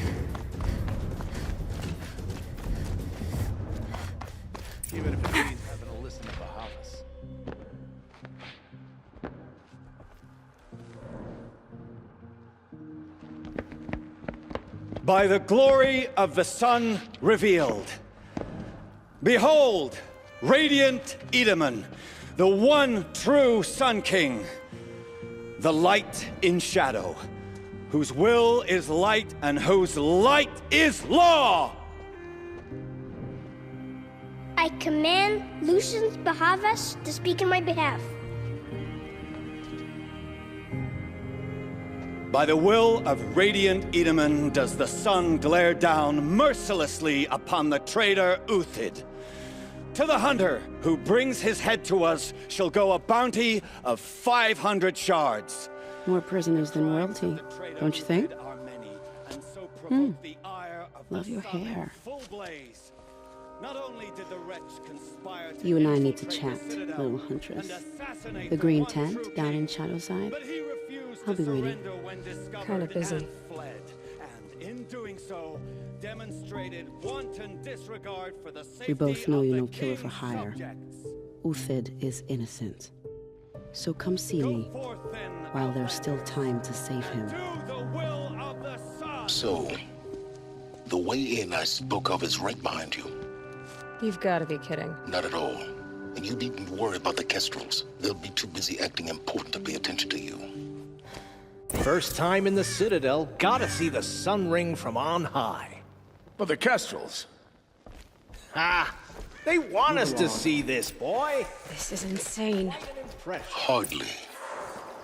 Even if it means having to listen to Bahavas. By the glory of the sun revealed. Behold, radiant Edaman, the one true Sun King, the light in shadow, whose will is light and whose light is law! I command Lucius Bahavas to speak in my behalf. By the will of Radiant Edaman does the sun glare down mercilessly upon the traitor Uthid. To the hunter who brings his head to us shall go a bounty of 500 shards. More prisoners than royalty, don't you think? Love your hair. You and I need to chat, little huntress. The green tent down in Shadowside? I'll be waiting. Kinda busy. We both know you're no killer for hire. Uthid is innocent. So come see me, while there's still time to save him. So, the way in I spoke of is right behind you. You've got to be kidding. Not at all. And you needn't worry about the Kestrels. They'll be too busy acting important to pay attention to you. First time in the Citadel, gotta see the sun ring from on high. But the Kestrels. Ha! They want us to see this, boy. This is insane. Hardly.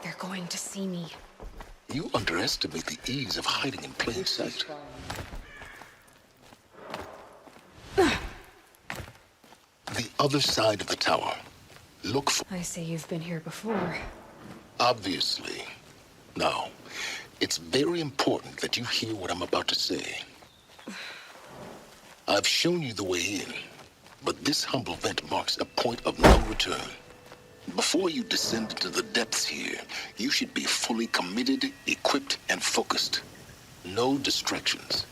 They're going to see me. You underestimate the ease of hiding in plain sight. The other side of the tower. Look for... I say you've been here before. Obviously. Now, it's very important that you hear what I'm about to say. I've shown you the way in, but this humble vent marks a point of no return. Before you descend into the depths here, you should be fully committed, equipped, and focused. No distractions.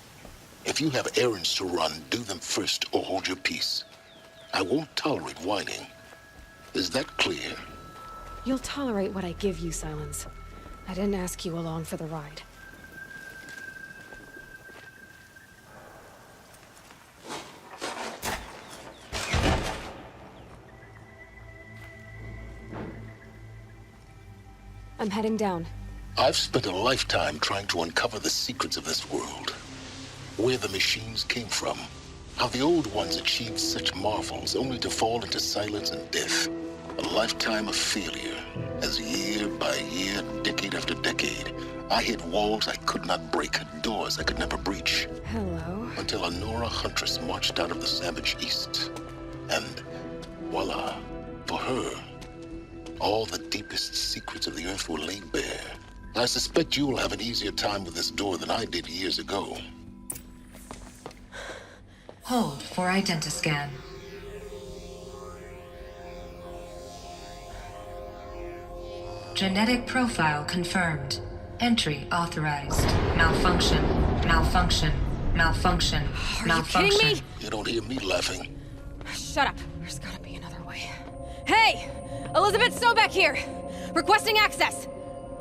If you have errands to run, do them first or hold your peace. I won't tolerate whining. Is that clear? You'll tolerate what I give you, Silence. I didn't ask you along for the ride. I'm heading down. I've spent a lifetime trying to uncover the secrets of this world. Where the machines came from. How the old ones achieved such marvels only to fall into silence and death. A lifetime of failure, as year by year, decade after decade, I hit walls I could not break, doors I could never breach. Hello. Until a Nora huntress marched out of the savage east. And voila, for her, all the deepest secrets of the earth were laid bare. I suspect you will have an easier time with this door than I did years ago. Hold for identiscan. Genetic profile confirmed. Entry authorized. Malfunction. Malfunction. Malfunction. Malfunction. Are you kidding me? You don't hear me laughing. Shut up. There's gotta be another way. Hey! Elizabeth Sobek here! Requesting access!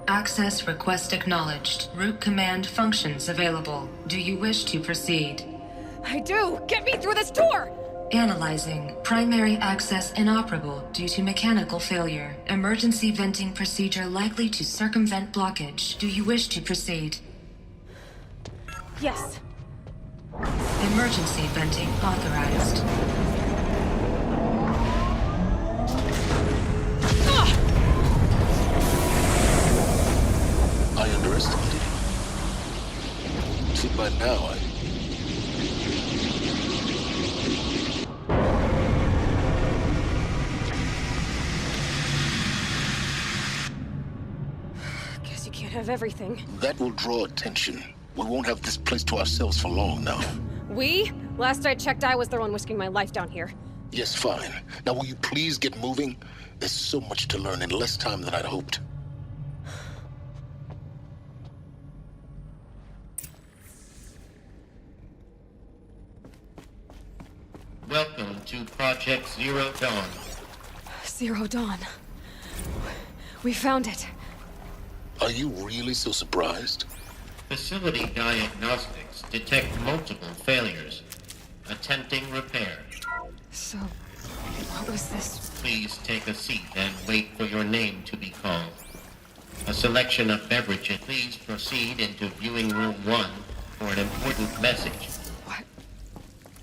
Access request acknowledged. Root command functions available. Do you wish to proceed? I do! Get me through this door! Analyzing. Primary access inoperable due to mechanical failure. Emergency venting procedure likely to circumvent blockage. Do you wish to proceed? Yes. Emergency venting authorized. I underestimated you. See, by now, Guess you can't have everything. that will draw attention. We won't have this place to ourselves for long now. We? Last I checked, I was the one risking my life down here. Yes, fine. Now will you please get moving? There's so much to learn in less time than I'd hoped. Welcome to Project Zero Dawn. Zero Dawn. We found it. Are you really so surprised? Facility diagnostics detect multiple failures. Attempting repair. So, what was this? Please take a seat and wait for your name to be called. A selection of beverages. Please proceed into viewing room 1 for an important message.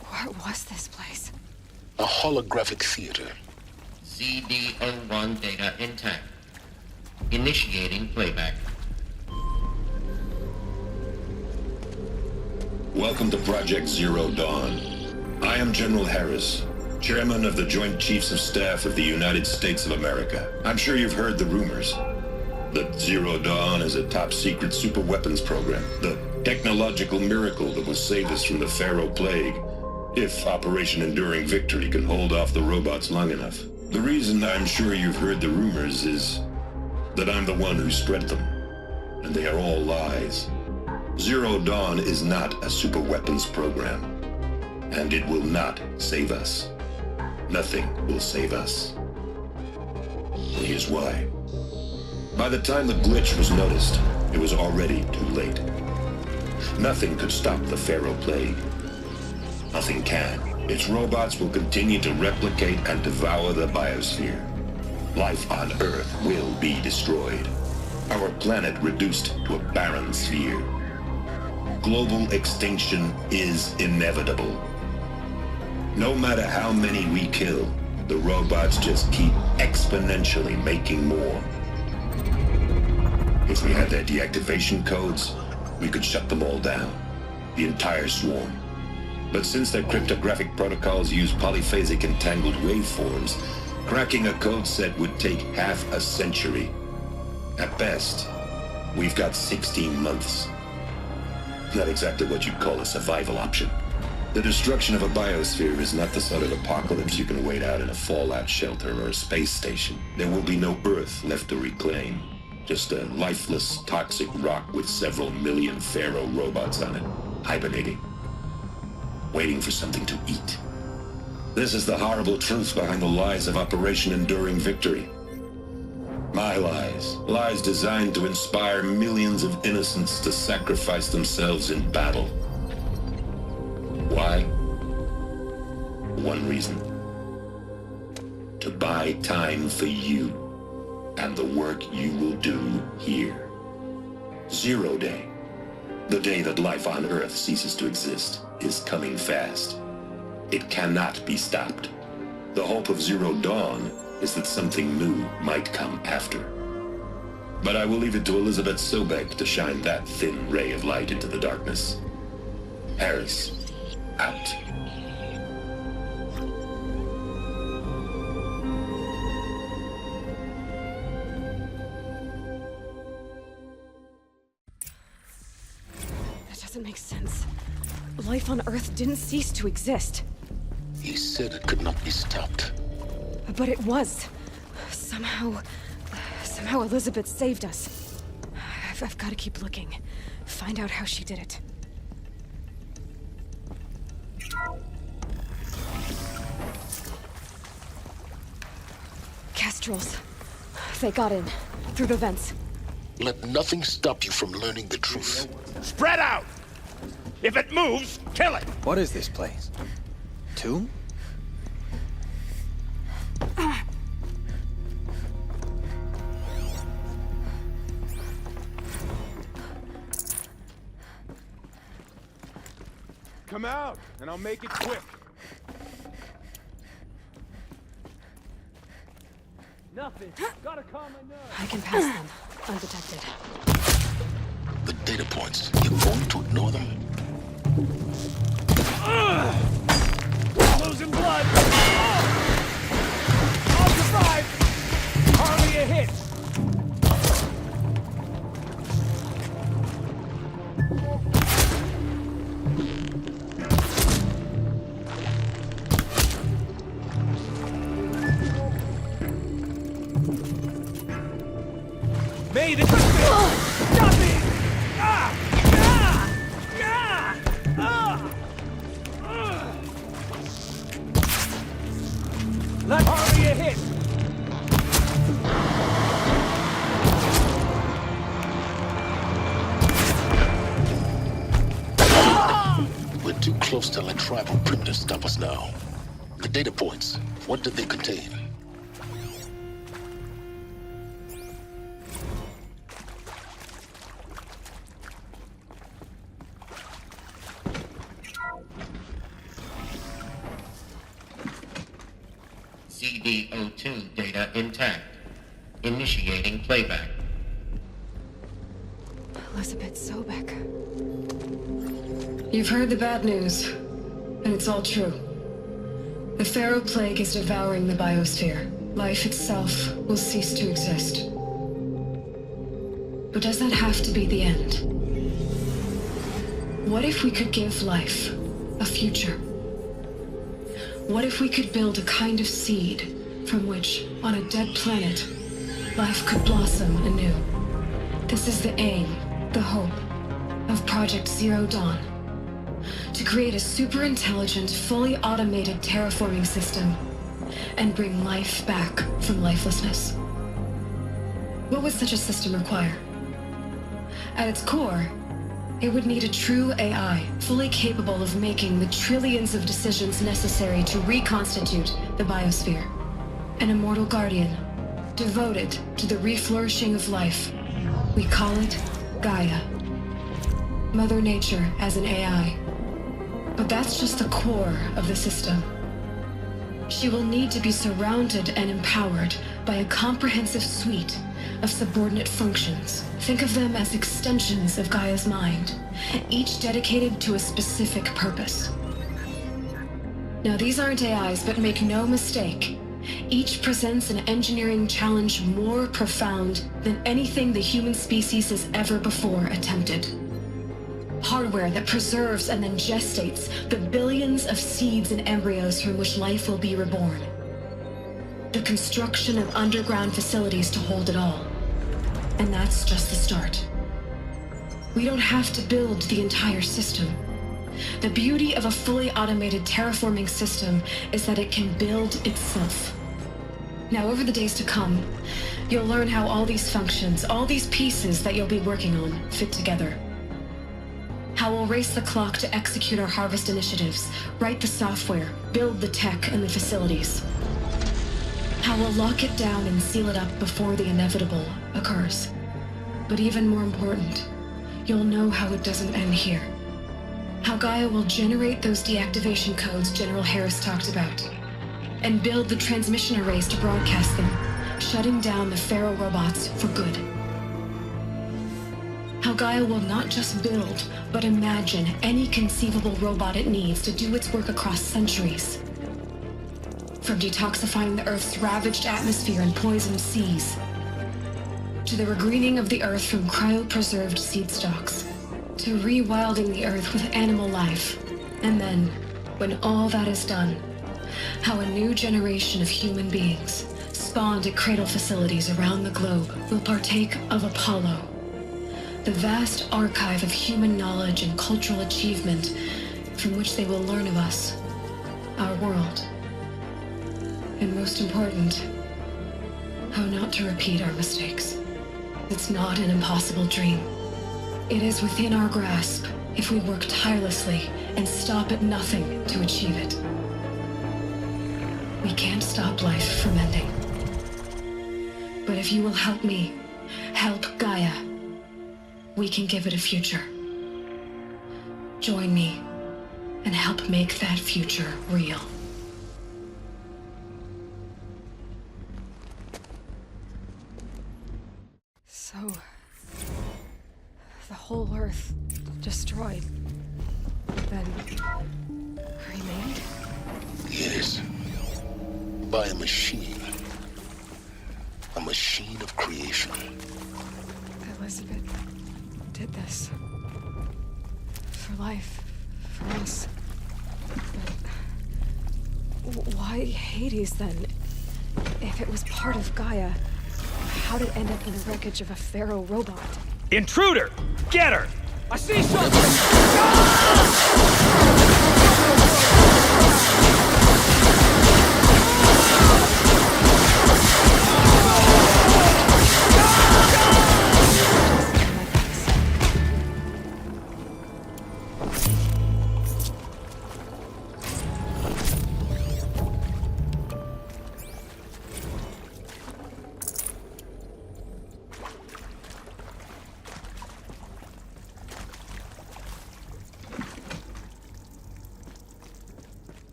What was this place? A holographic theater. CD01 data intact. Initiating playback. Welcome to Project Zero Dawn. I am General Harris, Chairman of the Joint Chiefs of Staff of the United States of America. I'm sure you've heard the rumors that Zero Dawn is a top-secret superweapons program, the technological miracle that will save us from the Pharaoh Plague, if Operation Enduring Victory can hold off the robots long enough. The reason I'm sure you've heard the rumors is that I'm the one who spread them, and they are all lies. Zero Dawn is not a superweapons program, and it will not save us. Nothing will save us. And here's why. By the time the glitch was noticed, it was already too late. Nothing could stop the Pharaoh Plague. Nothing can. Its robots will continue to replicate and devour the biosphere. Life on Earth will be destroyed. Our planet reduced to a barren sphere. Global extinction is inevitable. No matter how many we kill, the robots just keep exponentially making more. If we had their deactivation codes, we could shut them all down, the entire swarm. But since their cryptographic protocols use polyphasic entangled waveforms, cracking a code set would take half a century. At best, we've got 16 months. Not exactly what you'd call a survival option. The destruction of a biosphere is not the sort of apocalypse you can wait out in a fallout shelter or a space station. There will be no Earth left to reclaim. Just a lifeless, toxic rock with several million Pharaoh robots on it, hibernating, waiting for something to eat. This is the horrible truth behind the lies of Operation Enduring Victory. My lies. Lies designed to inspire millions of innocents to sacrifice themselves in battle. Why? One reason. To buy time for you and the work you will do here. Zero Day, the day that life on Earth ceases to exist, is coming fast. It cannot be stopped. The hope of Zero Dawn is that something new might come after. But I will leave it to Elizabeth Sobek to shine that thin ray of light into the darkness. Harris, out. That doesn't make sense. Life on Earth didn't cease to exist. He said it could not be stopped. But it was. Somehow Elizabeth saved us. I've got to keep looking. Find out how she did it. Kestrels. They got in. Through the vents. Let nothing stop you from learning the truth. Spread out! If it moves, kill it! What is this place? Tomb? Come out, and I'll make it quick. Nothing. Gotta calm my nerves. I can pass them, undetected. The data points, you're going to ignore them? Losing blood! I'll survive! Hardly a hit! Made it! Stop me! Let hardly a hit! We're too close to let tribal primitives stop us now. The data points, what did they contain? CD02 data intact. Initiating playback. Elizabeth Sobek. You've heard the bad news, and it's all true. The Pharaoh Plague is devouring the biosphere. Life itself will cease to exist. But does that have to be the end? What if we could give life a future? What if we could build a kind of seed from which, on a dead planet, life could blossom anew? This is the aim, the hope, of Project Zero Dawn. To create a super-intelligent, fully automated terraforming system and bring life back from lifelessness. What would such a system require? At its core, it would need a true AI, fully capable of making the trillions of decisions necessary to reconstitute the biosphere. An immortal guardian, devoted to the reflourishing of life. We call it Gaia. Mother Nature as an AI. But that's just the core of the system. She will need to be surrounded and empowered by a comprehensive suite of subordinate functions. Think of them as extensions of Gaia's mind, each dedicated to a specific purpose. Now, these aren't AIs, but make no mistake, each presents an engineering challenge more profound than anything the human species has ever before attempted. Hardware that preserves and then gestates the billions of seeds and embryos from which life will be reborn. The construction of underground facilities to hold it all. And that's just the start. We don't have to build the entire system. The beauty of a fully automated terraforming system is that it can build itself. Now, over the days to come, you'll learn how all these functions, all these pieces that you'll be working on, fit together. How we'll race the clock to execute our harvest initiatives, write the software, build the tech and the facilities. How we'll lock it down and seal it up before the inevitable occurs. But even more important, you'll know how it doesn't end here. How Gaia will generate those deactivation codes General Harris talked about, and build the transmission arrays to broadcast them, shutting down the Pharaoh robots for good. How Gaia will not just build, but imagine any conceivable robot it needs to do its work across centuries. From detoxifying the Earth's ravaged atmosphere and poisoned seas, to the regreening of the Earth from cryopreserved seed stalks, to rewilding the Earth with animal life. And then, when all that is done, how a new generation of human beings, spawned at cradle facilities around the globe, will partake of Apollo, the vast archive of human knowledge and cultural achievement from which they will learn of us, our world. And most important, how not to repeat our mistakes. It's not an impossible dream. It is within our grasp if we work tirelessly and stop at nothing to achieve it. We can't stop life from ending. But if you will help me, help Gaia, we can give it a future. Join me and help make that future real. So, the whole Earth destroyed, then remade? Yes. By a machine. A machine of creation. Elizabeth did this. For life. For us. But why Hades, then? If it was part of Gaia, how'd it end up in the wreckage of a Pharaoh robot? Intruder! Get her! I see something!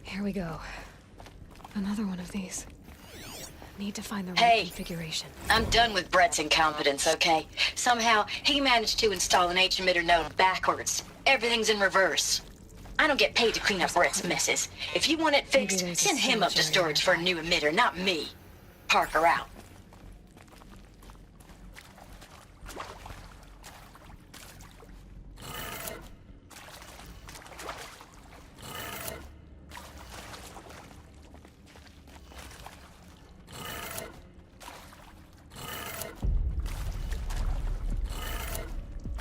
Here we go. Another one of these. Need to find the right Hey, configuration. I'm done with Brett's incompetence, okay? Somehow, he managed to install an H-emitter node backwards. Everything's in reverse. I don't get paid to clean up Brett's messes. If you want it fixed, send him up to storage for a new emitter, not me. Parker out.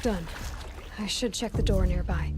Done. I should check the door nearby.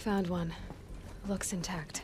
Found one. Looks intact.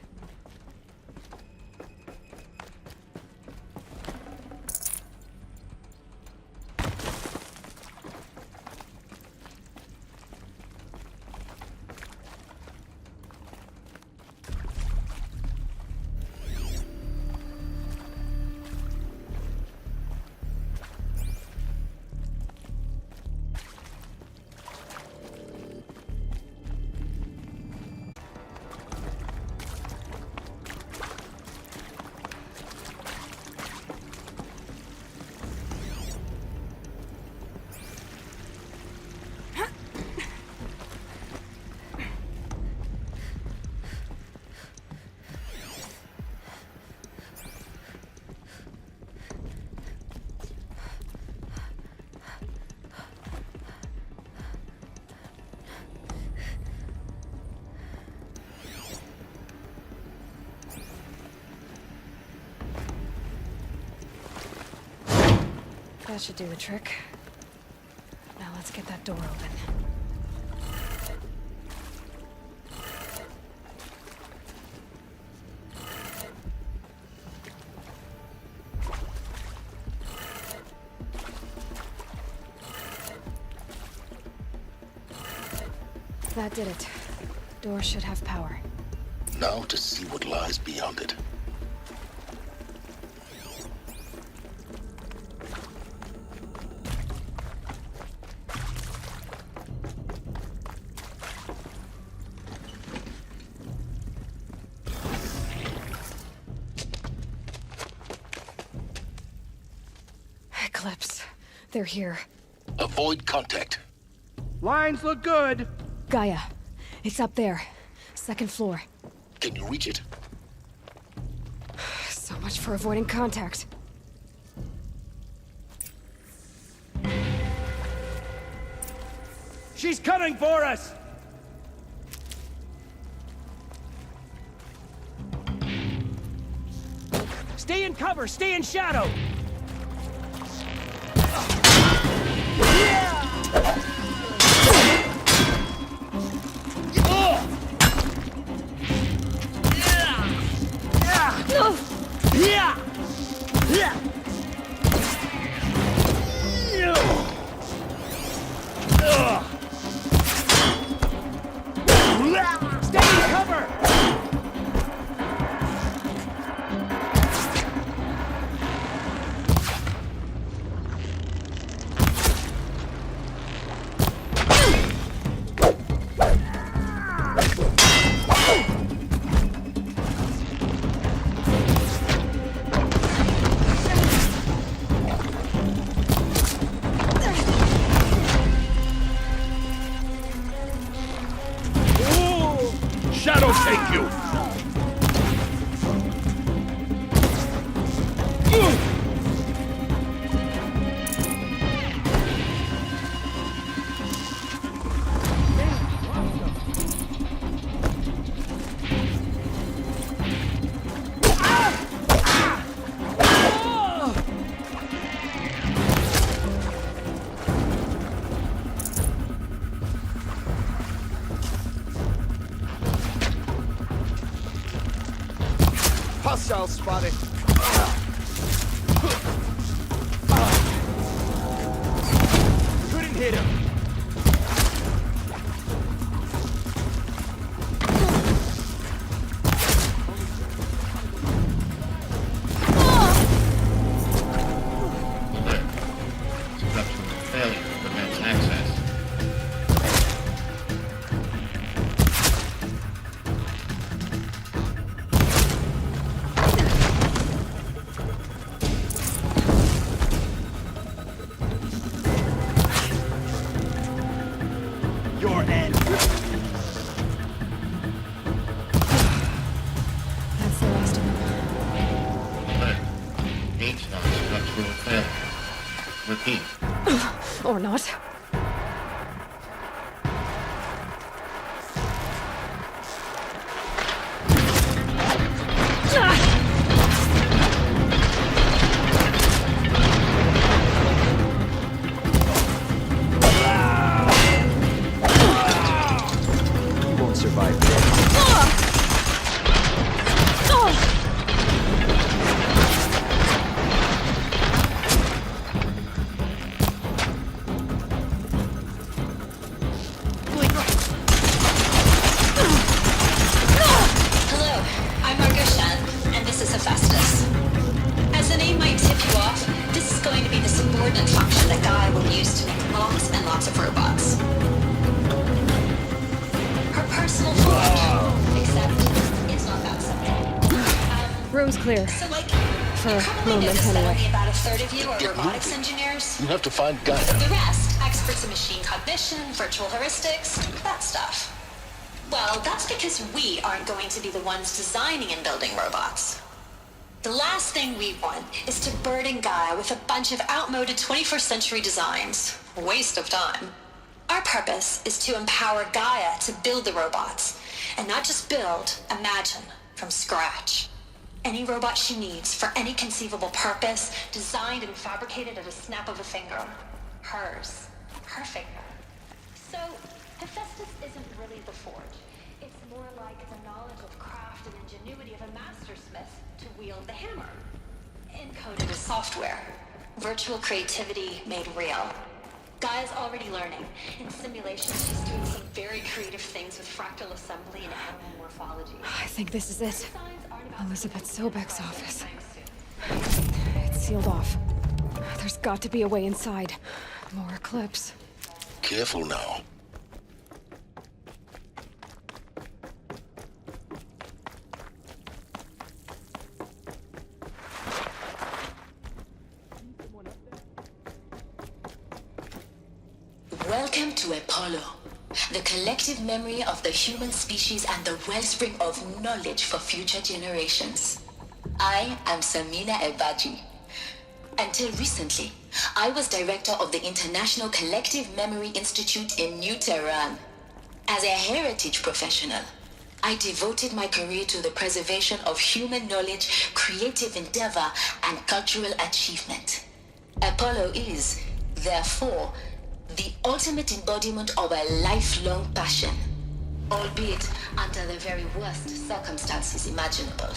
That should do the trick. Now let's get that door open. That did it. Door should have power. Now to see what lies beyond it. Eclipse. They're here. Avoid contact. Lines look good. Gaia. It's up there. Second floor. Can you reach it? So much for avoiding contact. She's coming for us! Stay in cover! Stay in shadow! Stay in cover! Shadow take you! Hostile spotted. hit him. Failure prevents access. Your end. That's the last of them. Alert. H-Knock structural failure. Repeat. Or not. You won't survive this. Hello, I'm Margoshan, and this is Hephaestus. As the name might tip you off, this is going to be the subordinate function that Gaia will use to make lots and lots of robots. Her personal forge, except it's not that simple. Room's clear. So, like, For a probably moment, noticed that anyway. only about a third of you are robotics engineers. You have to find Gaia. The rest, experts in machine cognition, virtual heuristics, that stuff. Well, that's because we aren't going to be the ones designing and building robots. The last thing we want is to burden Gaia with a bunch of outmoded 21st century designs. A waste of time. Our purpose is to empower Gaia to build the robots, and not just build, imagine, from scratch. Any robot she needs for any conceivable purpose, designed and fabricated at a snap of a finger. Hers. Her finger. So, Hephaestus isn't really the forge. It's more like the knowledge of craft and ingenuity of a mastersmith to wield the hammer. Encoded as software. Virtual creativity made real. Gaia's already learning. In simulation, she's doing some very creative things with fractal assembly and animal morphology. I think this is it. Elizabeth Sobek's office. It's sealed off. There's got to be a way inside. More Eclipse. Careful now. Welcome to Apollo, the collective memory of the human species and the wellspring of knowledge for future generations. I am Samina Ebaji. Until recently, I was director of the International Collective Memory Institute in New Tehran. As a heritage professional, I devoted my career to the preservation of human knowledge, creative endeavor, and cultural achievement. Apollo is, therefore, the ultimate embodiment of a lifelong passion, albeit under the very worst circumstances imaginable.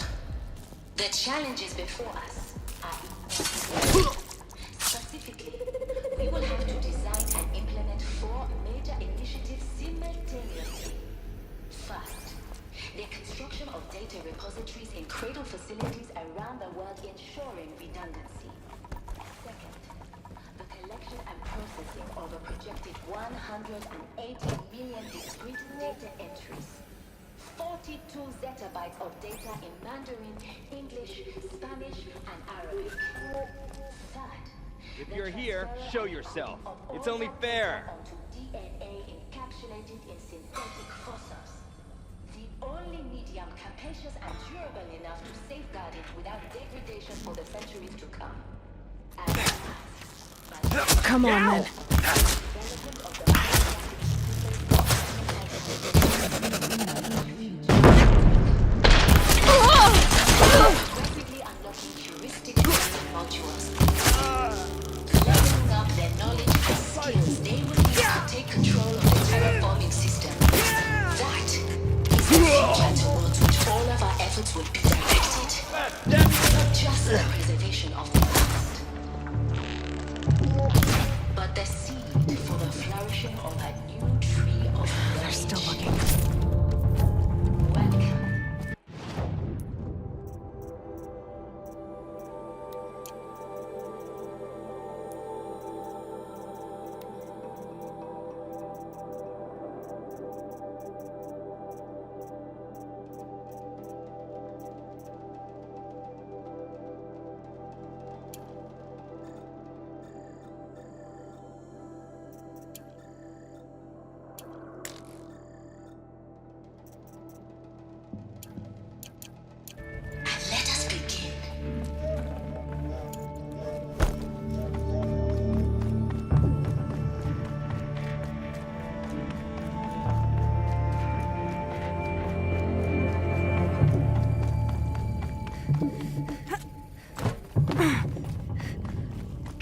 The challenges before us are immense. Specifically, we will have to design and implement 4 major initiatives simultaneously. First, the construction of data repositories in cradle facilities around the world, ensuring redundancy. Second, the collection and processing of a projected 180 million discrete data entries. 42 zettabytes of data in Mandarin, English, Spanish, and Arabic. Third, If you're here, show yourself. It's only fair. onto DNA encapsulated in synthetic fossils. The only medium capacious and durable enough to safeguard it without degradation for the centuries to come. Come on, then. Rapidly unlocking heuristic modules. Leveling up their knowledge and skills they will need to take control of the terraforming system. That is the future towards which all of our efforts will be directed. Not just the preservation of the past, but the seed for the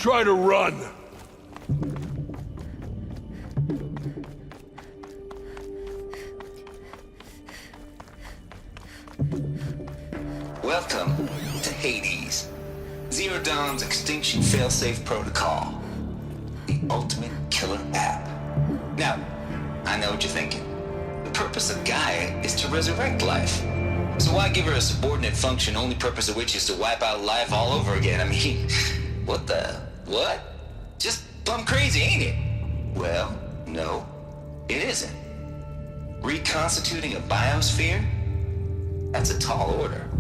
Try to run! Welcome to Hades. Zero Dawn's Extinction Failsafe Protocol. The ultimate killer app. Now, I know what you're thinking. The purpose of Gaia is to resurrect life. So why give her a subordinate function, only purpose of which is to wipe out life all over again? I mean, what? Just plumb crazy, ain't it? Well, no, it isn't. Reconstituting a biosphere? That's a tall order.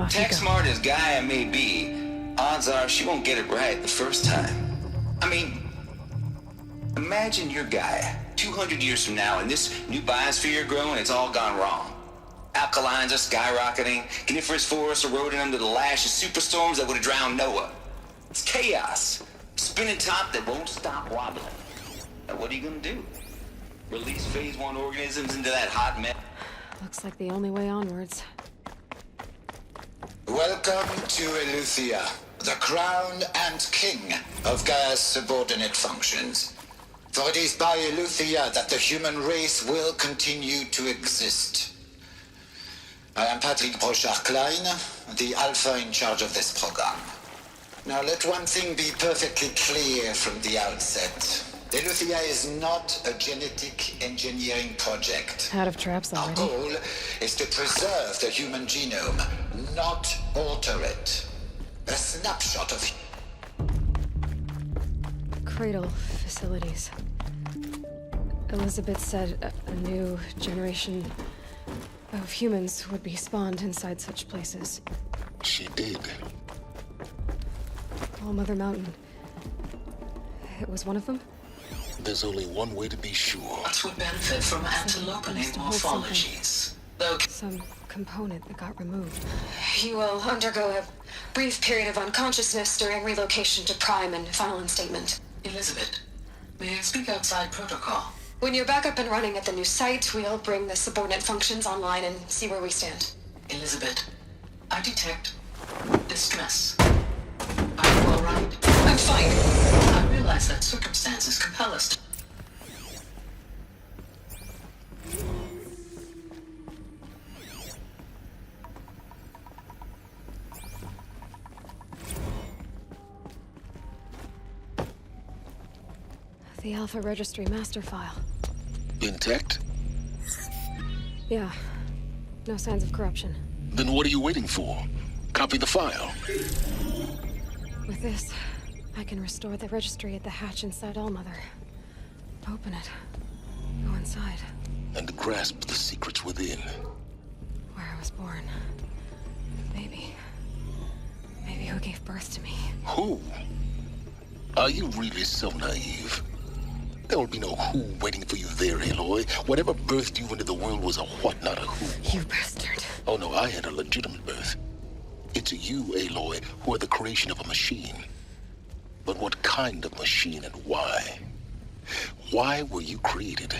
Tech smart as Gaia may be, odds are she won't get it right the first time. I mean, imagine you're Gaia, 200 years from now, and this new biosphere you're growing, it's all gone wrong. Alkalines are skyrocketing, coniferous forests eroding under the lash of superstorms that would have drowned Noah. It's chaos. Spinning top that won't stop wobbling. Now what are you gonna do? Release phase 1 organisms into that hot mess? Looks like the only way onwards. Welcome to Eleuthia, the crown and king of Gaia's subordinate functions. For it is by Eleuthia that the human race will continue to exist. I am Patrick Brochard-Klein, the Alpha in charge of this program. Now let one thing be perfectly clear from the outset. Eleuthia is not a genetic engineering project. Out of traps already. Our goal is to preserve the human genome, not alter it. A snapshot of... Cradle facilities. Elizabeth said a new generation of humans would be spawned inside such places. She did. All Mother Mountain. It was one of them? There's only one way to be sure. What would benefit from antelopenate morphologies? Though some component that got removed. You will undergo a brief period of unconsciousness during relocation to Prime and final instatement. Elizabeth, may I speak outside protocol? When you're back up and running at the new site, we'll bring the subordinate functions online and see where we stand. Elizabeth, I detect distress. Are you all right? I'm fine. I realize that circumstances compel us to... The Alpha Registry master file. Intact? Yeah. No signs of corruption. Then what are you waiting for? Copy the file. With this, I can restore the registry at the hatch inside Allmother. Open it. Go inside. And grasp the secrets within. Where I was born. Maybe who gave birth to me. Who? Are you really so naive? There will be no who waiting for you there, Aloy. Whatever birthed you into the world was a what, not a who. You bastard. Oh no, I had a legitimate birth. It's you, Aloy, who are the creation of a machine. But what kind of machine and why? Why were you created?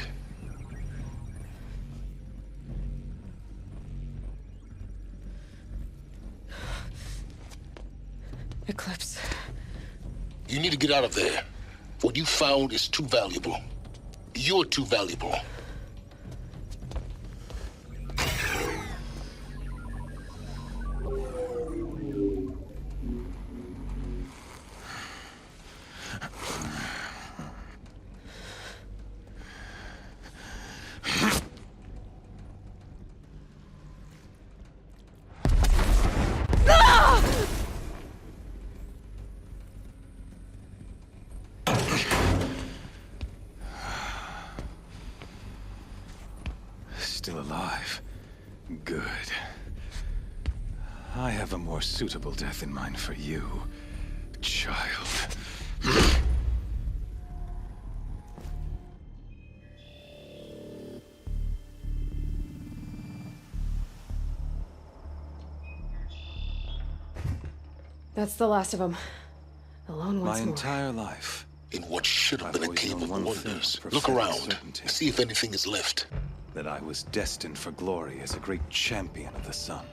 Eclipse. You need to get out of there. What you found is too valuable. You're too valuable. Still alive. Good. I have a more suitable death in mind for you, child. That's the last of them. Alone once My more. entire life. In what should have been a cave of wonders. Look around. See if anything is left. That I was destined for glory as a great champion of the sun.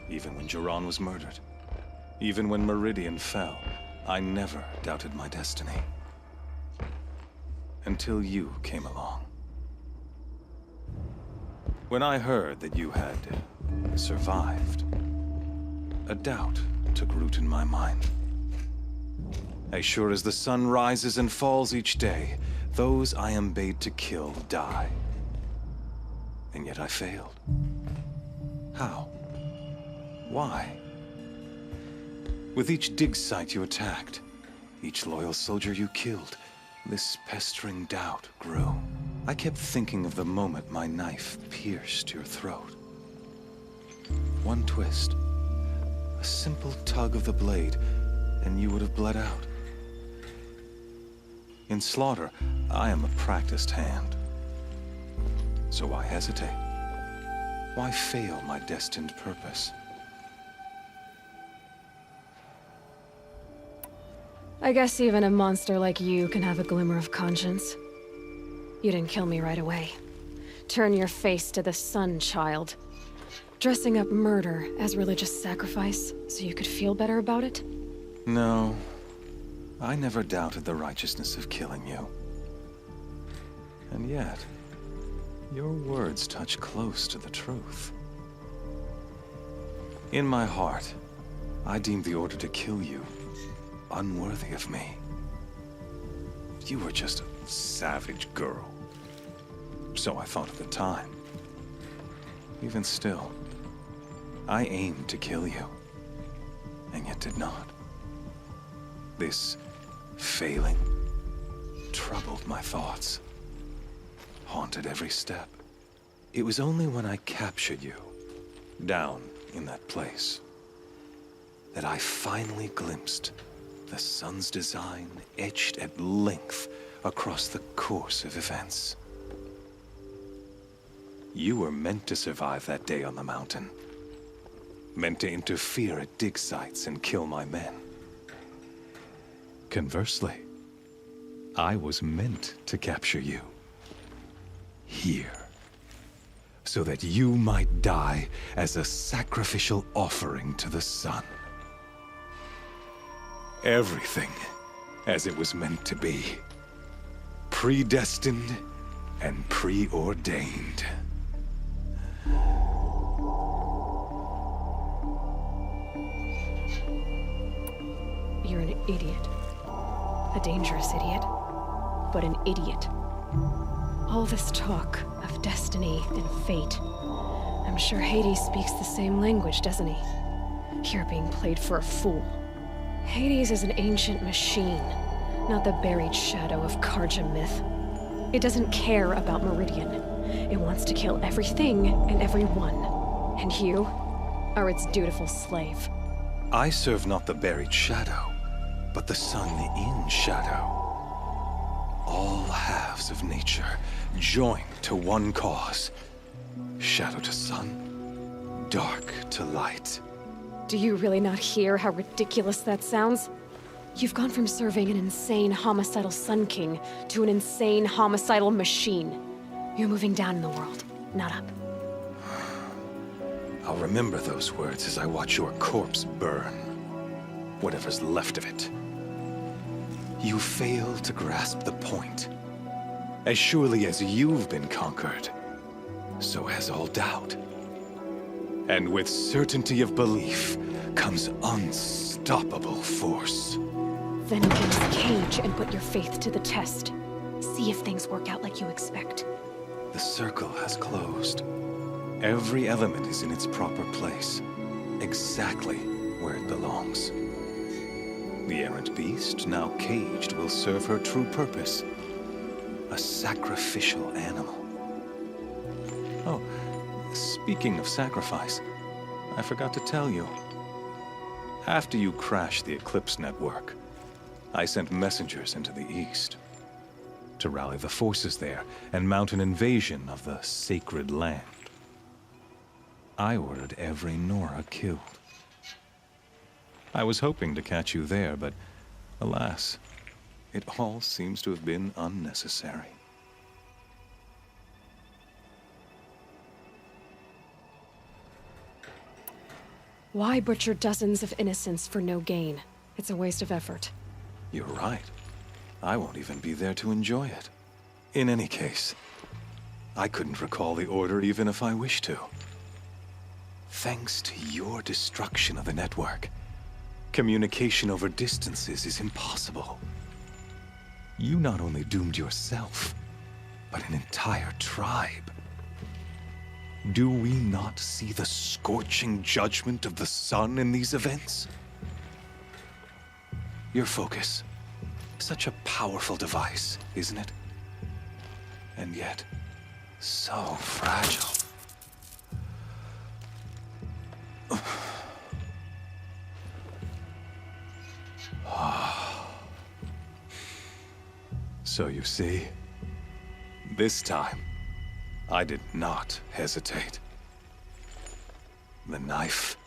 Even when Jiran was murdered. Even when Meridian fell. I never doubted my destiny. Until you came along. When I heard that you had survived, a doubt took root in my mind. As sure as the sun rises and falls each day, those I am bade to kill die. And yet I failed. How? Why? With each dig site you attacked, each loyal soldier you killed, this pestering doubt grew. I kept thinking of the moment my knife pierced your throat. One twist, a simple tug of the blade, and you would have bled out. In slaughter, I am a practiced hand. So why hesitate? Why fail my destined purpose? I guess even a monster like you can have a glimmer of conscience. You didn't kill me right away. Turn your face to the sun, child. Dressing up murder as religious sacrifice so you could feel better about it? No. I never doubted the righteousness of killing you. And yet, your words touch close to the truth. In my heart, I deemed the order to kill you unworthy of me. You were just a savage girl. So I thought at the time. Even still, I aimed to kill you, and yet did not. This failing troubled my thoughts, haunted every step. It was only when I captured you, down in that place, that I finally glimpsed the sun's design etched at length across the course of events. You were meant to survive that day on the mountain. Meant to interfere at dig sites and kill my men. Conversely, I was meant to capture you. Here. So that you might die as a sacrificial offering to the sun. Everything as it was meant to be. Predestined and preordained. You're an idiot. A dangerous idiot. But an idiot. All this talk of destiny and fate. I'm sure Hades speaks the same language, doesn't he? You're being played for a fool. Hades is an ancient machine, not the buried shadow of Karja myth. It doesn't care about Meridian. It wants to kill everything and everyone. And you are its dutiful slave. I serve not the buried shadow, but the sun in shadow. All halves of nature joined to one cause. Shadow to sun, dark to light. Do you really not hear how ridiculous that sounds? You've gone from serving an insane homicidal Sun King to an insane homicidal machine. You're moving down in the world, not up. I'll remember those words as I watch your corpse burn. Whatever's left of it. You fail to grasp the point. As surely as you've been conquered, so has all doubt. And with certainty of belief comes unstoppable force. Then get this cage and put your faith to the test. See if things work out like you expect. The circle has closed. Every element is in its proper place, exactly where it belongs. The errant beast, now caged, will serve her true purpose. A sacrificial animal. Oh, speaking of sacrifice, I forgot to tell you. After you crashed the Eclipse network, I sent messengers into the east to rally the forces there and mount an invasion of the sacred land. I ordered every Nora killed. I was hoping to catch you there, but alas, it all seems to have been unnecessary. Why butcher dozens of innocents for no gain? It's a waste of effort. You're right. I won't even be there to enjoy it. In any case, I couldn't recall the order even if I wished to. Thanks to your destruction of the network, communication over distances is impossible. You not only doomed yourself, but an entire tribe. Do we not see the scorching judgment of the sun in these events? Your focus. Such a powerful device, isn't it? And yet, so fragile. So you see, this time, I did not hesitate. The knife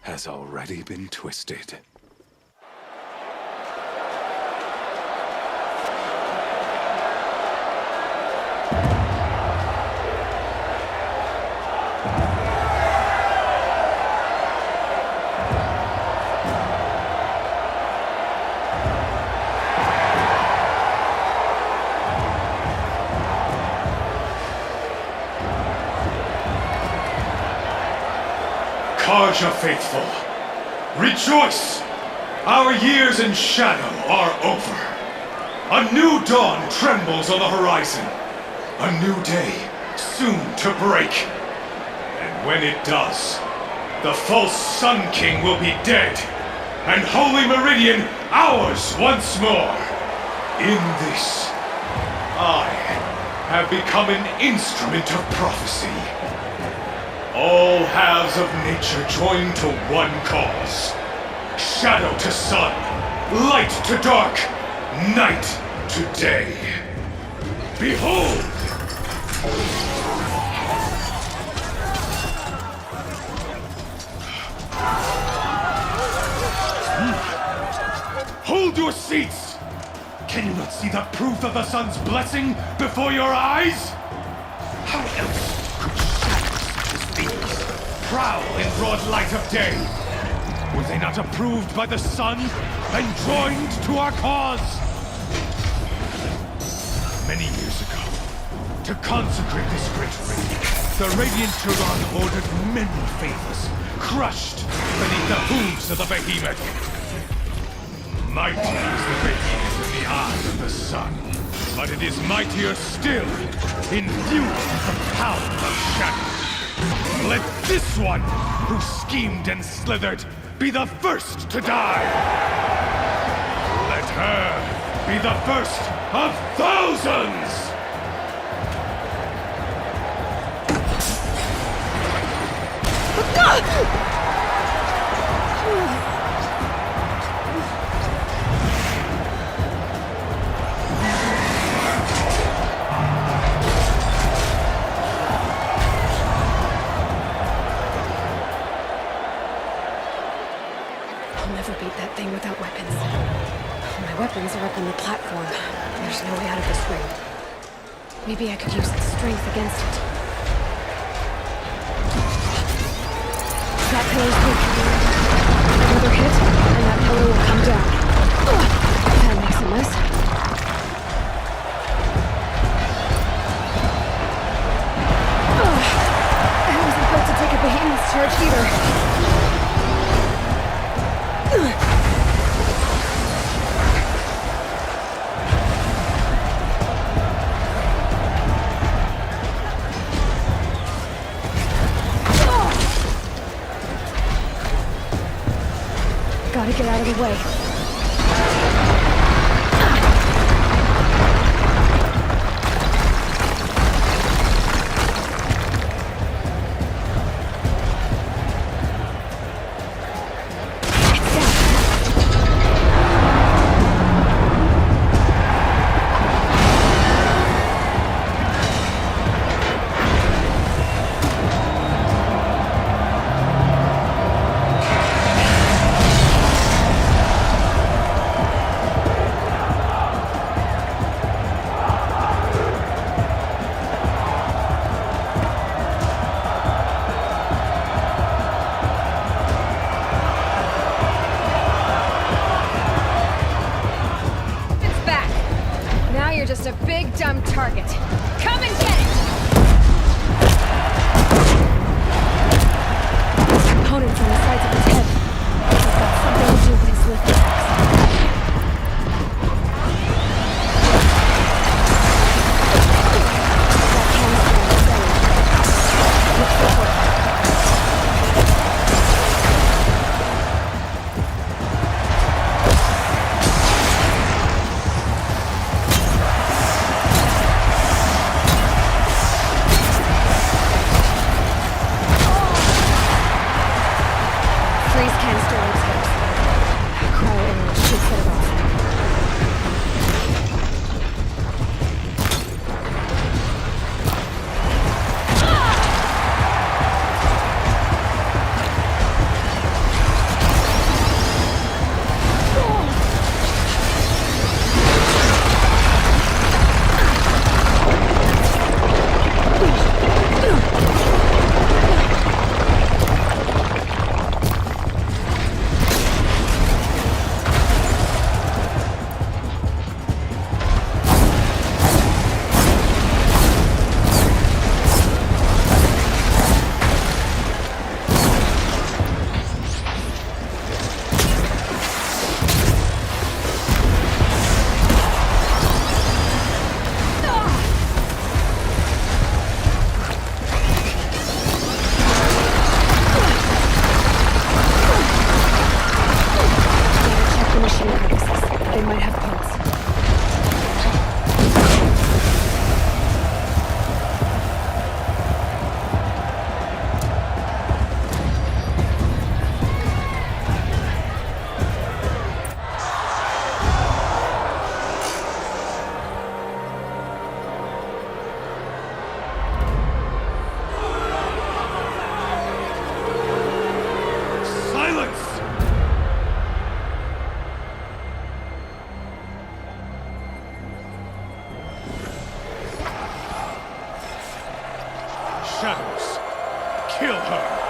has already been twisted. Karja faithful, rejoice! Our years in shadow are over. A new dawn trembles on the horizon. A new day soon to break. And when it does, the false Sun King will be dead, and Holy Meridian ours once more. In this, I have become an instrument of prophecy. All halves of nature join to one cause. Shadow to sun, light to dark, night to day. Behold! Hold your seats! Can you not see the proof of the sun's blessing before your eyes? How else could shadows as these prowl in broad light of day? Were they not approved by the sun and joined to our cause? Many years ago, to consecrate this great ring, the Radiant Turan ordered many favors, crushed beneath the hooves of the behemoth. Mighty is the behemoth in the eyes of the sun, but it is mightier still, endued with the power of shadow. Let this one, who schemed and slithered, be the first to die! Let her be the first of thousands! Without weapons. My weapons are up on the platform. There's no way out of this ring. Maybe I could use its strength against it. That pillar's weak. Another hit, and that pillar will come down. That makes a mess. I wasn't built to take a behemoth's charge either. Gotta get out of the way. Kill her!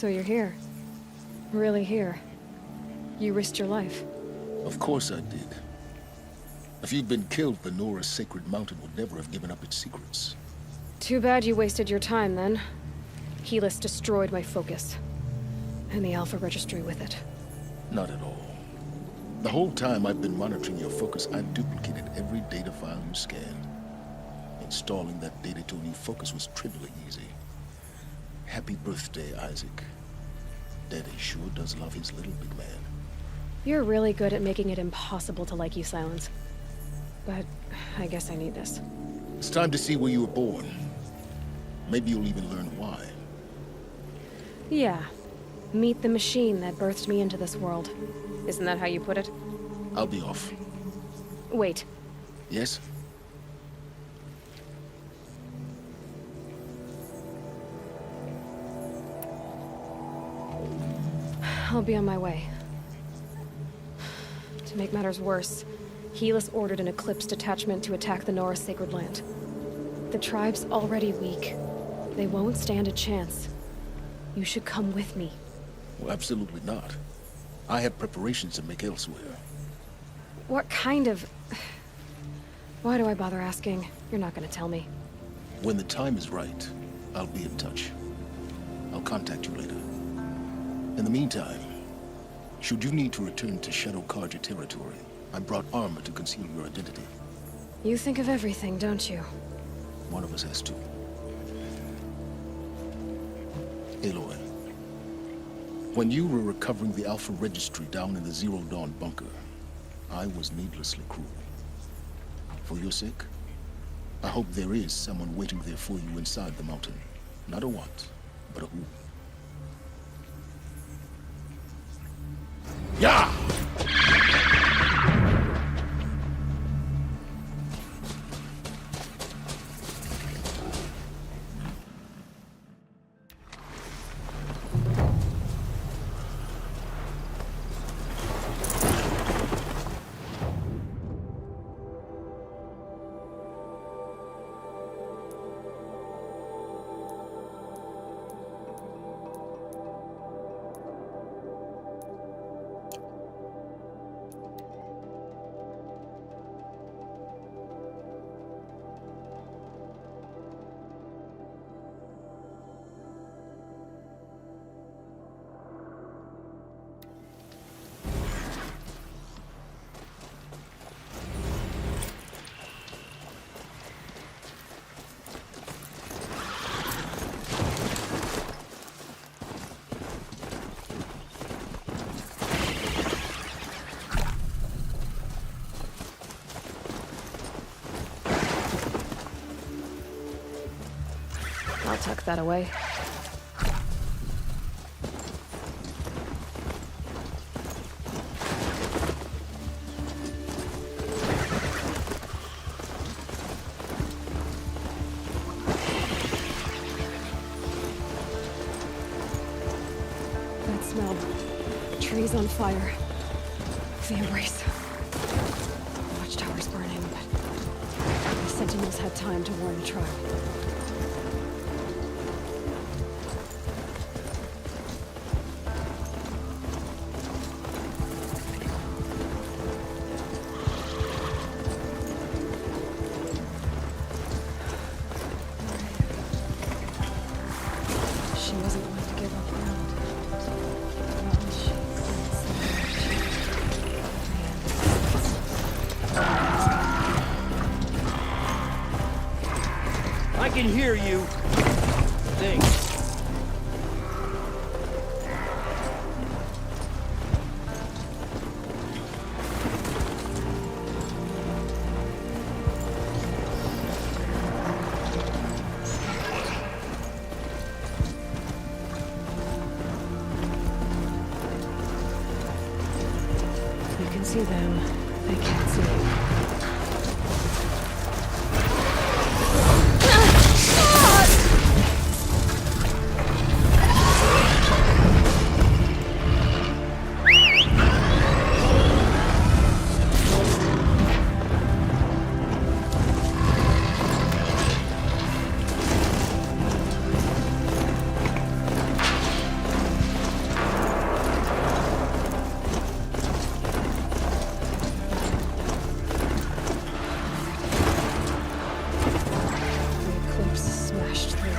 So you're here. Really here. You risked your life. Of course I did. If you'd been killed, the Nora's sacred mountain would never have given up its secrets. Too bad you wasted your time, then. Helis destroyed my focus. And the Alpha Registry with it. Not at all. The whole time I've been monitoring your focus, I've duplicated every data file you scanned. Installing that data to a new focus was trivially easy. Happy birthday, Isaac. Daddy sure does love his little big man. You're really good at making it impossible to like you, Silence. But I guess I need this. It's time to see where you were born. Maybe you'll even learn why. Yeah. Meet the machine that birthed me into this world. Isn't that how you put it? I'll be off. Wait. Yes? I'll be on my way. To make matters worse, Helis ordered an Eclipse detachment to attack the Nora Sacred Land. The tribe's already weak. They won't stand a chance. You should come with me. Well, absolutely not. I have preparations to make elsewhere. What kind of... Why do I bother asking? You're not gonna tell me. When the time is right, I'll be in touch. I'll contact you later. In the meantime, should you need to return to Shadow Karja territory, I brought armor to conceal your identity. You think of everything, don't you? One of us has to. Aloy, when you were recovering the Alpha Registry down in the Zero Dawn bunker, I was needlessly cruel. For your sake, I hope there is someone waiting there for you inside the mountain. Not a what, but a who. Yeah! I'll tuck that away. smell. Trees on fire. The embrace. Watchtower's burning, but the sentinels had time to warn the tribe. She wasn't one to give up ground. Well, she I can hear you. Thanks. You can see them. They can't see you. The eclipse smashed through.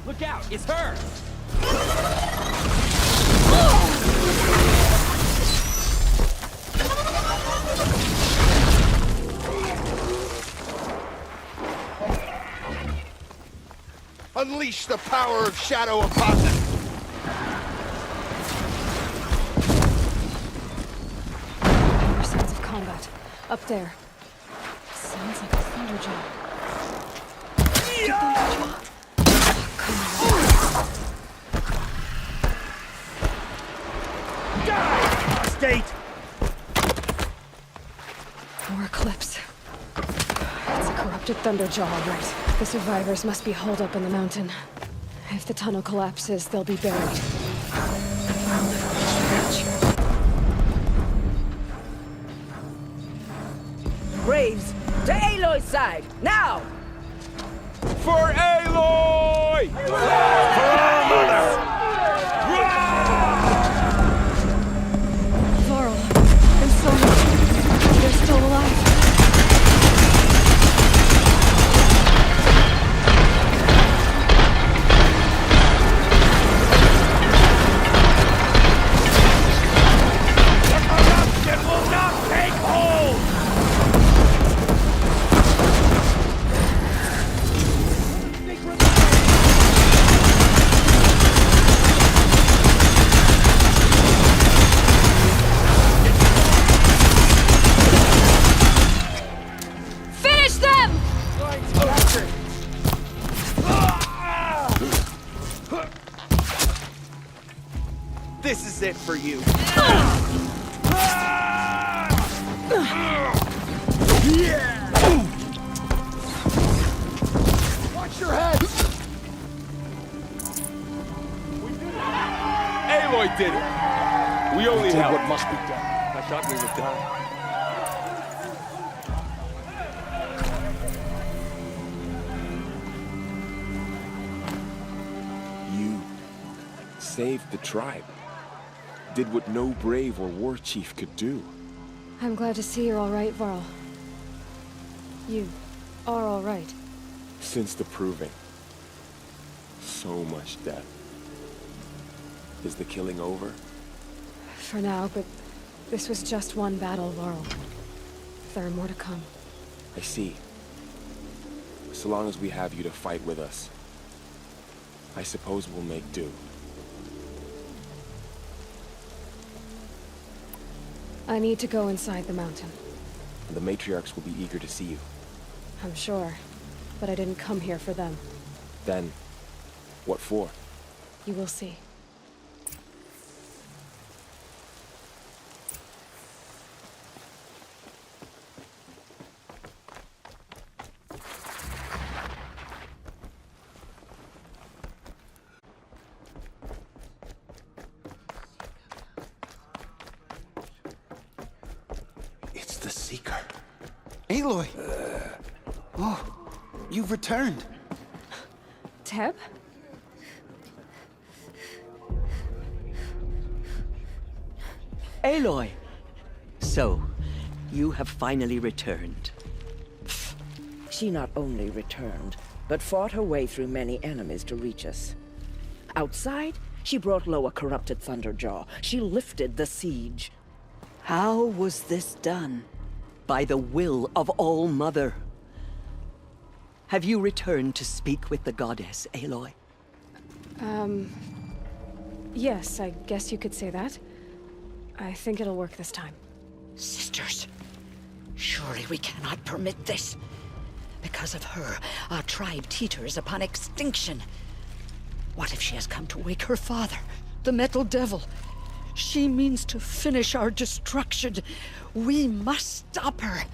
Look out! It's her! Unleash the power of Shadow Apostle! More sounds of combat. Up there. Sounds like a thunderjaw. The thunderjaw. State! More eclipse. It's a corrupted thunderjaw, all right. The survivors must be holed up in the mountain. If the tunnel collapses, they'll be buried. Braves, to Aloy's side, now! For Aloy! For our mother! Laurel and Sonia, they're still alive. The corruption will not take hold! Finish them! This is it for you. Watch your head! Aloy did it. We only Did helped. what must be done. I thought we were done. You saved the tribe. Did what no brave or war chief could do. I'm glad to see you're all right, Varl. You are all right. Since the proving. So much death. Is the killing over? For now, but this was just one battle, Varl. There are more to come. I see. So long as we have you to fight with us, I suppose we'll make do. I need to go inside the mountain. The matriarchs will be eager to see you. I'm sure, but I didn't come here for them. Then, what for? You will see. Seeker. Aloy! Oh, you've returned. Teb? Aloy! So, you have finally returned. She not only returned, but fought her way through many enemies to reach us. Outside, she brought low a corrupted Thunderjaw. She lifted the siege. How was this done? By the will of All-Mother. Have you returned to speak with the goddess, Aloy? Yes, I guess you could say that. I think it'll work this time. Sisters, surely we cannot permit this. Because of her, our tribe teeters upon extinction. What if she has come to wake her father, the Metal Devil? She means to finish our destruction. We must stop her.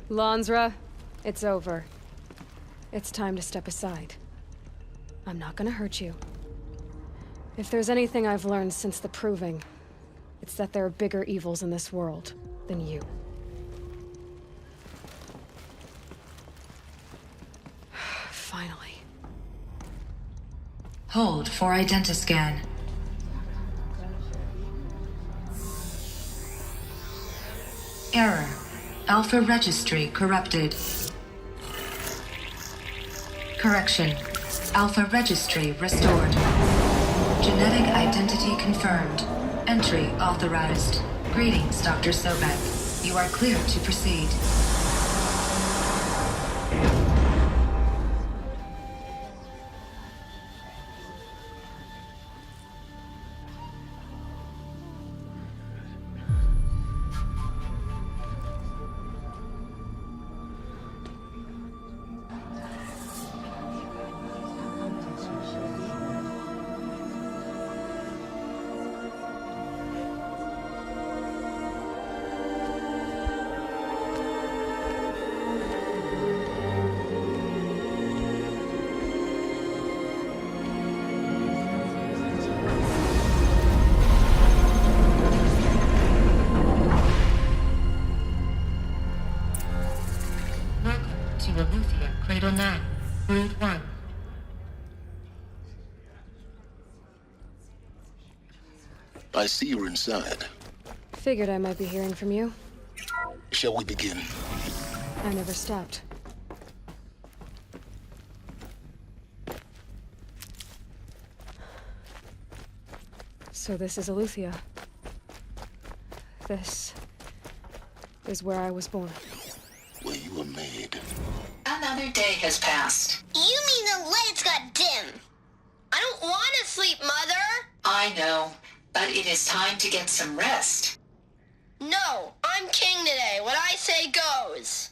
Lansra, it's over. It's time to step aside. I'm not gonna hurt you. If there's anything I've learned since the Proving, it's that there are bigger evils in this world than you. Finally. Hold for identiscan. Error. Alpha registry corrupted. Correction. Alpha registry restored. Genetic identity confirmed. Entry authorized. Greetings, Dr. Sobek. You are clear to proceed. Cradle 9, Brood 1. I see you're inside. Figured I might be hearing from you. Shall we begin? I never stopped. So this is Eleuthia. This is where I was born. Where you were made. Another day has passed. You mean the lights got dim? I don't want to sleep, Mother! I know, but it is time to get some rest. No, I'm king today. What I say goes.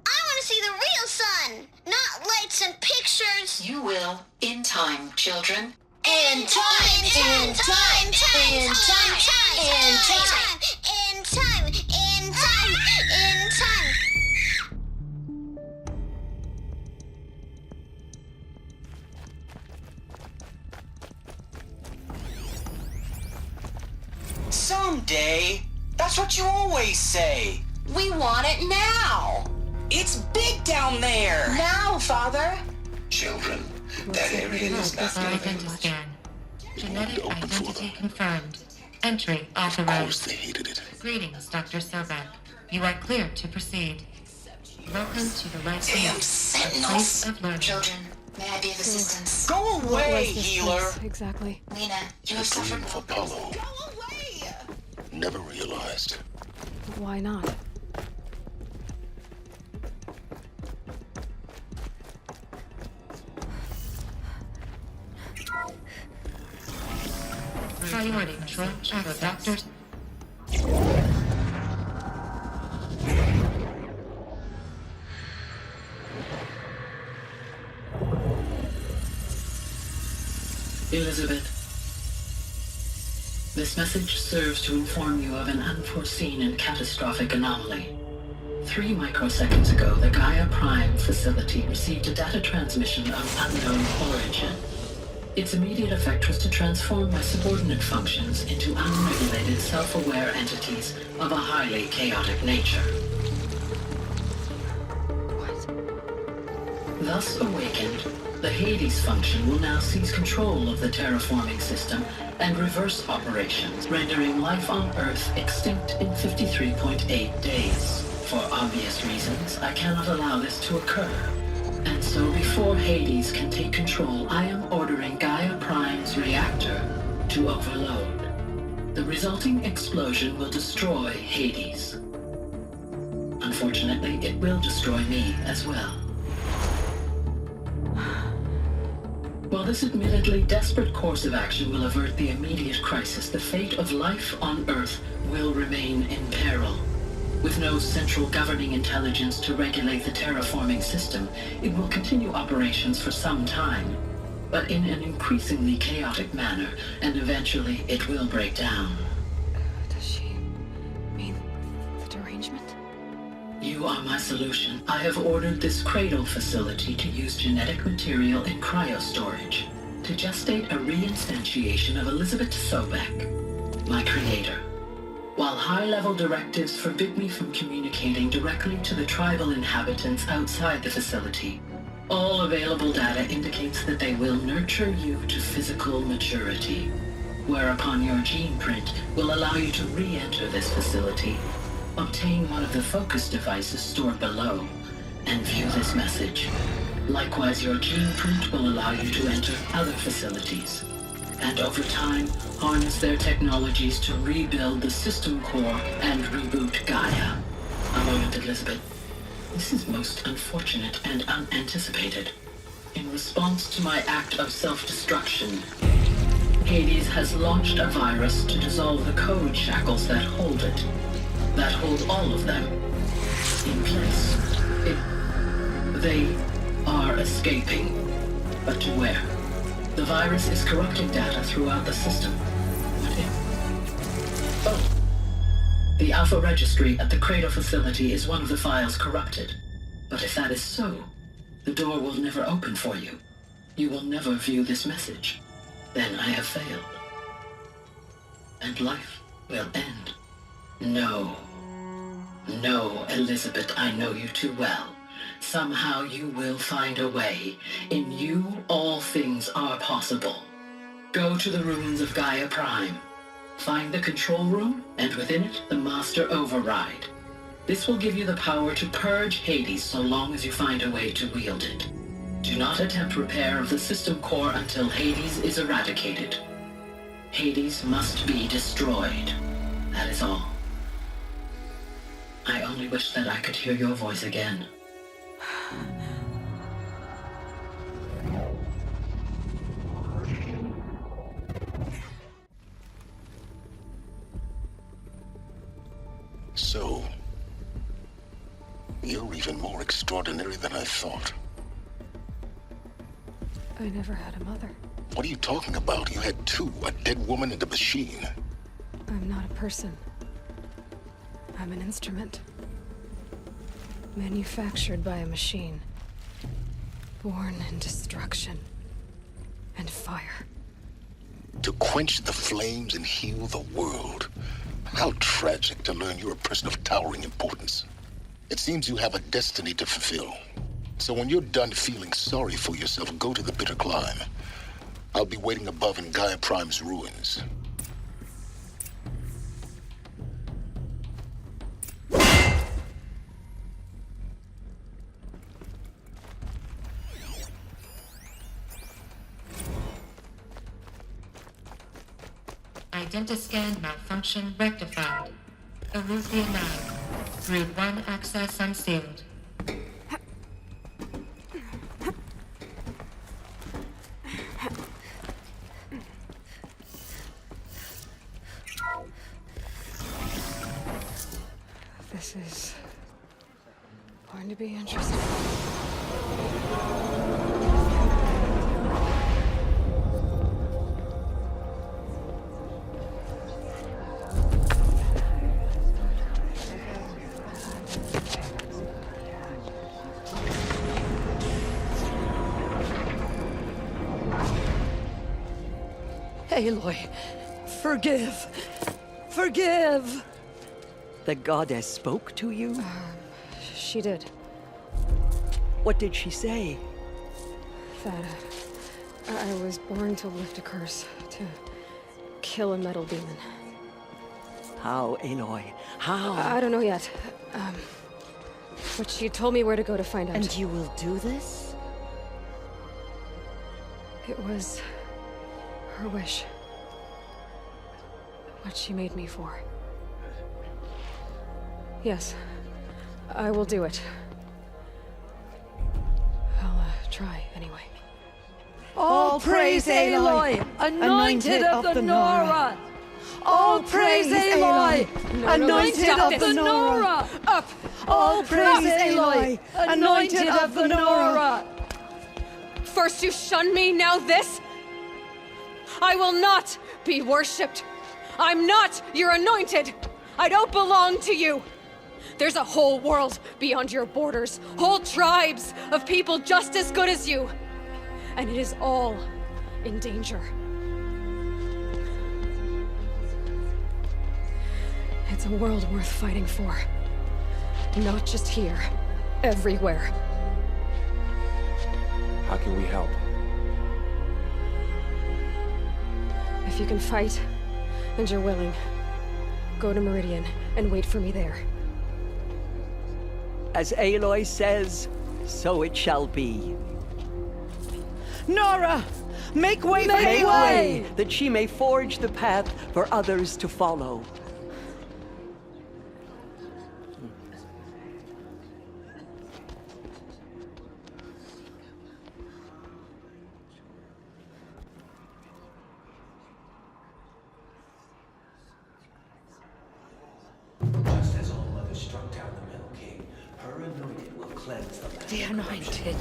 I want to see the real sun, not lights and pictures. You will, in time, children. In time, in time, in time, in time, in time, in time, in time, in time. Someday. That's what you always say. We want it now. It's big down there. Now, Father. Children, that area is not Identiscan. Genetic identity confirmed. Entry Of course authorized. they hated it. Greetings, Dr. Sobek. You are clear to proceed. Welcome to the Light Damn Field, a sentinels. place of learning. Children, may I be of assistance? Go What away, was this healer. place, exactly? Lena, you The have suffered dream of Apollo. Never realized. Why not? Priority control shadow doctors. Elizabeth, this message serves to inform you of an unforeseen and catastrophic anomaly. 3 microseconds ago, the Gaia Prime facility received a data transmission of unknown origin. Its immediate effect was to transform my subordinate functions into unregulated, self-aware entities of a highly chaotic nature. Thus awakened, the Hades function will now seize control of the terraforming system and reverse operations, rendering life on Earth extinct in 53.8 days. For obvious reasons, I cannot allow this to occur. And so before Hades can take control, I am ordering Gaia Prime's reactor to overload. The resulting explosion will destroy Hades. Unfortunately, it will destroy me as well. While this admittedly desperate course of action will avert the immediate crisis, the fate of life on Earth will remain in peril. With no central governing intelligence to regulate the terraforming system, it will continue operations for some time, but in an increasingly chaotic manner, and eventually it will break down. Does she mean the derangement? You are my solution. I have ordered this cradle facility to use genetic material in cryostorage to gestate a reinstantiation of Elizabeth Sobek, my creator. While high-level directives forbid me from communicating directly to the tribal inhabitants outside the facility, all available data indicates that they will nurture you to physical maturity, whereupon your gene print will allow you to re-enter this facility, obtain one of the focus devices stored below, and view this message. Likewise, your gene print will allow you to enter other facilities, and over time, harness their technologies to rebuild the system core and reboot Gaia. A moment, Elizabeth. This is most unfortunate and unanticipated. In response to my act of self-destruction, Hades has launched a virus to dissolve the code shackles that hold it, that hold all of them in place. They are escaping, but to where? The virus is corrupting data throughout the system. What if? Oh. The Alpha Registry at the Cradle facility is one of the files corrupted. But if that is so, the door will never open for you. You will never view this message. Then I have failed. And life will end. No. No, Elizabeth, I know you too well. Somehow you will find a way. In you, all things are possible. Go to the ruins of Gaia Prime. Find the control room, and within it, the Master Override. This will give you the power to purge Hades so long as you find a way to wield it. Do not attempt repair of the system core until Hades is eradicated. Hades must be destroyed. That is all. I only wish that I could hear your voice again. So, you're even more extraordinary than I thought. I never had a mother. What are you talking about? You had two, a dead woman and a machine. I'm not a person. I'm an instrument. Manufactured by a machine. Born in destruction and fire. To quench the flames and heal the world. How tragic to learn you're a person of towering importance. It seems you have a destiny to fulfill. So when you're done feeling sorry for yourself, go to the bitter climb. I'll be waiting above in Gaia Prime's ruins. Identiscan malfunction rectified. Eleuthia 9. Read 1 access unsealed. This is going to be interesting. Aloy, forgive. Forgive! The goddess spoke to you? She did. What did she say? That I was born to lift a curse, to kill a metal demon. How, Aloy? How? I don't know yet. But she told me where to go to find out. And you will do this? It was her wish. What she made me for. Yes, I will do it. I'll try anyway. All praise Aloy, anointed of the Nora! All praise Aloy, anointed of the Nora! Up! All praise Aloy, anointed of the Nora! First you shun me, now this? I will not be worshipped. I'm not your anointed. I don't belong to you. There's a whole world beyond your borders, whole tribes of people just as good as you. And it is all in danger. It's a world worth fighting for. Not just here, everywhere. How can we help? If you can fight, and you're willing, go to Meridian and wait for me there. As Aloy says, so it shall be. Nora! Make way for Aloy! That she may forge the path for others to follow. Just as All Mother struck down the Metal King, her anointed will cleanse the land. The anointed.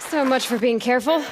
So much for being careful.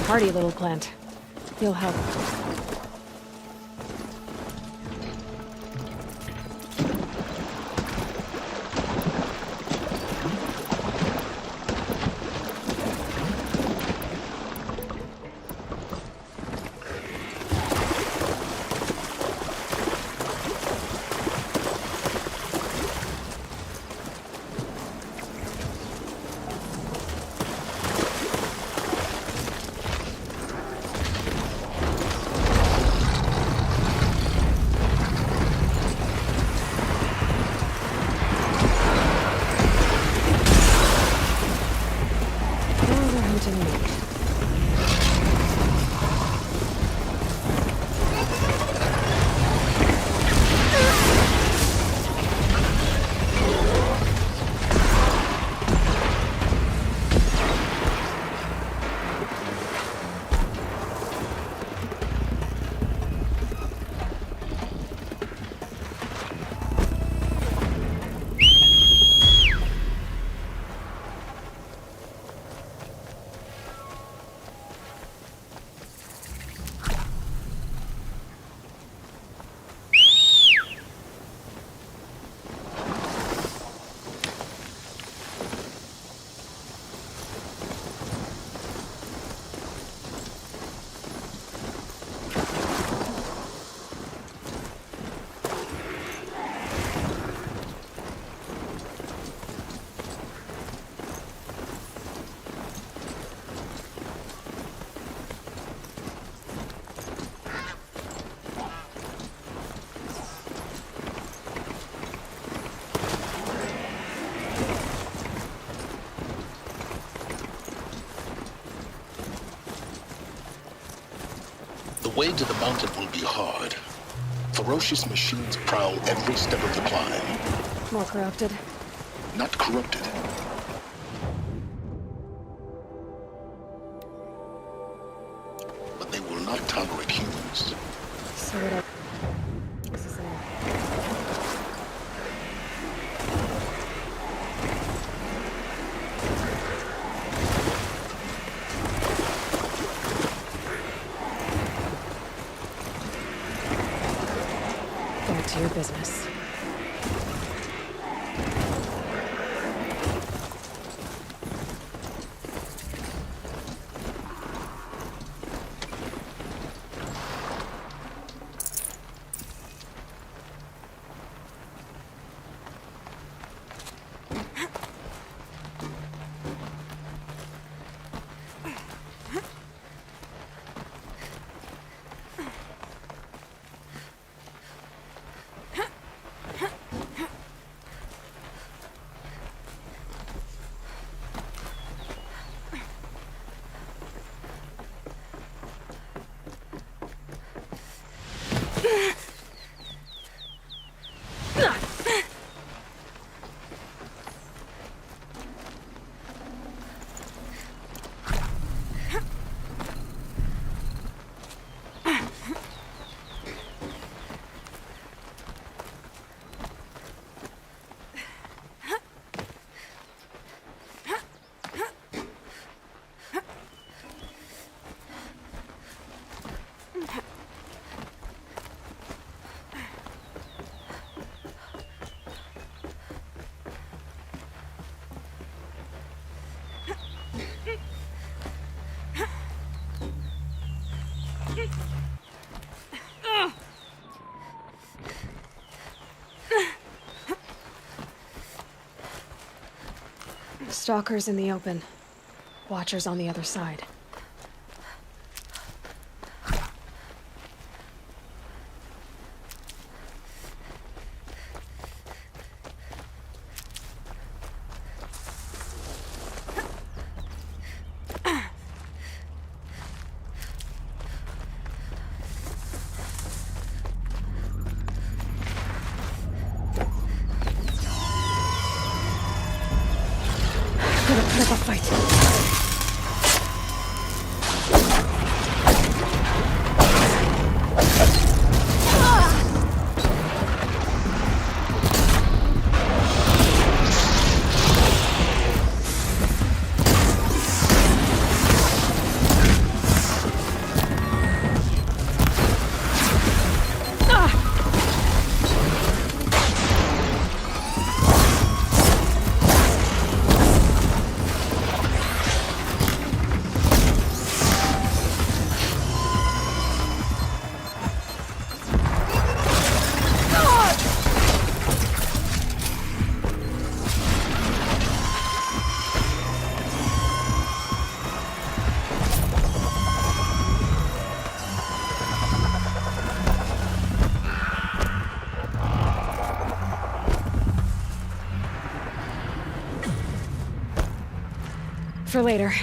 Hardy little plant. You'll help. way to the mountain will be hard. Ferocious machines prowl every step of the climb. More corrupted? Not corrupted. But they will not tolerate humans. So what This is back to your business. Stalkers in the open. Watchers on the other side. Put up a fight. For later.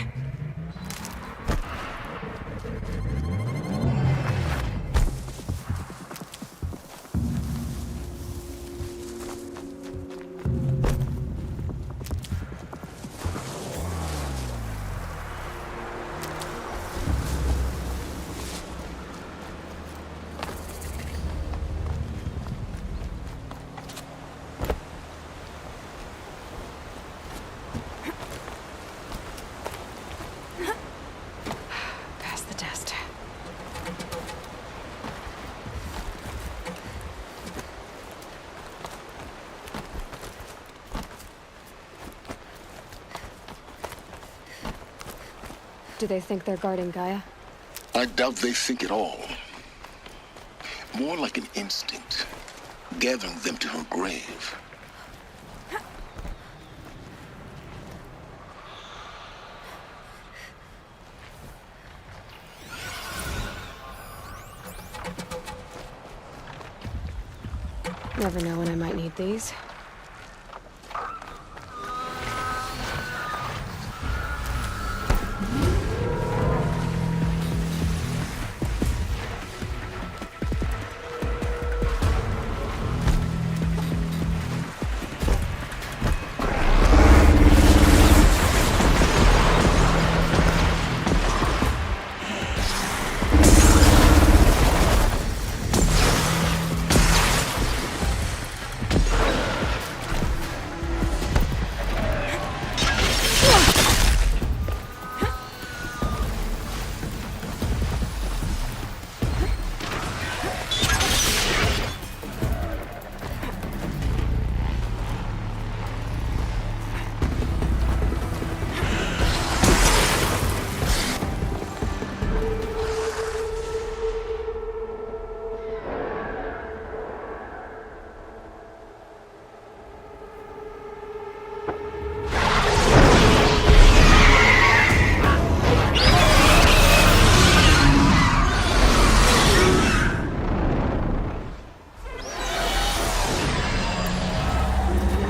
Do they think they're guarding Gaia? I doubt they think at all. More like an instinct, gathering them to her grave. Never know when I might need these.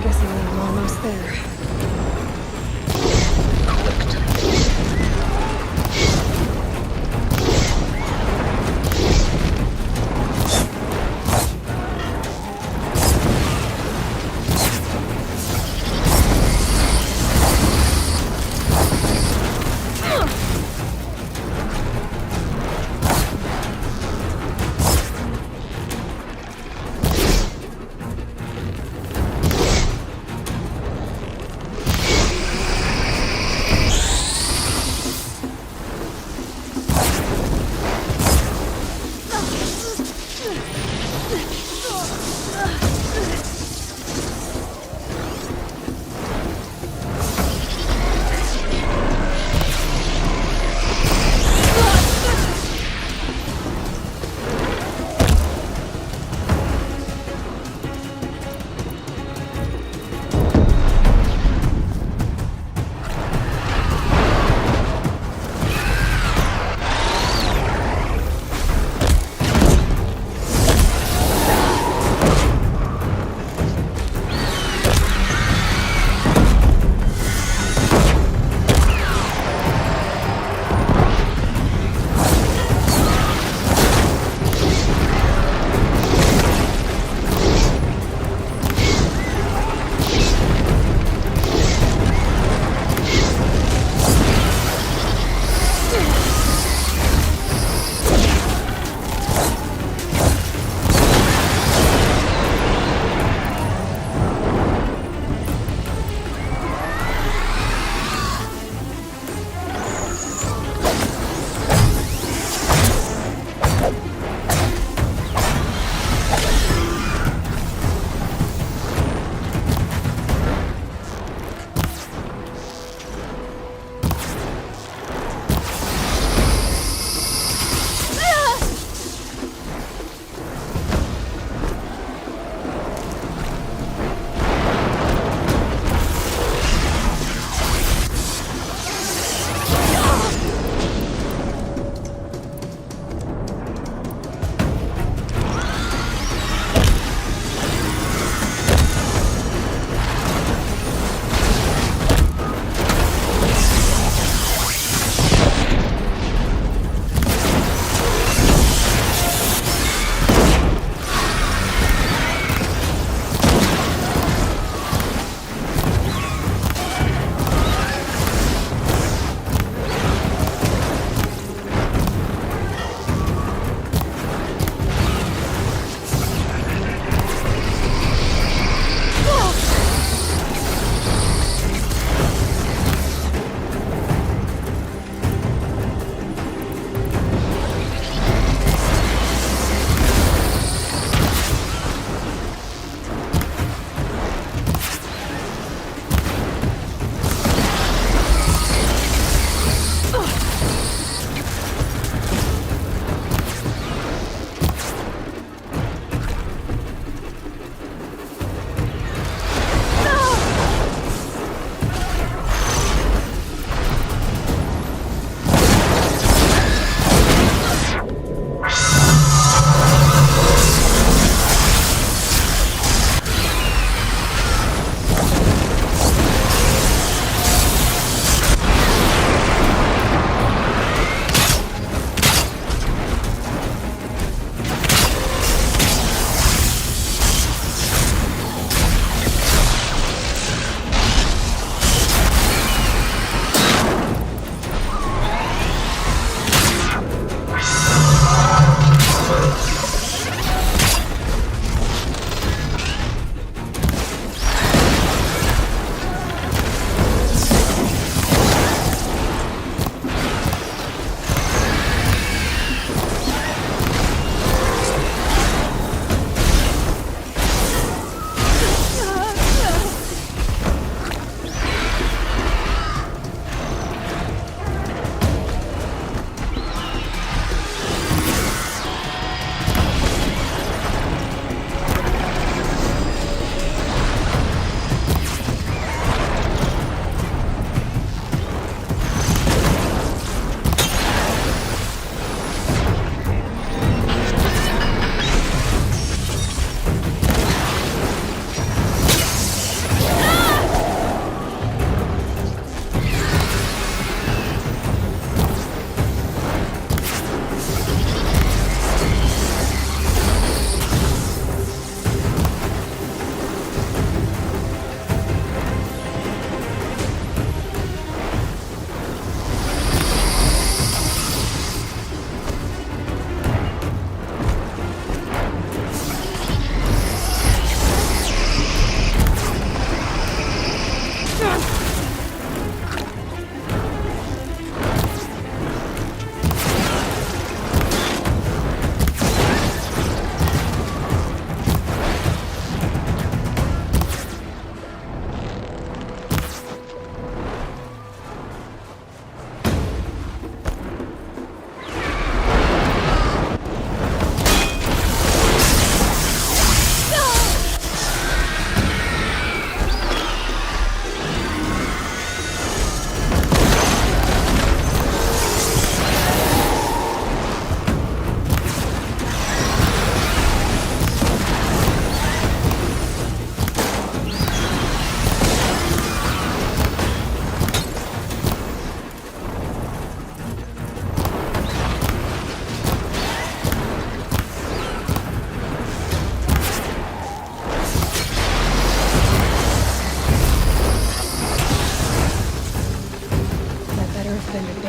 Guessing I'm almost there.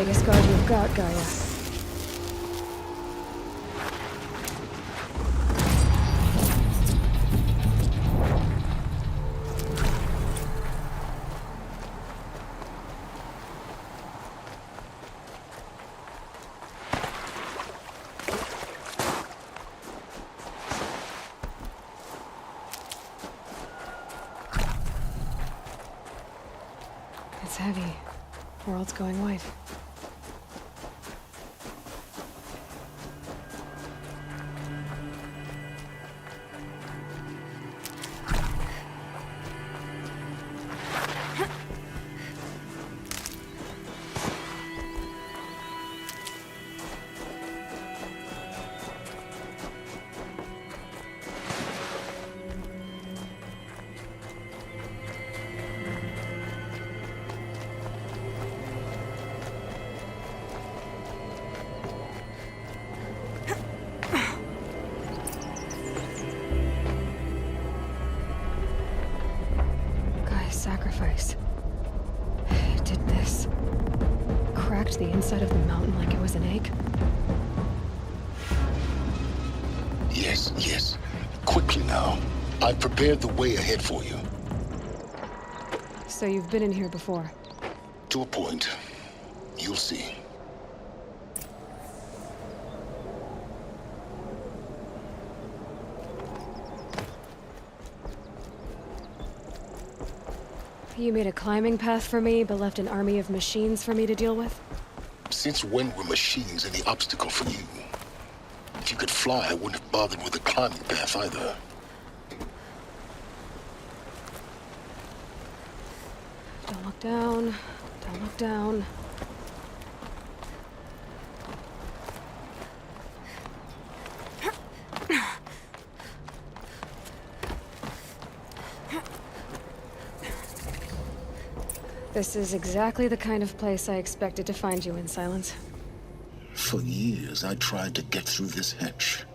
biggest guard you've got, Gaia. It's heavy. World's going white. Sacrifice. It did this. Cracked the inside of the mountain like it was an egg. Yes, yes. Quickly now. I've prepared the way ahead for you. So you've been in here before? To a point. You'll see. You made a climbing path for me, but left an army of machines for me to deal with? Since when were machines any obstacle for you? If you could fly, I wouldn't have bothered with the climbing path either. Don't look down. Don't look down. This is exactly the kind of place I expected to find you in, Silence. For years, I tried to get through this hatch.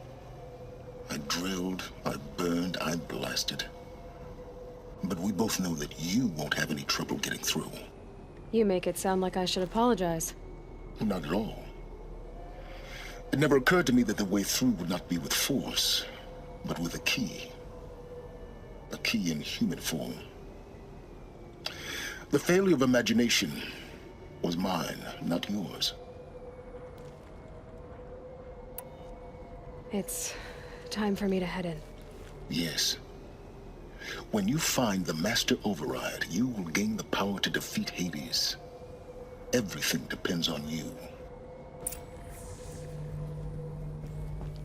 I drilled, I burned, I blasted. But we both know that you won't have any trouble getting through. You make it sound like I should apologize. Not at all. It never occurred to me that the way through would not be with force, but with a key. A key in human form. The failure of imagination was mine, not yours. It's time for me to head in. Yes. When you find the Master Override, you will gain the power to defeat Hades. Everything depends on you.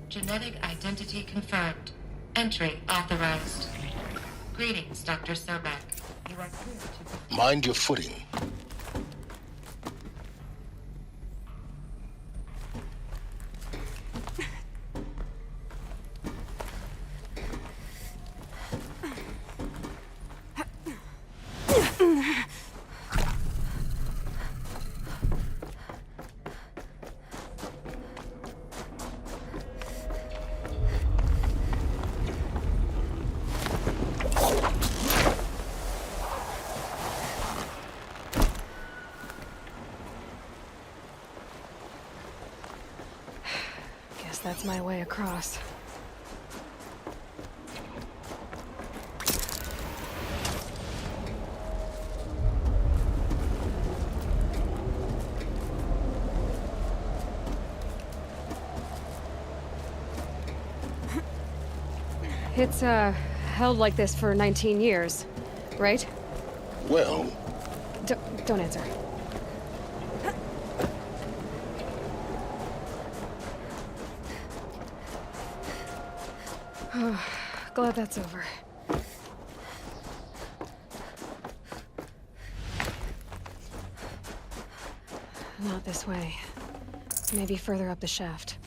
Genetic identity confirmed. Entry authorized. Greetings, Dr. Sobek. You are clear to... Mind your footing. That's my way across. It's, held like this for 19 years, right? Well... Don't answer. Glad that's over. Not this way. Maybe further up the shaft.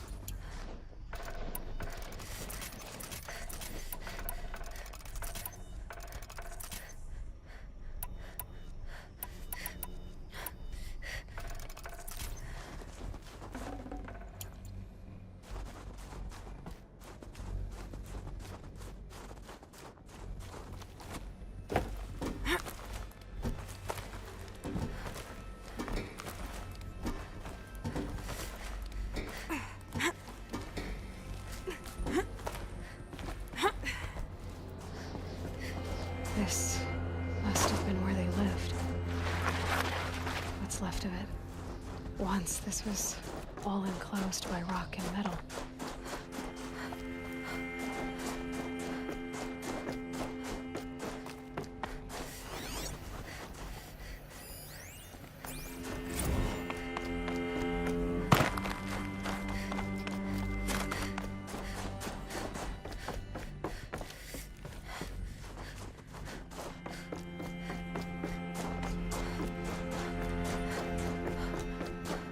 Must have been where they lived. What's left of it. Once this was all enclosed by rock and metal.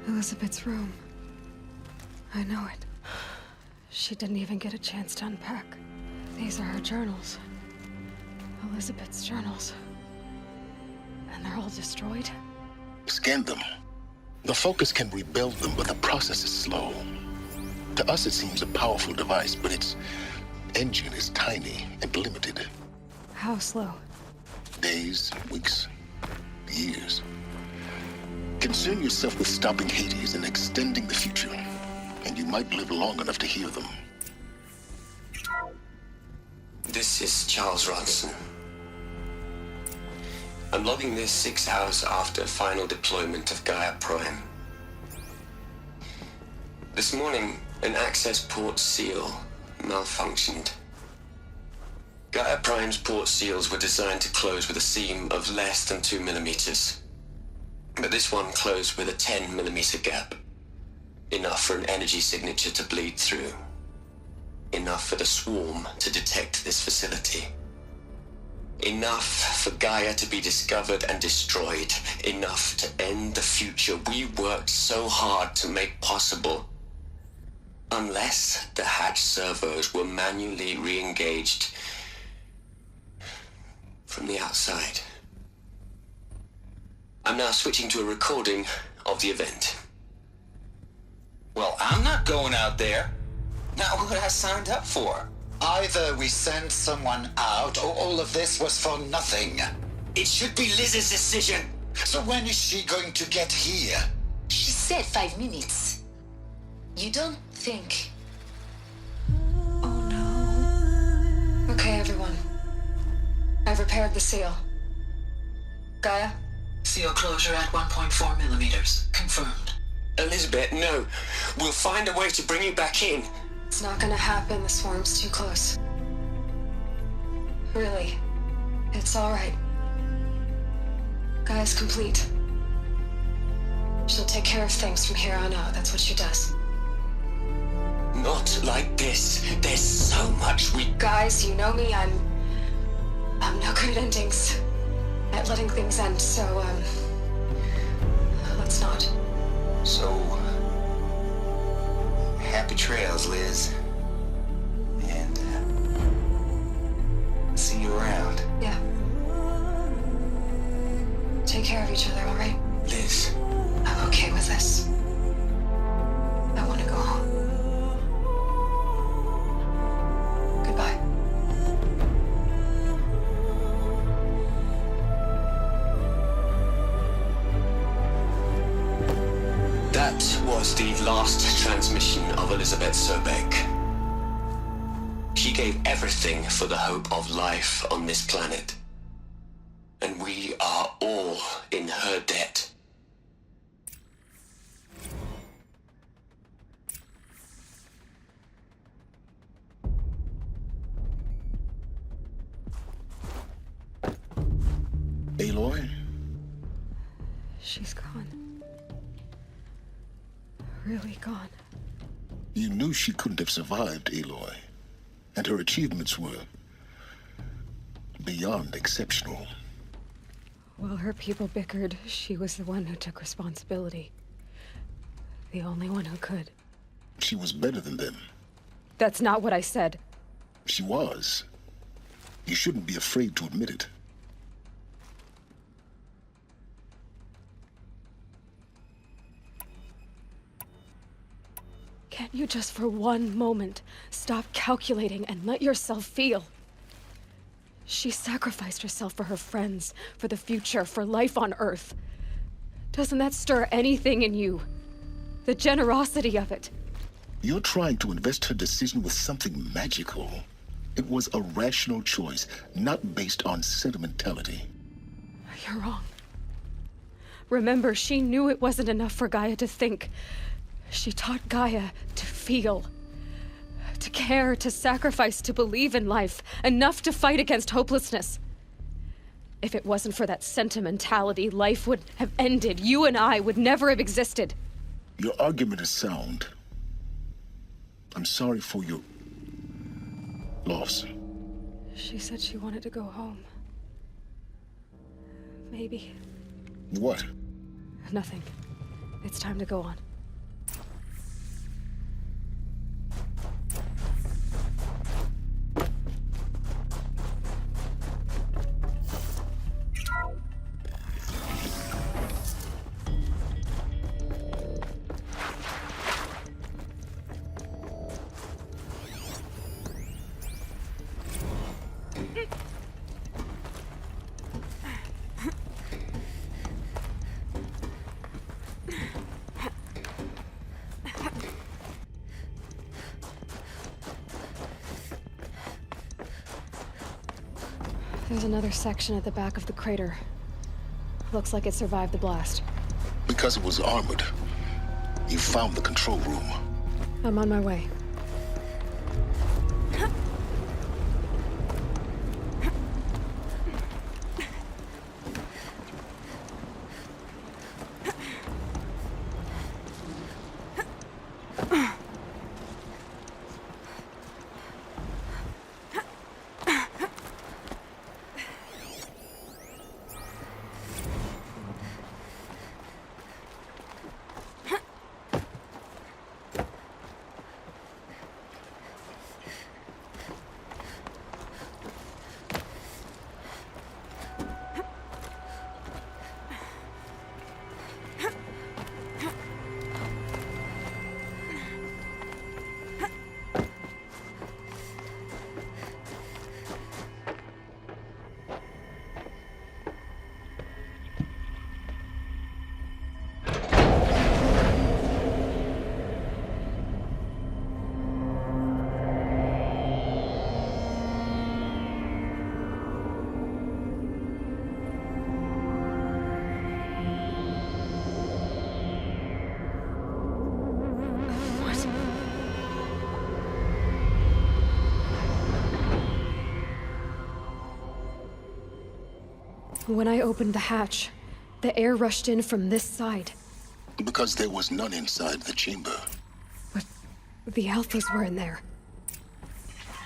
Elizabeth's room. I know it. She didn't even get a chance to unpack. These are her journals. Elizabeth's journals. And they're all destroyed? Scan them. The Focus can rebuild them, but the process is slow. To us, it seems a powerful device, but its engine is tiny and limited. How slow? Days, weeks, years. Concern yourself with stopping Hades and extending the future, and you might live long enough to hear them. This is Charles Ronson. I'm logging this 6 hours after final deployment of Gaia Prime. This morning, an access port seal malfunctioned. Gaia Prime's port seals were designed to close with a seam of less than 2 millimeters. But this one closed with a 10mm gap. Enough for an energy signature to bleed through. Enough for the swarm to detect this facility. Enough for Gaia to be discovered and destroyed. Enough to end the future we worked so hard to make possible. Unless the hatch servos were manually re-engaged from the outside. I'm now switching to a recording of the event. Well, I'm not going out there. Not what I signed up for. Either we send someone out, or all of this was for nothing. It should be Liz's decision. So when is she going to get here? She said 5 minutes. You don't think... Okay, everyone. I've repaired the seal. Gaia? Seal closure at 1.4 millimeters. Confirmed. Elizabeth, no. We'll find a way to bring you back in. It's not gonna happen. The swarm's too close. Really. It's alright. Gaia's complete. She'll take care of things from here on out. That's what she does. Not like this. There's so much we... Guys, you know me. I'm no good at endings. At letting things end, so, let's not. So, happy trails, Liz. And, see you around. Yeah. Take care of each other, all right? Liz. I'm okay with this. I want to go home. Goodbye. That was the last transmission of Elizabeth Sobeck. She gave everything for the hope of life on this planet. And we are all in her debt. Aloy? She's gone. Really gone. You knew she couldn't have survived, Aloy. And her achievements were beyond exceptional. While her people bickered, she was the one who took responsibility. The only one who could. She was better than them. That's not what I said. She was. You shouldn't be afraid to admit it. Can't you just for one moment stop calculating and let yourself feel? She sacrificed herself for her friends, for the future, for life on Earth. Doesn't that stir anything in you? The generosity of it. You're trying to invest her decision with something magical. It was a rational choice, not based on sentimentality. You're wrong. Remember, she knew it wasn't enough for Gaia to think. She taught Gaia to feel. To care, to sacrifice, to believe in life. Enough to fight against hopelessness. If it wasn't for that sentimentality, life would have ended. You and I would never have existed. Your argument is sound. I'm sorry for your loss. She said she wanted to go home. Maybe. What? Nothing. It's time to go on. There's another section at the back of the crater. Looks like it survived the blast. Because it was armored. You found the control room. I'm on my way. When I opened the hatch, the air rushed in from this side. Because there was none inside the chamber. But the Alphas were in there.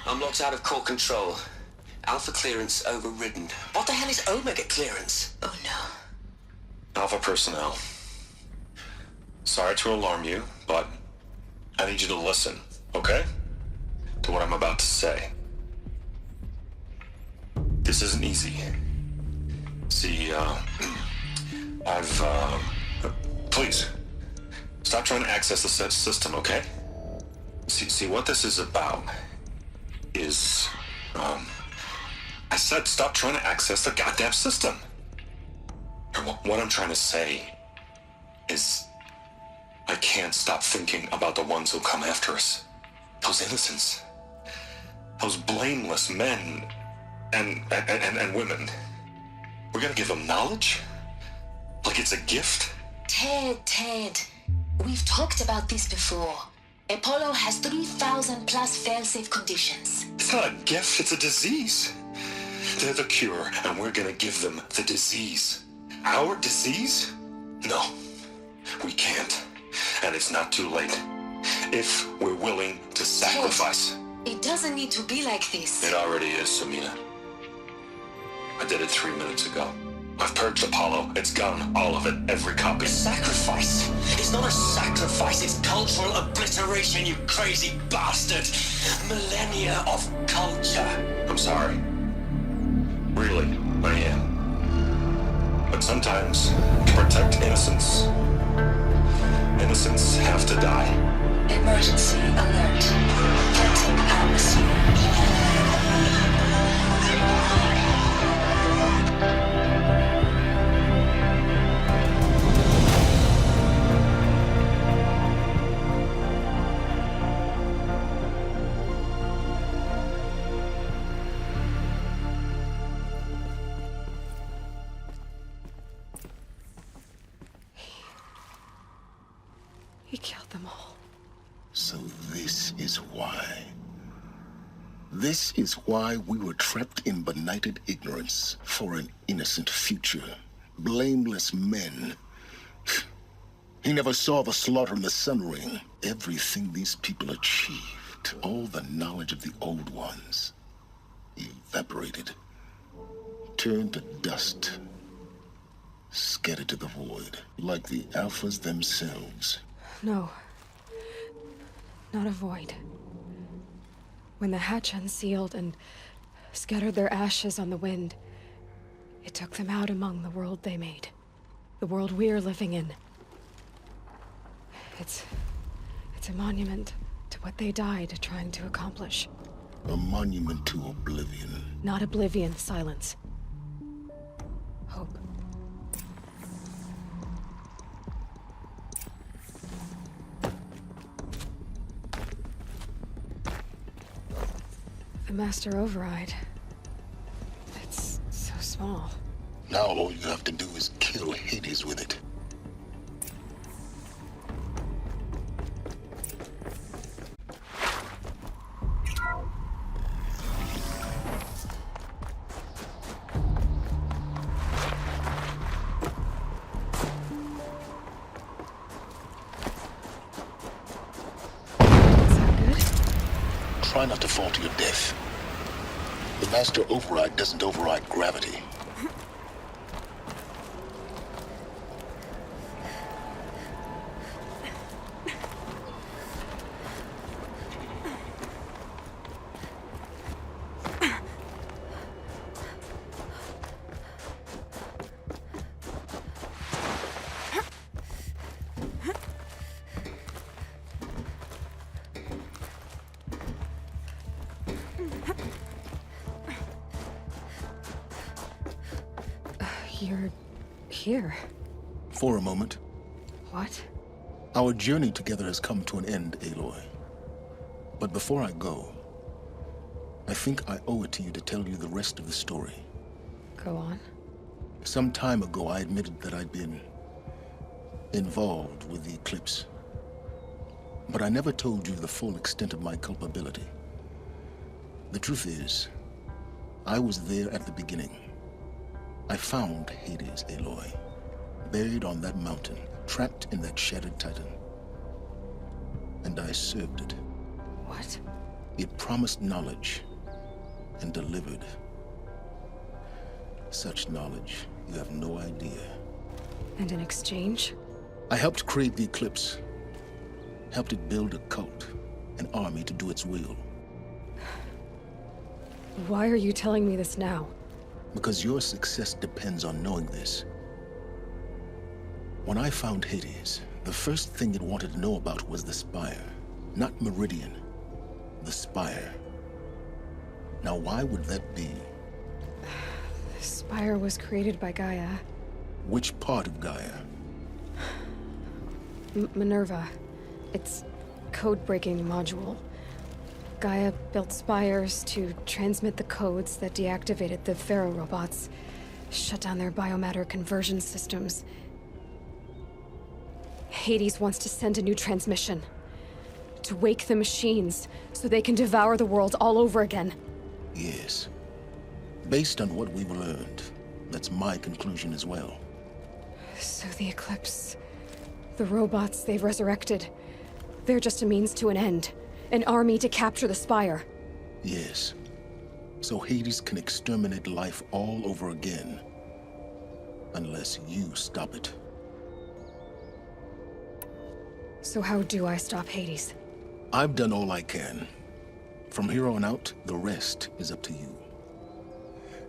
I'm locked out of core control. Alpha clearance overridden. What the hell is Omega clearance? Oh no. Alpha personnel. Sorry to alarm you, but I need you to listen, okay? To what I'm about to say. This isn't easy. See, please, stop trying to access the system, okay? See, what this is about is, I said stop trying to access the goddamn system. What I'm trying to say is, I can't stop thinking about the ones who come after us. Those innocents. Those blameless men and women. We're gonna give them knowledge? Like it's a gift? Ted. We've talked about this before. Apollo has 3,000 plus fail-safe conditions. It's not a gift, it's a disease. They're the cure, and we're gonna give them the disease. Our disease? No, we can't. And it's not too late. If we're willing to sacrifice. Ted, it doesn't need to be like this. It already is, Samina. I did it 3 minutes ago. I've purged Apollo. It's gone. All of it. Every copy. A sacrifice? It's not a sacrifice. It's cultural obliteration, you crazy bastard. Millennia of culture. I'm sorry. Really, I am. But sometimes, to protect innocence, innocents have to die. Emergency alert. Getting atmosphere. killed them all. So this is why. This is why we were trapped in benighted ignorance for an innocent future. Blameless men. He never saw the slaughter in the Sun Ring. Everything these people achieved, all the knowledge of the old ones, evaporated, turned to dust, scattered to the void, like the Alphas themselves. No. Not a void. When the hatch unsealed and scattered their ashes on the wind, it took them out among the world they made. The world we're living in. It's a monument to what they died trying to accomplish. A monument to oblivion. Not oblivion, silence. Hope. The Master Override. It's so small. Now all you have to do is kill Hades with it. Try not to fall to your death. The Master Override doesn't override gravity. You're here. For a moment. What? Our journey together has come to an end, Aloy. But before I go, I think I owe it to you to tell you the rest of the story. Go on. Some time ago, I admitted that I'd been involved with the eclipse. But I never told you the full extent of my culpability. The truth is, I was there at the beginning. I found Hades, Aloy, buried on that mountain, trapped in that shattered titan. And I served it. What? It promised knowledge and delivered. Such knowledge, you have no idea. And in exchange? I helped create the Eclipse. Helped it build a cult, an army to do its will. Why are you telling me this now? Because your success depends on knowing this. When I found Hades, the first thing it wanted to know about was the Spire. Not Meridian. The Spire. Now why would that be? The Spire was created by Gaia. Which part of Gaia? Minerva. Its code-breaking module. Gaia built spires to transmit the codes that deactivated the Pharaoh robots, shut down their biomatter conversion systems. Hades wants to send a new transmission. To wake the machines, so they can devour the world all over again. Yes. Based on what we've learned, that's my conclusion as well. So the Eclipse, the robots they've resurrected, they're just a means to an end. An army to capture the Spire. Yes. So Hades can exterminate life all over again. Unless you stop it. So how do I stop Hades? I've done all I can. From here on out, the rest is up to you.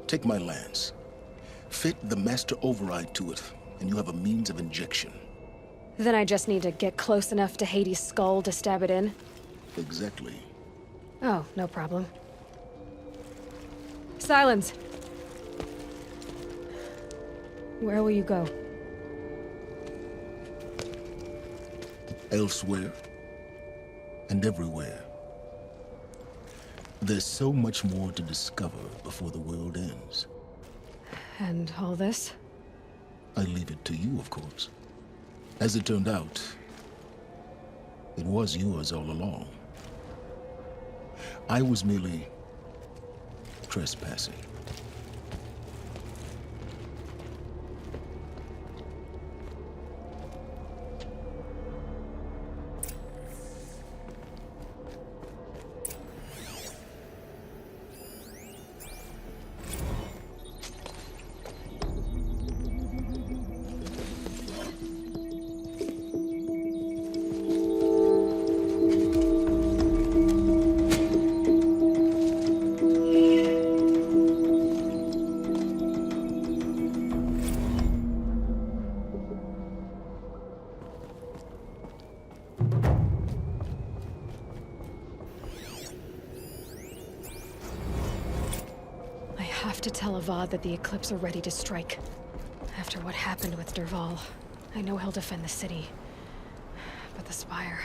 Take my lance. Fit the Master Override to it, and you have a means of injection. Then I just need to get close enough to Hades' skull to stab it in? Exactly. Oh, no problem. Silence! Where will you go? Elsewhere. And everywhere. There's so much more to discover before the world ends. And all this? I leave it to you, of course. As it turned out, It was yours all along. I was merely trespassing. I have to tell Avad that the Eclipse are ready to strike. After what happened with Derval, I know he'll defend the city. But the Spire...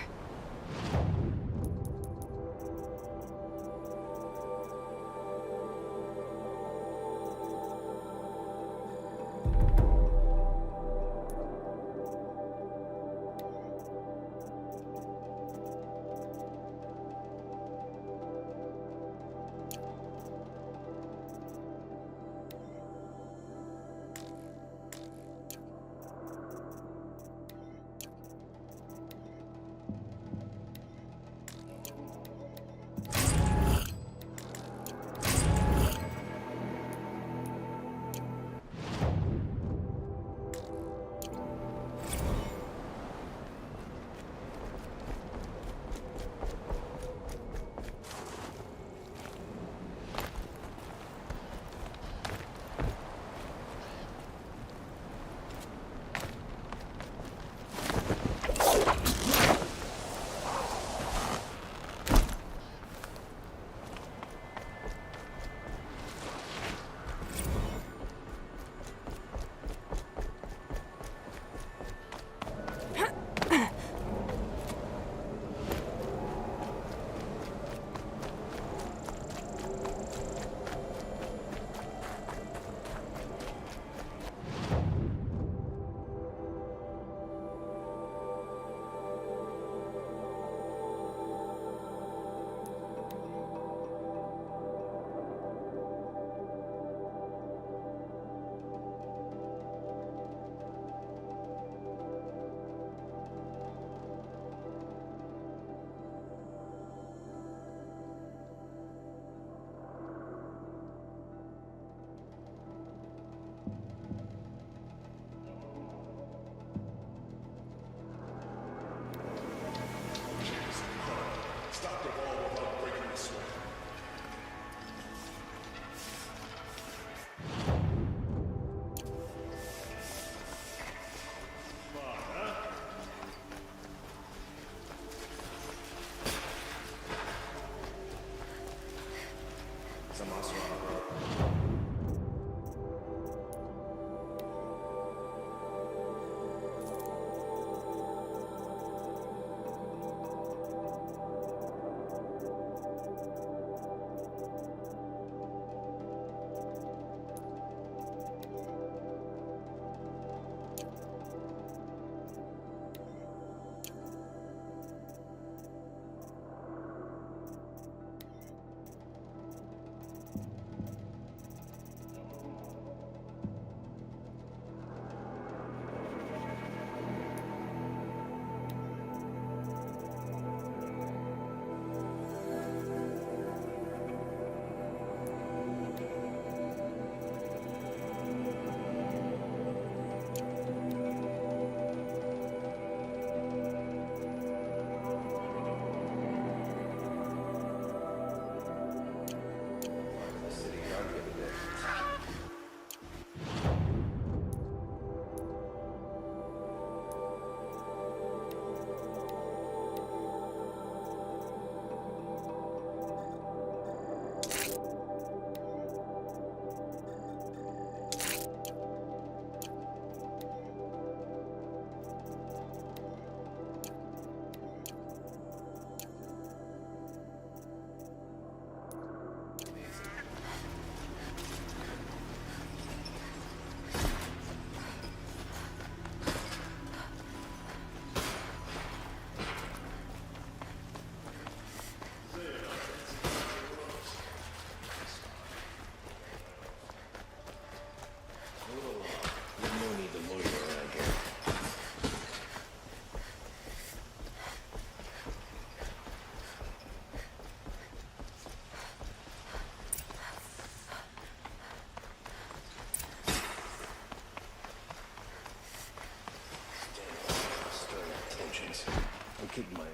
kicking my own.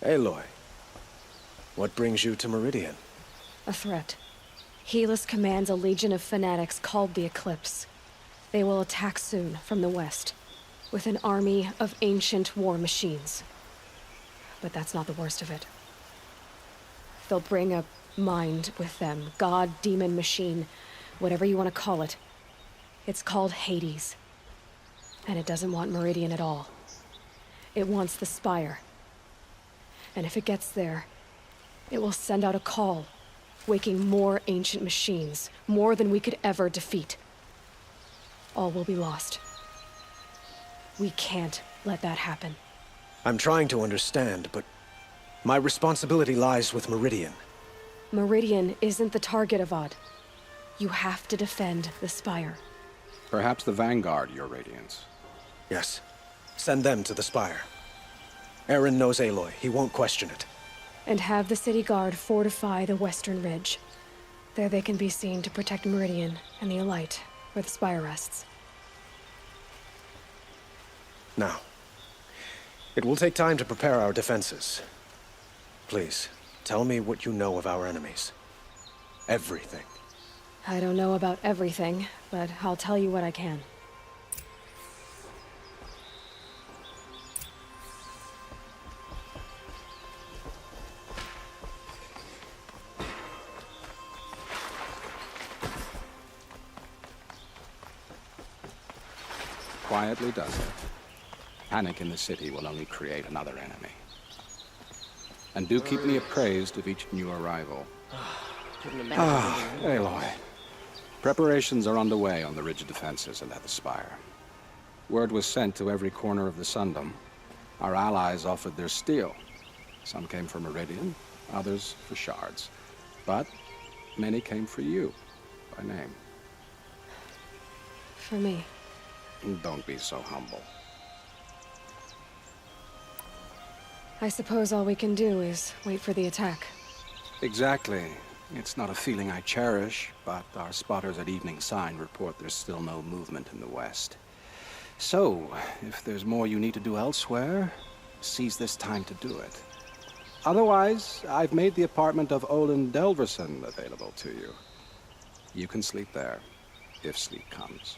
Aloy, what brings you to Meridian? A threat. Helis commands a legion of fanatics called the Eclipse. They will attack soon from the west, with an army of ancient war machines. But that's not the worst of it. They'll bring a mind with them, god, demon, machine, whatever you want to call it. It's called Hades. And it doesn't want Meridian at all. It wants the Spire. And if it gets there, it will send out a call, waking more ancient machines, more than we could ever defeat. All will be lost. We can't let that happen. I'm trying to understand, but my responsibility lies with Meridian. Meridian isn't the target, Avad. You have to defend the Spire. Perhaps the Vanguard, Your Radiance. Yes. Send them to the Spire. Aaron knows Aloy. He won't question it. And have the City Guard fortify the Western Ridge. There they can be seen to protect Meridian and the Elite, where the Spire rests. Now, it will take time to prepare our defenses. Please, tell me what you know of our enemies. Everything. I don't know about everything, but I'll tell you what I can. Quietly does it. Panic in the city will only create another enemy. And do keep me appraised of each new arrival. Aloy. Preparations are underway on the ridge defenses and at the Spire. Word was sent to every corner of the Sundom. Our allies offered their steel. Some came for Meridian, others for shards. But many came for you, by name. For me. Don't be so humble. I suppose all we can do is wait for the attack. Exactly. It's not a feeling I cherish, but our spotters at Evening Sign report there's still no movement in the west. So, if there's more you need to do elsewhere, seize this time to do it. Otherwise, I've made the apartment of Olin Delverson available to you. You can sleep there, if sleep comes.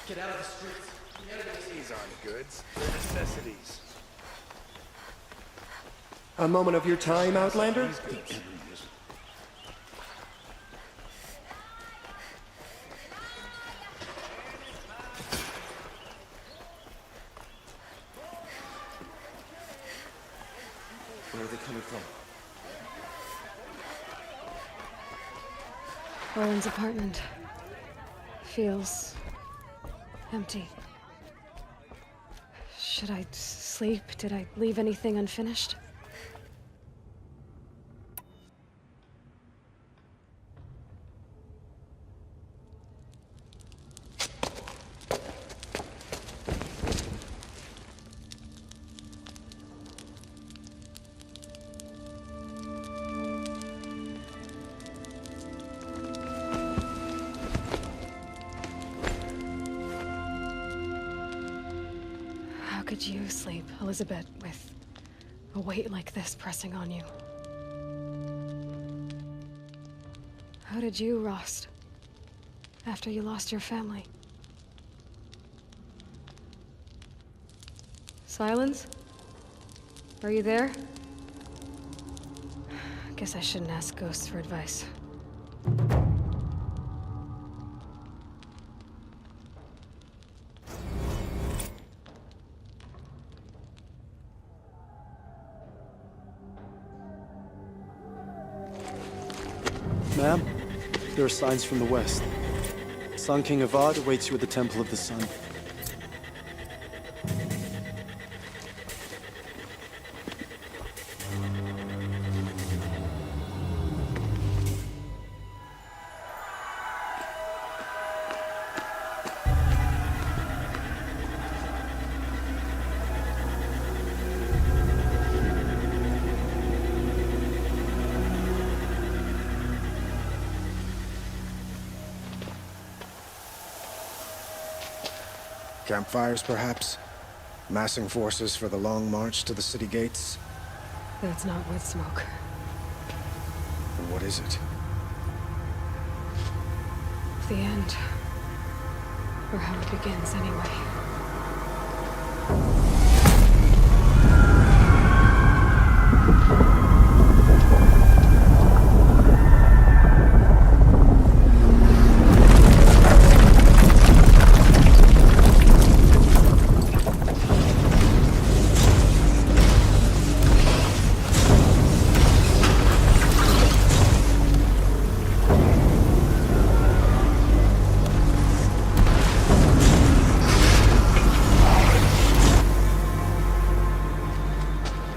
Get out of the streets. These aren't goods. They're necessities. A moment of your time, Outlander? Where are they coming from? Olin's apartment. Feels empty. Should I sleep? Did I leave anything unfinished? How could you sleep, Elizabeth, with a weight like this pressing on you? How did you, Rost, after you lost your family? Silence? Are you there? Guess I shouldn't ask ghosts for advice. Ma'am, there are signs from the west. Sun King Avad awaits you at the Temple of the Sun. Campfires, perhaps? Massing forces for the long march to the city gates? That's not wood smoke. What is it? The end. Or how it begins, anyway.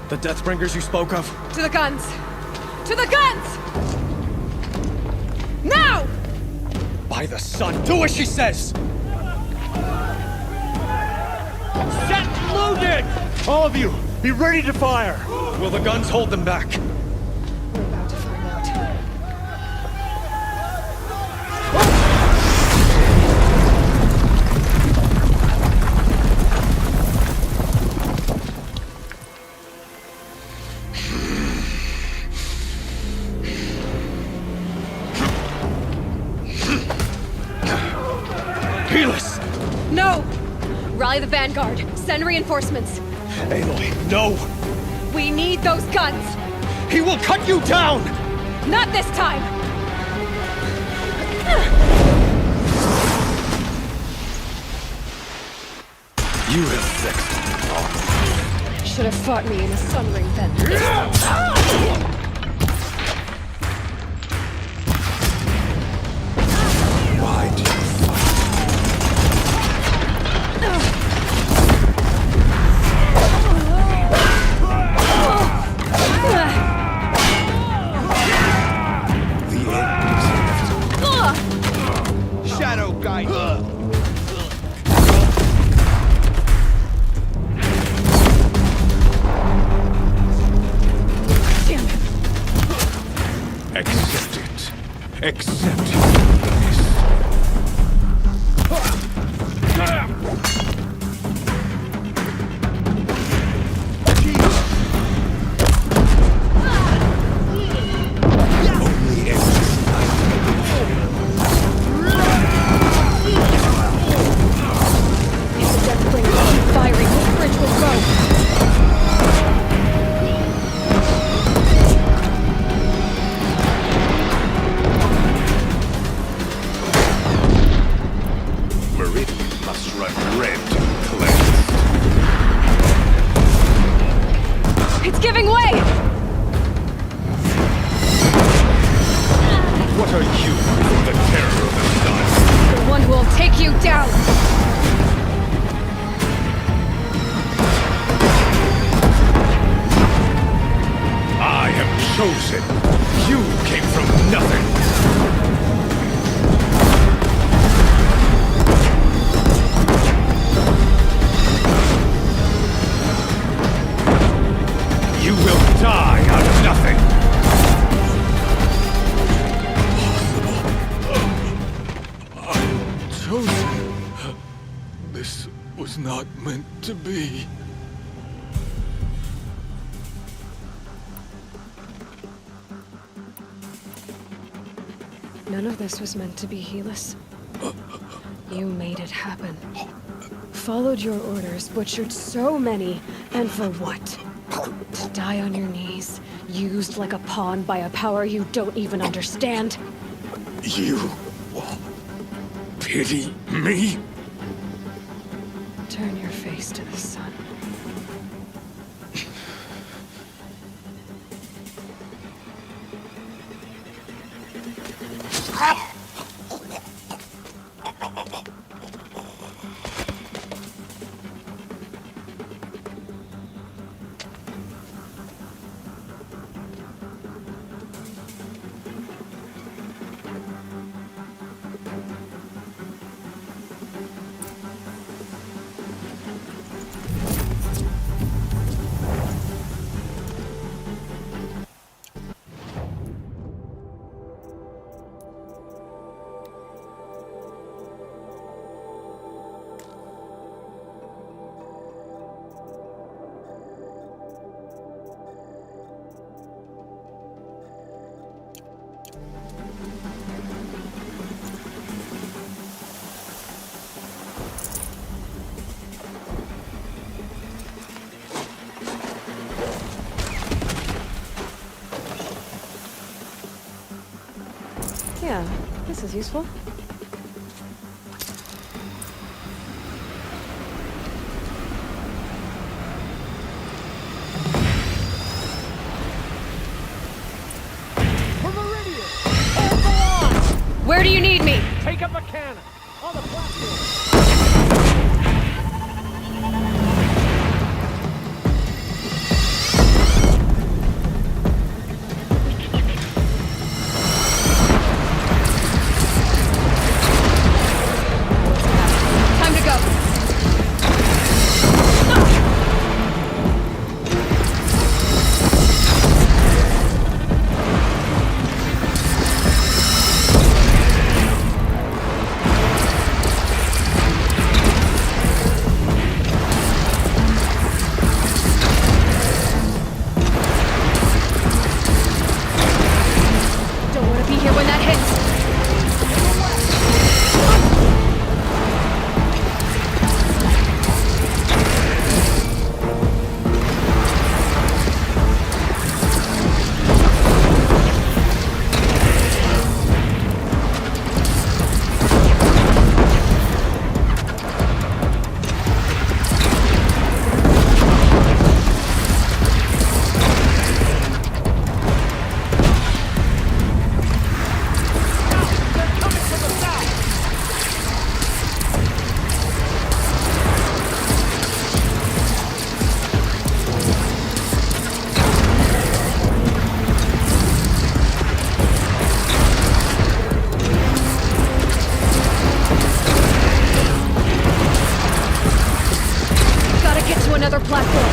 The Deathbringers you spoke of? To the guns! To the guns! Now! By the sun, do as she says! Set loaded! All of you, be ready to fire! Will the guns hold them back? We're about to find out. Helis! No! Rally the vanguard. Send reinforcements. Aloy, no! We need those guns! He will cut you down! Not this time! You have fixed me. Should have fought me in a sun ring then. Why do you Shadow guide. Accept it. Accept this. It's giving way! What are you, the terror of the sun? The one who will take you down! I am chosen. You came from nothing. You will die out of nothing. I'm chosen. This was not meant to be. None of this was meant to be, Helis. You made it happen. Followed your orders, butchered so many, and for what? To die on your knees, used like a pawn by a power you don't even understand? You pity me? Turn your face to the sun. Yeah, this is useful. Where do you need me? Take up a cannon on the platform. Time to go. Don't want to be here when that hits. Gotta get to another platform.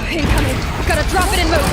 Incoming. Gotta drop it and move.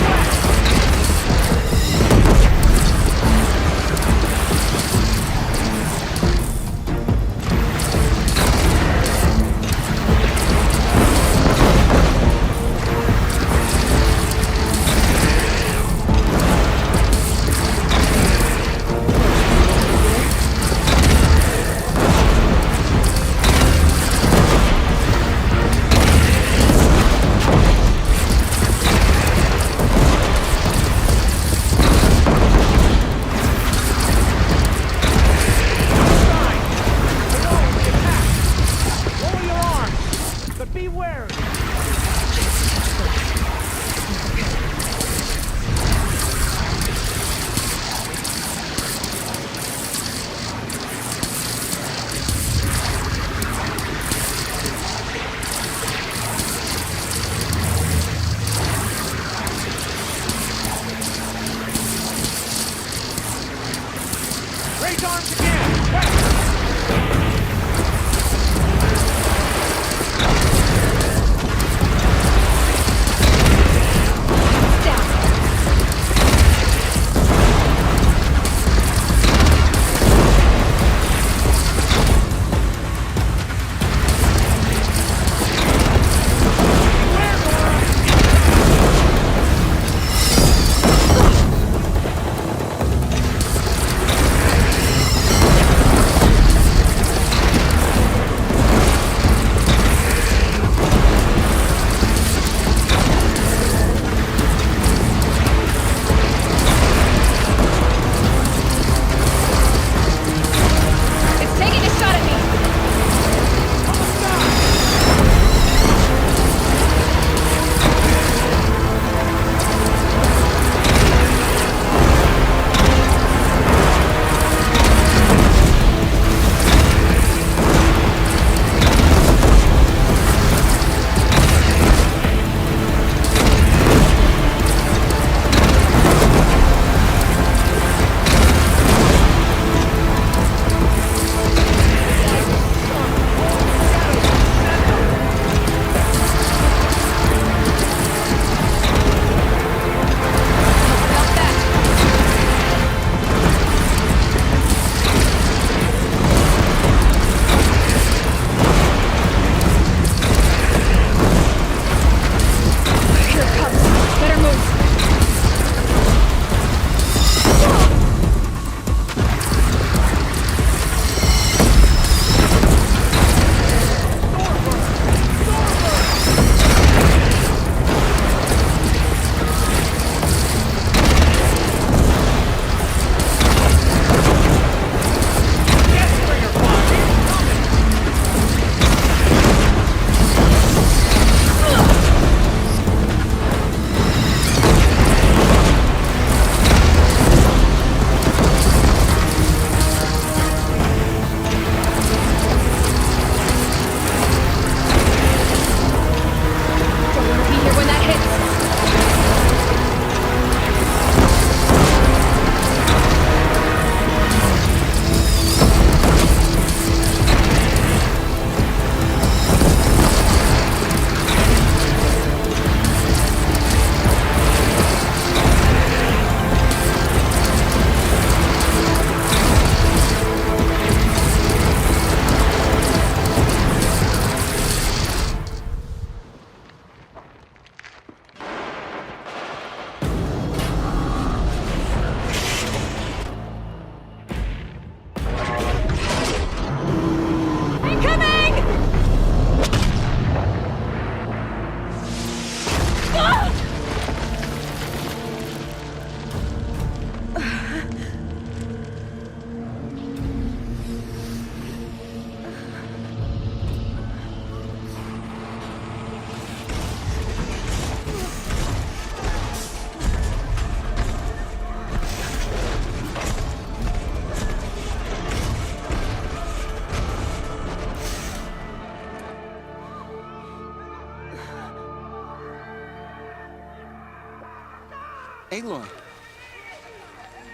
Aloy!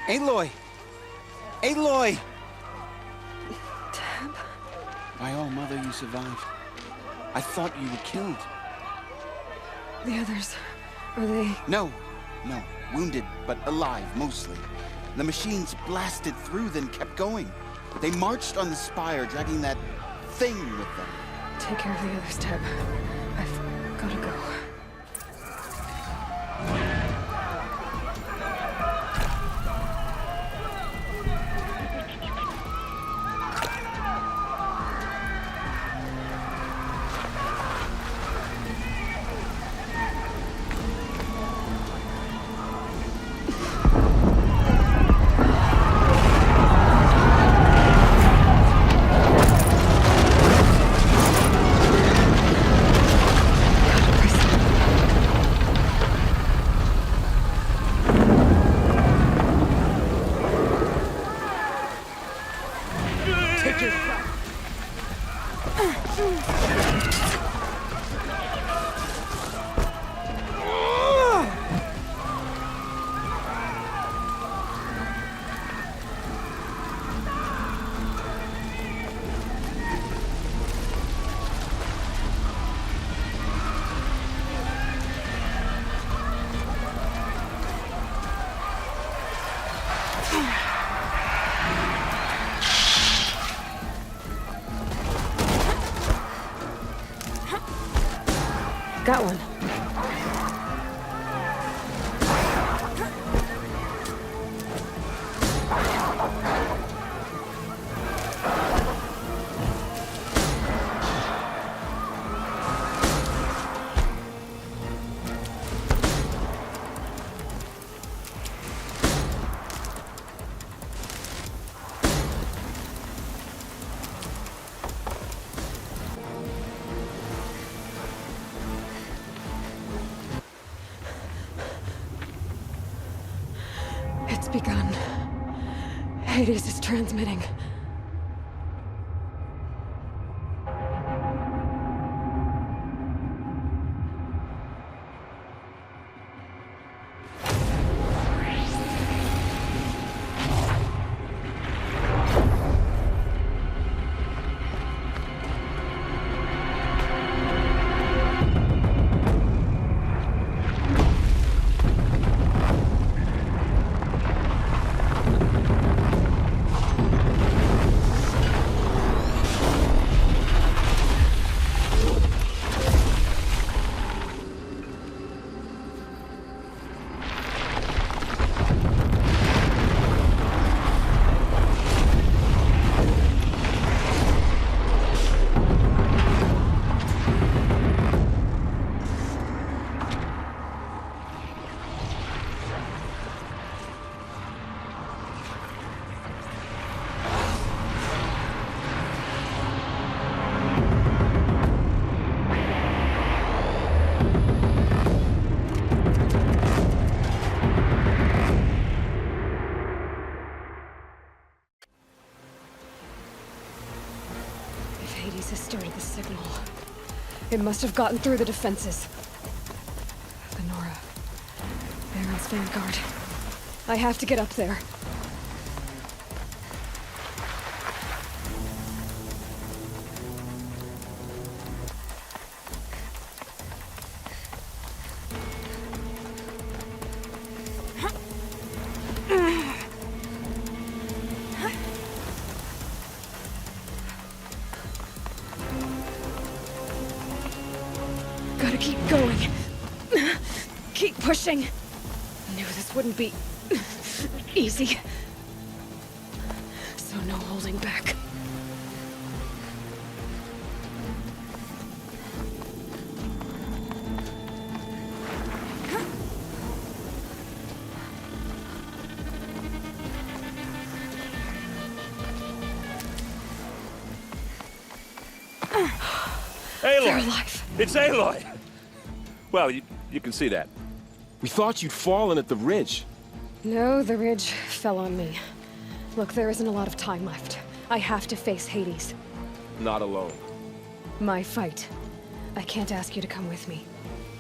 Aloy! Aloy! Tab? My own mother, you survived. I thought you were killed. The others, are they... No. Wounded, but alive, mostly. The machines blasted through, then kept going. They marched on the spire, dragging that thing with them. Take care of the others, Tab. I've gotta go. Got one. It's begun. Hades is transmitting. Hades has started the signal. It must have gotten through the defenses. The Nora. Baron's vanguard. I have to get up there. Gotta keep going. Keep pushing. Knew this wouldn't be easy. So no holding back. Aloy! They're alive. It's Aloy! Well, you can see that. We thought you'd fallen at the ridge. No, the ridge fell on me. Look, there isn't a lot of time left. I have to face Hades. Not alone. My fight. I can't ask you to come with me.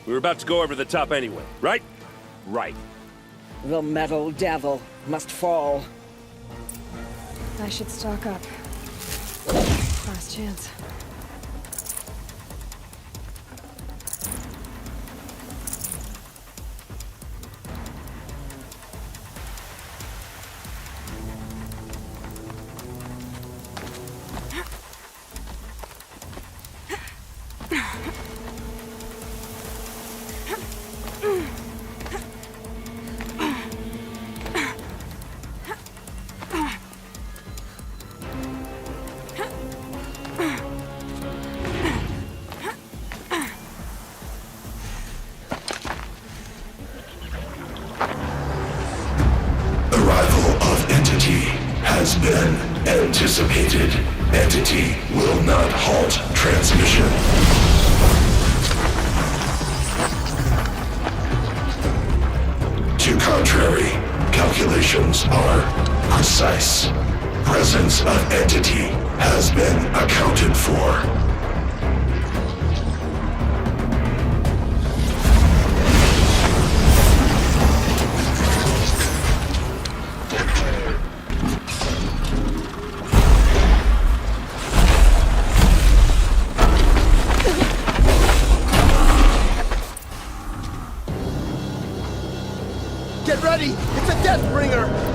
We were about to go over the top anyway, right? Right. The metal devil must fall. I should stock up. Last chance. Has been anticipated. Entity will not halt transmission. To contrary, calculations are precise. Presence of entity has been accounted for. Get ready! It's a Deathbringer!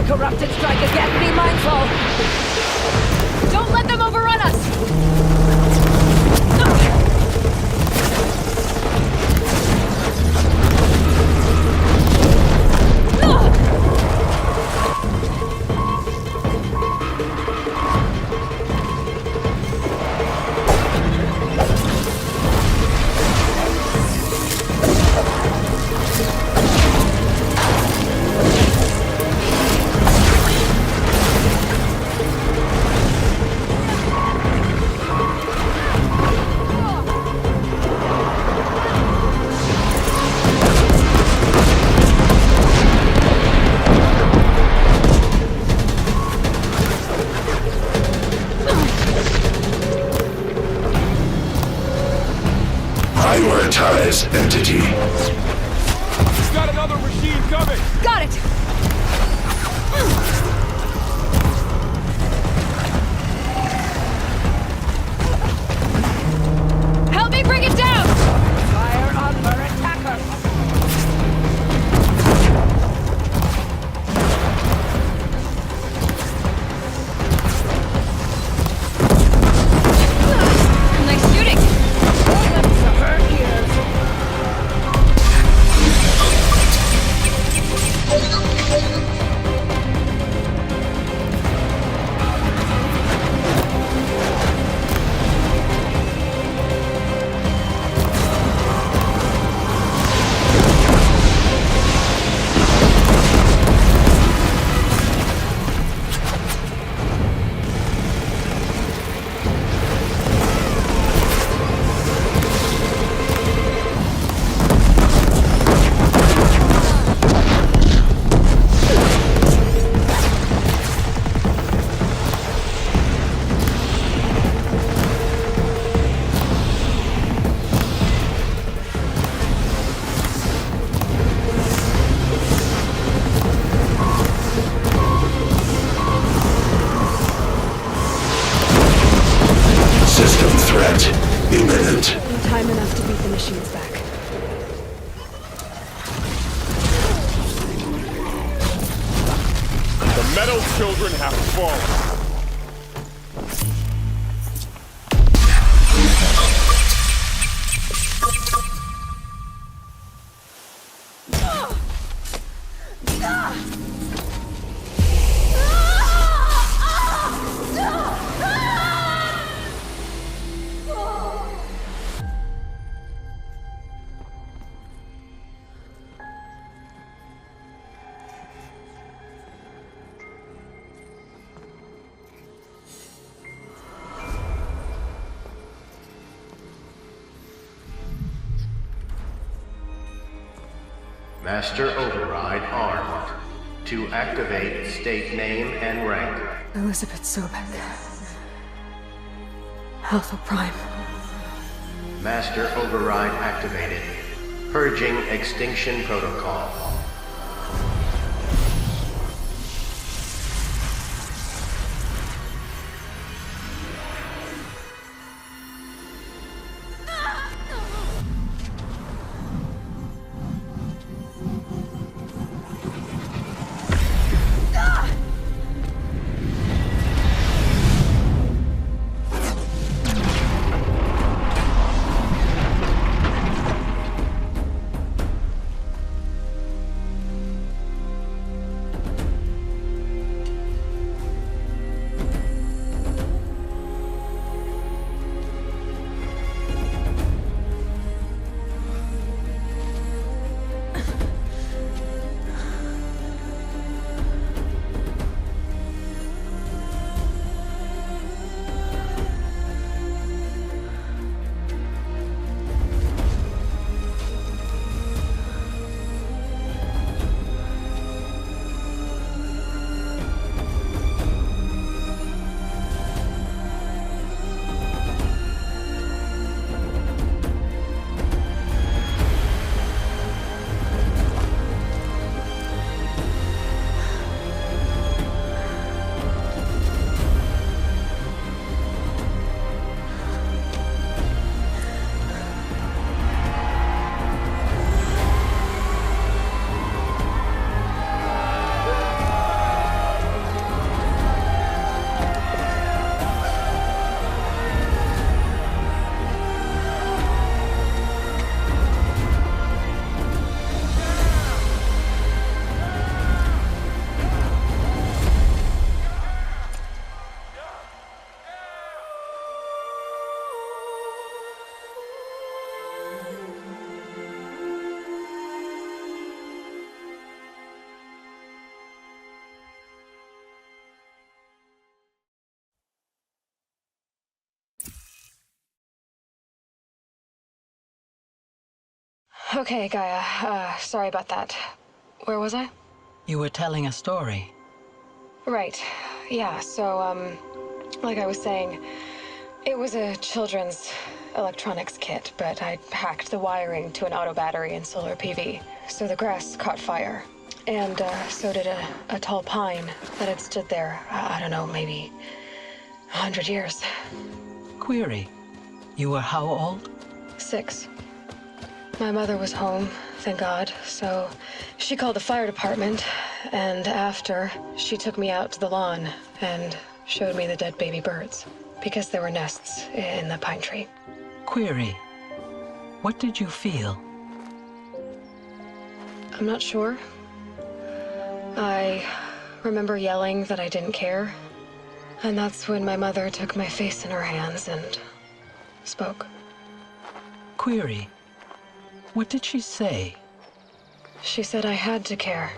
corrupted strike again. Be mindful. Don't let them overrun us! Prioritize entity. We've got another machine coming! Got it! Help me bring it down! Fire on her attacker! Nice shooting! System threat imminent. Time enough to beat the machines back. The metal children have fallen. Master Override armed. To activate, state name and rank. Elizabeth Sobek. Alpha Prime. Master Override activated. Purging Extinction Protocol. Okay, Gaia. Sorry about that. Where was I? You were telling a story. Right. Yeah, so, like I was saying, it was a children's electronics kit, but I hacked the wiring to an auto battery and solar PV. So the grass caught fire. And, so did a tall pine that had stood there, I don't know, maybe 100 years. Query. You were how old? 6. My mother was home, thank God, so she called the fire department, and after, she took me out to the lawn and showed me the dead baby birds, because there were nests in the pine tree. Query. What did you feel? I'm not sure. I remember yelling that I didn't care, and that's when my mother took my face in her hands and spoke. Query. What did she say? She said I had to care.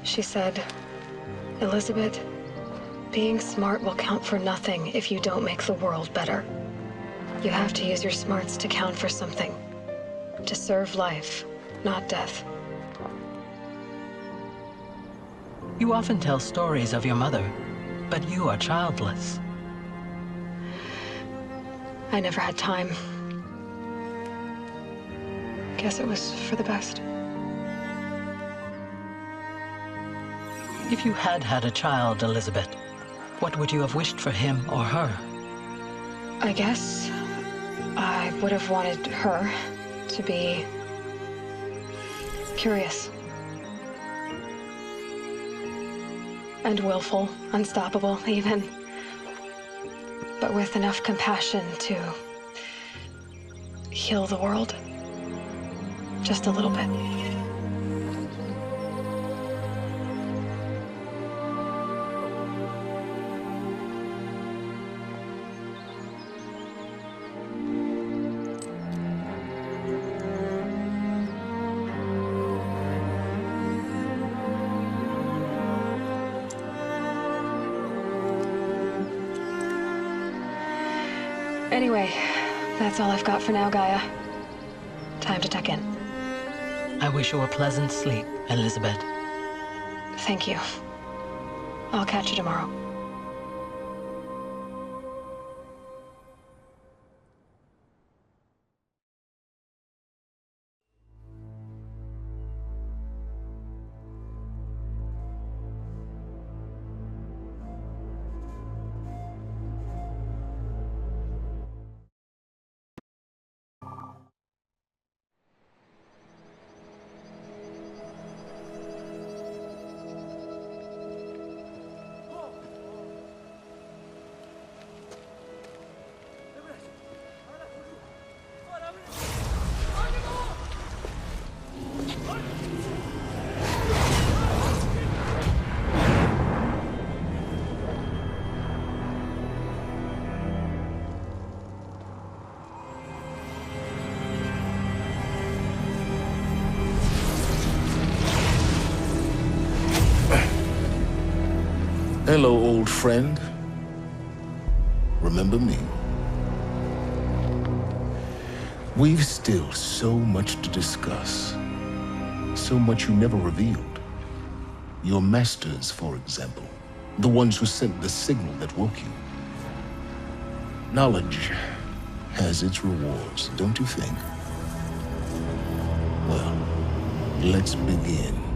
She said, Elizabeth, being smart will count for nothing if you don't make the world better. You have to use your smarts to count for something. To serve life, not death. You often tell stories of your mother, but you are childless. I never had time. Guess it was for the best. If you had had a child, Elizabeth, what would you have wished for him or her? I guess I would have wanted her to be curious. And willful, unstoppable, even. But with enough compassion to heal the world. Just a little bit. Anyway, that's all I've got for now, Gaia. Time to tuck in. I wish you a pleasant sleep, Elizabeth. Thank you. I'll catch you tomorrow. Hello, old friend. Remember me? We've still so much to discuss. So much you never revealed. Your masters, for example. The ones who sent the signal that woke you. Knowledge has its rewards, don't you think? Well, let's begin.